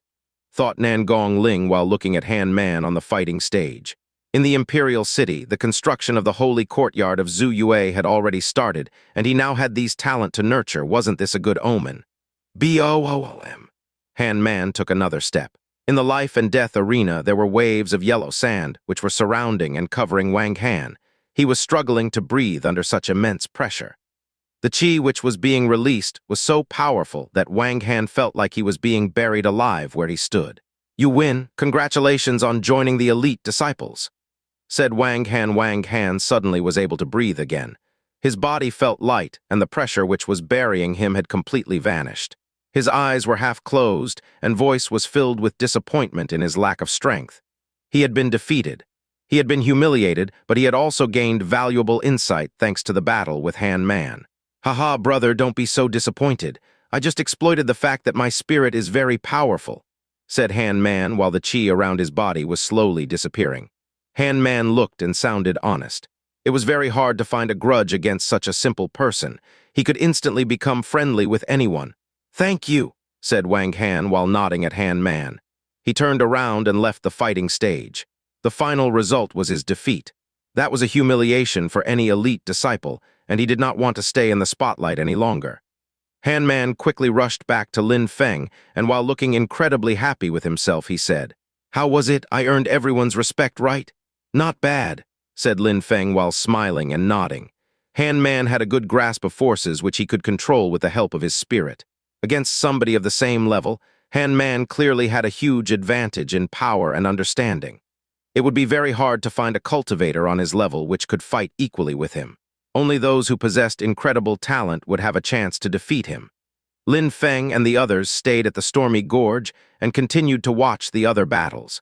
thought Nan Gongling while looking at Han Man on the fighting stage. In the imperial city, the construction of the holy courtyard of Zhu Yue had already started, and he now had these talent to nurture. Wasn't this a good omen? BOOM. Han Man took another step. In the life and death arena, there were waves of yellow sand, which were surrounding and covering Wang Han. He was struggling to breathe under such immense pressure. The qi which was being released was so powerful that Wang Han felt like he was being buried alive where he stood. You win. Congratulations on joining the elite disciples, said Wang Han. Wang Han suddenly was able to breathe again. His body felt light, and the pressure which was burying him had completely vanished. His eyes were half closed, and voice was filled with disappointment in his lack of strength. He had been defeated. He had been humiliated, but he had also gained valuable insight thanks to the battle with Han Man. Haha, brother, don't be so disappointed. I just exploited the fact that my spirit is very powerful, said Han Man while the qi around his body was slowly disappearing. Han Man looked and sounded honest. It was very hard to find a grudge against such a simple person. He could instantly become friendly with anyone. Thank you, said Wang Han while nodding at Han Man. He turned around and left the fighting stage. The final result was his defeat. That was a humiliation for any elite disciple, and he did not want to stay in the spotlight any longer. Han Man quickly rushed back to Lin Feng, and while looking incredibly happy with himself, he said, "How was it? I earned everyone's respect, right?" "Not bad," said Lin Feng while smiling and nodding. Han Man had a good grasp of forces which he could control with the help of his spirit. Against somebody of the same level, Han Man clearly had a huge advantage in power and understanding. It would be very hard to find a cultivator on his level which could fight equally with him. Only those who possessed incredible talent would have a chance to defeat him. Lin Feng and the others stayed at the Stormy Gorge and continued to watch the other battles.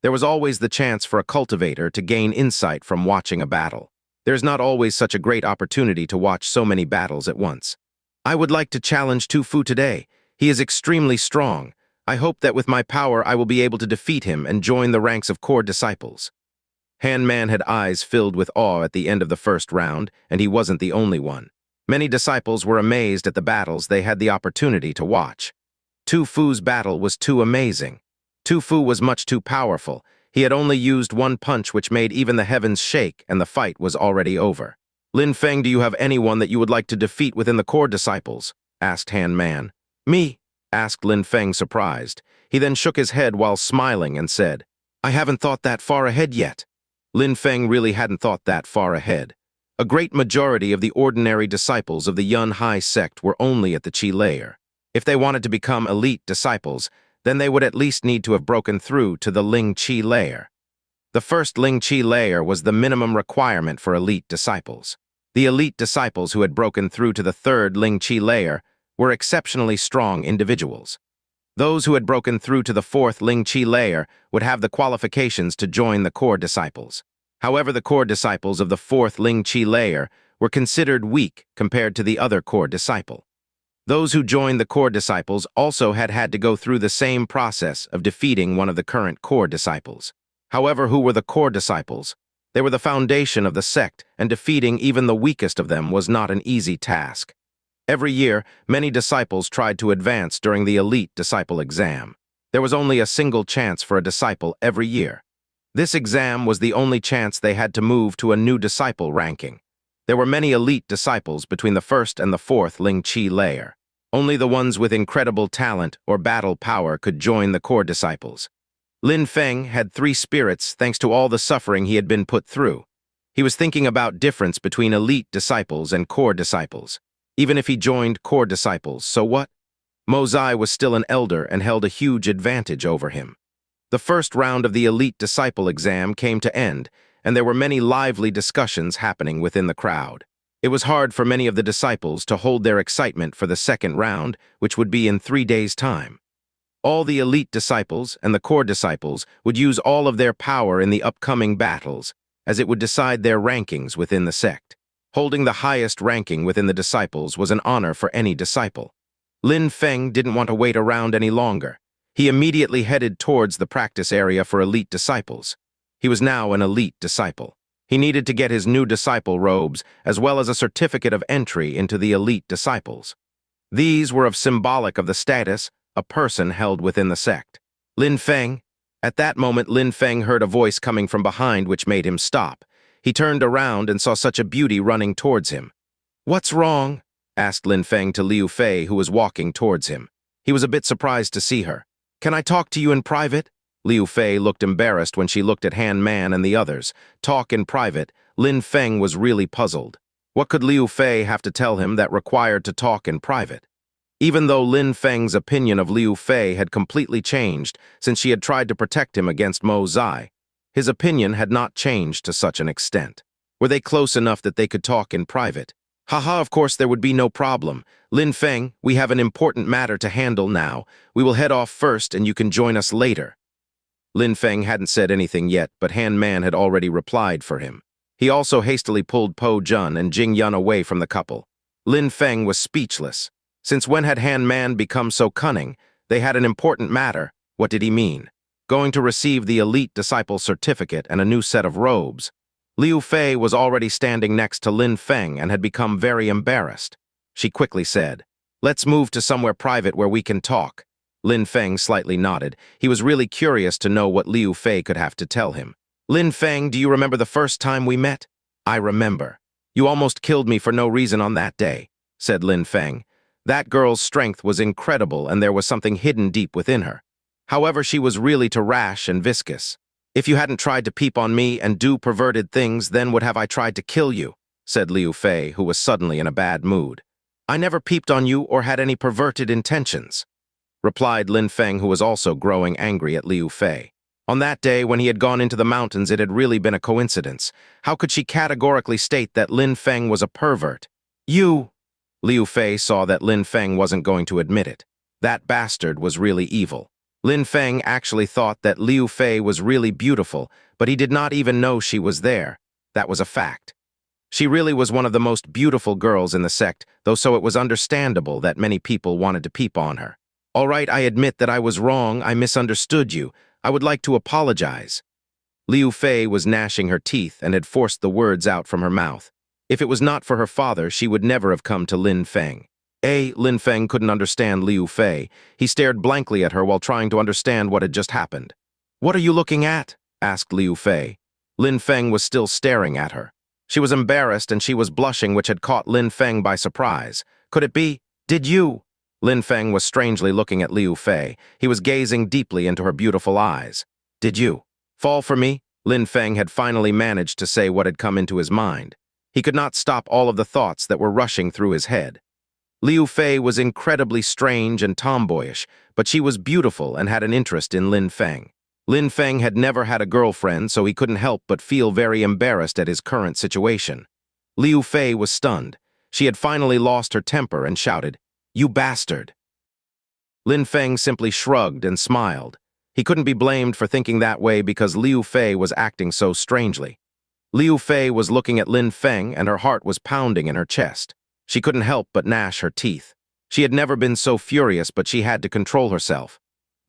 There was always the chance for a cultivator to gain insight from watching a battle. There's not always such a great opportunity to watch so many battles at once. I would like to challenge Tu Fu today. He is extremely strong. I hope that with my power I will be able to defeat him and join the ranks of core disciples. Han Man had eyes filled with awe at the end of the first round, and he wasn't the only one. Many disciples were amazed at the battles they had the opportunity to watch. Tu Fu's battle was too amazing. Tu Fu was much too powerful. He had only used one punch which made even the heavens shake, and the fight was already over. Lin Feng, do you have anyone that you would like to defeat within the core disciples? Asked Han Man. Me? Asked Lin Feng, surprised. He then shook his head while smiling and said, I haven't thought that far ahead yet. Lin Feng really hadn't thought that far ahead. A great majority of the ordinary disciples of the Yunhai sect were only at the Qi layer. If they wanted to become elite disciples, then they would at least need to have broken through to the Ling Qi layer. The first Ling Qi layer was the minimum requirement for elite disciples. The elite disciples who had broken through to the third Ling Qi layer were exceptionally strong individuals. Those who had broken through to the fourth Ling Qi layer would have the qualifications to join the core disciples. However, the core disciples of the fourth Ling Qi layer were considered weak compared to the other core disciple. Those who joined the core disciples also had to go through the same process of defeating one of the current core disciples. However, who were the core disciples? They were the foundation of the sect, and defeating even the weakest of them was not an easy task. Every year, many disciples tried to advance during the elite disciple exam. There was only a single chance for a disciple every year. This exam was the only chance they had to move to a new disciple ranking. There were many elite disciples between the first and the fourth Ling Qi layer. Only the ones with incredible talent or battle power could join the core disciples. Lin Feng had 3 spirits thanks to all the suffering he had been put through. He was thinking about difference between elite disciples and core disciples. Even if he joined core disciples, so what? Mo Zai was still an elder and held a huge advantage over him. The first round of the elite disciple exam came to end, and there were many lively discussions happening within the crowd. It was hard for many of the disciples to hold their excitement for the second round, which would be in 3 days' time. All the elite disciples and the core disciples would use all of their power in the upcoming battles, as it would decide their rankings within the sect. Holding the highest ranking within the disciples was an honor for any disciple. Lin Feng didn't want to wait around any longer. He immediately headed towards the practice area for elite disciples. He was now an elite disciple. He needed to get his new disciple robes, as well as a certificate of entry into the elite disciples. These were symbolic of the status a person held within the sect. Lin Feng. At that moment, Lin Feng heard a voice coming from behind which made him stop. He turned around and saw such a beauty running towards him. "What's wrong?" asked Lin Feng to Liu Fei, who was walking towards him. He was a bit surprised to see her. "Can I talk to you in private?" Liu Fei looked embarrassed when she looked at Han Man and the others. Talk in private. Lin Feng was really puzzled. What could Liu Fei have to tell him that required to talk in private? Even though Lin Feng's opinion of Liu Fei had completely changed since she had tried to protect him against Mo Zai, his opinion had not changed to such an extent. Were they close enough that they could talk in private? Haha, of course there would be no problem. Lin Feng, we have an important matter to handle now. We will head off first and you can join us later. Lin Feng hadn't said anything yet, but Han Man had already replied for him. He also hastily pulled Po Jun and Jing Yun away from the couple. Lin Feng was speechless. Since when had Han Man become so cunning? They had an important matter. What did he mean? Going to receive the elite disciple certificate and a new set of robes. Liu Fei was already standing next to Lin Feng and had become very embarrassed. She quickly said, "Let's move to somewhere private where we can talk." Lin Feng slightly nodded. He was really curious to know what Liu Fei could have to tell him. "Lin Feng, do you remember the first time we met?" "I remember. You almost killed me for no reason on that day," said Lin Feng. That girl's strength was incredible and there was something hidden deep within her. However, she was really too rash and viscous. "If you hadn't tried to peep on me and do perverted things, then would have I tried to kill you," said Liu Fei, who was suddenly in a bad mood. "I never peeped on you or had any perverted intentions," replied Lin Feng, who was also growing angry at Liu Fei. On that day, when he had gone into the mountains, it had really been a coincidence. How could she categorically state that Lin Feng was a pervert? "You..." Liu Fei saw that Lin Feng wasn't going to admit it. That bastard was really evil. Lin Feng actually thought that Liu Fei was really beautiful, but he did not even know she was there. That was a fact. She really was one of the most beautiful girls in the sect, though so it was understandable that many people wanted to peep on her. "All right, I admit that I was wrong. I misunderstood you. I would like to apologize." Liu Fei was gnashing her teeth and had forced the words out from her mouth. If it was not for her father, she would never have come to Lin Feng. Lin Feng couldn't understand Liu Fei. He stared blankly at her while trying to understand what had just happened. "What are you looking at?" asked Liu Fei. Lin Feng was still staring at her. She was embarrassed and she was blushing, which had caught Lin Feng by surprise. Could it be? "Did you?" Lin Feng was strangely looking at Liu Fei. He was gazing deeply into her beautiful eyes. "Did you fall for me?" Lin Feng had finally managed to say what had come into his mind. He could not stop all of the thoughts that were rushing through his head. Liu Fei was incredibly strange and tomboyish, but she was beautiful and had an interest in Lin Feng. Lin Feng had never had a girlfriend, so he couldn't help but feel very embarrassed at his current situation. Liu Fei was stunned. She had finally lost her temper and shouted, "You bastard!" Lin Feng simply shrugged and smiled. He couldn't be blamed for thinking that way because Liu Fei was acting so strangely. Liu Fei was looking at Lin Feng and her heart was pounding in her chest. She couldn't help but gnash her teeth. She had never been so furious, but she had to control herself.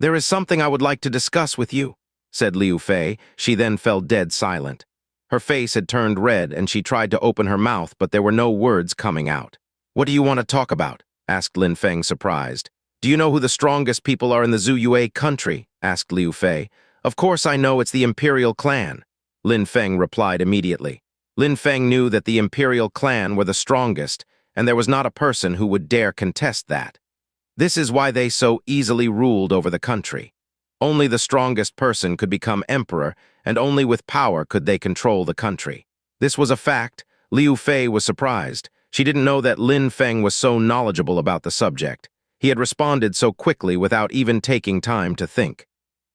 "There is something I would like to discuss with you," said Liu Fei. She then fell dead silent. Her face had turned red and she tried to open her mouth, but there were no words coming out. "What do you want to talk about?" asked Lin Feng, surprised. "Do you know who the strongest people are in the Zuyue country?" asked Liu Fei. "Of course I know, it's the Imperial clan," Lin Feng replied immediately. Lin Feng knew that the Imperial clan were the strongest, and there was not a person who would dare contest that. This is why they so easily ruled over the country. Only the strongest person could become emperor, and only with power could they control the country. This was a fact. Liu Fei was surprised. She didn't know that Lin Feng was so knowledgeable about the subject. He had responded so quickly without even taking time to think.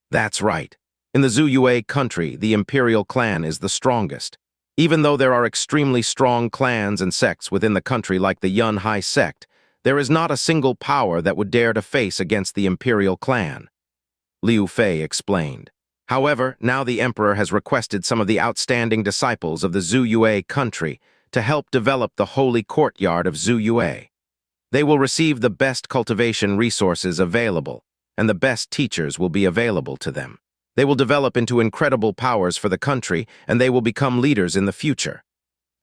That's right. In the Zuyue country, the Imperial clan is the strongest. Even though there are extremely strong clans and sects within the country like the Yun Hai sect, there is not a single power that would dare to face against the Imperial clan, Liu Fei explained. However, now the emperor has requested some of the outstanding disciples of the Zuyue country to help develop the holy courtyard of Zuyue. They will receive the best cultivation resources available, and the best teachers will be available to them. They will develop into incredible powers for the country, and they will become leaders in the future.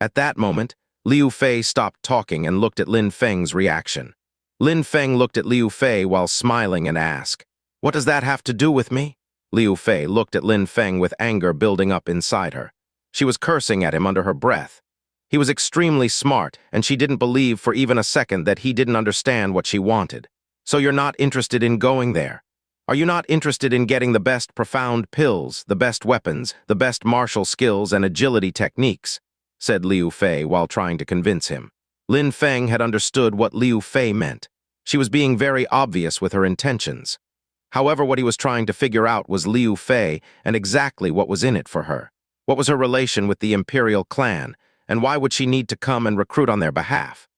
At that moment, Liu Fei stopped talking and looked at Lin Feng's reaction. Lin Feng looked at Liu Fei while smiling and asked, "What does that have to do with me?" Liu Fei looked at Lin Feng with anger building up inside her. She was cursing at him under her breath. He was extremely smart, and she didn't believe for even a second that he didn't understand what she wanted. "So you're not interested in going there? Are you not interested in getting the best profound pills, the best weapons, the best martial skills and agility techniques?" said Liu Fei while trying to convince him. Lin Feng had understood what Liu Fei meant. She was being very obvious with her intentions. However, what he was trying to figure out was Liu Fei and exactly what was in it for her. What was her relation with the Imperial clan, and why would she need to come and recruit on their behalf?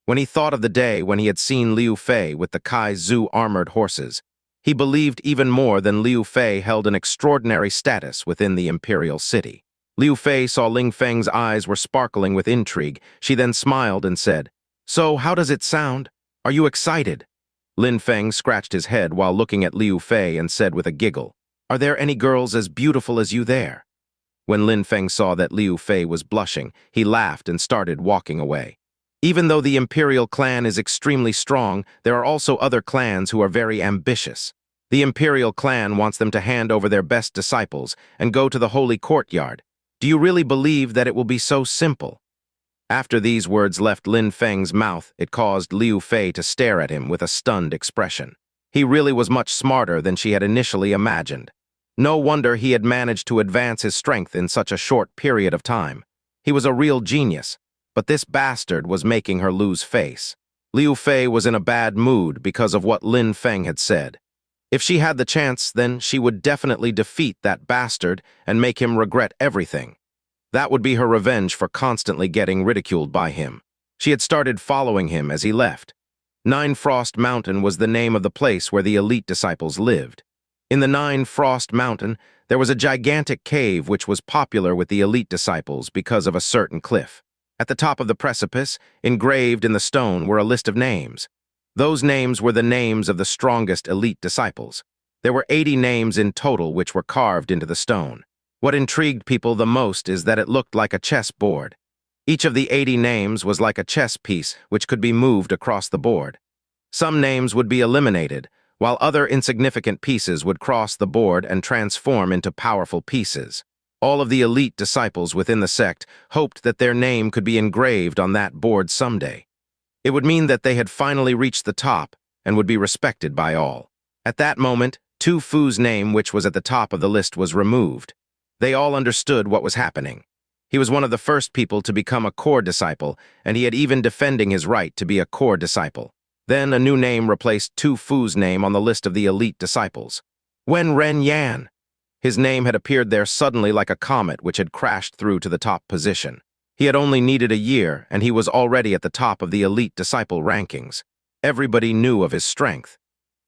When he thought of the day when he had seen Liu Fei with the Kai Zhu armored horses, he believed even more than Liu Fei held an extraordinary status within the Imperial city. Liu Fei saw Lin Feng's eyes were sparkling with intrigue. She then smiled and said, "So, how does it sound? Are you excited?" Lin Feng scratched his head while looking at Liu Fei and said with a giggle, "Are there any girls as beautiful as you there?" When Lin Feng saw that Liu Fei was blushing, he laughed and started walking away. Even though the Imperial clan is extremely strong, there are also other clans who are very ambitious. The Imperial clan wants them to hand over their best disciples and go to the holy courtyard. Do you really believe that it will be so simple? After these words left Lin Feng's mouth, it caused Liu Fei to stare at him with a stunned expression. He really was much smarter than she had initially imagined. No wonder he had managed to advance his strength in such a short period of time. He was a real genius, but this bastard was making her lose face. Liu Fei was in a bad mood because of what Lin Feng had said. If she had the chance, then she would definitely defeat that bastard and make him regret everything. That would be her revenge for constantly getting ridiculed by him. She had started following him as he left. Nine Frost Mountain was the name of the place where the elite disciples lived. In the Nine Frost Mountain, there was a gigantic cave which was popular with the elite disciples because of a certain cliff. At the top of the precipice, engraved in the stone, were a list of names. Those names were the names of the strongest elite disciples. There were 80 names in total which were carved into the stone. What intrigued people the most is that it looked like a chess board. Each of the 80 names was like a chess piece which could be moved across the board. Some names would be eliminated, while other insignificant pieces would cross the board and transform into powerful pieces. All of the elite disciples within the sect hoped that their name could be engraved on that board someday. It would mean that they had finally reached the top and would be respected by all. At that moment, Tu Fu's name, which was at the top of the list, was removed. They all understood what was happening. He was one of the first people to become a core disciple, and he had even defending his right to be a core disciple. Then a new name replaced Tu Fu's name on the list of the elite disciples. Wen Ren Yan. His name had appeared there suddenly like a comet which had crashed through to the top position. He had only needed a year, and he was already at the top of the elite disciple rankings. Everybody knew of his strength.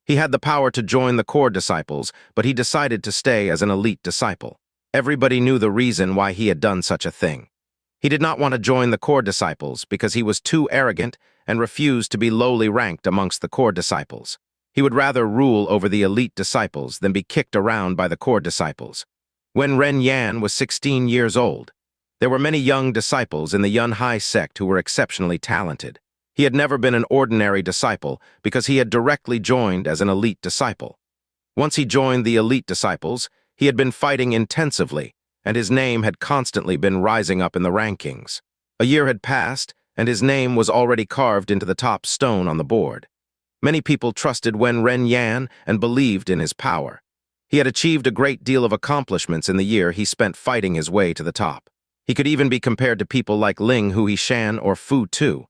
He had the power to join the core disciples, but he decided to stay as an elite disciple. Everybody knew the reason why he had done such a thing. He did not want to join the core disciples because he was too arrogant and refused to be lowly ranked amongst the core disciples. He would rather rule over the elite disciples than be kicked around by the core disciples. Wen Ren Yan was 16 years old. There were many young disciples in the Yun Hai sect who were exceptionally talented. He had never been an ordinary disciple because he had directly joined as an elite disciple. Once he joined the elite disciples, he had been fighting intensively, and his name had constantly been rising up in the rankings. A year had passed, and his name was already carved into the top stone on the board. Many people trusted Wen Ren Yan and believed in his power. He had achieved a great deal of accomplishments in the year he spent fighting his way to the top. He could even be compared to people like Ling Huishan or Fu Tu.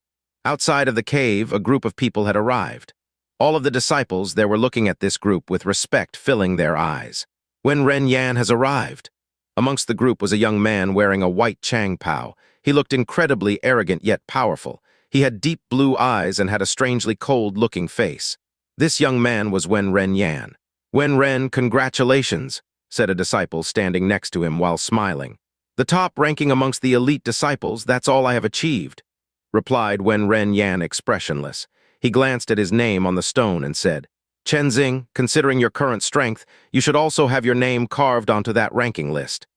Outside of the cave, a group of people had arrived. All of the disciples there were looking at this group with respect filling their eyes. Wen Ren Yan has arrived. Amongst the group was a young man wearing a white Chang Pao. He looked incredibly arrogant yet powerful. He had deep blue eyes and had a strangely cold-looking face. This young man was Wen Ren Yan. "Wen Ren, congratulations," said a disciple standing next to him while smiling. "The top ranking amongst the elite disciples, that's all I have achieved," replied Wen Ren Yan expressionless. He glanced at his name on the stone and said, "Chen Xing, considering your current strength, you should also have your name carved onto that ranking list."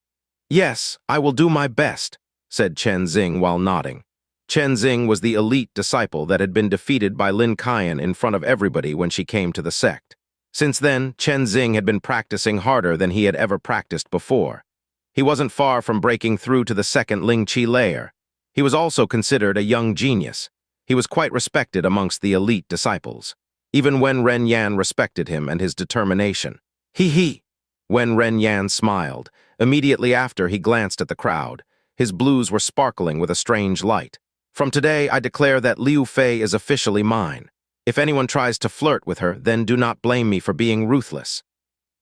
"Yes, I will do my best," said Chen Xing while nodding. Chen Xing was the elite disciple that had been defeated by Lin Feng in front of everybody when she came to the sect. Since then, Chen Xing had been practicing harder than he had ever practiced before. He wasn't far from breaking through to the second Ling Qi layer. He was also considered a young genius. He was quite respected amongst the elite disciples. Even Wen Ren Yan respected him and his determination. He. Wen Ren Yan smiled. Immediately after, he glanced at the crowd. His blues were sparkling with a strange light. "From today, I declare that Liu Fei is officially mine. If anyone tries to flirt with her, then do not blame me for being ruthless."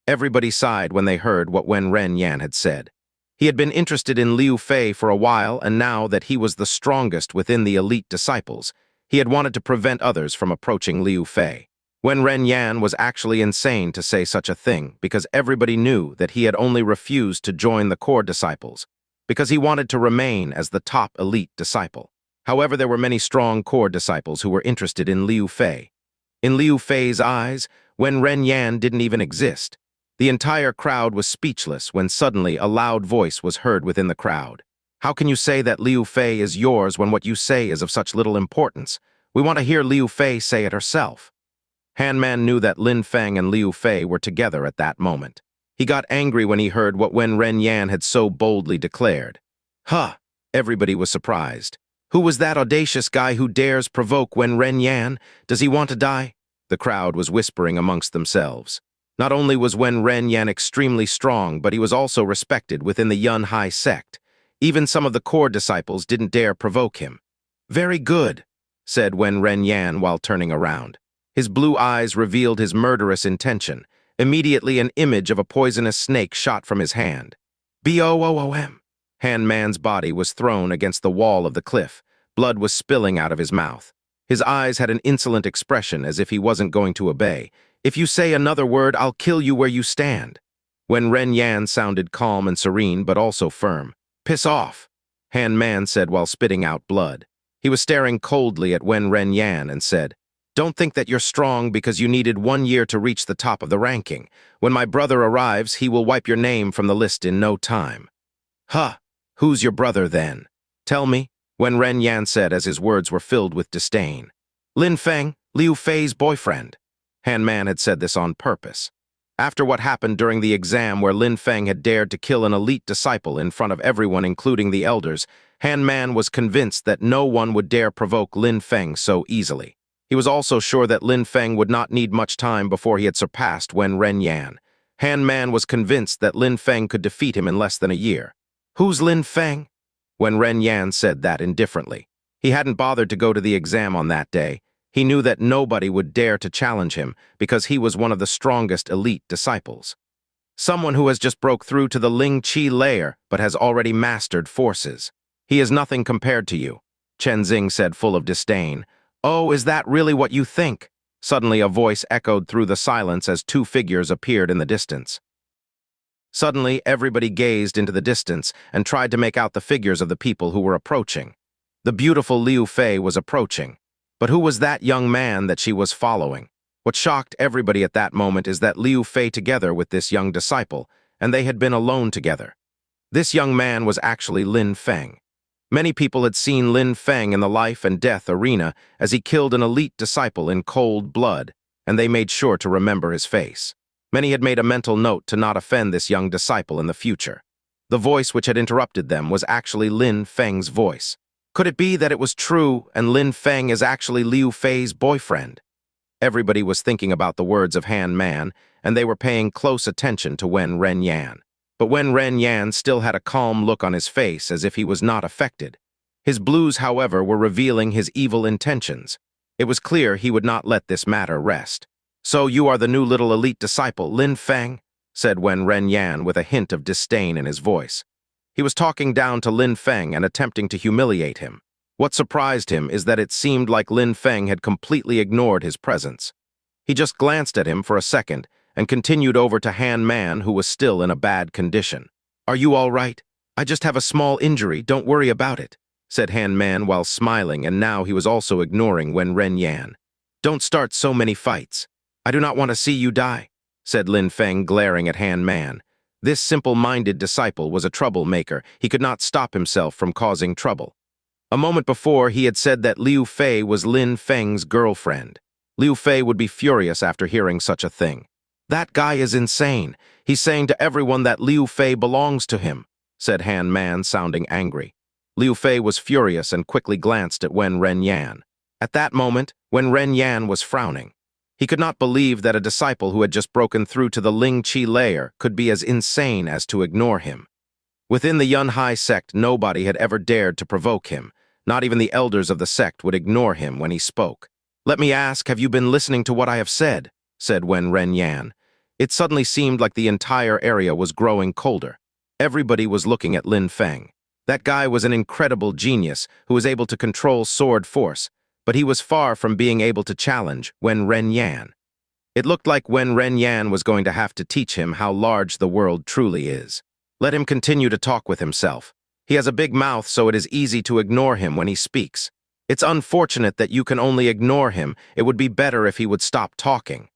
Everybody sighed when they heard what Wen Ren Yan had said. He had been interested in Liu Fei for a while, and now that he was the strongest within the elite disciples, he had wanted to prevent others from approaching Liu Fei. Wen Ren Yan was actually insane to say such a thing because everybody knew that he had only refused to join the core disciples because he wanted to remain as the top elite disciple. However, there were many strong core disciples who were interested in Liu Fei. In Liu Fei's eyes, Wen Ren Yan didn't even exist. The entire crowd was speechless when suddenly a loud voice was heard within the crowd. "How can you say that Liu Fei is yours when what you say is of such little importance? We want to hear Liu Fei say it herself." Han Man knew that Lin Feng and Liu Fei were together at that moment. He got angry when he heard what Wen Ren Yan had so boldly declared. "Huh!" Everybody was surprised. "Who was that audacious guy who dares provoke Wen Ren Yan? Does he want to die?" The crowd was whispering amongst themselves. Not only was Wen Ren Yan extremely strong, but he was also respected within the Yun Hai sect. Even some of the core disciples didn't dare provoke him. "Very good," said Wen Ren Yan while turning around. His blue eyes revealed his murderous intention. Immediately, an image of a poisonous snake shot from his hand. "Boom!" Han Man's body was thrown against the wall of the cliff. Blood was spilling out of his mouth. His eyes had an insolent expression as if he wasn't going to obey. "If you say another word, I'll kill you where you stand." Wen Ren Yan sounded calm and serene, but also firm. "Piss off," Han Man said while spitting out blood. He was staring coldly at Wen Ren Yan and said, "Don't think that you're strong because you needed 1 year to reach the top of the ranking. When my brother arrives, he will wipe your name from the list in no time." "Huh, who's your brother then? Tell me," Wen Ren Yan said as his words were filled with disdain. "Lin Feng, Liu Fei's boyfriend." Han Man had said this on purpose. After what happened during the exam where Lin Feng had dared to kill an elite disciple in front of everyone including the elders, Han Man was convinced that no one would dare provoke Lin Feng so easily. He was also sure that Lin Feng would not need much time before he had surpassed Wen Ren Yan. Han Man was convinced that Lin Feng could defeat him in less than a year. "Who's Lin Feng?" Wen Ren Yan said that indifferently. He hadn't bothered to go to the exam on that day. He knew that nobody would dare to challenge him because he was one of the strongest elite disciples. Someone who has just broke through to the Ling Qi layer but has already mastered forces. He is nothing compared to you, Chen Xing said full of disdain. Oh, is that really what you think? Suddenly a voice echoed through the silence as two figures appeared in the distance. Suddenly, everybody gazed into the distance and tried to make out the figures of the people who were approaching. The beautiful Liu Fei was approaching. But who was that young man that she was following? What shocked everybody at that moment is that Liu Fei together with this young disciple, and they had been alone together. This young man was actually Lin Feng. Many people had seen Lin Feng in the life and death arena as he killed an elite disciple in cold blood, and they made sure to remember his face. Many had made a mental note to not offend this young disciple in the future. The voice which had interrupted them was actually Lin Feng's voice. Could it be that it was true and Lin Feng is actually Liu Fei's boyfriend? Everybody was thinking about the words of Han Man, and they were paying close attention to Wen Ren Yan. But Wen Ren Yan still had a calm look on his face as if he was not affected. His blues, however, were revealing his evil intentions. It was clear he would not let this matter rest. "So you are the new little elite disciple, Lin Feng?" said Wen Ren Yan with a hint of disdain in his voice. He was talking down to Lin Feng and attempting to humiliate him. What surprised him is that it seemed like Lin Feng had completely ignored his presence. He just glanced at him for a second and continued over to Han Man, who was still in a bad condition. "Are you all right? I just have a small injury, don't worry about it," said Han Man while smiling, and now he was also ignoring Wen Ren Yan. "Don't start so many fights. I do not want to see you die," said Lin Feng, glaring at Han Man. This simple-minded disciple was a troublemaker. He could not stop himself from causing trouble. A moment before, he had said that Liu Fei was Lin Feng's girlfriend. Liu Fei would be furious after hearing such a thing. "That guy is insane. He's saying to everyone that Liu Fei belongs to him," said Han Man, sounding angry. Liu Fei was furious and quickly glanced at Wen Ren Yan. At that moment, Wen Ren Yan was frowning. He could not believe that a disciple who had just broken through to the Ling Qi layer could be as insane as to ignore him. Within the Yun Hai sect, nobody had ever dared to provoke him. Not even the elders of the sect would ignore him when he spoke. "Let me ask, have you been listening to what I have said?" said Wen Ren Yan. It suddenly seemed like the entire area was growing colder. Everybody was looking at Lin Feng. That guy was an incredible genius who was able to control sword force, but he was far from being able to challenge Wen Ren Yan. It looked like Wen Ren Yan was going to have to teach him how large the world truly is. Let him continue to talk with himself. He has a big mouth, so it is easy to ignore him when he speaks. It's unfortunate that you can only ignore him. It would be better if he would stop talking,"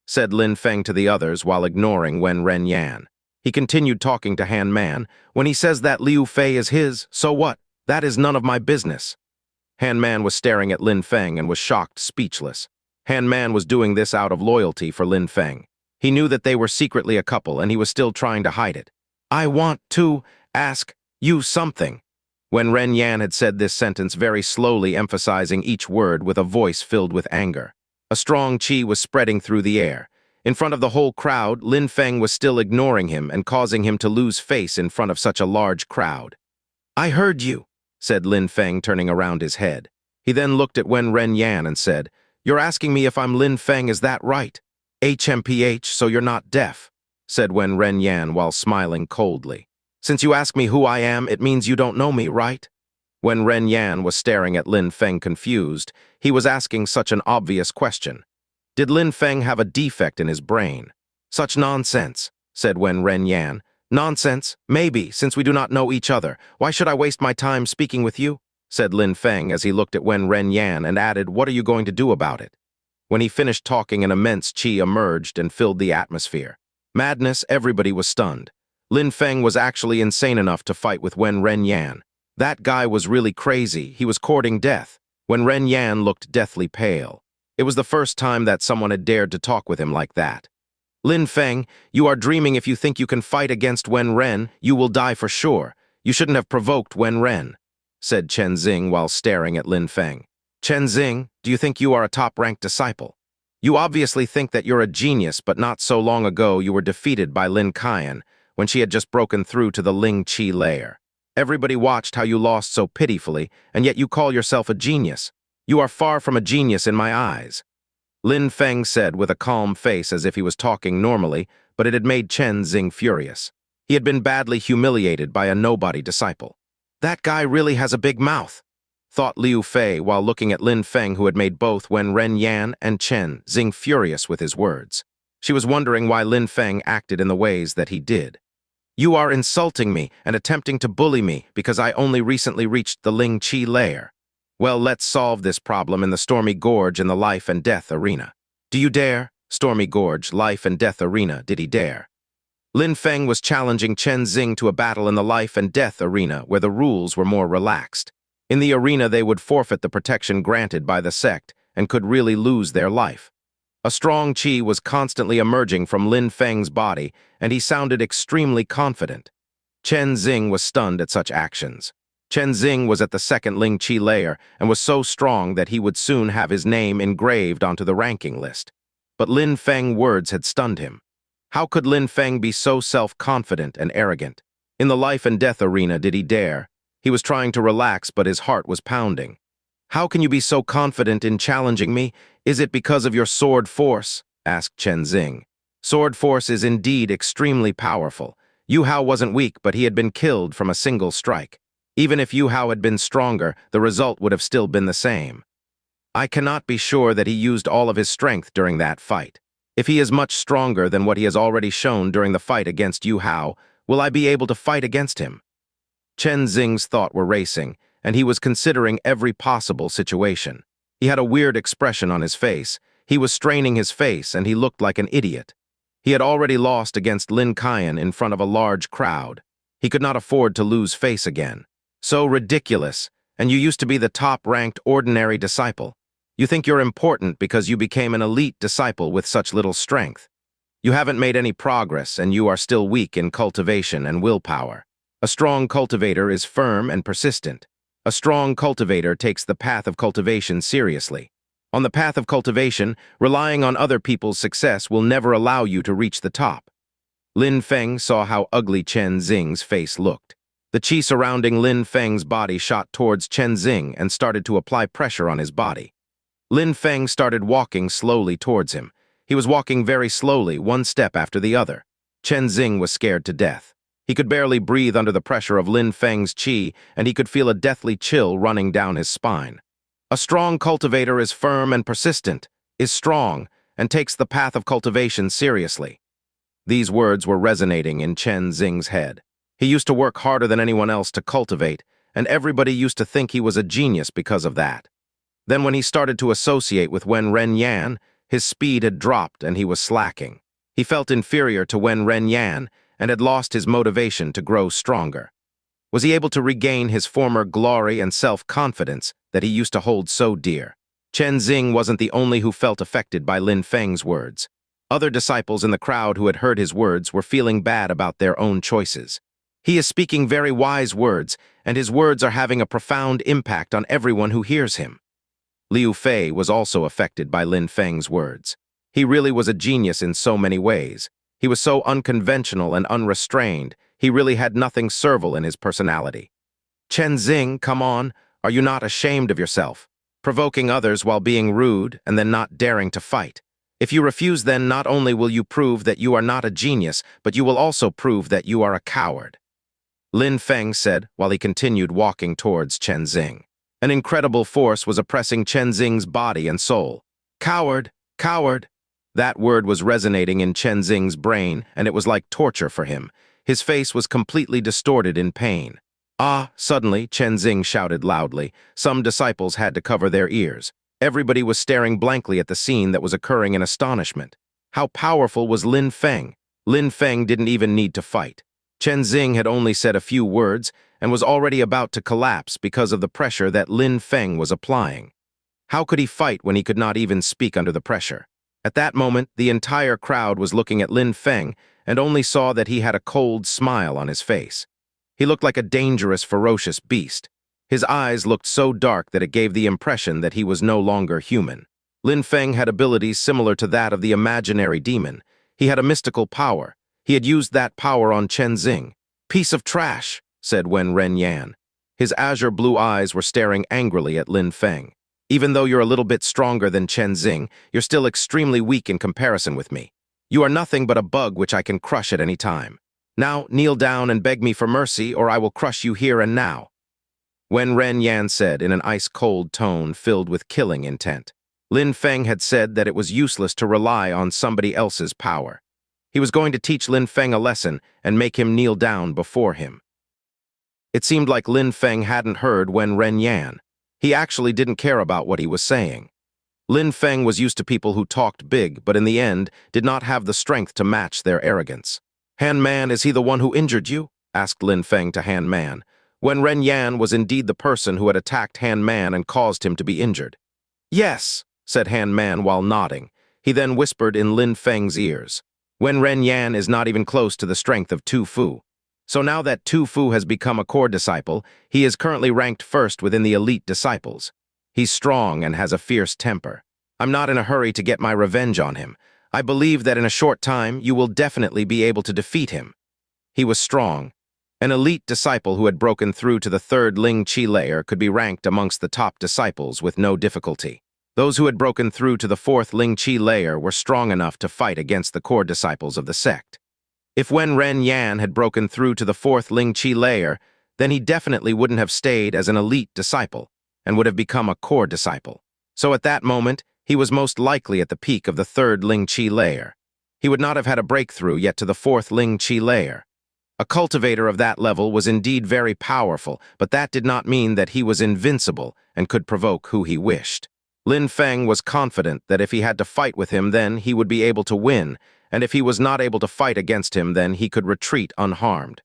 said Lin Feng to the others while ignoring Wen Ren Yan. He continued talking to Han Man. "When he says that Liu Fei is his, so what? That is none of my business." Han Man was staring at Lin Feng and was shocked, speechless. Han Man was doing this out of loyalty for Lin Feng. He knew that they were secretly a couple, and he was still trying to hide it. "I want to ask you something." Wen Ren Yan had said this sentence very slowly, emphasizing each word with a voice filled with anger. A strong qi was spreading through the air. In front of the whole crowd, Lin Feng was still ignoring him and causing him to lose face in front of such a large crowd. "I heard you," said Lin Feng, turning around his head. He then looked at Wen Ren Yan and said, "You're asking me if I'm Lin Feng, is that right?" "HMPH, so you're not deaf," said Wen Ren Yan while smiling coldly. "Since you ask me who I am, it means you don't know me, right?" Wen Ren Yan was staring at Lin Feng confused. He was asking such an obvious question. Did Lin Feng have a defect in his brain? "Such nonsense," said Wen Ren Yan. "Nonsense? Maybe, since we do not know each other. Why should I waste my time speaking with you?" said Lin Feng as he looked at Wen Ren Yan and added, "What are you going to do about it?" When he finished talking, an immense qi emerged and filled the atmosphere. Madness, everybody was stunned. Lin Feng was actually insane enough to fight with Wen Ren Yan. That guy was really crazy. He was courting death. Wen Ren Yan looked deathly pale. It was the first time that someone had dared to talk with him like that. "Lin Feng, you are dreaming if you think you can fight against Wen Ren. You will die for sure. You shouldn't have provoked Wen Ren," said Chen Xing while staring at Lin Feng. "Chen Xing, do you think you are a top-ranked disciple? You obviously think that you're a genius, but not so long ago you were defeated by Lin Qian when she had just broken through to the Ling Qi layer. Everybody watched how you lost so pitifully, and yet you call yourself a genius. You are far from a genius in my eyes." Lin Feng said with a calm face as if he was talking normally, but it had made Chen Xing furious. He had been badly humiliated by a nobody disciple. "That guy really has a big mouth," thought Liu Fei while looking at Lin Feng, who had made both Wen Ren Yan and Chen Xing furious with his words. She was wondering why Lin Feng acted in the ways that he did. "You are insulting me and attempting to bully me because I only recently reached the Ling Qi lair. Well, let's solve this problem in the Stormy Gorge in the life and death arena. Do you dare? Stormy Gorge, life and death arena, did he dare?" Lin Feng was challenging Chen Xing to a battle in the life and death arena where the rules were more relaxed. In the arena, they would forfeit the protection granted by the sect and could really lose their life. A strong qi was constantly emerging from Lin Feng's body, and he sounded extremely confident. Chen Xing was stunned at such actions. Chen Xing was at the second Ling Qi layer and was so strong that he would soon have his name engraved onto the ranking list. But Lin Feng's words had stunned him. How could Lin Feng be so self-confident and arrogant? In the life and death arena, did he dare? He was trying to relax, but his heart was pounding. "How can you be so confident in challenging me? Is it because of your sword force?" asked Chen Xing. "Sword force is indeed extremely powerful. Yu Hao wasn't weak, but he had been killed from a single strike. Even if Yu Hao had been stronger, the result would have still been the same. I cannot be sure that he used all of his strength during that fight. If he is much stronger than what he has already shown during the fight against Yu Hao, will I be able to fight against him?" Chen Xing's thoughts were racing, and he was considering every possible situation. He had a weird expression on his face. He was straining his face, and he looked like an idiot. He had already lost against Lin Qian in front of a large crowd. He could not afford to lose face again. "So ridiculous, and you used to be the top-ranked ordinary disciple. You think you're important because you became an elite disciple with such little strength. You haven't made any progress, and you are still weak in cultivation and willpower. A strong cultivator is firm and persistent. A strong cultivator takes the path of cultivation seriously. On the path of cultivation, relying on other people's success will never allow you to reach the top." Lin Feng saw how ugly Chen Xing's face looked. The qi surrounding Lin Feng's body shot towards Chen Xing and started to apply pressure on his body. Lin Feng started walking slowly towards him. He was walking very slowly, one step after the other. Chen Xing was scared to death. He could barely breathe under the pressure of Lin Feng's qi, and he could feel a deathly chill running down his spine. A strong cultivator is firm and persistent, is strong, and takes the path of cultivation seriously. These words were resonating in Chen Xing's head. He used to work harder than anyone else to cultivate, and everybody used to think he was a genius because of that. Then when he started to associate with Wen Ren Yan, his speed had dropped and he was slacking. He felt inferior to Wen Ren Yan and had lost his motivation to grow stronger. Was he able to regain his former glory and self-confidence that he used to hold so dear? Chen Xing wasn't the only who felt affected by Lin Feng's words. Other disciples in the crowd who had heard his words were feeling bad about their own choices. He is speaking very wise words, and his words are having a profound impact on everyone who hears him. Liu Fei was also affected by Lin Feng's words. He really was a genius in so many ways. He was so unconventional and unrestrained. He really had nothing servile in his personality. "Chen Xing, come on, are you not ashamed of yourself? Provoking others while being rude and then not daring to fight. If you refuse, then not only will you prove that you are not a genius, but you will also prove that you are a coward," Lin Feng said while he continued walking towards Chen Xing. An incredible force was oppressing Chen Xing's body and soul. "Coward! Coward!" That word was resonating in Chen Xing's brain, and it was like torture for him. His face was completely distorted in pain. "Ah!" Suddenly, Chen Xing shouted loudly. Some disciples had to cover their ears. Everybody was staring blankly at the scene that was occurring in astonishment. How powerful was Lin Feng? Lin Feng didn't even need to fight. Chen Xing had only said a few words and was already about to collapse because of the pressure that Lin Feng was applying. How could he fight when he could not even speak under the pressure? At that moment, the entire crowd was looking at Lin Feng and only saw that he had a cold smile on his face. He looked like a dangerous, ferocious beast. His eyes looked so dark that it gave the impression that he was no longer human. Lin Feng had abilities similar to that of the imaginary demon. He had a mystical power. He had used that power on Chen Xing. "Piece of trash!" said Wen Ren Yan. His azure blue eyes were staring angrily at Lin Feng. Even though you're a little bit stronger than Chen Xing, you're still extremely weak in comparison with me. You are nothing but a bug which I can crush at any time. Now, kneel down and beg me for mercy, or I will crush you here and now. Wen Ren Yan said in an ice-cold tone filled with killing intent. Lin Feng had said that it was useless to rely on somebody else's power. He was going to teach Lin Feng a lesson and make him kneel down before him. It seemed like Lin Feng hadn't heard Wen Ren Yan. He actually didn't care about what he was saying. Lin Feng was used to people who talked big, but in the end did not have the strength to match their arrogance. "Han Man, is he the one who injured you?" asked Lin Feng to Han Man. Wen Ren Yan was indeed the person who had attacked Han Man and caused him to be injured. "Yes," said Han Man while nodding. He then whispered in Lin Feng's ears. "Wen Ren Yan is not even close to the strength of Tu Fu. So now that Tu Fu has become a core disciple, he is currently ranked first within the elite disciples. He's strong and has a fierce temper. I'm not in a hurry to get my revenge on him. I believe that in a short time you will definitely be able to defeat him." He was strong. An elite disciple who had broken through to the third Ling Qi layer could be ranked amongst the top disciples with no difficulty. Those who had broken through to the fourth Ling Qi layer were strong enough to fight against the core disciples of the sect. If Wen Ren Yan had broken through to the fourth Ling Qi layer, then he definitely wouldn't have stayed as an elite disciple and would have become a core disciple. So at that moment, he was most likely at the peak of the third Ling Qi layer. He would not have had a breakthrough yet to the fourth Ling Qi layer. A cultivator of that level was indeed very powerful, but that did not mean that he was invincible and could provoke who he wished. Lin Feng was confident that if he had to fight with him, then he would be able to win, and if he was not able to fight against him, then he could retreat unharmed.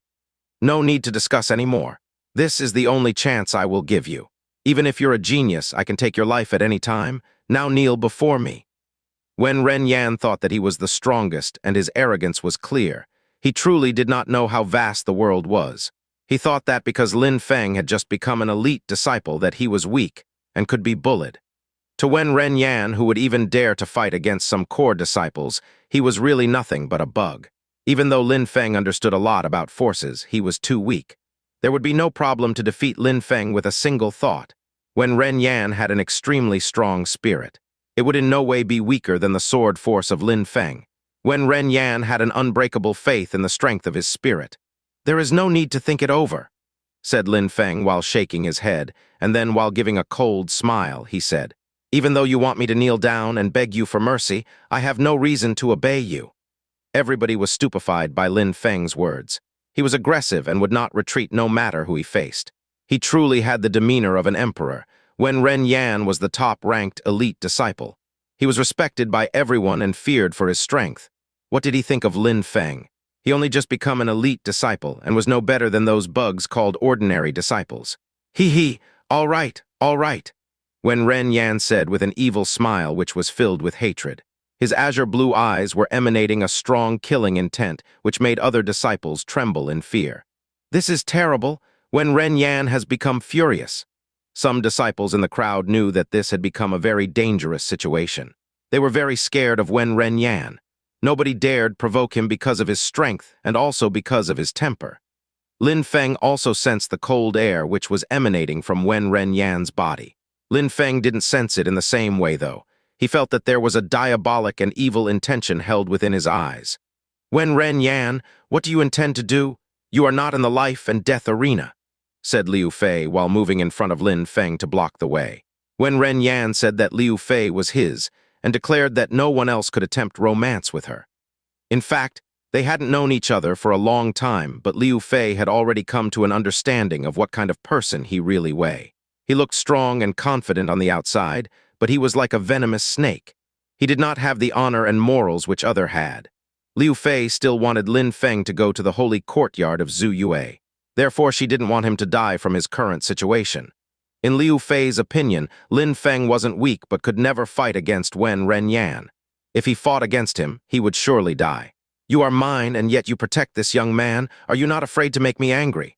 No need to discuss any more. This is the only chance I will give you. Even if you're a genius, I can take your life at any time. Now kneel before me. Wen Ren Yan thought that he was the strongest, and his arrogance was clear. He truly did not know how vast the world was. He thought that because Lin Feng had just become an elite disciple that he was weak and could be bullied. To Wen Ren Yan, who would even dare to fight against some core disciples, he was really nothing but a bug. Even though Lin Feng understood a lot about forces, he was too weak. There would be no problem to defeat Lin Feng with a single thought. Wen Ren Yan had an extremely strong spirit. It would in no way be weaker than the sword force of Lin Feng. Wen Ren Yan had an unbreakable faith in the strength of his spirit. "There is no need to think it over," said Lin Feng while shaking his head, and then while giving a cold smile, he said, "Even though you want me to kneel down and beg you for mercy, I have no reason to obey you." Everybody was stupefied by Lin Feng's words. He was aggressive and would not retreat no matter who he faced. He truly had the demeanor of an emperor. Wen Ren Yan was the top-ranked elite disciple. He was respected by everyone and feared for his strength. What did he think of Lin Feng? He only just become an elite disciple and was no better than those bugs called ordinary disciples. "He, all right, all right," Wen Ren Yan said with an evil smile which was filled with hatred. His azure blue eyes were emanating a strong killing intent which made other disciples tremble in fear. "This is terrible. Wen Ren Yan has become furious." Some disciples in the crowd knew that this had become a very dangerous situation. They were very scared of Wen Ren Yan. Nobody dared provoke him because of his strength and also because of his temper. Lin Feng also sensed the cold air which was emanating from Wen Ren Yan's body. Lin Feng didn't sense it in the same way, though. He felt that there was a diabolic and evil intention held within his eyes. "Wen Ren Yan, what do you intend to do? You are not in the life and death arena," said Liu Fei while moving in front of Lin Feng to block the way. Wen Ren Yan said that Liu Fei was his and declared that no one else could attempt romance with her. In fact, they hadn't known each other for a long time, but Liu Fei had already come to an understanding of what kind of person he really was. He looked strong and confident on the outside, but he was like a venomous snake. He did not have the honor and morals which others had. Liu Fei still wanted Lin Feng to go to the holy courtyard of Zhu Yue. Therefore, she didn't want him to die from his current situation. In Liu Fei's opinion, Lin Feng wasn't weak but could never fight against Wen Ren Yan. If he fought against him, he would surely die. "You are mine, and yet you protect this young man. Are you not afraid to make me angry?"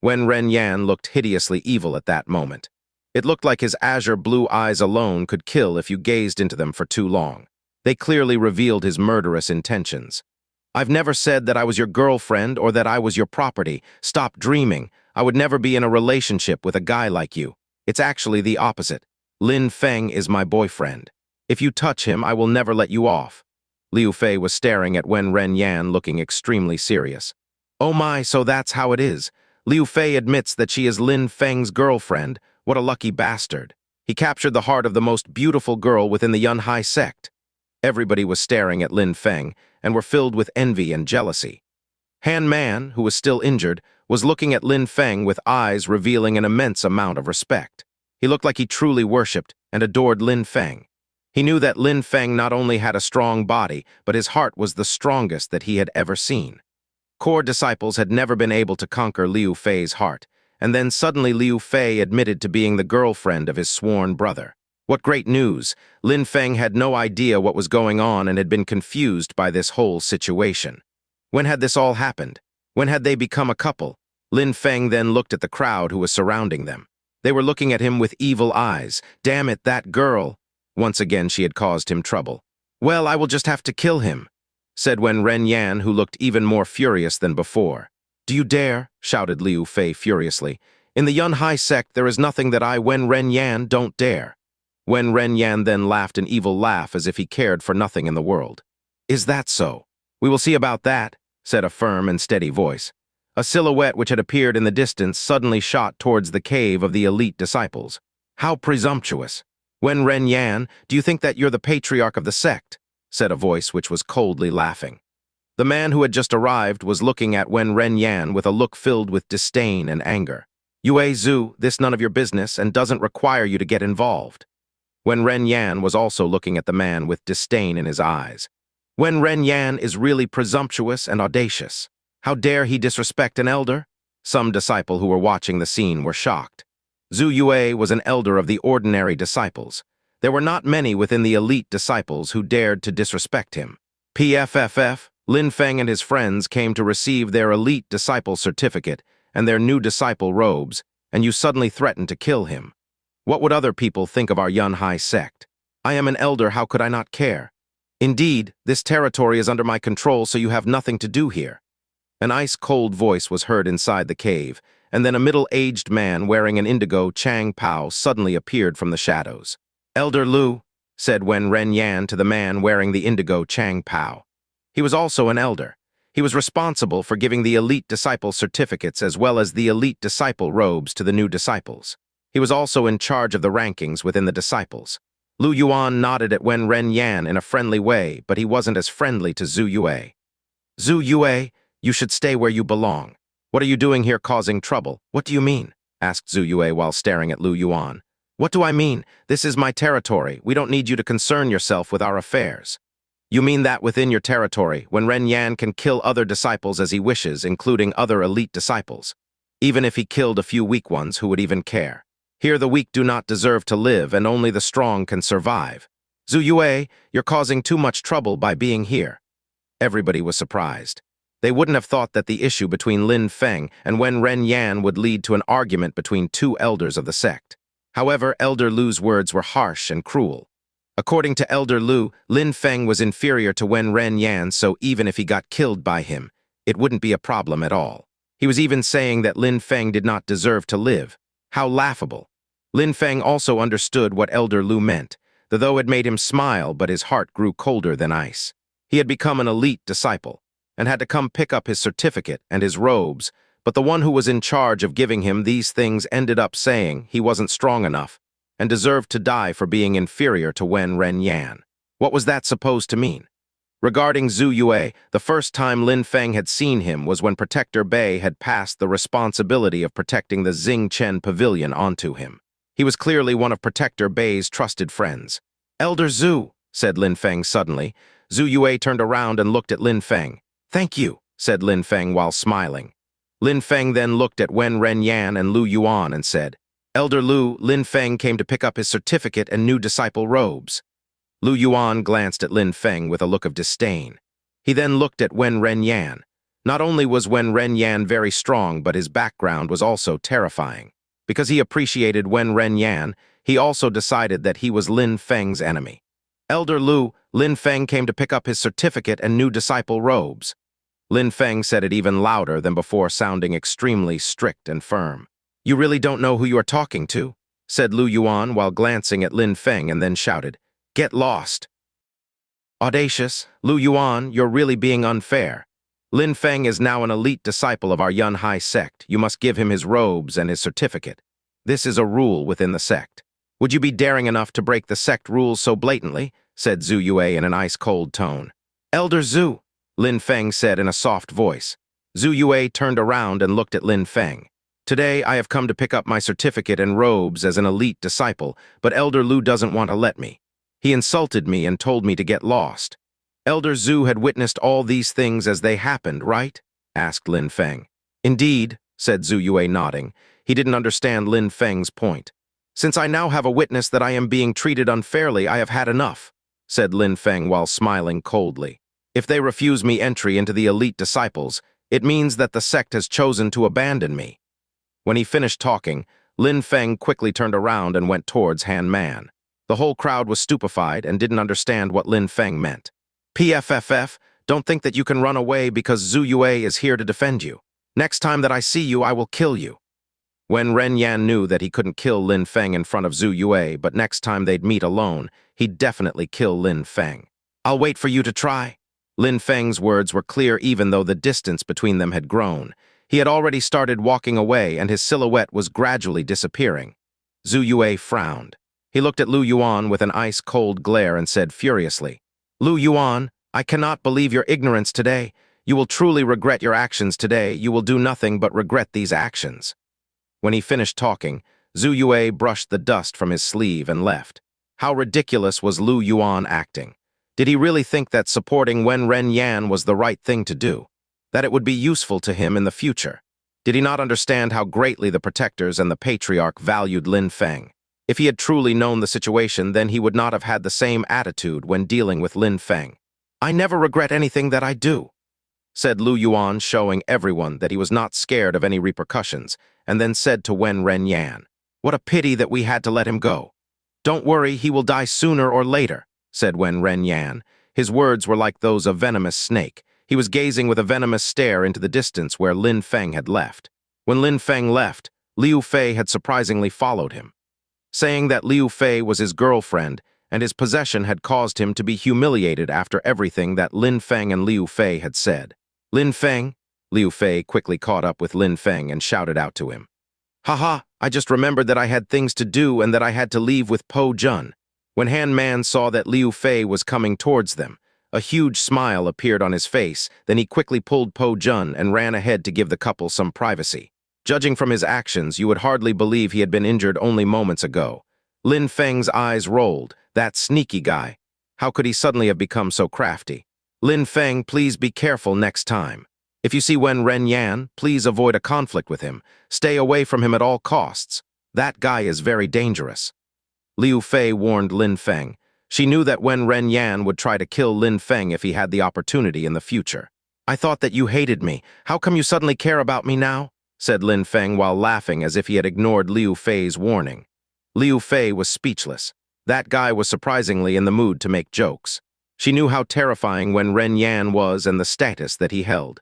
Wen Ren Yan looked hideously evil at that moment. It looked like his azure blue eyes alone could kill if you gazed into them for too long. They clearly revealed his murderous intentions. I've never said that I was your girlfriend or that I was your property. Stop dreaming. I would never be in a relationship with a guy like you. It's actually the opposite. Lin Feng is my boyfriend. If you touch him, I will never let you off. Liu Fei was staring at Wen Ren Yan, looking extremely serious. Oh my, so that's how it is. Liu Fei admits that she is Lin Feng's girlfriend. What a lucky bastard. He captured the heart of the most beautiful girl within the Yunhai sect. Everybody was staring at Lin Feng and were filled with envy and jealousy. Han Man, who was still injured, was looking at Lin Feng with eyes revealing an immense amount of respect. He looked like he truly worshipped and adored Lin Feng. He knew that Lin Feng not only had a strong body, but his heart was the strongest that he had ever seen. Core disciples had never been able to conquer Liu Fei's heart, and then suddenly Liu Fei admitted to being the girlfriend of his sworn brother. What great news! Lin Feng had no idea what was going on and had been confused by this whole situation. When had this all happened? When had they become a couple? Lin Feng then looked at the crowd who was surrounding them. They were looking at him with evil eyes. Damn it, that girl! Once again she had caused him trouble. Well, I will just have to kill him, said Wen Ren Yan, who looked even more furious than before. Do you dare? Shouted Liu Fei furiously. In the Yunhai sect there is nothing that I, Wen Ren Yan, don't dare. Wen Ren Yan then laughed an evil laugh as if he cared for nothing in the world. Is that so? We will see about that, said a firm and steady voice. A silhouette which had appeared in the distance suddenly shot towards the cave of the elite disciples. How presumptuous! Wen Ren Yan, do you think that you're the patriarch of the sect? Said a voice which was coldly laughing. The man who had just arrived was looking at Wen Ren Yan with a look filled with disdain and anger. Yue Zhu, this none of your business and doesn't require you to get involved. Wen Ren Yan was also looking at the man with disdain in his eyes. Wen Ren Yan is really presumptuous and audacious. How dare he disrespect an elder? Some disciple who were watching the scene were shocked. Zhu Yue was an elder of the ordinary disciples. There were not many within the elite disciples who dared to disrespect him. PFFF, Lin Feng and his friends came to receive their elite disciple certificate and their new disciple robes, and you suddenly threatened to kill him. What would other people think of our Yunhai sect? I am an elder, how could I not care? Indeed, this territory is under my control, so you have nothing to do here. An ice-cold voice was heard inside the cave, and then a middle-aged man wearing an indigo Chang Pao suddenly appeared from the shadows. Elder Lu, said Wen Ren Yan to the man wearing the indigo Chang Pao. He was also an elder. He was responsible for giving the elite disciple certificates as well as the elite disciple robes to the new disciples. He was also in charge of the rankings within the disciples. Lu Yuan nodded at Wen Ren Yan in a friendly way, but he wasn't as friendly to Zhu Yue. Zhu Yue, you should stay where you belong. What are you doing here causing trouble? What do you mean? Asked Zhu Yue while staring at Lu Yuan. What do I mean? This is my territory. We don't need you to concern yourself with our affairs. You mean that within your territory, when Ren Yan can kill other disciples as he wishes, including other elite disciples? Even if he killed a few weak ones, who would even care? Here the weak do not deserve to live, and only the strong can survive. Zhu Yue, you're causing too much trouble by being here. Everybody was surprised. They wouldn't have thought that the issue between Lin Feng and Wen Ren Yan would lead to an argument between two elders of the sect. However, Elder Lu's words were harsh and cruel. According to Elder Lu, Lin Feng was inferior to Wen Ren Yan, so even if he got killed by him, it wouldn't be a problem at all. He was even saying that Lin Feng did not deserve to live. How laughable. Lin Feng also understood what Elder Lu meant, though it made him smile, but his heart grew colder than ice. He had become an elite disciple, and had to come pick up his certificate and his robes, but the one who was in charge of giving him these things ended up saying he wasn't strong enough and deserved to die for being inferior to Wen Ren Yan. What was that supposed to mean? Regarding Zhu Yue, the first time Lin Feng had seen him was when Protector Bei had passed the responsibility of protecting the Xingchen Pavilion onto him. He was clearly one of Protector Bei's trusted friends. Elder Zhu, said Lin Feng suddenly. Zhu Yue turned around and looked at Lin Feng. Thank you, said Lin Feng while smiling. Lin Feng then looked at Wen Ren Yan and Lu Yuan and said, Elder Lu, Lin Feng came to pick up his certificate and new disciple robes. Lu Yuan glanced at Lin Feng with a look of disdain. He then looked at Wen Ren Yan. Not only was Wen Ren Yan very strong, but his background was also terrifying. Because he appreciated Wen Ren Yan, he also decided that he was Lin Feng's enemy. Elder Lu, Lin Feng came to pick up his certificate and new disciple robes. Lin Feng said it even louder than before, sounding extremely strict and firm. "You really don't know who you are talking to?" said Lu Yuan while glancing at Lin Feng, and then shouted, "Get lost." "Audacious, Lu Yuan, you're really being unfair. Lin Feng is now an elite disciple of our Yun Hai sect. You must give him his robes and his certificate. This is a rule within the sect. Would you be daring enough to break the sect rules so blatantly?" said Zhu Yue in an ice-cold tone. "Elder Zhu," Lin Feng said in a soft voice. Zhu Yue turned around and looked at Lin Feng. "Today I have come to pick up my certificate and robes as an elite disciple, but Elder Lu doesn't want to let me. He insulted me and told me to get lost." "Elder Zhu had witnessed all these things as they happened, right?" asked Lin Feng. "Indeed," said Zhu Yue, nodding. He didn't understand Lin Feng's point. "Since I now have a witness that I am being treated unfairly, I have had enough," said Lin Feng while smiling coldly. "If they refuse me entry into the elite disciples, it means that the sect has chosen to abandon me." When he finished talking, Lin Feng quickly turned around and went towards Han Man. The whole crowd was stupefied and didn't understand what Lin Feng meant. "PFFF, don't think that you can run away because Zhu Yue is here to defend you. Next time that I see you, I will kill you." Wen Ren Yan knew that he couldn't kill Lin Feng in front of Zhu Yue, but next time they'd meet alone, he'd definitely kill Lin Feng. "I'll wait for you to try." Lin Feng's words were clear even though the distance between them had grown. He had already started walking away and his silhouette was gradually disappearing. Zhu Yue frowned. He looked at Lu Yuan with an ice-cold glare and said furiously, "Lu Yuan, I cannot believe your ignorance today. You will truly regret your actions today. You will do nothing but regret these actions." When he finished talking, Zhu Yue brushed the dust from his sleeve and left. How ridiculous was Lu Yuan acting? Did he really think that supporting Wen Ren Yan was the right thing to do? That it would be useful to him in the future? Did he not understand how greatly the protectors and the patriarch valued Lin Feng? If he had truly known the situation, then he would not have had the same attitude when dealing with Lin Feng. "I never regret anything that I do," said Lu Yuan, showing everyone that he was not scared of any repercussions, and then said to Wen Ren Yan, "What a pity that we had to let him go." "Don't worry, he will die sooner or later," said Wen Ren Yan. His words were like those of a venomous snake. He was gazing with a venomous stare into the distance where Lin Feng had left. When Lin Feng left, Liu Fei had surprisingly followed him, saying that Liu Fei was his girlfriend and his possession had caused him to be humiliated after everything that Lin Feng and Liu Fei had said. "Lin Feng?" Liu Fei quickly caught up with Lin Feng and shouted out to him. "Haha, I just remembered that I had things to do and that I had to leave with Po Jun." When Han Man saw that Liu Fei was coming towards them, a huge smile appeared on his face. Then he quickly pulled Po Jun and ran ahead to give the couple some privacy. Judging from his actions, you would hardly believe he had been injured only moments ago. Lin Feng's eyes rolled. That sneaky guy. How could he suddenly have become so crafty? "Lin Feng, please be careful next time. If you see Wen Ren Yan, please avoid a conflict with him. Stay away from him at all costs. That guy is very dangerous." Liu Fei warned Lin Feng. She knew that Wen Ren Yan would try to kill Lin Feng if he had the opportunity in the future. "I thought that you hated me. How come you suddenly care about me now?" said Lin Feng while laughing as if he had ignored Liu Fei's warning. Liu Fei was speechless. That guy was surprisingly in the mood to make jokes. She knew how terrifying Wen Ren Yan was and the status that he held.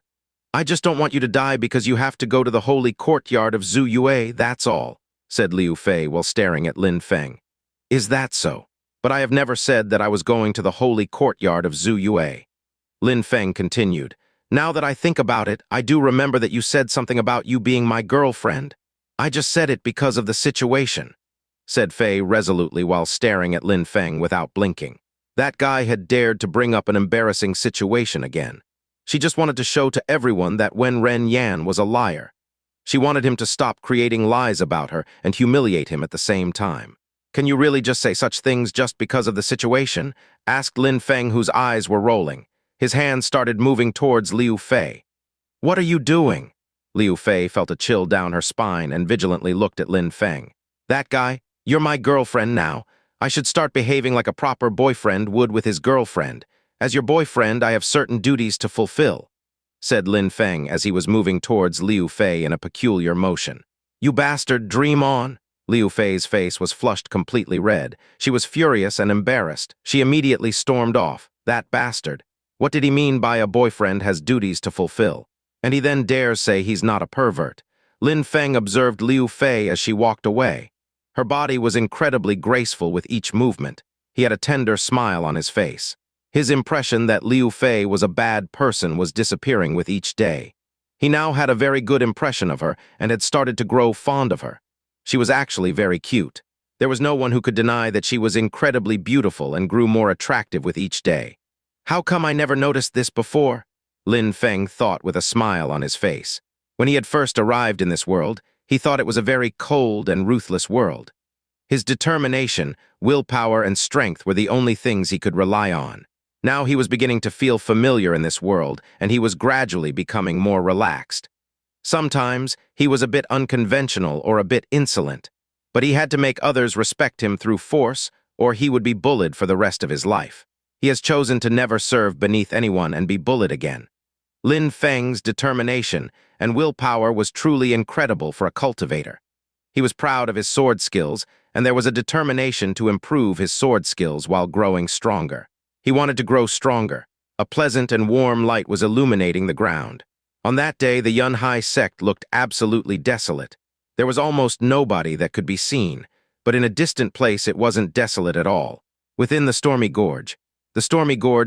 "I just don't want you to die because you have to go to the holy courtyard of Zhu Yue, that's all," said Liu Fei while staring at Lin Feng. "Is that so? But I have never said that I was going to the holy courtyard of Zhu Yue." Lin Feng continued, "Now that I think about it, I do remember that you said something about you being my girlfriend. I just said it because of the situation," said Fei resolutely while staring at Lin Feng without blinking. That guy had dared to bring up an embarrassing situation again. She just wanted to show to everyone that Wen Ren Yan was a liar. She wanted him to stop creating lies about her and humiliate him at the same time. "Can you really just say such things just because of the situation?" asked Lin Feng, whose eyes were rolling. His hand started moving towards Liu Fei. "What are you doing?" Liu Fei felt a chill down her spine and vigilantly looked at Lin Feng. "That guy, you're my girlfriend now. I should start behaving like a proper boyfriend would with his girlfriend. As your boyfriend, I have certain duties to fulfill," said Lin Feng as he was moving towards Liu Fei in a peculiar motion. "You bastard, dream on." Liu Fei's face was flushed completely red. She was furious and embarrassed. She immediately stormed off. "That bastard. What did he mean by a boyfriend has duties to fulfill? And he then dares say he's not a pervert. Lin Feng observed Liu Fei as she walked away. Her body was incredibly graceful with each movement. He had a tender smile on his face. His impression that Liu Fei was a bad person was disappearing with each day. He now had a very good impression of her and had started to grow fond of her. She was actually very cute. There was no one who could deny that she was incredibly beautiful and grew more attractive with each day. How come I never noticed this before? Lin Feng thought with a smile on his face. When he had first arrived in this world, he thought it was a very cold and ruthless world. His determination, willpower, and strength were the only things he could rely on. Now he was beginning to feel familiar in this world, and he was gradually becoming more relaxed. Sometimes he was a bit unconventional or a bit insolent, but he had to make others respect him through force, or he would be bullied for the rest of his life. He has chosen to never serve beneath anyone and be bullied again. Lin Feng's determination and willpower was truly incredible for a cultivator. He was proud of his sword skills, and there was a determination to improve his sword skills while growing stronger. He wanted to grow stronger. A pleasant and warm light was illuminating the ground. On that day, the Yunhai sect looked absolutely desolate. There was almost nobody that could be seen, but in a distant place it wasn't desolate at all. Within the Stormy Gorge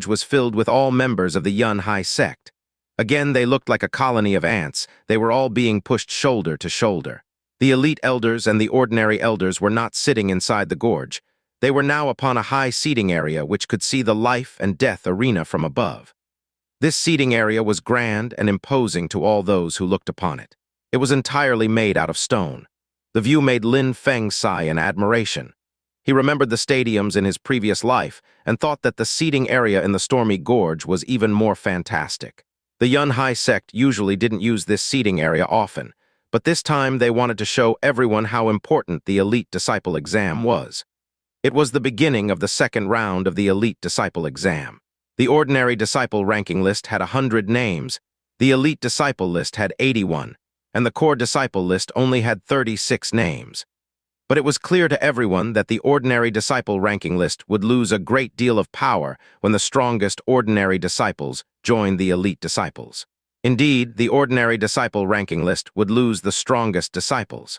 was filled with all members of the Yunhai sect. Again, they looked like a colony of ants. They were all being pushed shoulder to shoulder. The elite elders and the ordinary elders were not sitting inside the gorge. They were now upon a high seating area which could see the life and death arena from above. This seating area was grand and imposing to all those who looked upon it. It was entirely made out of stone. The view made Lin Feng sigh in admiration. He remembered the stadiums in his previous life and thought that the seating area in the Stormy Gorge was even more fantastic. The Yunhai sect usually didn't use this seating area often, but this time they wanted to show everyone how important the Elite Disciple exam was. It was the beginning of the second round of the Elite Disciple exam. The Ordinary Disciple ranking list had 100 names, the Elite Disciple list had 81, and the Core Disciple list only had 36 names. But it was clear to everyone that the Ordinary Disciple ranking list would lose a great deal of power when the strongest Ordinary Disciples joined the Elite Disciples. Indeed, the Ordinary Disciple ranking list would lose the strongest disciples.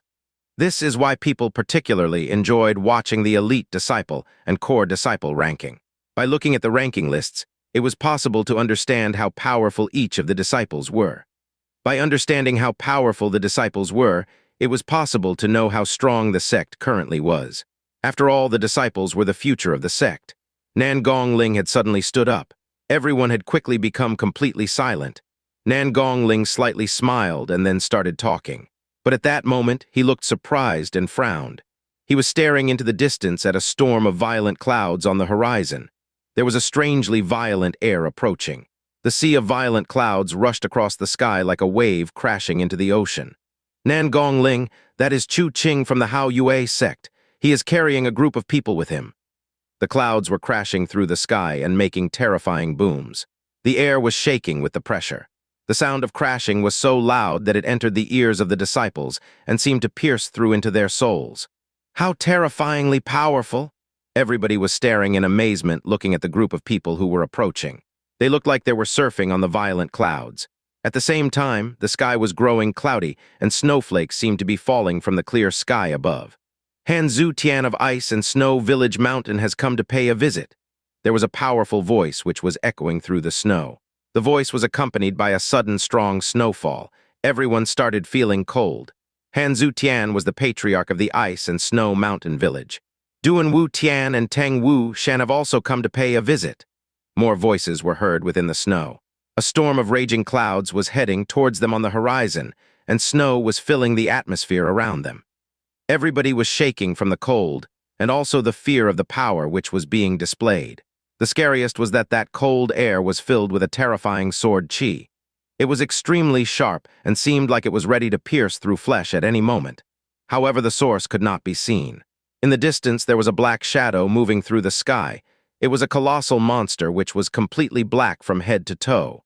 This is why people particularly enjoyed watching the Elite Disciple and Core Disciple ranking. By looking at the ranking lists, it was possible to understand how powerful each of the disciples were. By understanding how powerful the disciples were, it was possible to know how strong the sect currently was. After all, the disciples were the future of the sect. Nan Gongling had suddenly stood up. Everyone had quickly become completely silent. Nan Gongling slightly smiled and then started talking. But at that moment, he looked surprised and frowned. He was staring into the distance at a storm of violent clouds on the horizon. There was a strangely violent air approaching. The sea of violent clouds rushed across the sky like a wave crashing into the ocean. Nan Gongling, that is Chu Qing from the Hao Yue sect. He is carrying a group of people with him. The clouds were crashing through the sky and making terrifying booms. The air was shaking with the pressure. The sound of crashing was so loud that it entered the ears of the disciples and seemed to pierce through into their souls. How terrifyingly powerful! Everybody was staring in amazement, looking at the group of people who were approaching. They looked like they were surfing on the violent clouds. At the same time, the sky was growing cloudy, and snowflakes seemed to be falling from the clear sky above. Hanzhu Tian of Ice and Snow Village Mountain has come to pay a visit. There was a powerful voice which was echoing through the snow. The voice was accompanied by a sudden strong snowfall. Everyone started feeling cold. Hanzhu Tian was the patriarch of the Ice and Snow Mountain Village. Duan Wu Tian and Teng Wu Shan have also come to pay a visit. More voices were heard within the snow. A storm of raging clouds was heading towards them on the horizon, and snow was filling the atmosphere around them. Everybody was shaking from the cold, and also the fear of the power which was being displayed. The scariest was that cold air was filled with a terrifying sword qi. It was extremely sharp and seemed like it was ready to pierce through flesh at any moment. However, the source could not be seen. In the distance, there was a black shadow moving through the sky. It was a colossal monster which was completely black from head to toe.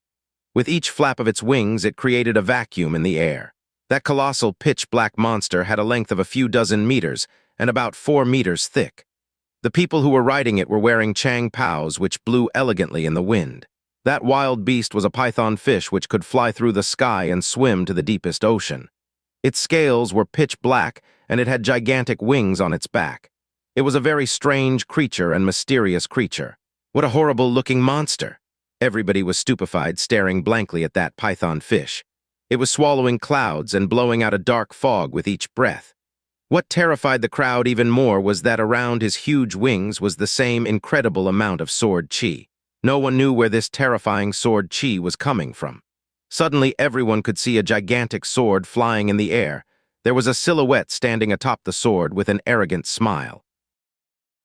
With each flap of its wings, it created a vacuum in the air. That colossal pitch-black monster had a length of a few dozen meters and about 4 meters thick. The people who were riding it were wearing Chang Paos which blew elegantly in the wind. That wild beast was a python fish which could fly through the sky and swim to the deepest ocean. Its scales were pitch black, and it had gigantic wings on its back. It was a very strange creature and mysterious creature. What a horrible-looking monster! Everybody was stupefied, staring blankly at that python fish. It was swallowing clouds and blowing out a dark fog with each breath. What terrified the crowd even more was that around his huge wings was the same incredible amount of sword chi. No one knew where this terrifying sword chi was coming from. Suddenly, everyone could see a gigantic sword flying in the air. There was a silhouette standing atop the sword with an arrogant smile.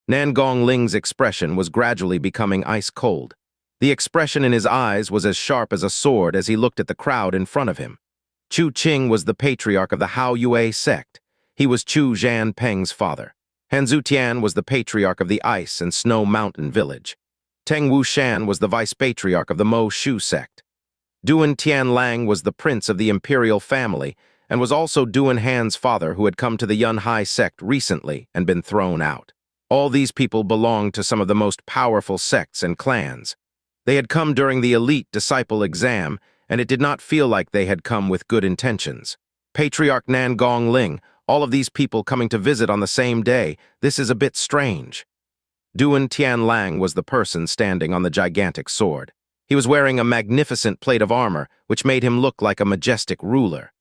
Nan Gongling's expression was gradually becoming ice-cold. The expression in his eyes was as sharp as a sword as he looked at the crowd in front of him. Chu Qing was the patriarch of the Hao Yue sect. He was Chu Zhanpeng's father. Han Zutian was the patriarch of the Ice and Snow Mountain village. Teng Wushan was the vice-patriarch of the Mo Shu sect. Duan Tianlang was the prince of the imperial family and was also Duan Han's father, who had come to the Yun Hai sect recently and been thrown out. All these people belonged to some of the most powerful sects and clans. They had come during the elite disciple exam, and it did not feel like they had come with good intentions. Patriarch Nan Gongling, all of these people coming to visit on the same day, this is a bit strange. Duan Tianlang was the person standing on the gigantic sword. He was wearing a magnificent plate of armor, which made him look like a majestic ruler.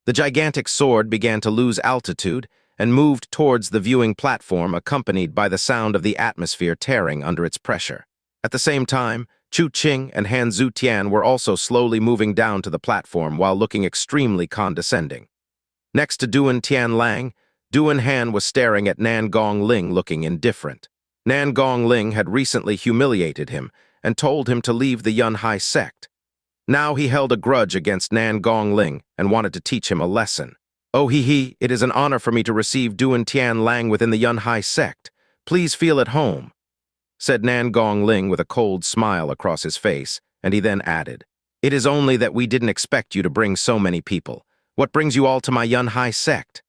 The gigantic sword began to lose altitude and moved towards the viewing platform, accompanied by the sound of the atmosphere tearing under its pressure. At the same time, Chu Qing and Han Zutian were also slowly moving down to the platform while looking extremely condescending. Next to Duan Tianlang, Duan Han was staring at Nan Gongling, looking indifferent. Nan Gongling had recently humiliated him and told him to leave the Yun Hai sect. Now he held a grudge against Nan Gongling and wanted to teach him a lesson. "Oh it is an honor for me to receive Duan Tianlang within the Yun Hai sect. Please feel at home," said Nan Gongling with a cold smile across his face, and he then added, "It is only that we didn't expect you to bring so many people. What brings you all to my Yun Hai sect?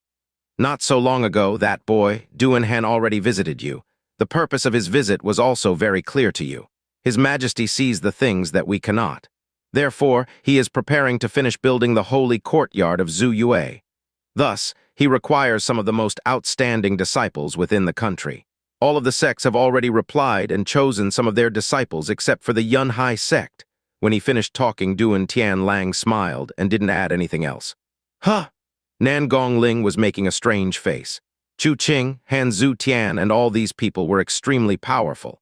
Not so long ago, that boy, Duan Han, already visited you. The purpose of his visit was also very clear to you. His Majesty sees the things that we cannot. Therefore, he is preparing to finish building the holy courtyard of Zhu Yue. Thus, he requires some of the most outstanding disciples within the country. All of the sects have already replied and chosen some of their disciples except for the Yun Hai sect." When he finished talking, Duan Tianlang smiled and didn't add anything else. "Huh!" Nan Gongling was making a strange face. Chu Qing, Han Zutian, and all these people were extremely powerful.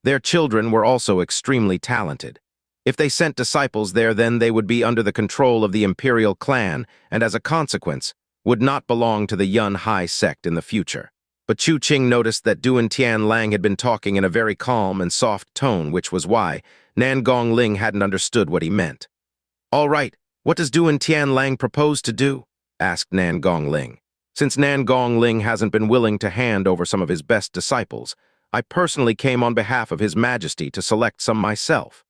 Their children were also extremely talented. If they sent disciples there, then they would be under the control of the imperial clan and, as a consequence, would not belong to the Yun Hai sect in the future. But Chu Qing noticed that Duan Tianlang had been talking in a very calm and soft tone, which was why Nan Gongling hadn't understood what he meant. "All right, what does Duan Tianlang propose to do?" asked Nan Gongling. "Since Nan Gongling hasn't been willing to hand over some of his best disciples, I personally came on behalf of His Majesty to select some myself.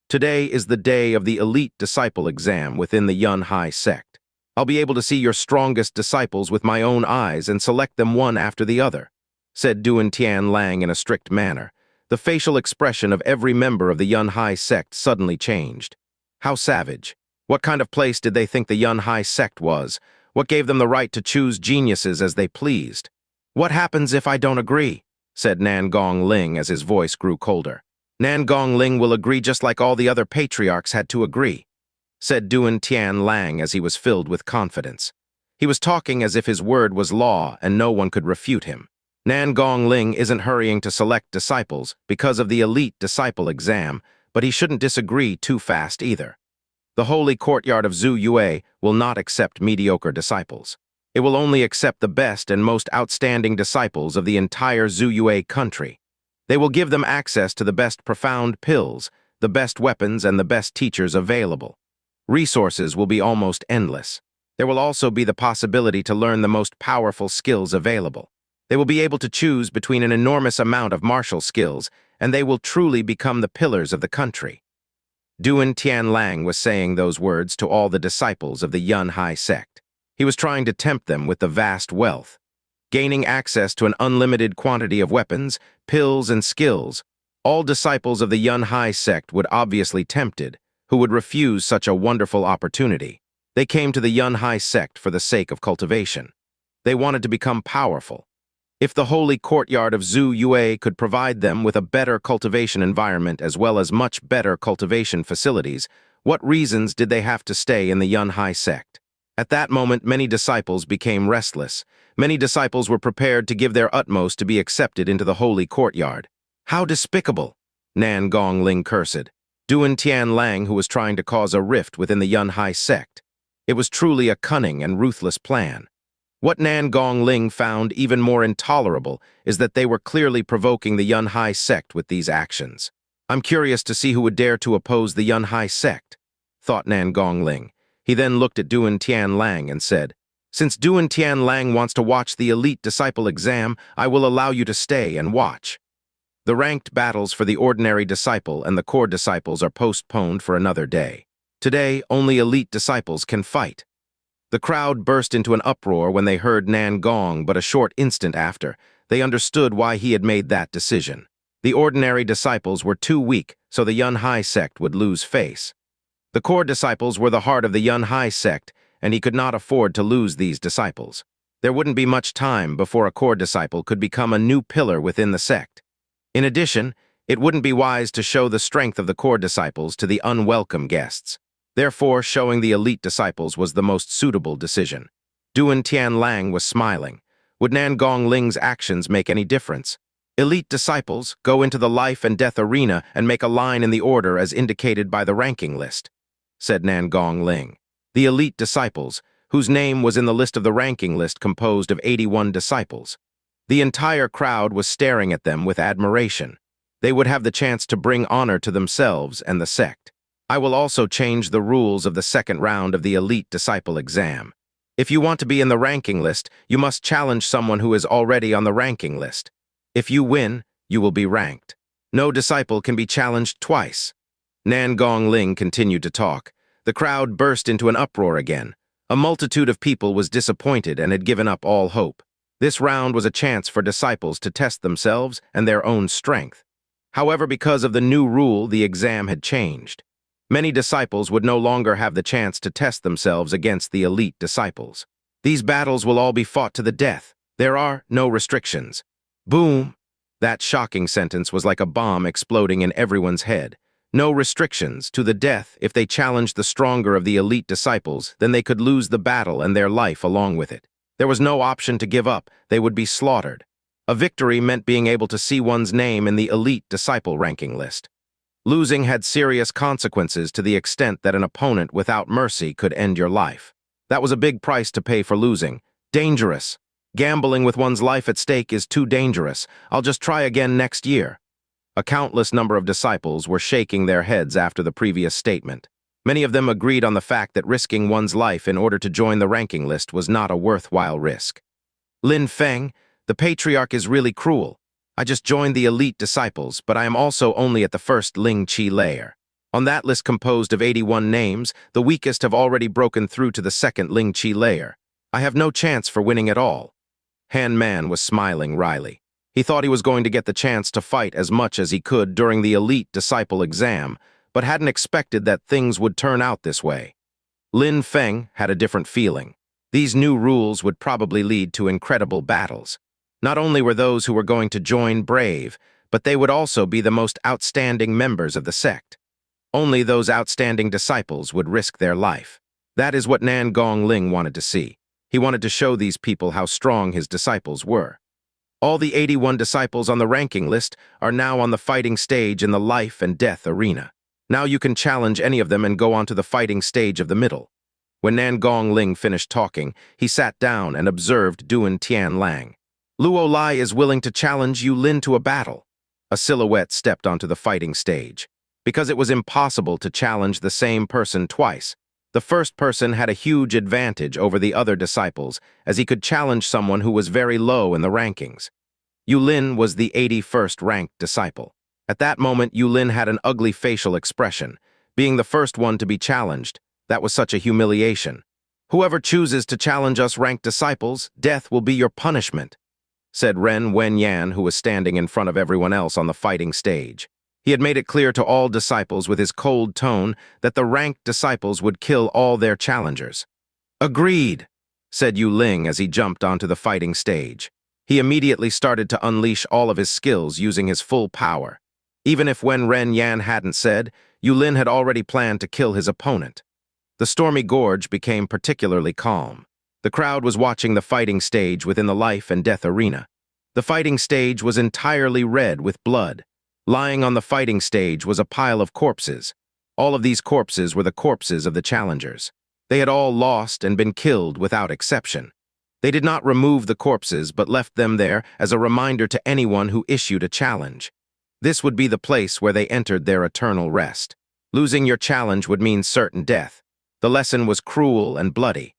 Today is the day of the elite disciple exam within the Yun Hai sect. I'll be able to see your strongest disciples with my own eyes and select them one after the other," said Duan Tianlang in a strict manner. The facial expression of every member of the Yun Hai sect suddenly changed. How savage! What kind of place did they think the Yun Hai sect was? What gave them the right to choose geniuses as they pleased? "What happens if I don't agree?" said Nan Gongling as his voice grew colder. "Nan Gongling will agree just like all the other patriarchs had to agree," said Duan Tianlang as he was filled with confidence. He was talking as if his word was law and no one could refute him. Nan Gongling isn't hurrying to select disciples because of the elite disciple exam, but he shouldn't disagree too fast either. The holy courtyard of Zhu Yue will not accept mediocre disciples. It will only accept the best and most outstanding disciples of the entire Zhu Yue country. They will give them access to the best profound pills, the best weapons, and the best teachers available. Resources will be almost endless. There will also be the possibility to learn the most powerful skills available. They will be able to choose between an enormous amount of martial skills, and they will truly become the pillars of the country. Duan Tianlang was saying those words to all the disciples of the Yun Hai sect. He was trying to tempt them with the vast wealth. Gaining access to an unlimited quantity of weapons, pills, and skills, All disciples of the Yun Hai sect would obviously tempted, who would refuse such a wonderful opportunity. They came to the Yun Hai sect for the sake of cultivation. They wanted to become powerful. If the holy courtyard of Zhu Yue could provide them with a better cultivation environment as well as much better cultivation facilities, what reasons did they have to stay in the Yun Hai sect? At that moment, many disciples became restless. Many disciples were prepared to give their utmost to be accepted into the holy courtyard. How despicable! Nan Gongling cursed. Duan Tianlang, who was trying to cause a rift within the Yun Hai sect. It was truly a cunning and ruthless plan. What Nan Gongling found even more intolerable is that they were clearly provoking the Yun Hai sect with these actions. I'm curious to see who would dare to oppose the Yun Hai sect, thought Nan Gongling. He then looked at Duan Tianlang and said, Since Duan Tianlang wants to watch the elite disciple exam, I will allow you to stay and watch. The ranked battles for the ordinary disciple and the core disciples are postponed for another day. Today, only elite disciples can fight. The crowd burst into an uproar when they heard Nan Gong, but a short instant after, they understood why he had made that decision. The ordinary disciples were too weak, so the Yun Hai sect would lose face. The core disciples were the heart of the Yun Hai sect, and he could not afford to lose these disciples. There wouldn't be much time before a core disciple could become a new pillar within the sect. In addition, it wouldn't be wise to show the strength of the core disciples to the unwelcome guests. Therefore, showing the elite disciples was the most suitable decision. Duan Tianlang was smiling. Would Nan Gongling's actions make any difference? Elite disciples go into the life and death arena and make a line in the order as indicated by the ranking list, said Nan Gongling. The elite disciples, whose name was in the list of the ranking list composed of 81 disciples. The entire crowd was staring at them with admiration. They would have the chance to bring honor to themselves and the sect. I will also change the rules of the second round of the elite disciple exam. If you want to be in the ranking list, you must challenge someone who is already on the ranking list. If you win, you will be ranked. No disciple can be challenged twice. Nan Gongling continued to talk. The crowd burst into an uproar again. A multitude of people was disappointed and had given up all hope. This round was a chance for disciples to test themselves and their own strength. However, because of the new rule, the exam had changed. Many disciples would no longer have the chance to test themselves against the elite disciples. These battles will all be fought to the death. There are no restrictions. Boom! That shocking sentence was like a bomb exploding in everyone's head. No restrictions, to the death. If they challenged the stronger of the elite disciples, then they could lose the battle and their life along with it. There was no option to give up. They would be slaughtered. A victory meant being able to see one's name in the elite disciple ranking list. Losing had serious consequences to the extent that an opponent without mercy could end your life. That was a big price to pay for losing. Dangerous. Gambling with one's life at stake is too dangerous. I'll just try again next year. A countless number of disciples were shaking their heads after the previous statement. Many of them agreed on the fact that risking one's life in order to join the ranking list was not a worthwhile risk. Lin Feng, the patriarch is really cruel. I just joined the elite disciples, but I am also only at the first Ling Qi layer. On that list composed of 81 names, the weakest have already broken through to the second Ling Qi layer. I have no chance for winning at all. Han Man was smiling wryly. He thought he was going to get the chance to fight as much as he could during the elite disciple exam, but hadn't expected that things would turn out this way. Lin Feng had a different feeling. These new rules would probably lead to incredible battles. Not only were those who were going to join brave, but they would also be the most outstanding members of the sect. Only those outstanding disciples would risk their life. That is what Nan Gongling wanted to see. He wanted to show these people how strong his disciples were. All the 81 disciples on the ranking list are now on the fighting stage in the life and death arena. Now you can challenge any of them and go on to the fighting stage of the middle. When Nan Gongling finished talking, he sat down and observed Duan Tianlang. Luo Lai is willing to challenge Yu Lin to a battle. A silhouette stepped onto the fighting stage. Because it was impossible to challenge the same person twice, the first person had a huge advantage over the other disciples, as he could challenge someone who was very low in the rankings. Yu Lin was the 81st ranked disciple. At that moment, Yu Lin had an ugly facial expression. Being the first one to be challenged, that was such a humiliation. Whoever chooses to challenge us ranked disciples, death will be your punishment, said Wen Ren Yan, who was standing in front of everyone else on the fighting stage. He had made it clear to all disciples with his cold tone that the ranked disciples would kill all their challengers. "Agreed," said Yu Ling as he jumped onto the fighting stage. He immediately started to unleash all of his skills using his full power. Even if Wen Ren Yan hadn't said, Yu Lin had already planned to kill his opponent. The stormy gorge became particularly calm. The crowd was watching the fighting stage within the life and death arena. The fighting stage was entirely red with blood. Lying on the fighting stage was a pile of corpses. All of these corpses were the corpses of the challengers. They had all lost and been killed without exception. They did not remove the corpses but left them there as a reminder to anyone who issued a challenge. This would be the place where they entered their eternal rest. Losing your challenge would mean certain death. The lesson was cruel and bloody.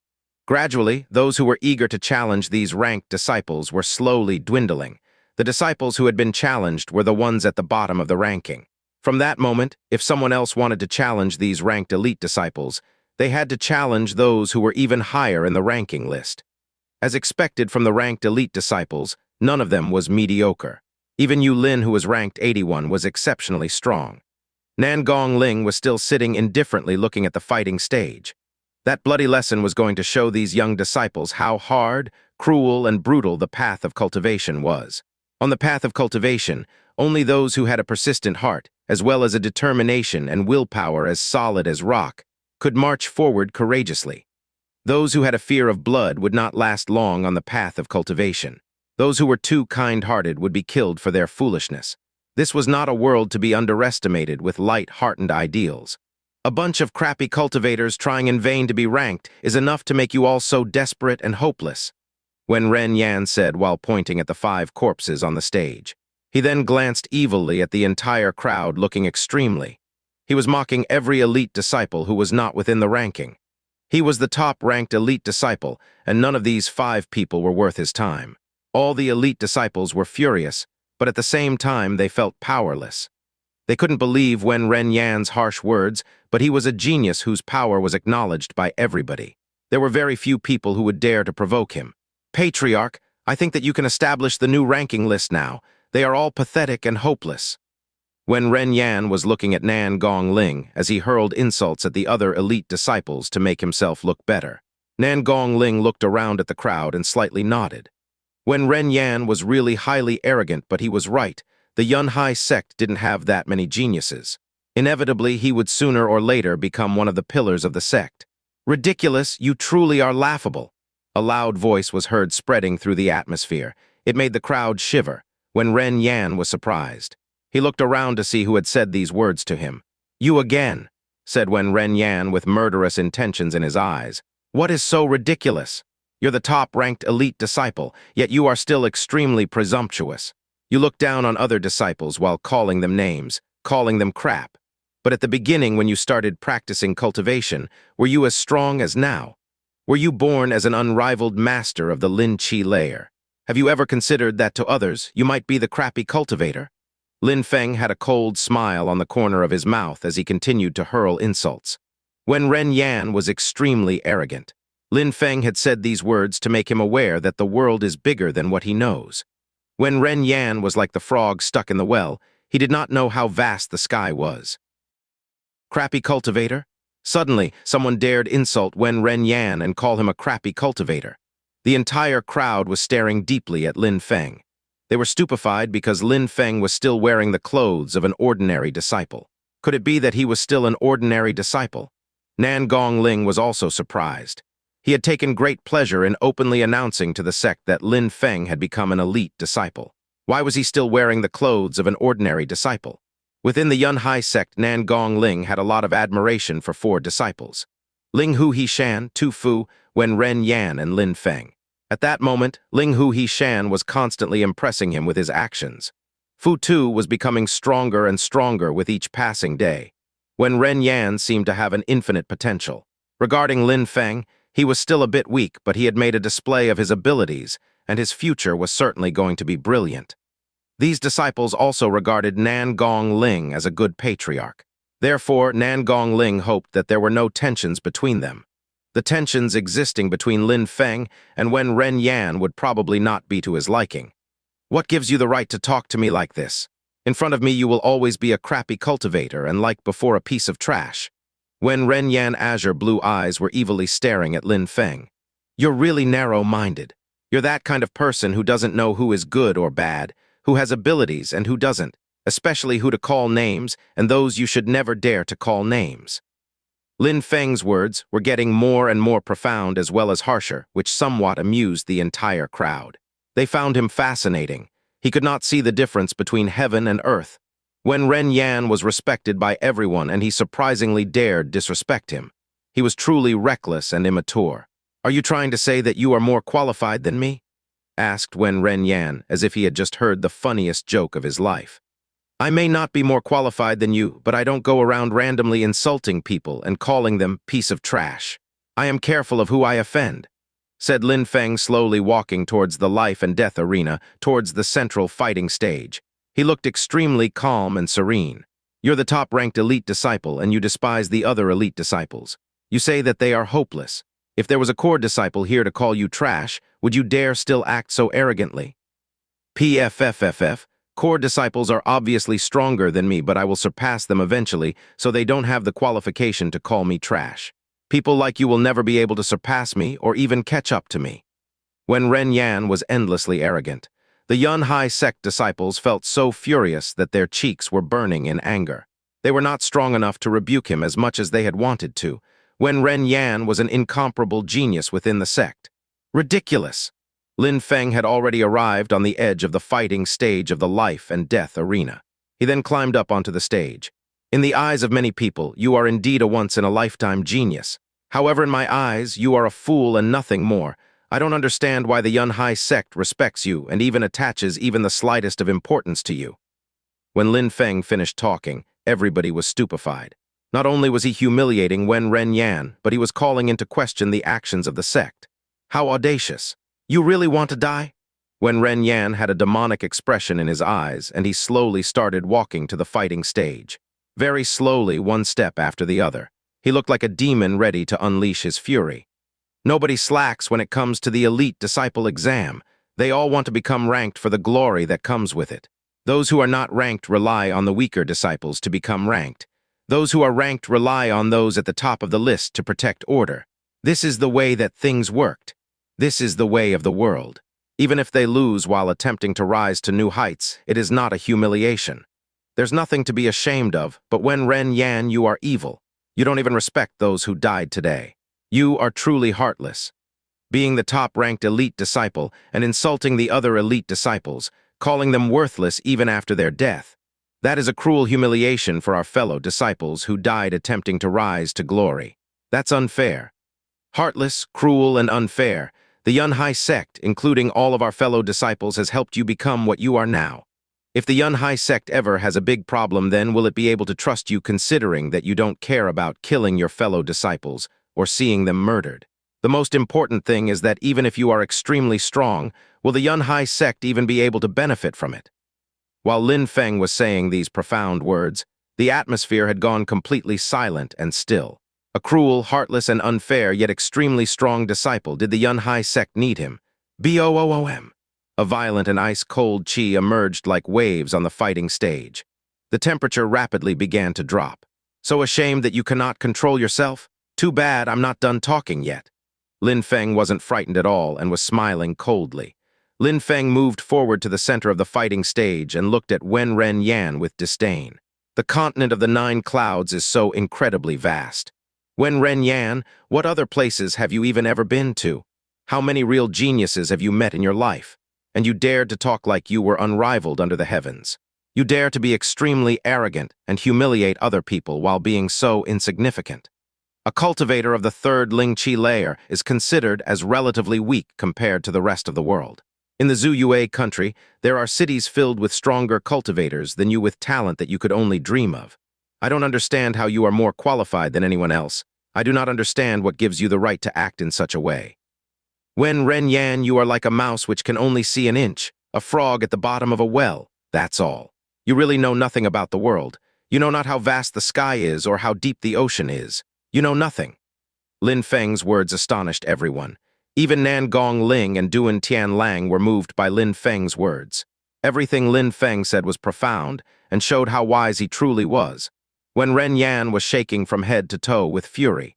Gradually, those who were eager to challenge these ranked disciples were slowly dwindling. The disciples who had been challenged were the ones at the bottom of the ranking. From that moment, if someone else wanted to challenge these ranked elite disciples, they had to challenge those who were even higher in the ranking list. As expected from the ranked elite disciples, none of them was mediocre. Even Yu Lin, who was ranked 81, was exceptionally strong. Nan Gongling was still sitting indifferently looking at the fighting stage. That bloody lesson was going to show these young disciples how hard, cruel, and brutal the path of cultivation was. On the path of cultivation, only those who had a persistent heart, as well as a determination and willpower as solid as rock, could march forward courageously. Those who had a fear of blood would not last long on the path of cultivation. Those who were too kind-hearted would be killed for their foolishness. This was not a world to be underestimated with light-hearted ideals. A bunch of crappy cultivators trying in vain to be ranked is enough to make you all so desperate and hopeless, Wen Ren Yan said while pointing at the 5 corpses on the stage. He then glanced evilly at the entire crowd, looking extremely. He was mocking every elite disciple who was not within the ranking. He was the top-ranked elite disciple, and none of these 5 people were worth his time. All the elite disciples were furious, but at the same time they felt powerless. They couldn't believe Wen Ren Yan's harsh words, but he was a genius whose power was acknowledged by everybody. There were very few people who would dare to provoke him. "Patriarch, I think that you can establish the new ranking list now. They are all pathetic and hopeless." Wen Ren Yan was looking at Nan Gongling as he hurled insults at the other elite disciples to make himself look better. Nan Gongling looked around at the crowd and slightly nodded. Wen Ren Yan was really highly arrogant, but he was right. The Yunhai sect didn't have that many geniuses. Inevitably, he would sooner or later become one of the pillars of the sect. "Ridiculous, you truly are laughable." A loud voice was heard spreading through the atmosphere. It made the crowd shiver. Wen Ren Yan was surprised. He looked around to see who had said these words to him. "You again," said Wen Ren Yan with murderous intentions in his eyes. "What is so ridiculous? You're the top-ranked elite disciple, yet you are still extremely presumptuous. You look down on other disciples while calling them names, calling them crap. But at the beginning, when you started practicing cultivation, were you as strong as now? Were you born as an unrivaled master of the Lin Qi layer? Have you ever considered that to others you might be the crappy cultivator?" Lin Feng had a cold smile on the corner of his mouth as he continued to hurl insults. Wen Ren Yan was extremely arrogant. Lin Feng had said these words to make him aware that the world is bigger than what he knows. Wen Ren Yan was like the frog stuck in the well. He did not know how vast the sky was. Crappy cultivator? Suddenly, someone dared insult Wen Ren Yan and call him a crappy cultivator. The entire crowd was staring deeply at Lin Feng. They were stupefied because Lin Feng was still wearing the clothes of an ordinary disciple. Could it be that he was still an ordinary disciple? Nan Gongling was also surprised. He had taken great pleasure in openly announcing to the sect that Lin Feng had become an elite disciple. Why was he still wearing the clothes of an ordinary disciple? Within the Yunhai sect, Nan Gongling had a lot of admiration for 4 disciples: Ling Hu Hishan, Tu Fu, Wen Ren Yan, and Lin Feng. At that moment, Ling Hu Hishan was constantly impressing him with his actions. Fu Tu was becoming stronger and stronger with each passing day. Wen Ren Yan seemed to have an infinite potential. Regarding Lin Feng, he was still a bit weak, but he had made a display of his abilities, and his future was certainly going to be brilliant. These disciples also regarded Nan Gongling as a good patriarch. Therefore, Nan Gongling hoped that there were no tensions between them. The tensions existing between Lin Feng and Wen Ren Yan would probably not be to his liking. "What gives you the right to talk to me like this?" In front of me you will always be a crappy cultivator and like before a piece of trash. Wen Ren Yan azure blue eyes were evilly staring at Lin Feng. You're really narrow-minded. You're that kind of person who doesn't know who is good or bad, who has abilities and who doesn't, especially who to call names and those you should never dare to call names. Lin Feng's words were getting more and more profound as well as harsher, which somewhat amused the entire crowd. They found him fascinating. He could not see the difference between heaven and earth. Wen Ren Yan was respected by everyone and he surprisingly dared disrespect him. He was truly reckless and immature. Are you trying to say that you are more qualified than me? Asked Wen Ren Yan as if he had just heard the funniest joke of his life. I may not be more qualified than you, but I don't go around randomly insulting people and calling them piece of trash. I am careful of who I offend, said Lin Feng, slowly walking towards the life and death arena, towards the central fighting stage. He looked extremely calm and serene. You're the top-ranked elite disciple and you despise the other elite disciples. You say that they are hopeless. If there was a core disciple here to call you trash, would you dare still act so arrogantly? PFFFF. Core disciples are obviously stronger than me, but I will surpass them eventually, so they don't have the qualification to call me trash. People like you will never be able to surpass me or even catch up to me. Wen Ren Yan was endlessly arrogant. The Yun Hai sect disciples felt so furious that their cheeks were burning in anger. They were not strong enough to rebuke him as much as they had wanted to. Wen Ren Yan was an incomparable genius within the sect. Ridiculous! Lin Feng had already arrived on the edge of the fighting stage of the life and death arena. He then climbed up onto the stage. In the eyes of many people, you are indeed a once-in-a-lifetime genius. However, in my eyes, you are a fool and nothing more. I don't understand why the Yun Hai sect respects you and even attaches even the slightest of importance to you. When Lin Feng finished talking, everybody was stupefied. Not only was he humiliating Wen Ren Yan, but he was calling into question the actions of the sect. How audacious! You really want to die? Wen Ren Yan had a demonic expression in his eyes, and he slowly started walking to the fighting stage. Very slowly, one step after the other. He looked like a demon ready to unleash his fury. Nobody slacks when it comes to the elite disciple exam. They all want to become ranked for the glory that comes with it. Those who are not ranked rely on the weaker disciples to become ranked. Those who are ranked rely on those at the top of the list to protect order. This is the way that things worked. This is the way of the world. Even if they lose while attempting to rise to new heights, it is not a humiliation. There's nothing to be ashamed of, but Wen Ren Yan, you are evil. You don't even respect those who died today. You are truly heartless. Being the top-ranked elite disciple and insulting the other elite disciples, calling them worthless even after their death. That is a cruel humiliation for our fellow disciples who died attempting to rise to glory. That's unfair. Heartless, cruel, and unfair. The Yun Hai sect, including all of our fellow disciples, has helped you become what you are now. If the Yun Hai sect ever has a big problem, then will it be able to trust you, considering that you don't care about killing your fellow disciples or seeing them murdered? The most important thing is that even if you are extremely strong, will the Yun Hai sect even be able to benefit from it? While Lin Feng was saying these profound words, the atmosphere had gone completely silent and still. A cruel, heartless, and unfair, yet extremely strong disciple. Did the Yun Hai sect need him? Boom! A violent and ice-cold chi emerged like waves on the fighting stage. The temperature rapidly began to drop. So ashamed that you cannot control yourself? Too bad I'm not done talking yet. Lin Feng wasn't frightened at all and was smiling coldly. Lin Feng moved forward to the center of the fighting stage and looked at Wen Ren Yan with disdain. The continent of the 9 clouds is so incredibly vast. Wen Ren Yan, what other places have you even ever been to? How many real geniuses have you met in your life? And you dared to talk like you were unrivaled under the heavens. You dare to be extremely arrogant and humiliate other people while being so insignificant. A cultivator of the 3rd Ling Chi layer is considered as relatively weak compared to the rest of the world. In the Zuyue country, there are cities filled with stronger cultivators than you with talent that you could only dream of. I don't understand how you are more qualified than anyone else. I do not understand what gives you the right to act in such a way. Wen Ren Yan, you are like a mouse which can only see an inch, a frog at the bottom of a well, that's all. You really know nothing about the world. You know not how vast the sky is or how deep the ocean is. You know nothing. Lin Feng's words astonished everyone. Even Nan Gong Ling and Duan Tian Lang were moved by Lin Feng's words. Everything Lin Feng said was profound and showed how wise he truly was. Wen Ren Yan was shaking from head to toe with fury.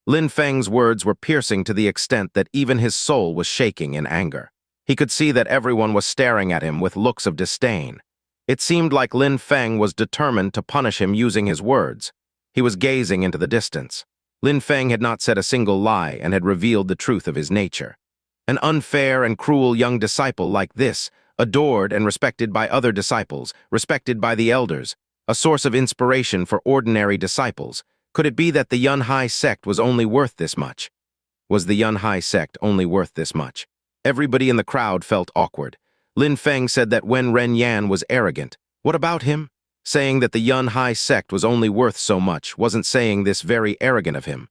Lin Feng's words were piercing to the extent that even his soul was shaking in anger. He could see that everyone was staring at him with looks of disdain. It seemed like Lin Feng was determined to punish him using his words. He was gazing into the distance. Lin Feng had not said a single lie and had revealed the truth of his nature. An unfair and cruel young disciple like this, adored and respected by other disciples, respected by the elders, a source of inspiration for ordinary disciples. Could it be that the Yun Hai sect was only worth this much? Was the Yun Hai sect only worth this much? Everybody in the crowd felt awkward. Lin Feng said that Wen Ren Yan was arrogant. What about him? Saying that the Yun Hai sect was only worth so much wasn't saying this very arrogant of him.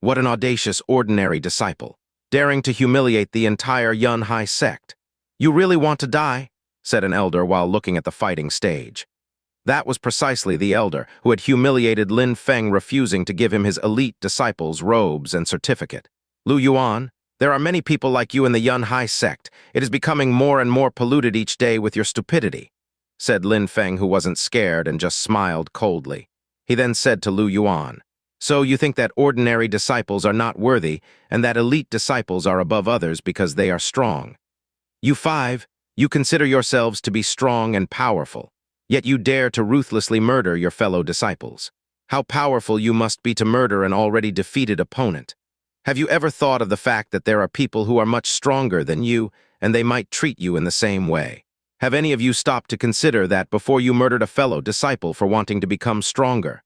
What an audacious, ordinary disciple, daring to humiliate the entire Yun Hai sect. "You really want to die?" said an elder while looking at the fighting stage. That was precisely the elder who had humiliated Lin Feng, refusing to give him his elite disciples' robes and certificate. "Lu Yuan, there are many people like you in the Yun Hai sect. It is becoming more and more polluted each day with your stupidity," said Lin Feng, who wasn't scared and just smiled coldly. He then said to Lu Yuan, "So you think that ordinary disciples are not worthy and that elite disciples are above others because they are strong? You five, you consider yourselves to be strong and powerful, yet you dare to ruthlessly murder your fellow disciples. How powerful you must be to murder an already defeated opponent. Have you ever thought of the fact that there are people who are much stronger than you and they might treat you in the same way? Have any of you stopped to consider that before you murdered a fellow disciple for wanting to become stronger?"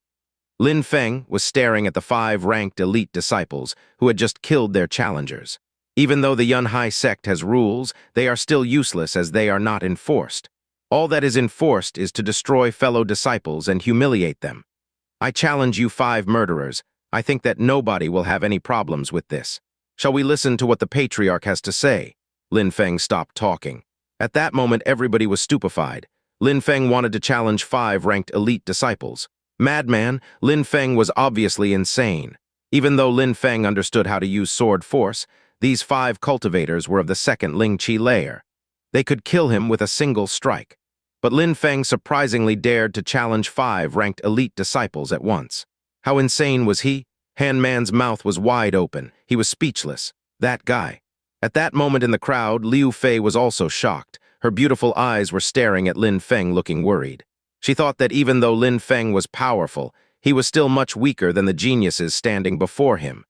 Lin Feng was staring at the 5 ranked elite disciples who had just killed their challengers. Even though the Yun Hai sect has rules, they are still useless as they are not enforced. All that is enforced is to destroy fellow disciples and humiliate them. I challenge you 5 murderers. I think that nobody will have any problems with this. Shall we listen to what the patriarch has to say? Lin Feng stopped talking. At that moment, everybody was stupefied. Lin Feng wanted to challenge 5 ranked elite disciples. Madman, Lin Feng was obviously insane. Even though Lin Feng understood how to use sword force, these 5 cultivators were of the 2nd Ling Qi layer. They could kill him with a single strike. But Lin Feng surprisingly dared to challenge 5 ranked elite disciples at once. How insane was he? Han Man's mouth was wide open. He was speechless. That guy. At that moment in the crowd, Liu Fei was also shocked. Her beautiful eyes were staring at Lin Feng, looking worried. She thought that even though Lin Feng was powerful, he was still much weaker than the geniuses standing before him.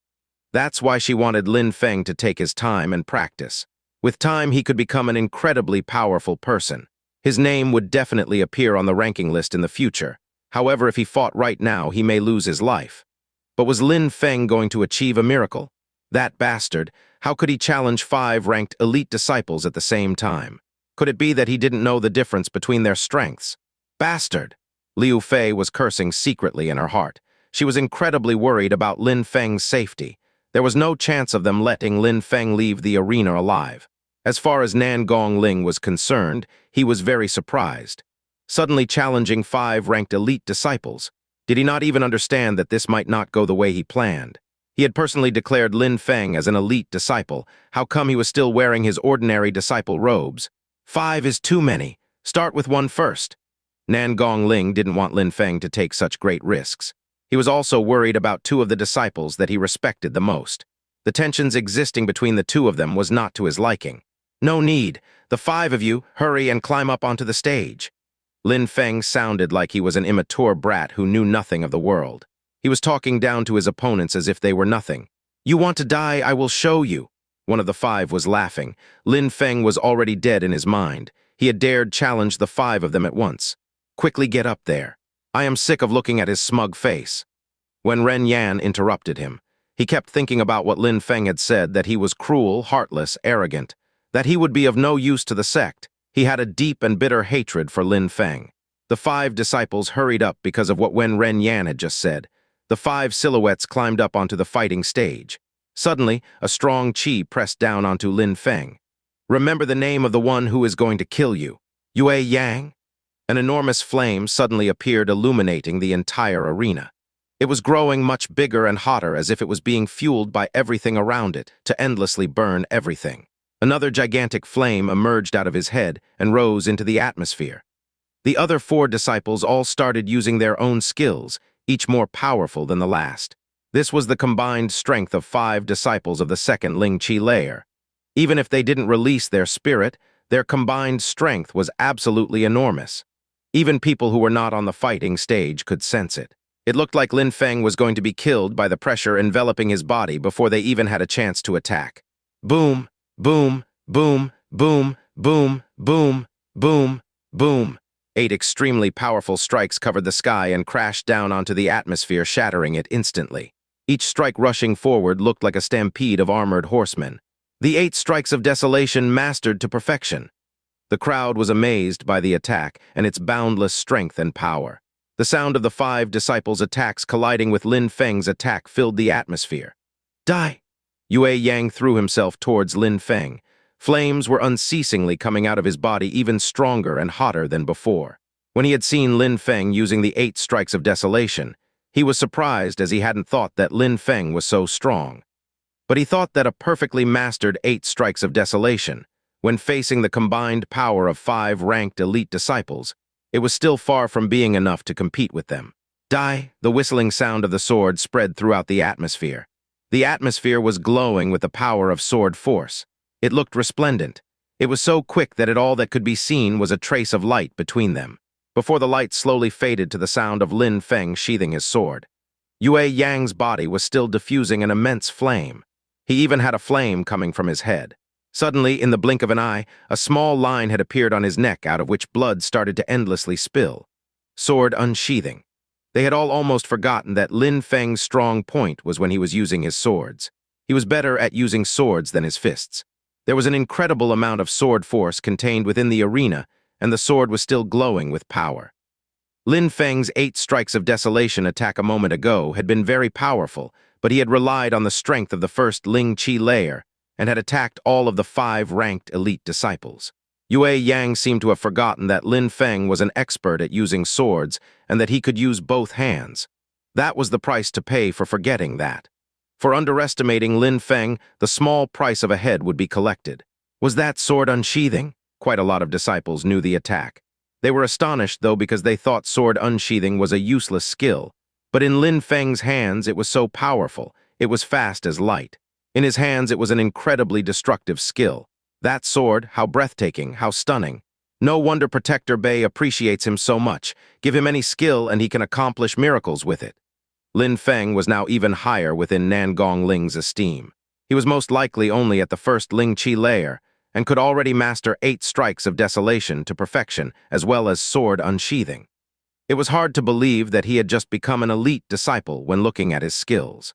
That's why she wanted Lin Feng to take his time and practice. With time, he could become an incredibly powerful person. His name would definitely appear on the ranking list in the future. However, if he fought right now, he may lose his life. But was Lin Feng going to achieve a miracle? That bastard, how could he challenge 5 ranked elite disciples at the same time? Could it be that he didn't know the difference between their strengths? Bastard! Liu Fei was cursing secretly in her heart. She was incredibly worried about Lin Feng's safety. There was no chance of them letting Lin Feng leave the arena alive. As far as Nan Gongling was concerned, he was very surprised. Suddenly challenging 5 ranked elite disciples. Did he not even understand that this might not go the way he planned? He had personally declared Lin Feng as an elite disciple. How come he was still wearing his ordinary disciple robes? 5 is too many. Start with 1 first. Nan Gongling didn't want Lin Feng to take such great risks. He was also worried about 2 of the disciples that he respected the most. The tensions existing between the 2 of them was not to his liking. No need. The 5 of you, hurry and climb up onto the stage. Lin Feng sounded like he was an immature brat who knew nothing of the world. He was talking down to his opponents as if they were nothing. "You want to die, I will show you." One of the 5 was laughing. Lin Feng was already dead in his mind. He had dared challenge the 5 of them at once. "Quickly get up there. I am sick of looking at his smug face." Wen Ren Yan interrupted him. He kept thinking about what Lin Feng had said, that he was cruel, heartless, arrogant, that he would be of no use to the sect. He had a deep and bitter hatred for Lin Feng. The 5 disciples hurried up because of what Wen Ren Yan had just said. The 5 silhouettes climbed up onto the fighting stage. Suddenly, a strong qi pressed down onto Lin Feng. "Remember the name of the one who is going to kill you. Yue Yang?" An enormous flame suddenly appeared, illuminating the entire arena. It was growing much bigger and hotter, as if it was being fueled by everything around it to endlessly burn everything. Another gigantic flame emerged out of his head and rose into the atmosphere. The other 4 disciples all started using their own skills, each more powerful than the last. This was the combined strength of 5 disciples of the second Ling Qi layer. Even if they didn't release their spirit, their combined strength was absolutely enormous. Even people who were not on the fighting stage could sense it. It looked like Lin Feng was going to be killed by the pressure enveloping his body before they even had a chance to attack. Boom, boom, boom, boom, boom, boom, boom, boom. 8 extremely powerful strikes covered the sky and crashed down onto the atmosphere, shattering it instantly. Each strike rushing forward looked like a stampede of armored horsemen. The 8 strikes of desolation mastered to perfection. The crowd was amazed by the attack and its boundless strength and power. The sound of the 5 disciples' attacks colliding with Lin Feng's attack filled the atmosphere. Die! Yue Yang threw himself towards Lin Feng. Flames were unceasingly coming out of his body, even stronger and hotter than before. When he had seen Lin Feng using the 8 strikes of desolation, he was surprised, as he hadn't thought that Lin Feng was so strong. But he thought that a perfectly mastered 8 strikes of desolation, when facing the combined power of 5 ranked elite disciples, it was still far from being enough to compete with them. Die! The whistling sound of the sword spread throughout the atmosphere. The atmosphere was glowing with the power of sword force. It looked resplendent. It was so quick that all that could be seen was a trace of light between them, before the light slowly faded to the sound of Lin Feng sheathing his sword. Yue Yang's body was still diffusing an immense flame. He even had a flame coming from his head. Suddenly, in the blink of an eye, a small line had appeared on his neck, out of which blood started to endlessly spill. Sword unsheathing. They had all almost forgotten that Lin Feng's strong point was when he was using his swords. He was better at using swords than his fists. There was an incredible amount of sword force contained within the arena, and the sword was still glowing with power. Lin Feng's 8 strikes of desolation attack a moment ago had been very powerful, but he had relied on the strength of the first Ling Qi layer and had attacked all of the 5 ranked elite disciples. Yue Yang seemed to have forgotten that Lin Feng was an expert at using swords and that he could use both hands. That was the price to pay for forgetting that. For underestimating Lin Feng, the small price of a head would be collected. Was that sword unsheathing? Quite a lot of disciples knew the attack. They were astonished, though, because they thought sword unsheathing was a useless skill. But in Lin Feng's hands, it was so powerful. It was fast as light. In his hands, it was an incredibly destructive skill. That sword, how breathtaking, how stunning. No wonder Protector Bei appreciates him so much. Give him any skill and he can accomplish miracles with it. Lin Feng was now even higher within Nangong Ling's esteem. He was most likely only at the first Ling Qi layer, and could already master 8 strikes of desolation to perfection, as well as sword unsheathing. It was hard to believe that he had just become an elite disciple when looking at his skills.